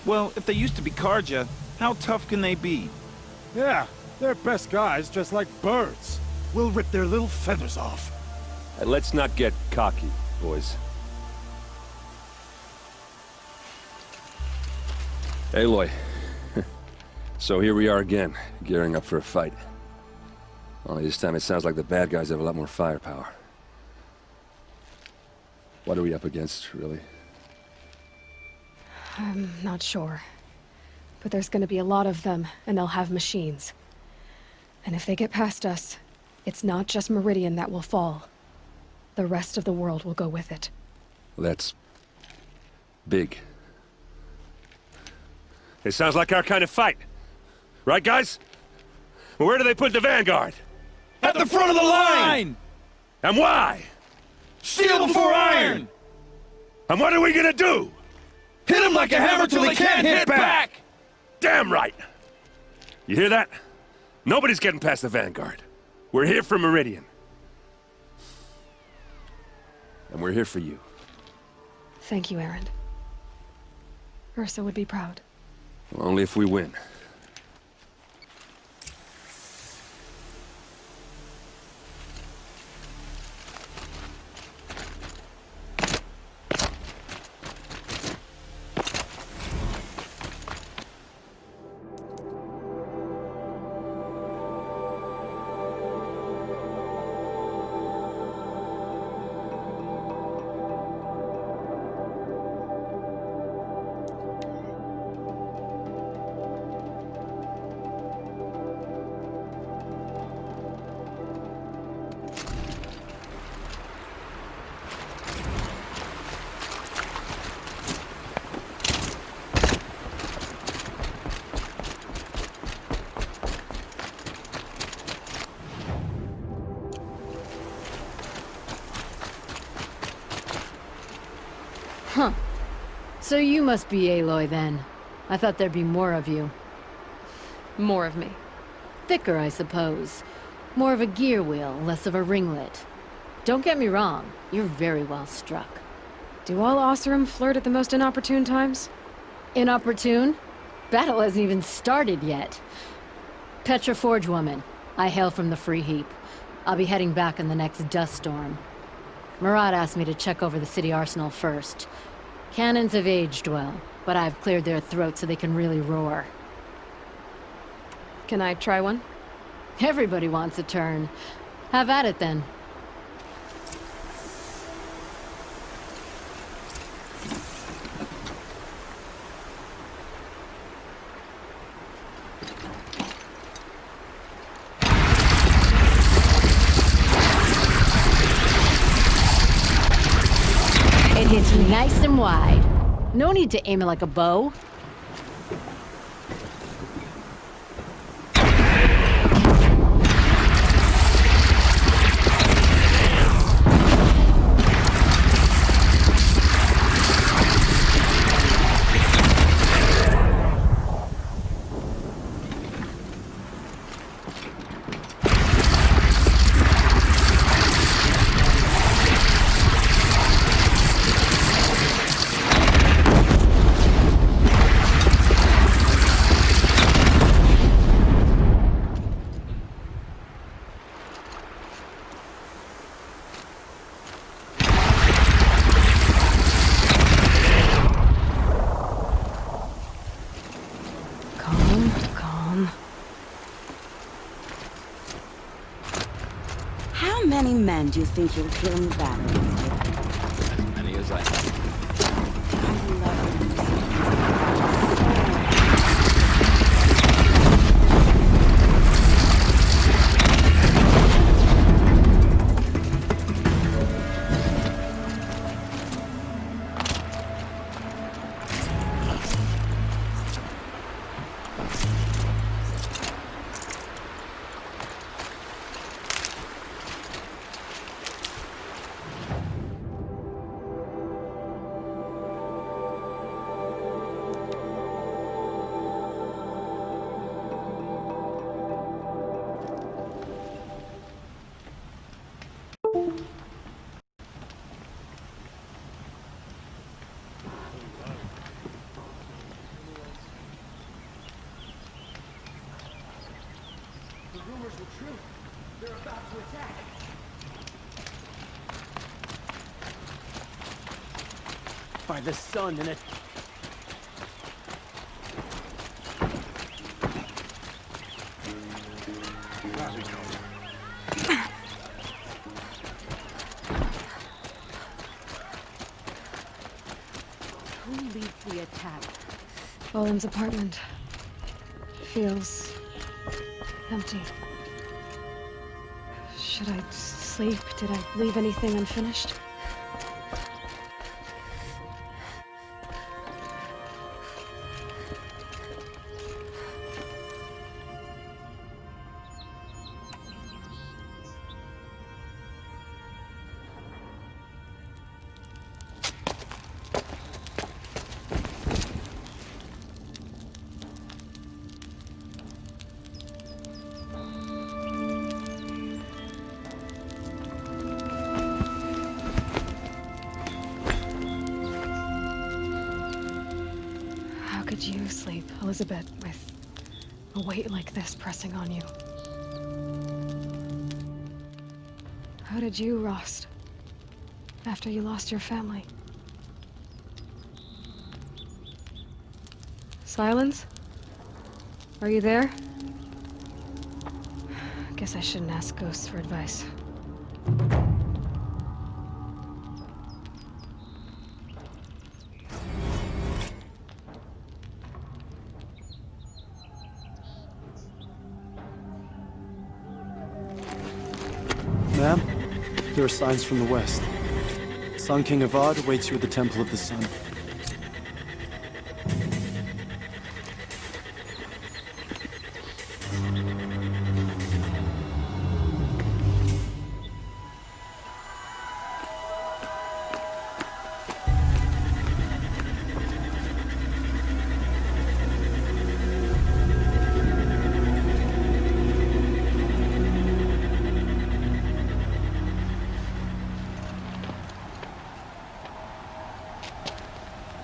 D: Well, if they used to be Karja, how tough can they be?
X: Yeah, they're best guys just like birds. We'll rip their little feathers off.
E: And let's not get cocky, boys. Aloy. So here we are again, gearing up for a fight. Only this time it sounds like the bad guys have a lot more firepower. What are we up against, really?
M: I'm not sure. But there's gonna be a lot of them, and they'll have machines. And if they get past us, it's not just Meridian that will fall. The rest of the world will go with it.
E: Well, that's big. It sounds like our kind of fight. Right, guys? Well, where do they put the Vanguard?
D: At the front of the line!
E: And why?
D: Steel before iron!
E: And what are we gonna do?
D: Hit them like a hammer till they can't hit back!
E: Damn right! You hear that? Nobody's getting past the Vanguard. We're here for Meridian. And we're here for you.
M: Thank you, Aaron. Ursa would be proud.
E: Well, only if we win.
Y: Huh. So you must be Aloy then. I thought there'd be more of you.
M: More of me.
Y: Thicker, I suppose. More of a gear wheel, less of a ringlet. Don't get me wrong, you're very well struck. Do all Oseram flirt at the most inopportune times? Inopportune? Battle hasn't even started yet. Petra Forge woman. I hail from the Free Heap. I'll be heading back in the next dust storm. Murad asked me to check over the city arsenal first. Cannons have aged well, but I've cleared their throats so they can really roar. Can I try one? Everybody wants a turn. Have at it then. It hits nice and wide. No need to aim it like a bow.
G: How many men do you think you'll kill in the battle?
S: As many as I have.
C: The rumors were true. They're about to attack. By the sun and it.
A: Who leads the attack?
Y: Bolin's apartment. Feels empty. Should I sleep? Did I leave anything unfinished? How could you sleep, Elizabeth, with a weight like this pressing on you? How did you, Rost, after you lost your family? Silence? Are you there? Guess I shouldn't ask ghosts for advice.
H: Ma'am, there are signs from the west. Sun King Avad awaits you at the Temple of the Sun.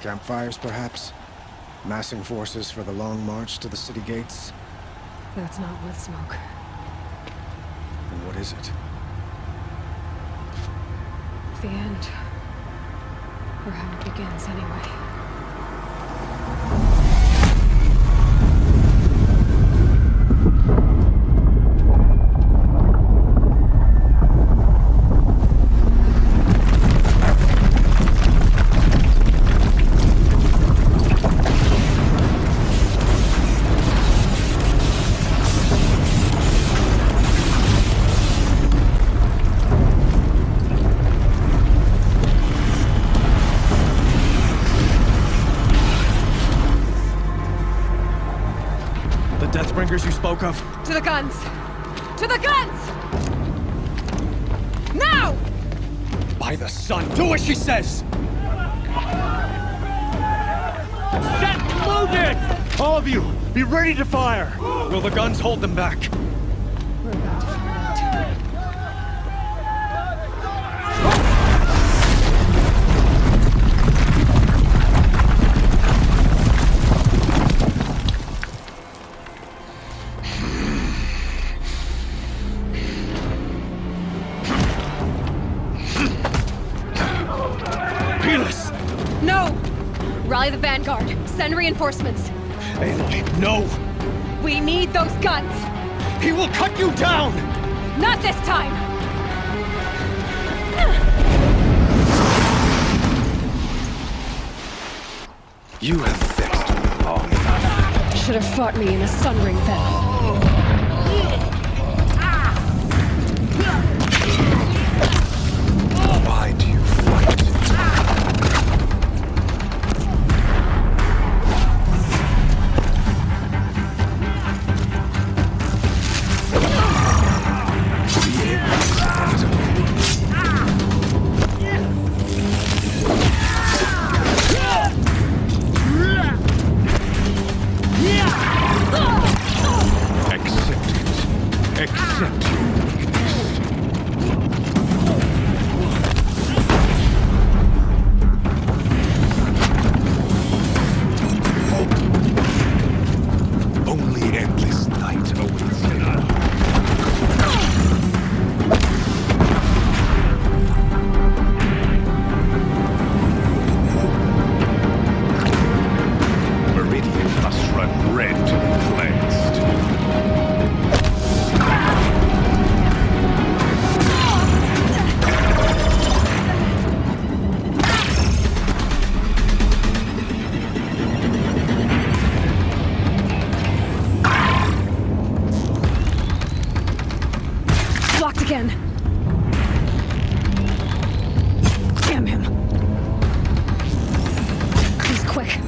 L: Campfires, perhaps? Massing forces for the long march to the city gates?
Y: That's not with smoke.
L: And what is it?
Y: The end. Or how it begins, anyway.
L: You spoke of?
Y: To the guns! To the guns! Now!
L: By the sun, do as she says!
X: Set loaded! All of you, be ready to fire!
L: Will the guns hold them back?
Y: We're about to find out. Rally the vanguard. Send reinforcements.
L: Aloy, no!
Y: We need those guns!
L: He will cut you down!
Y: Not this time!
U: You have vexed me long enough.
Y: Should have fought me in a sunring battle.
U: Why do you fight?
Y: Again. Damn him. He's quick.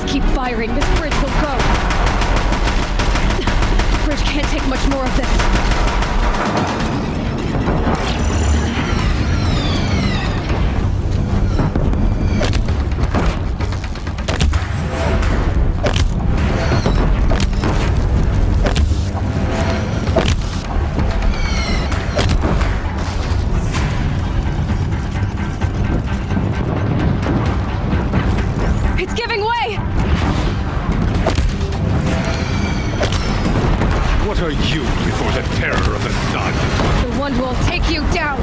Y: Keep firing, this bridge will go. Bridge can't take much more of this. It's giving way!
U: What are you before the terror of the sun?
Y: The one who will take you down!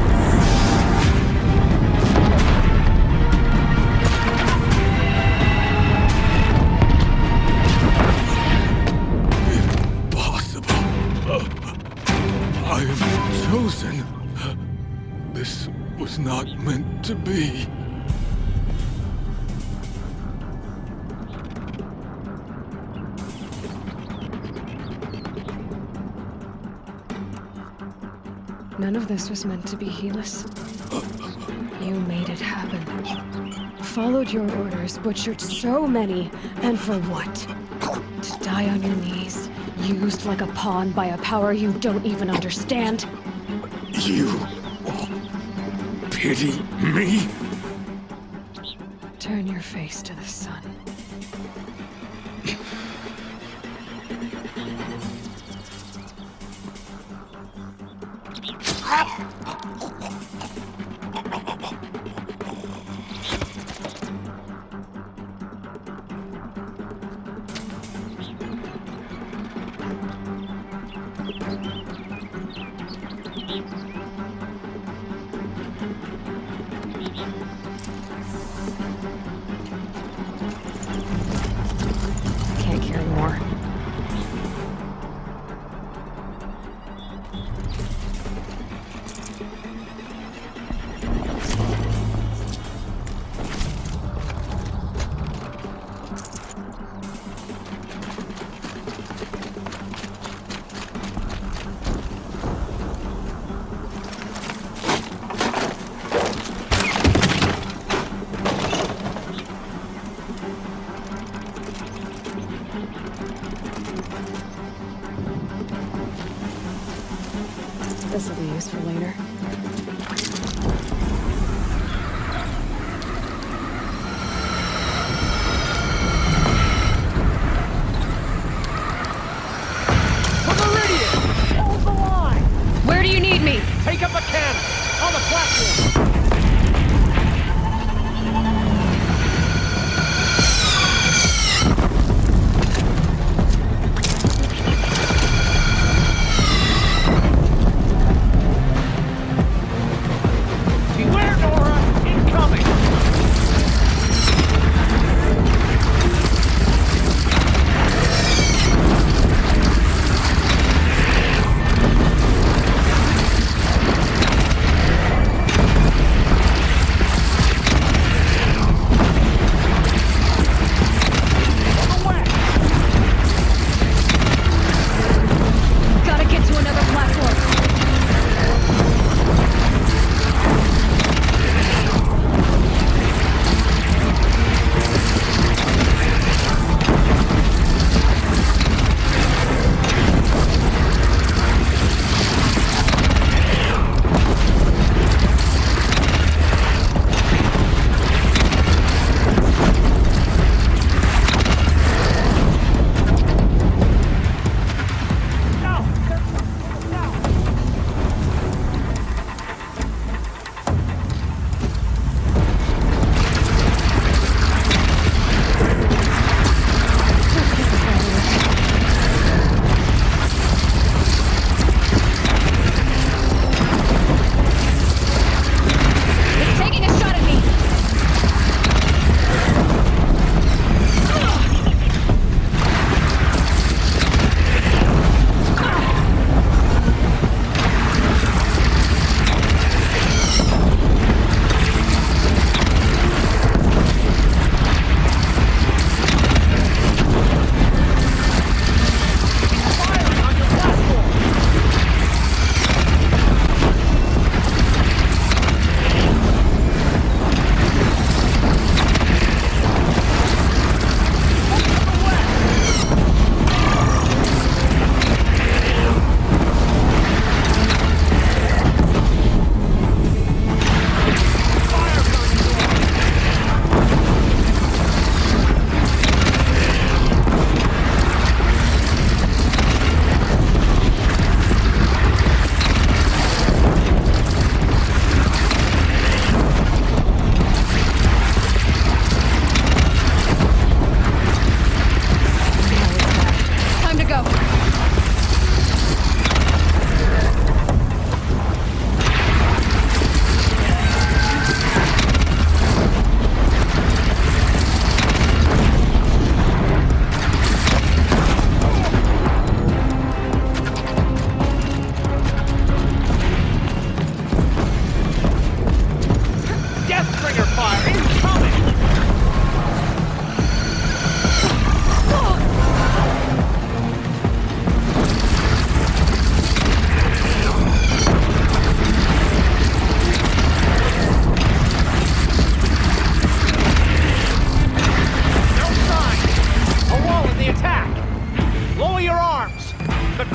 X: Impossible. I am chosen.
F: not meant to be.
Y: None of this was meant to be, Helis. You made it happen. Followed your orders, butchered so many, and for what? To die on your knees, used like a pawn by a power you don't even understand?
F: You pity me?
Y: Turn your face to the sun. Can't carry more. This will be used for later.
C: Hold the line!
Y: Where do you need me?
C: Take up a cannon! On the platform!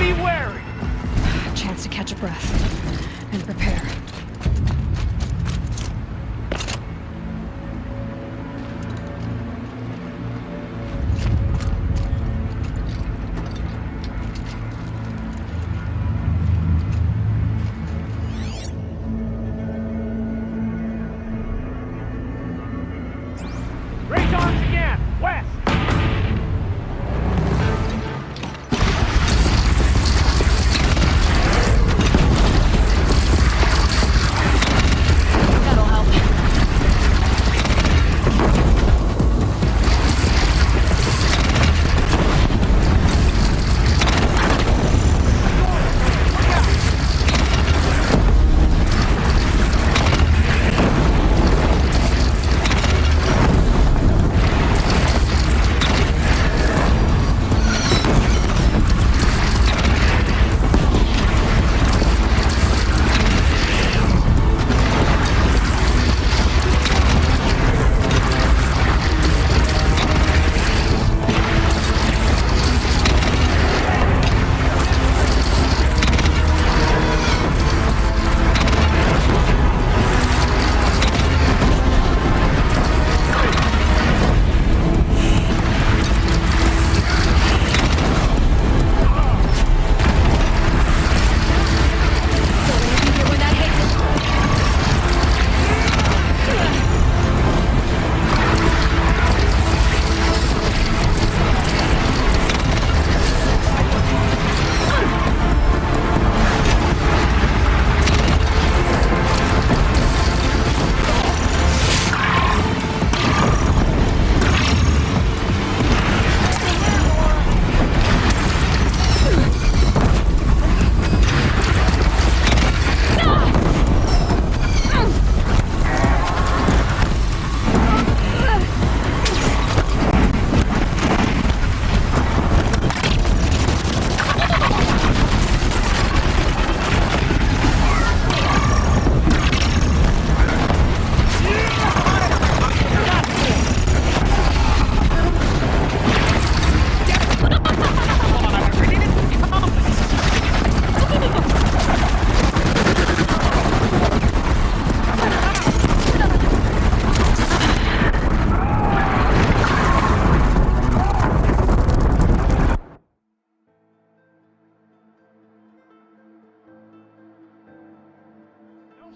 C: be wary!
M: Chance to catch a breath and prepare.
C: Raise arms again! West!
Y: That'll help.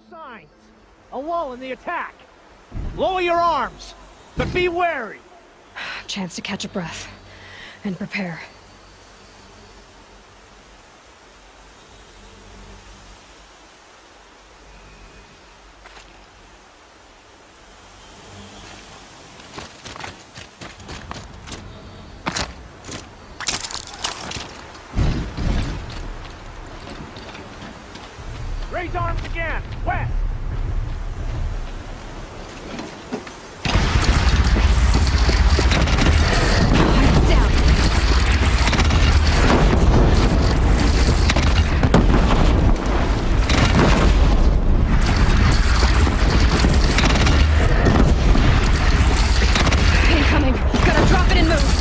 C: Signs! A lull in the attack! Lower your arms, but be wary!
M: Chance to catch a breath and prepare.
C: Raise arms again! West!
M: Incoming! Gotta drop it and move!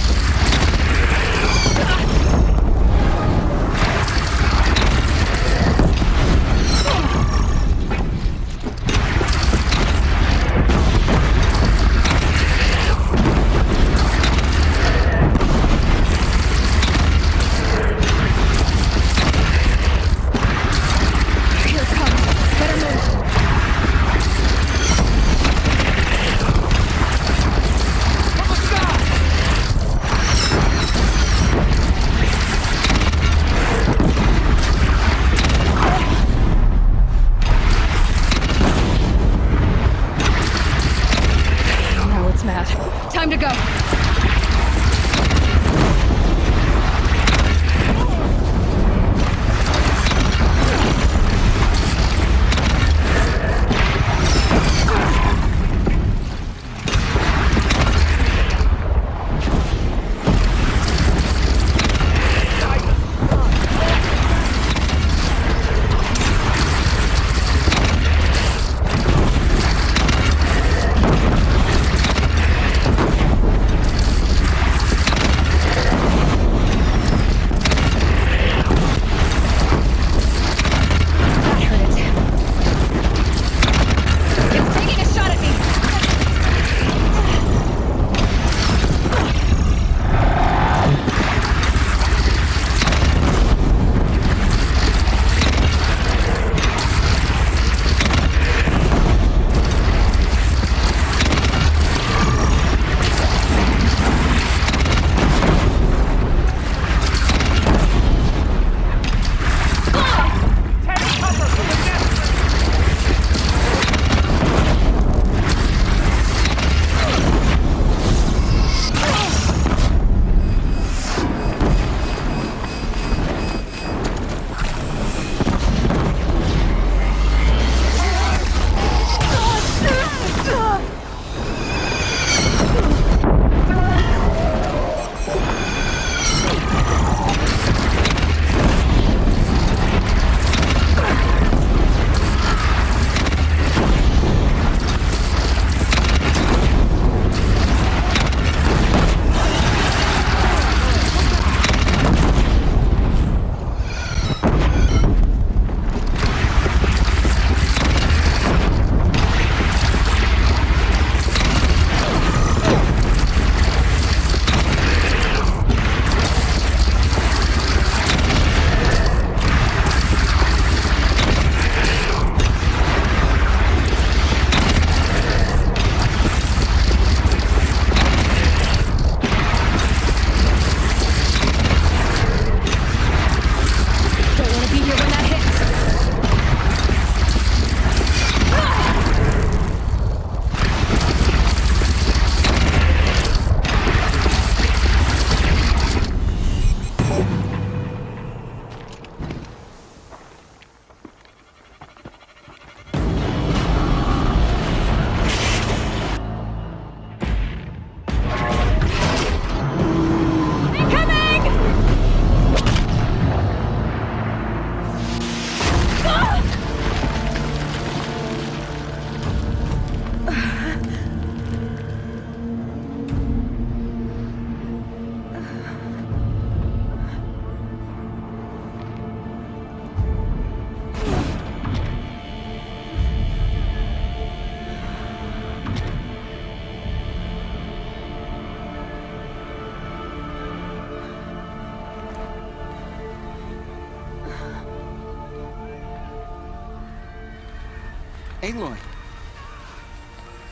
N: Aloy!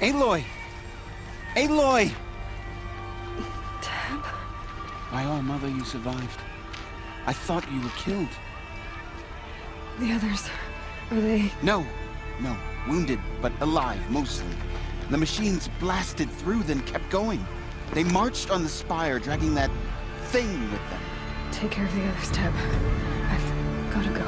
N: Aloy! Aloy!
Y: Tab?
N: My all mother, you survived. I thought you were killed.
Y: The others, are they...
N: No. Wounded, but alive, mostly. The machines blasted through, then kept going. They marched on the spire, dragging that thing with them.
Y: Take care of the others, Tab. I've gotta go.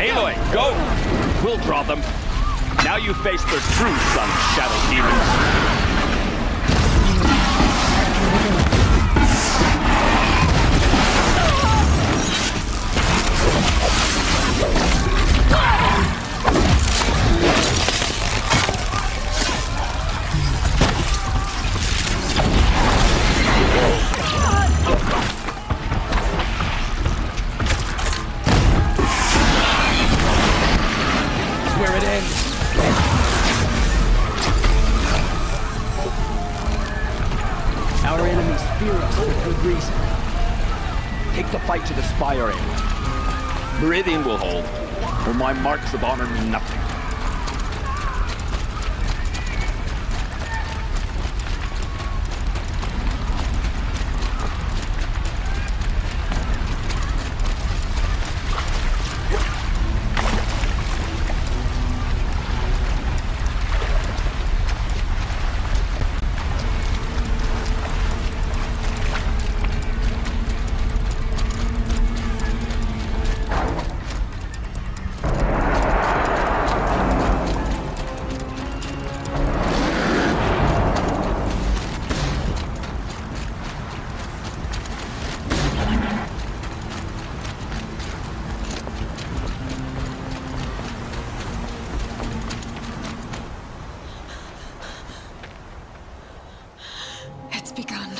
S: Aloy, go! We'll draw them. Now you face their true son, Shadow Demons.
N: Where it ends.
C: Our enemies fear us for good reason.
S: Take the fight to the spire, Aloy. Meridian will hold, or my marks of honor mean nothing.
Y: It's begun.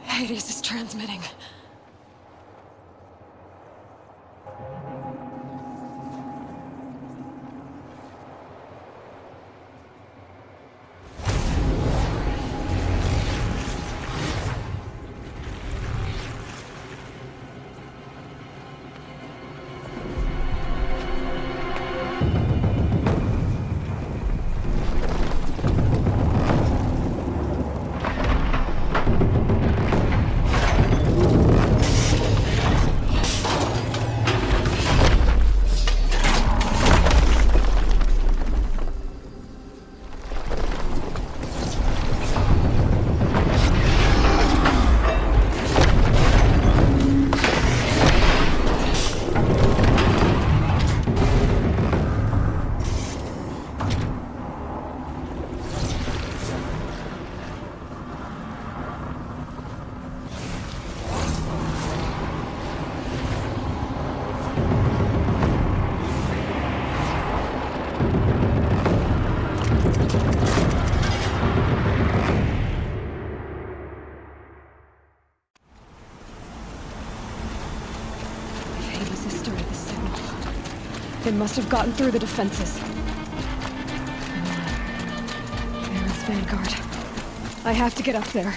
Y: Hades is transmitting. They must have gotten through the defenses. Aaron's vanguard. I have to get up there.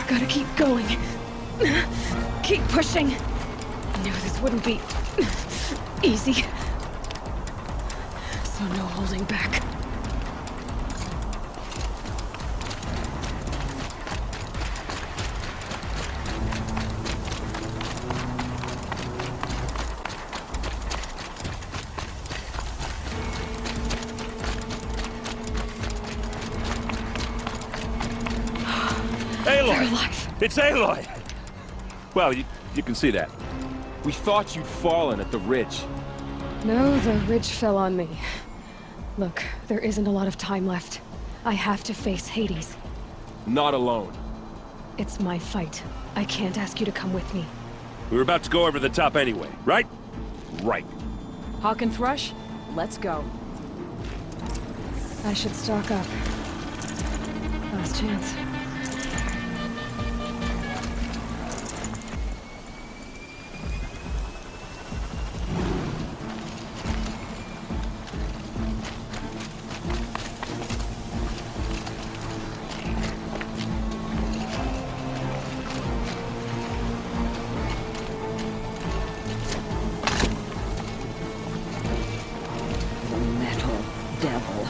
Y: Gotta keep going. Keep pushing. I knew this wouldn't be easy. So no holding back.
E: Aloy!
M: They're alive.
E: It's Aloy! Well, you can see that.
W: We thought you'd fallen at the ridge.
Y: No, the ridge fell on me. Look, there isn't a lot of time left. I have to face Hades.
W: Not alone.
Y: It's my fight. I can't ask you to come with me.
E: We were about to go over the top anyway, right? Right.
I: Hawk and Thrush, let's go.
Y: I should stock up. Last chance.
R: Devil.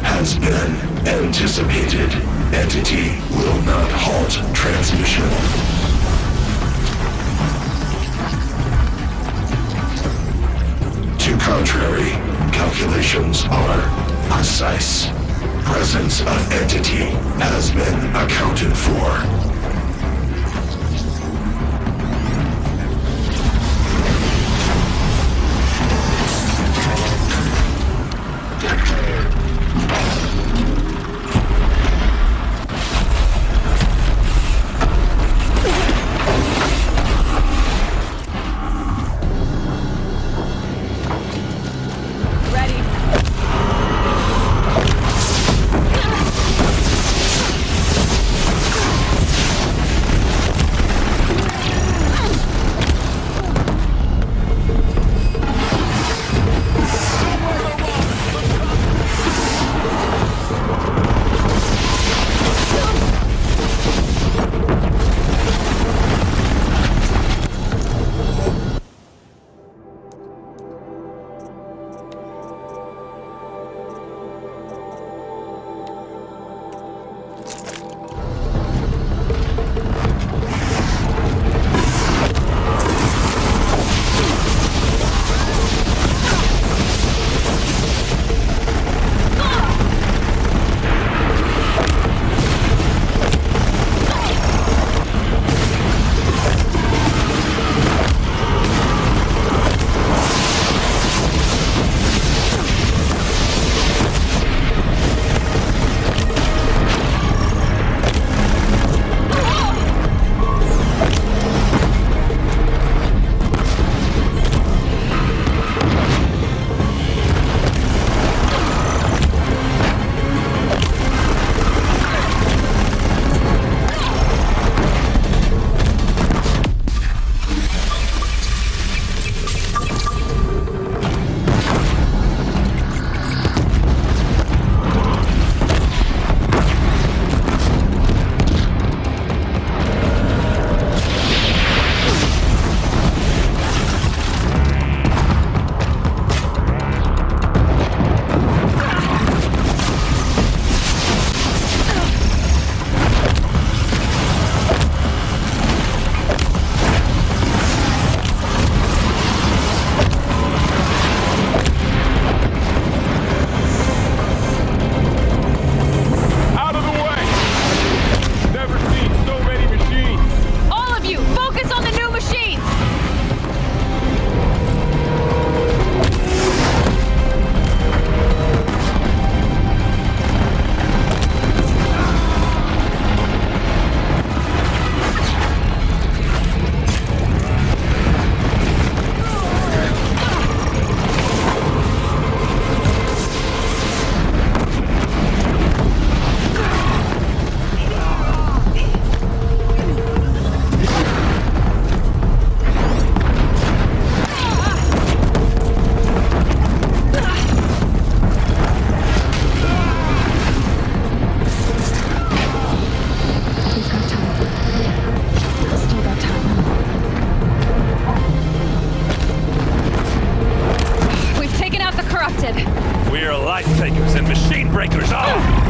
F: Has been anticipated. Entity will not halt transmission. To contrary, calculations are precise. Presence of entity has been accounted for. Breakers off!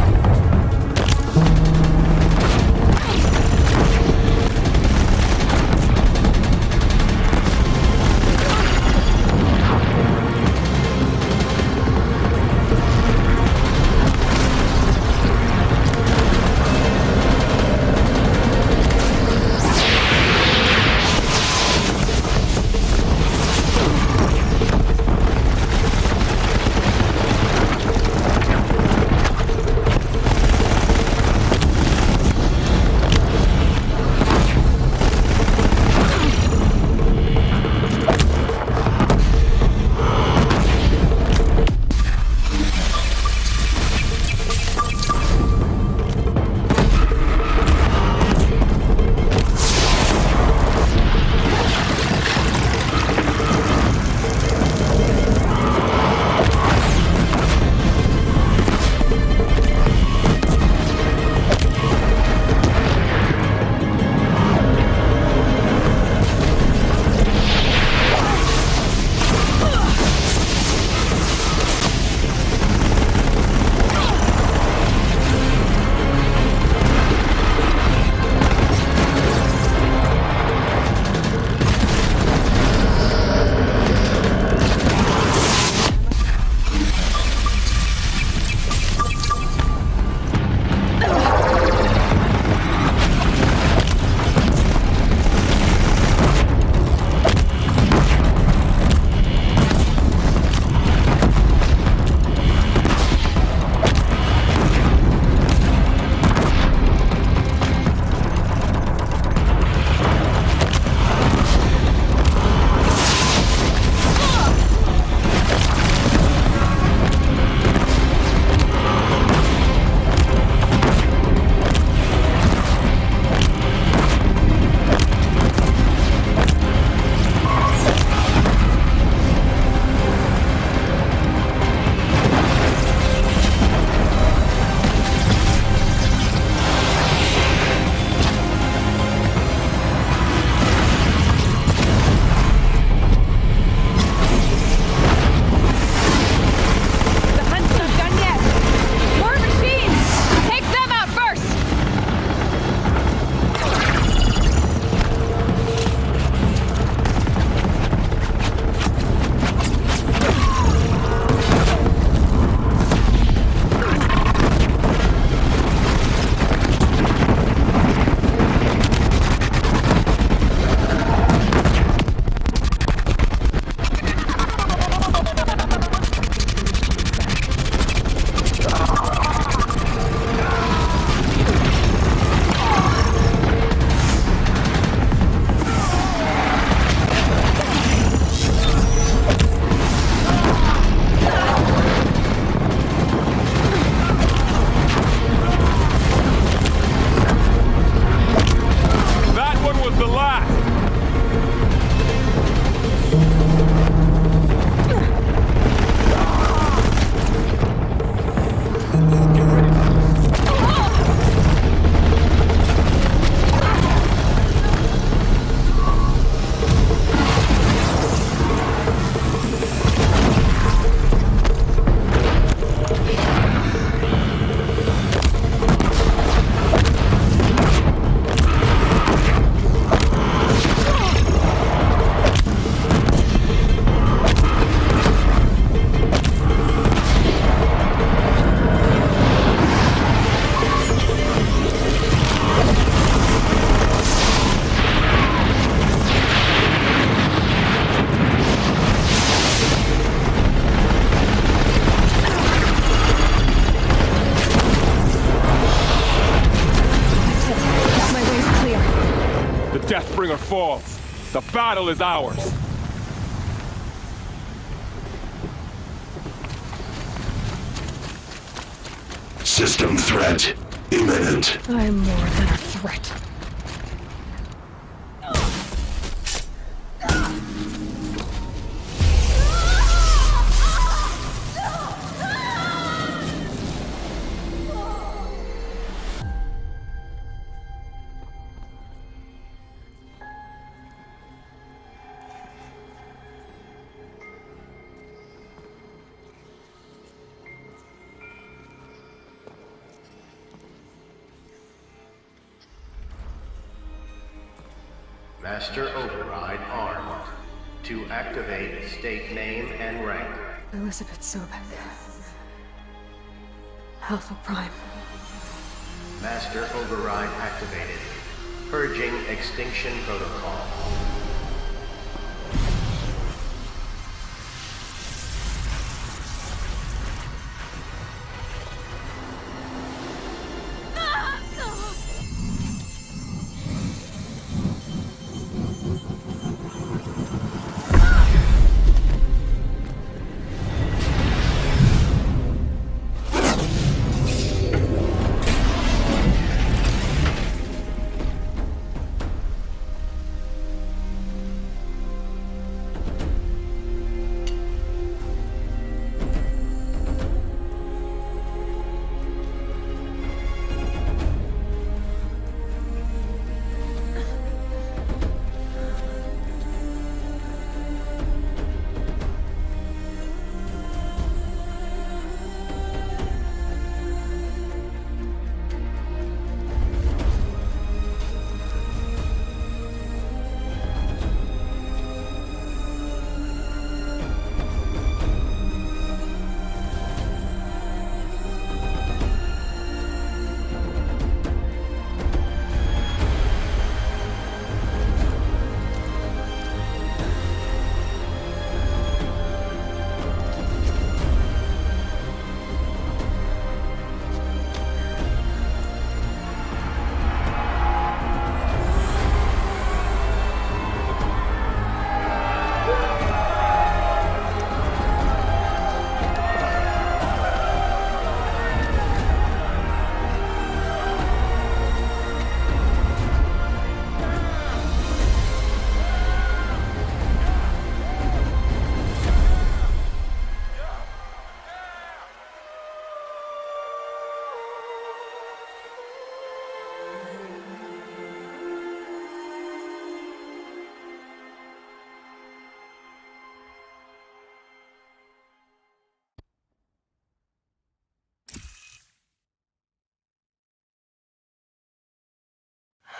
U: Deathbringer falls. The battle is ours.
F: System threat imminent.
Y: I'm more than a threat.
B: Master Override armed. To activate, state name and rank.
M: Elizabeth Sobek. Alpha Prime.
B: Master Override activated. Purging Extinction Protocol.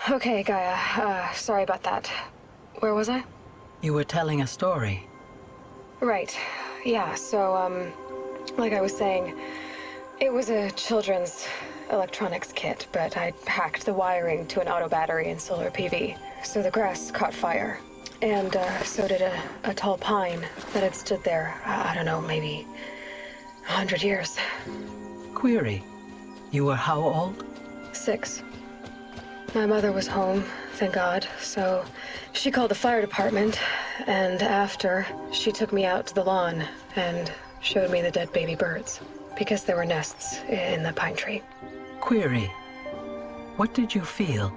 M: Okay, Gaia. Sorry about that. Where was I?
J: You were telling a story.
M: Right. Yeah, so, like I was saying, it was a children's electronics kit, but I hacked the wiring to an auto battery and solar PV. So the grass caught fire. And, so did a tall pine that had stood there, I don't know, maybe 100 years.
J: Query. You were how old?
M: 6. My mother was home, thank God, so she called the fire department, and after, she took me out to the lawn and showed me the dead baby birds, because there were nests in the pine tree.
J: Query. What did you feel?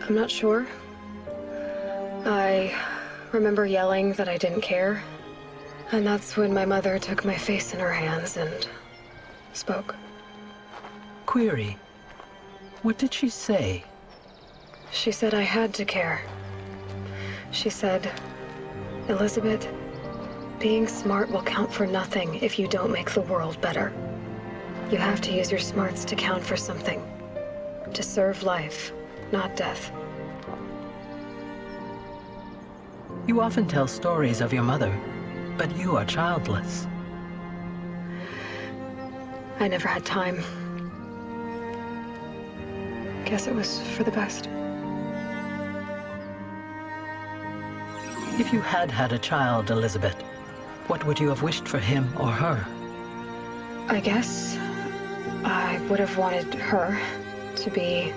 M: I'm not sure. I remember yelling that I didn't care, and that's when my mother took my face in her hands and spoke.
J: Query. What did she say?
M: She said I had to care. She said, Elizabeth, being smart will count for nothing if you don't make the world better. You have to use your smarts to count for something. To serve life, not death.
J: You often tell stories of your mother, but you are childless.
M: I never had time. Guess it was for the best.
J: If you had had a child, Elizabeth, what would you have wished for him or her?
M: I guess I would have wanted her to be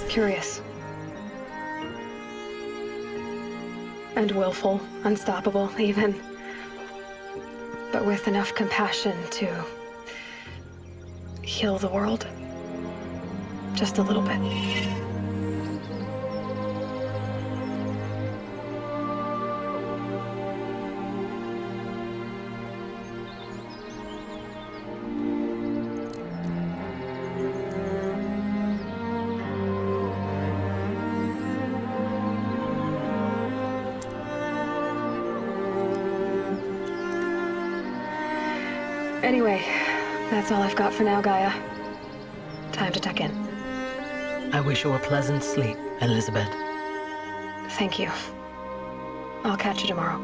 M: curious. And willful, unstoppable, even. But with enough compassion to heal the world. Just a little bit. Anyway, that's all I've got for now, Gaia. Time to tuck in.
J: I wish you a pleasant sleep, Elizabeth.
M: Thank you. I'll catch you tomorrow.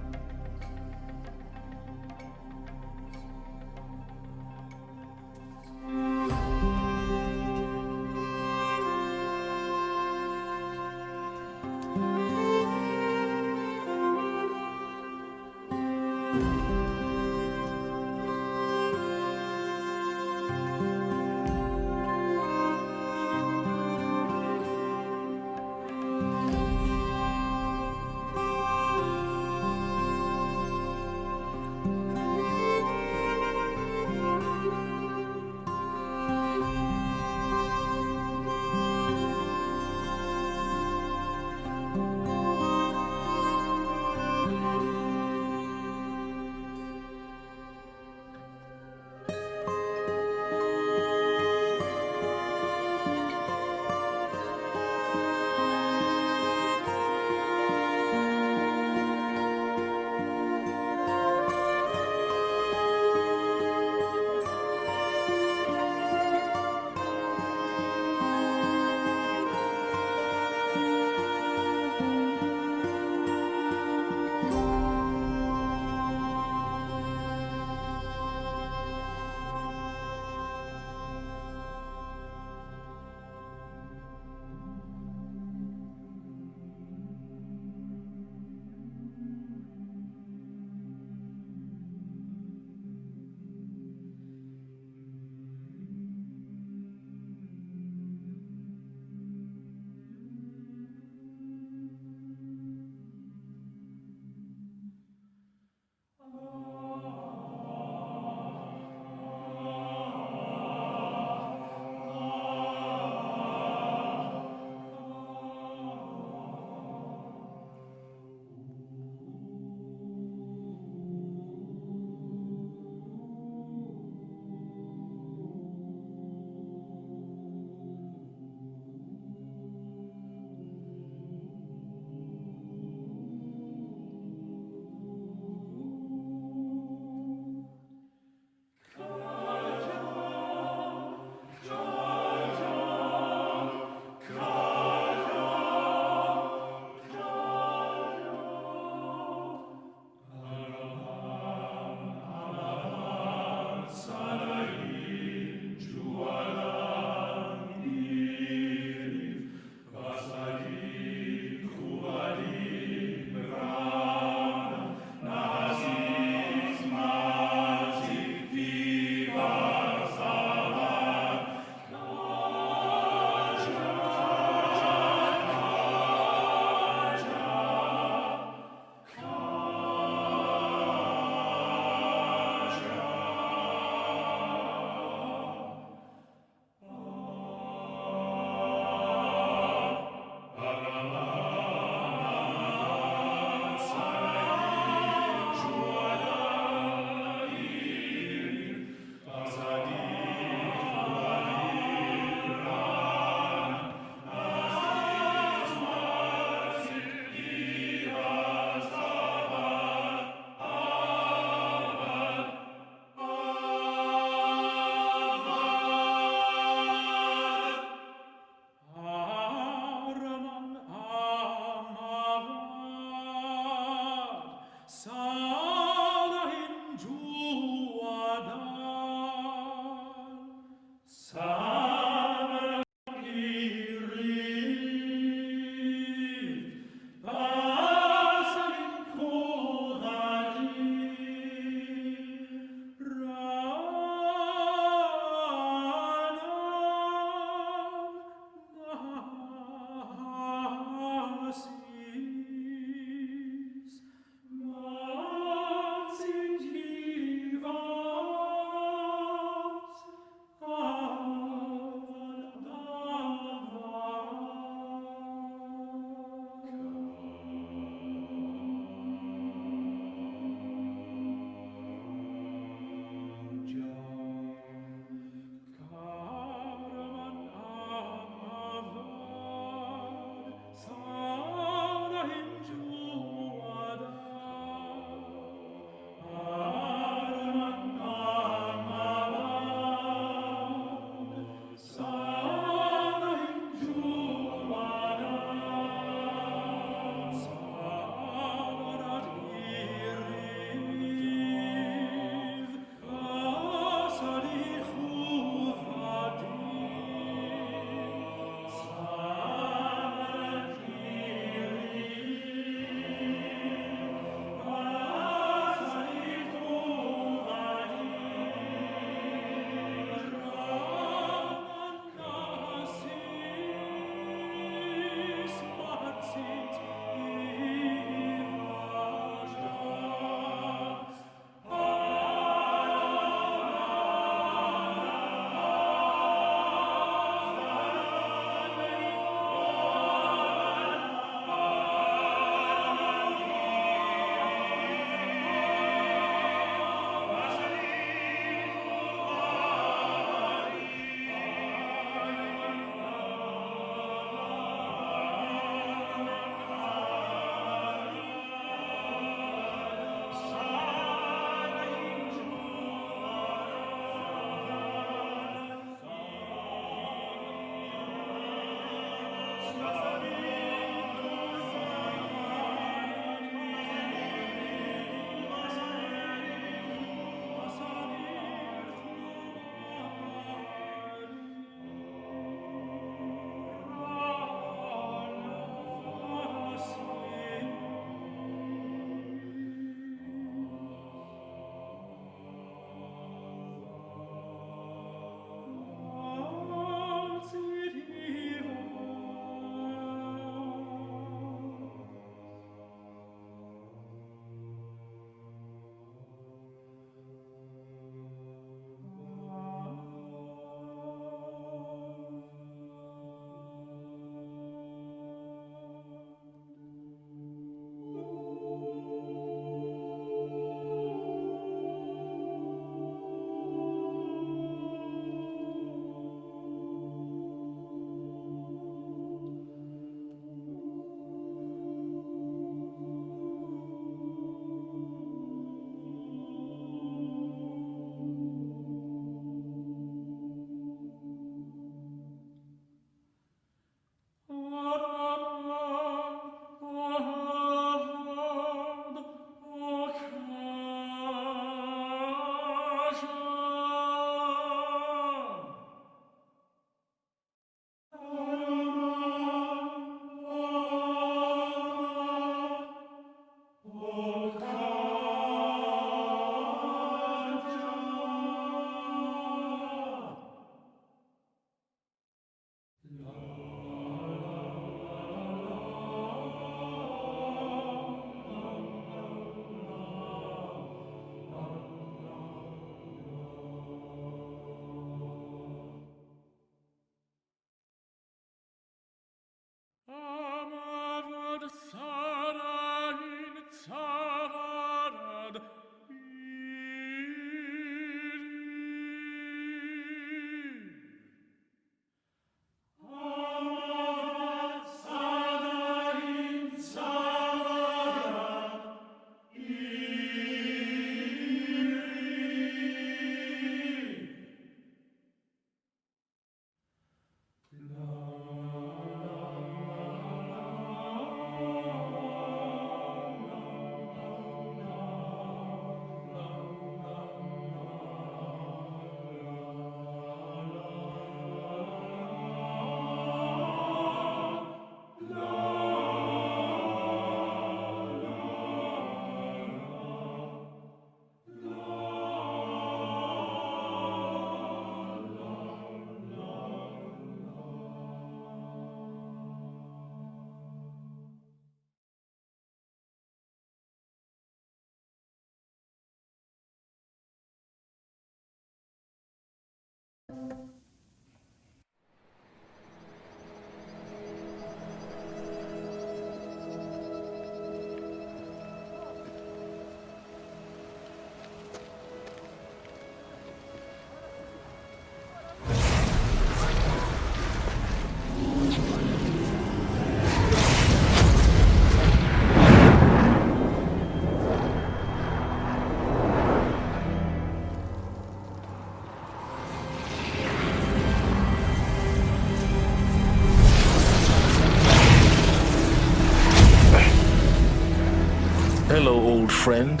F: Hello, old friend.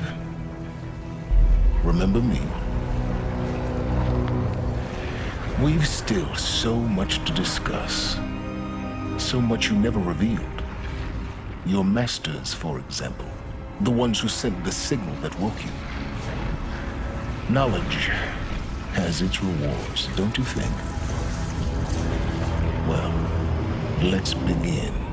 F: Remember me? We've still so much to discuss. So much you never revealed. Your masters, for example. The ones who sent the signal that woke you. Knowledge has its rewards, don't you think? Well, let's begin.